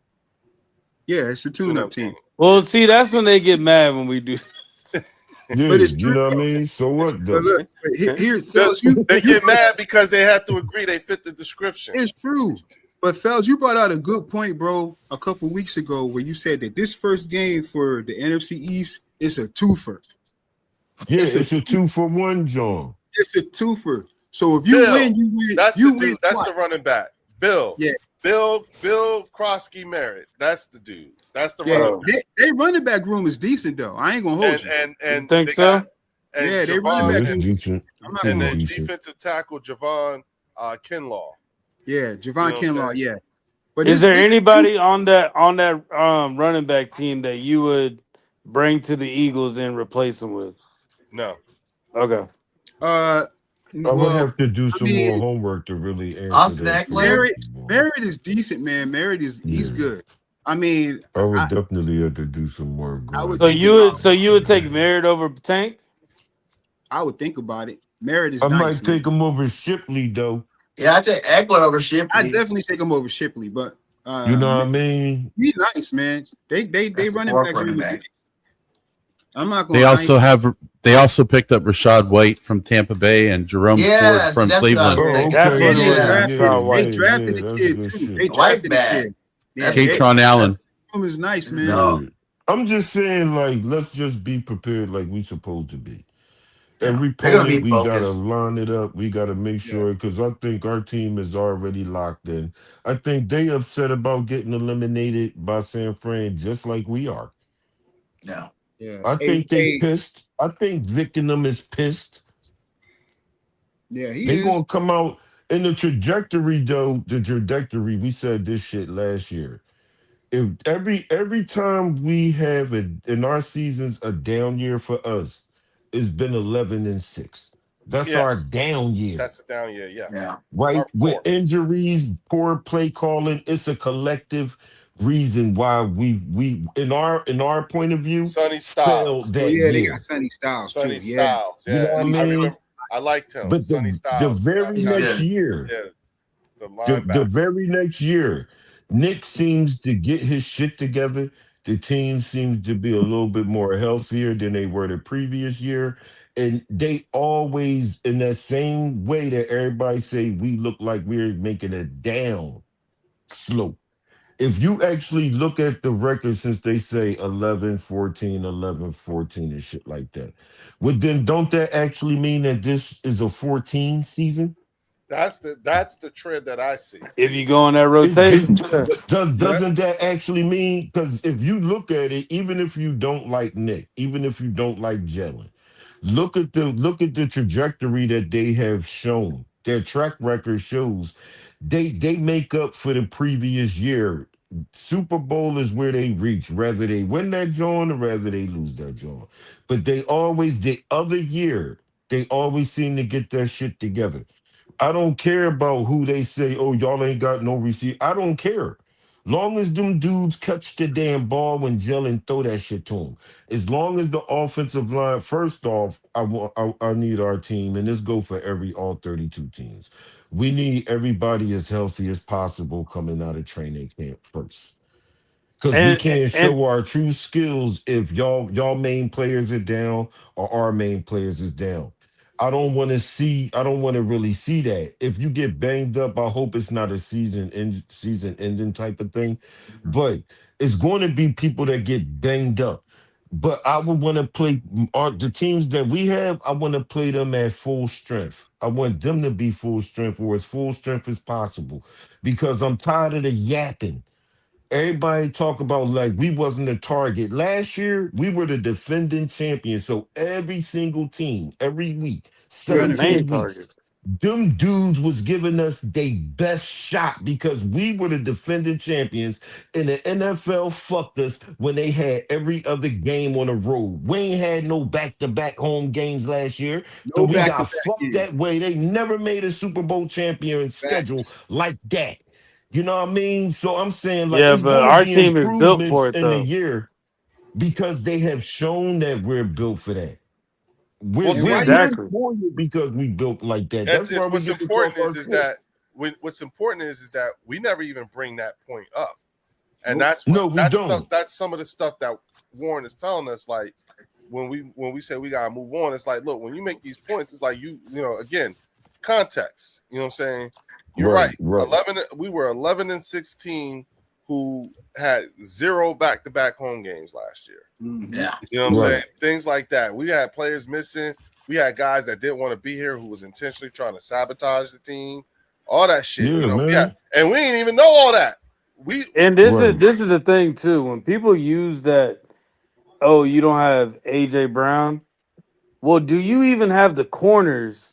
Yeah, it's a tune-up team. Well, see, that's when they get mad when we do. Yeah, but it's true, you know what I mean? So what though? Look, here, Fells, they get mad because they have to agree they fit the description. It's true. But Fells, you brought out a good point, bro, a couple weeks ago where you said that this first game for the NFC East is a twofer. Yeah, it's a 2-for-1, John. It's a twofer. So if you win, you win. That's you the dude. win That's twice. the running back. Bill. Yeah. Bill Krosky Merritt. That's the dude. That's the running back. They running back room is decent though. I ain't gonna hold you. And think so? Yeah, they running back room. Decent. And then defensive tackle Javon Kinlaw. Yeah, Javon Kinlaw. Yeah. But is there anybody on that running back team that you would bring to the Eagles and replace them with? No. Okay. I would have to do some more homework to really answer that. Merritt is decent, man. Merritt he's good. I mean, I would definitely have to do some more. So you would take Merritt over Tank? I would think about it. Merritt is. I nice, might take him over Shipley though. Yeah, I take Eckler over Shipley. I definitely take him over Shipley, but you know what I mean? He's nice, man. They running back. I'm not going. They also picked up Rashad White from Tampa Bay and Jerome Ford from Cleveland. They drafted the kid too. They drafted the kid. Katron Allen. Is nice, man. No. I'm just saying, like, let's just be prepared, like we supposed to be. Every opponent, we gotta line it up. We gotta make sure, because I think our team is already locked in. I think they upset about getting eliminated by San Fran, just like we are. No. Yeah. I think they pissed. I think Vic and them is pissed. Yeah, they gonna come out in the trajectory, though. The trajectory, we said this shit last year. If every time we have in our seasons a down year for us, it's been 11-6. That's our down year. That's a down year, yeah. Right? With injuries, poor play calling, it's a collective reason why we in our point of view, Sonny Styles. They got Sonny Styles Sonny too. Styles. You know what I mean? I liked him. But Sonny Styles. The very next year, the very next year, Nick seems to get his shit together. The team seems to be a little bit more healthier than they were the previous year. And they always, in that same way that everybody say we look like we're making a down slope. If you actually look at the record since they say 11-14, 11-14 and shit like that, well, then don't that actually mean that this is a 14 season? That's the trend that I see. If you go on that rotation, doesn't that actually mean? Because if you look at it, even if you don't like Nick, even if you don't like Jalen, look at the trajectory that they have shown. Their track record shows they make up for the previous year. Super Bowl is where they reach, whether they win that joint or whether they lose that joint. But the other year, they always seem to get their shit together. I don't care about who they say, oh, y'all ain't got no receiver. I don't care. Long as them dudes catch the damn ball when Jalen throw that shit to them. As long as the offensive line, first off, I need our team, and this go for all 32 teams. We need everybody as healthy as possible coming out of training camp first. Because we can't show our true skills if y'all main players are down or our main players is down. I don't want to really see that. If you get banged up, I hope it's not a season ending type of thing. But it's going to be people that get banged up. But I would want to play the teams that we have, I want to play them at full strength. I want them to be full strength or as full strength as possible. Because I'm tired of the yapping. Everybody talk about like we wasn't a target. Last year, we were the defending champions. So every single team, every week, 17 weeks, them dudes was giving us their best shot because we were the defending champions. And the NFL fucked us when they had every other game on the road. We ain't had no back-to-back home games last year. So we got fucked that way. They never made a Super Bowl champion schedule like that. You know what I mean? So I'm saying, like, yeah, but our team is built for it, though. In the year. Because they have shown that we're built for that. We're exactly because we built like that. That's why we get to talk our shit. What's important is that we never even bring that point up, and we don't. That's some of the stuff that Warren is telling us. Like when we say we gotta move on, it's like, look, when you make these points, it's like you know, again, context. You know what I'm saying? You're right. 11. We were 11-16, who had 0 back-to-back home games last year. Yeah, you know what I'm saying? Things like that. We had players missing. We had guys that didn't want to be here who was intentionally trying to sabotage the team. All that shit. Yeah, you know, man. And we didn't even know all that. This is the thing too. When people use that, oh, you don't have AJ Brown. Well, do you even have the corners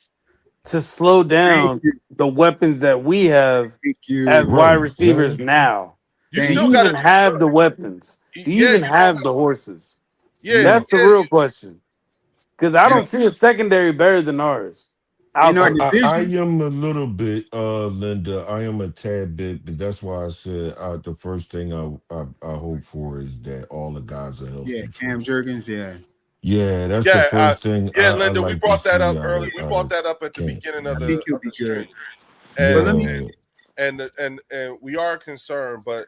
to slow down the weapons that we have as wide receivers now? Do you even have the weapons? Do you even have the horses? Yeah, that's the real question. Because I don't see a secondary better than ours. I am a little bit, Linda. I am a tad bit, but that's why I said the first thing I hope for is that all the guys are healthy. Yeah, Cam Jurgens, Yeah, that's the first thing. Yeah, Linda, we brought that up early. We brought that up at the beginning of the. I think he'll be good. And we are concerned, but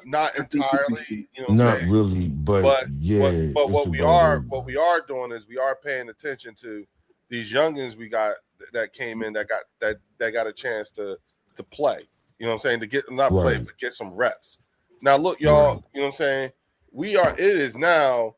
not entirely. You know what not I'm saying? really, but what we are doing is we are paying attention to these youngins we got that came in that got a chance to play. You know what I'm saying? To get play, but get some reps. Now look, y'all. You know what I'm saying? It is now.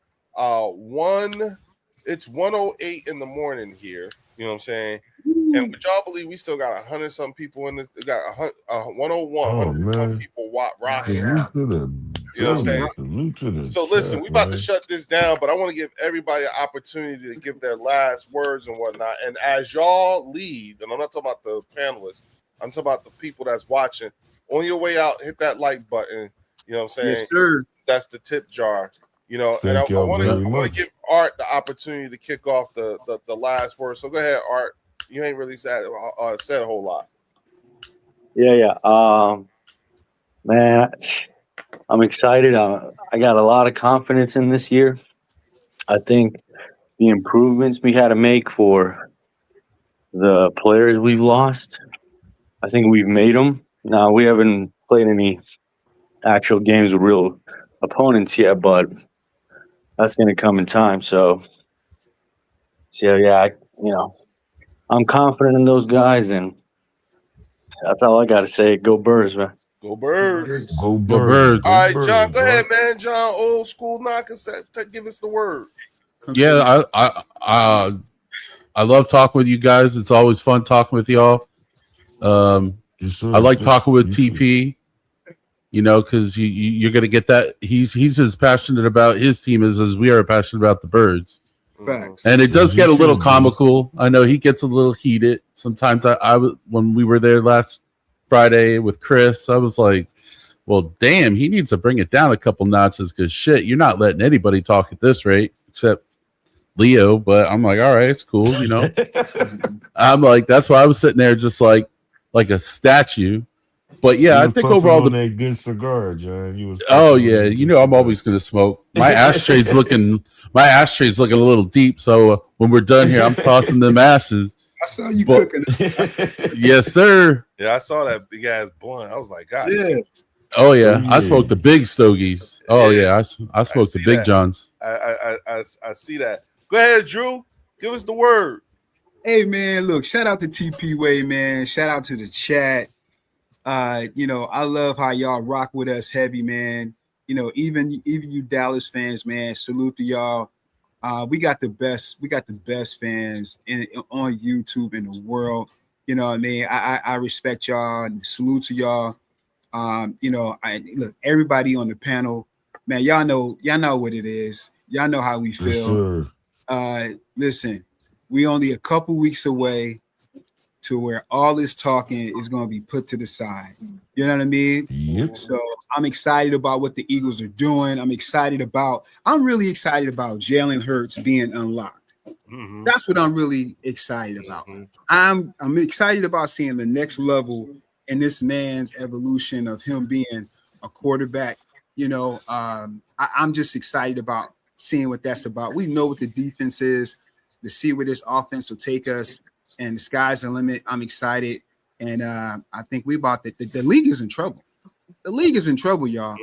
It's 1:08 in the morning here. You know what I'm saying? And would y'all believe we still got 100-some people in this? We got 101, 100-some people rocking. You know what I'm saying? So listen, we about to shut this down, but I want to give everybody an opportunity to give their last words and whatnot. And as y'all leave, and I'm not talking about the panelists, I'm talking about the people that's watching. On your way out, hit that like button. You know what I'm saying? Yes, sir. That's the tip jar. You know, and I want to give Art the opportunity to kick off the last word. So go ahead, Art. You ain't really said a whole lot. Yeah. Man, I'm excited. I got a lot of confidence in this year. I think the improvements we had to make for the players we've lost, I think we've made them. Now, we haven't played any actual games with real opponents yet, but that's going to come in time. So yeah, I'm confident in those guys, and that's all I got to say. Go Birds, man. Go Birds. Go Birds. All right, John, go ahead, man. John, old school knocker, give us the word. Yeah, I love talking with you guys. It's always fun talking with y'all. I like talking with TP. You know, because you're going to get that. He's as passionate about his team as we are passionate about the Birds. Facts. And it does get a little comical. I know he gets a little heated. Sometimes when we were there last Friday with Chris, I was like, well, damn, he needs to bring it down a couple notches because shit, you're not letting anybody talk at this rate except Leo. But I'm like, all right, it's cool, you know. I'm like, that's why I was sitting there just like a statue. But yeah, I think overall that good cigar, John. Yeah, you know I'm always gonna smoke. My ashtray's looking a little deep, so when we're done here, I'm tossing them ashes. I saw you cooking. Yes, sir. Yeah, I saw that big ass blunt. I was like, God. Yeah. Oh yeah, I smoked the big stogies. Oh yeah, I smoked the big Johns. I see that. Go ahead, Drew. Give us the word. Hey man, look, shout out to TP Way, man. Shout out to the chat. I love how y'all rock with us heavy, man. You know, even you Dallas fans, man, salute to y'all. We got the best fans on YouTube in the world. You know what I mean? I respect y'all and salute to y'all. Look, everybody on the panel, man, y'all know what it is. Y'all know how we feel. Sure. Listen, we only a couple weeks away to where all this talking is going to be put to the side. You know what I mean? Yep. So I'm excited about what the Eagles are doing. I'm really excited about Jalen Hurts being unlocked. Mm-hmm. That's what I'm really excited about. Mm-hmm. I'm excited about seeing the next level in this man's evolution of him being a quarterback I'm just excited about seeing what that's about. We know what the defense is, to see where this offense will take us, and the sky's the limit. I'm excited, and I think we about the league is in trouble. The league is in trouble, y'all.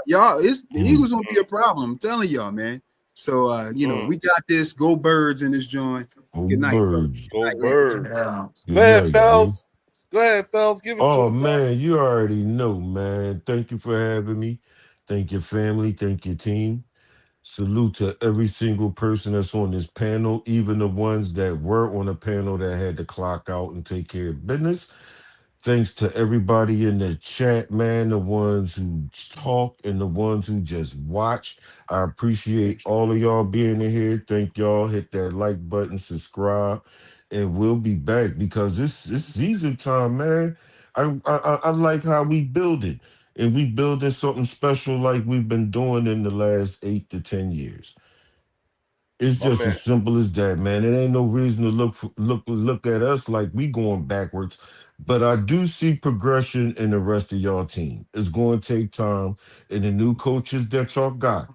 Y'all, the Eagles gonna be a problem. I'm telling y'all, man. So we got this. Go Birds in this joint. Good night, Birds. Go Birds. Yeah. Go ahead, fellas. Go ahead, fellas. Give it to Oh, him. man, you already know, man. Thank you for having me. Thank your family. Thank your team. Salute to every single person that's on this panel, even the ones that were on the panel that had to clock out and take care of business. Thanks to everybody in the chat, man, the ones who talk and the ones who just watch. I appreciate all of y'all being in here. Thank y'all. Hit that like button, subscribe, and we'll be back because it's season time, man. I like how we build it, and we building something special like we've been doing in the last 8 to 10 years. It's just as simple as that, man. It ain't no reason to look at us like we going backwards. But I do see progression in the rest of y'all team. It's going to take time, and the new coaches that y'all got,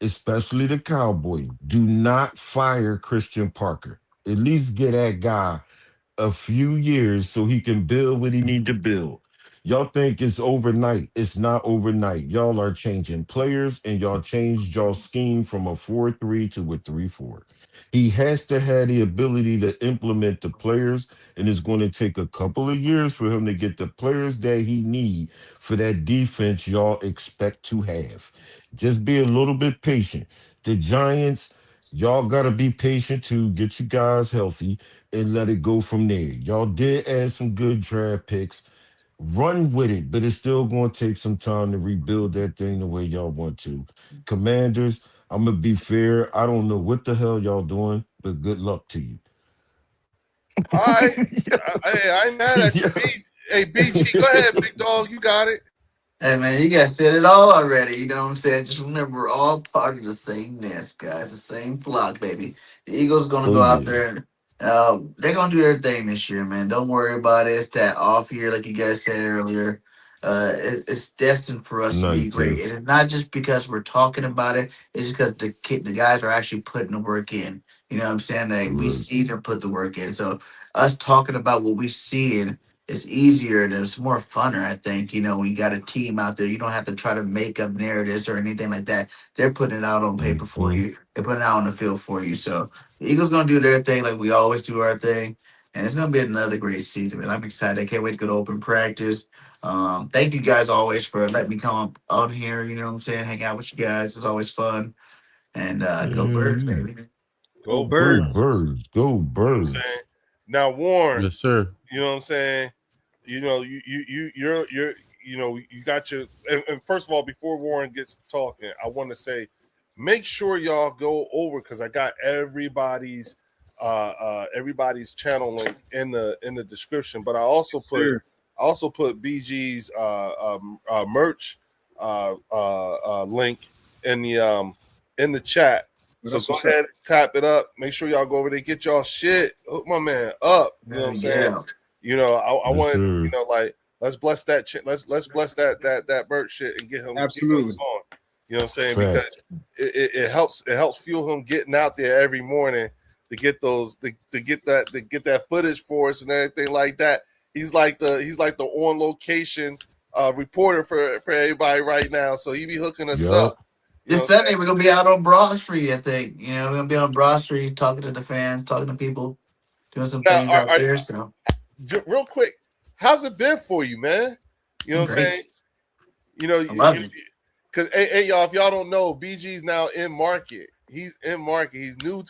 especially the Cowboys, do not fire Christian Parker. At least get that guy a few years so he can build what he need to build. Y'all think it's overnight. It's not overnight. Y'all are changing players and y'all changed y'all scheme from a 4-3 to a 3-4. He has to have the ability to implement the players, and it's going to take a couple of years for him to get the players that he need for that defense y'all expect to have. Just be a little bit patient. The Giants, y'all got to be patient to get you guys healthy and let it go from there. Y'all did add some good draft picks. Run with it, but it's still going to take some time to rebuild that thing the way y'all want to. Commanders, I'm going to be fair. I don't know what the hell y'all doing, but good luck to you. All right. I ain't mad at you. Hey, BG, go ahead, big dog. You got it. Hey, man, you guys said it all already. You know what I'm saying? Just remember, we're all part of the same nest, guys. The same flock, baby. The Eagles going to go out there and they're going to do their thing this year, man. Don't worry about it. It's that off year, like you guys said earlier. It's destined for us to be great. And it's not just because we're talking about it. It's because the guys are actually putting the work in. You know what I'm saying? Like, we see them put the work in. So us talking about what we see and it's easier and it's more funner, I think, when you got a team out there. You don't have to try to make up narratives or anything like that. They're putting it out on paper for you. They're putting it out on the field for you. So the Eagles going to do their thing like we always do our thing. And it's going to be another great season, man. I'm excited. I can't wait to go to open practice. Thank you guys always for letting me come up on here, you know what I'm saying? Hang out with you guys. It's always fun. And go Birds, baby. Go Birds. Go Birds. Go Birds. You know now, Warren. Yes, sir. You know what I'm saying? You got your and first of all, before Warren gets talking, I want to say make sure y'all go over because I got everybody's channel link in the description, but I also put BG's merch link in the chat. So go ahead, tap it up. Make sure y'all go over there, get y'all shit. Hook my man up. You know what I'm saying? I want let's bless that. Let's bless that merch shit and get him absolutely on. You know what I'm saying? Because it helps fuel him getting out there every morning to get that footage for us and everything like that. He's like the on location reporter for everybody right now. So he be hooking us up. This Sunday, we're going to be out on Broad Street, I think. We're going to be on Broad Street talking to the fans, talking to people, doing some things out there. So, real quick, how's it been for you, man? You know what I'm saying? Because, hey, y'all, if y'all don't know, BG's now in market. He's in market. He's new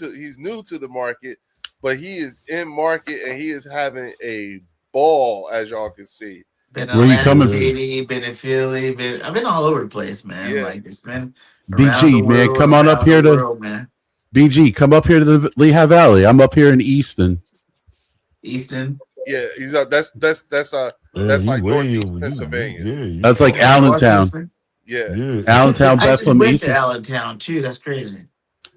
to the market, but he is in market, and he is having a ball, as y'all can see. Been in Atlantic City, been in Philly, I've been all over the place, man. Yeah. Like it's been BG, man, come on up here man. BG, come up here to the Lehigh Valley. I'm up here in Easton. Easton? Yeah, that's like Northeast Pennsylvania. That's like Allentown. Yeah. Allentown, I just Bethlehem, went Easton. to Allentown too. That's crazy.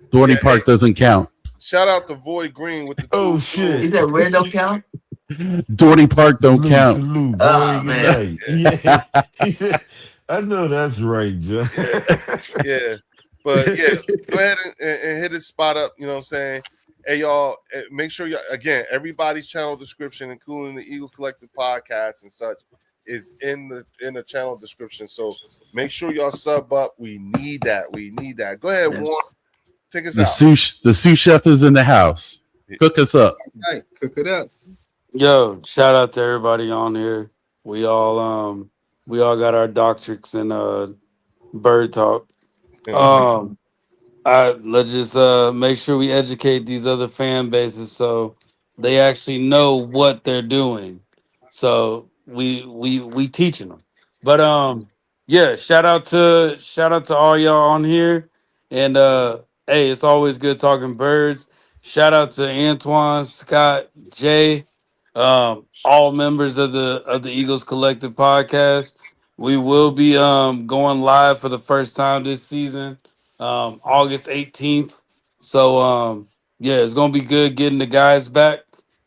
Dorney Park doesn't count. Shout out to Void Green with the shit. He said where don't count? Dorney Park don't count. Oh man. Yeah. He said, I know that's right, Joe. Yeah. But yeah, go ahead and hit his spot up. You know what I'm saying? Hey, y'all, make sure again, everybody's channel description, including the Eagles Collective podcast and such, is in the channel description. So make sure y'all sub up. We need that. Go ahead, Warren. Take us out. The sous chef is in the house. Cook us up. Right, cook it up. Yo, shout out to everybody on here. We all got our doctorates in bird talk. Let's just make sure we educate these other fan bases so they actually know what they're doing. So we teaching them. But yeah, shout out to all y'all on here. And hey, it's always good talking birds. Shout out to Antoine, Scott, Jay, all members of the Eagles Collective podcast. We will be going live for the first time this season, August 18th. So yeah, it's gonna be good getting the guys back,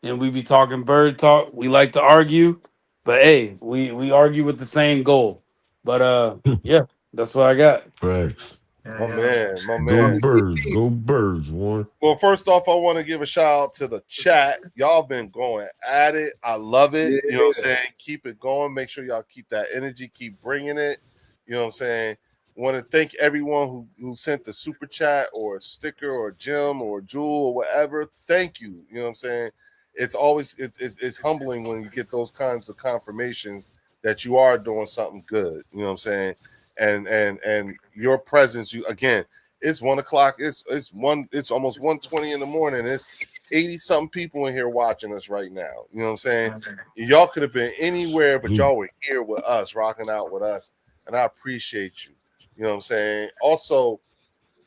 and we be talking bird talk. We like to argue, but hey, we argue with the same goal. But yeah, that's what I got. Facts. My man. Go birds, Warren. Well, first off, I want to give a shout out to the chat. Y'all been going at it. I love it. Yeah. You know what I'm saying? Keep it going. Make sure y'all keep that energy. Keep bringing it. You know what I'm saying? Want to thank everyone who sent the super chat or a sticker or Jim or Jewel or whatever. Thank you. You know what I'm saying? It's always it's humbling when you get those kinds of confirmations that you are doing something good. You know what I'm saying? And your presence, it's 1 o'clock. It's almost 1:20 in the morning. It's 80-something people in here watching us right now. You know what I'm saying? Y'all could have been anywhere, but y'all were here with us, rocking out with us, and I appreciate you. You know what I'm saying? Also,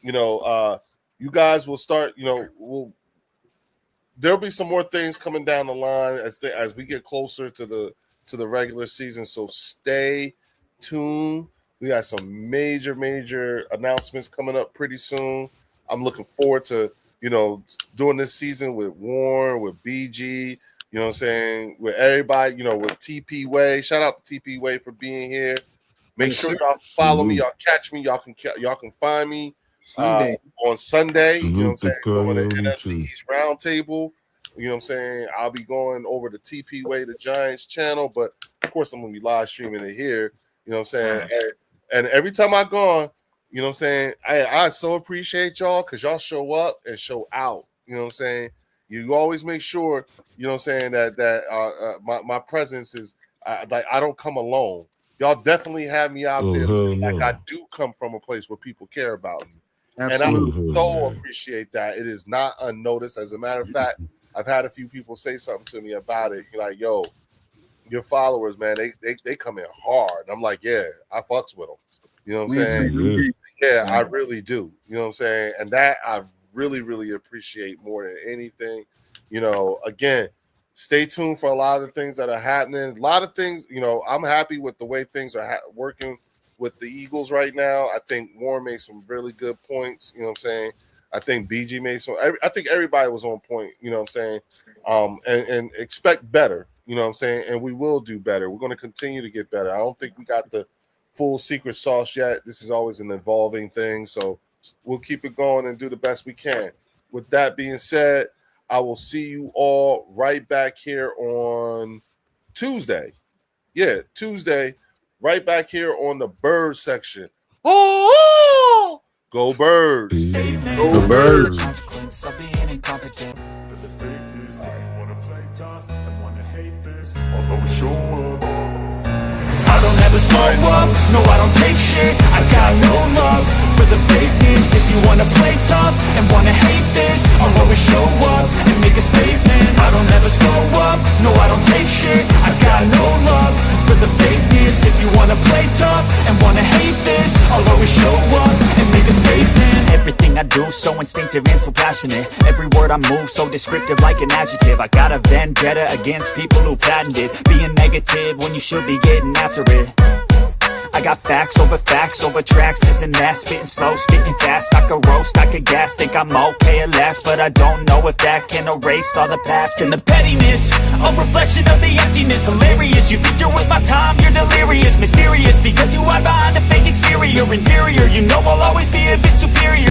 you you guys will start. There'll be some more things coming down the line as we get closer to the regular season. So stay tuned. We got some major announcements coming up pretty soon. I'm looking forward to, doing this season with Warren, with BG, you know what I'm saying, with everybody, with TP Way. Shout out to TP Way for being here. Make sure y'all follow me, y'all catch me, y'all can find me on Sunday, you know what I'm saying, going to NFC East Roundtable. You know what I'm saying? I'll be going over to TP Way, the Giants channel, but of course I'm going to be live streaming it here. You know what I'm saying? And every time I go on, you know what I'm saying, I so appreciate y'all because y'all show up and show out. You know what I'm saying? You always make sure, you know what I'm saying, that my presence is like I don't come alone. Y'all definitely have me out there. Like I do come from a place where people care about me. Absolutely. And I so appreciate that. It is not unnoticed. As a matter of fact, I've had a few people say something to me about it. Like, yo, your followers, man, they come in hard. I'm like, yeah, I fucks with them. You know what I'm saying? Yeah, I really do. You know what I'm saying? And that I really appreciate more than anything. Again, stay tuned for a lot of the things that are happening. A lot of things, I'm happy with the way things are working with the Eagles right now. I think Warren made some really good points. You know what I'm saying? I think BG made some. I think everybody was on point. You know what I'm saying? And expect better. You know what I'm saying? And we will do better. We're going to continue to get better. I don't think we got the full secret sauce yet. This is always an evolving thing. So we'll keep it going and do the best we can. With that being said, I will see you all right back here on Tuesday. Yeah, Tuesday, right back here on the bird section. Oh, go birds. Go birds. I don't ever slow up, no I don't take shit. I got no love for the fakeness. If you wanna play tough and wanna hate this, I'll always show up and make a statement. I don't ever slow up, no I don't take shit. I got no love for the fakeness. If you wanna play tough and wanna hate this, I'll always show up and make a statement. Everything I do so instinctive and so passionate. Every word I move so descriptive like an adjective. I got a vendetta against people who patented being negative when you should be getting after it. I got facts over tracks, isn't that? Spitting slow, spitting fast, I could roast, I could gas. Think I'm okay at last, but I don't know if that can erase all the past. And the pettiness, a reflection of the emptiness. Hilarious, you think you're with my time, you're delirious. Mysterious, because you are behind inferior. You know I'll always be a bit superior.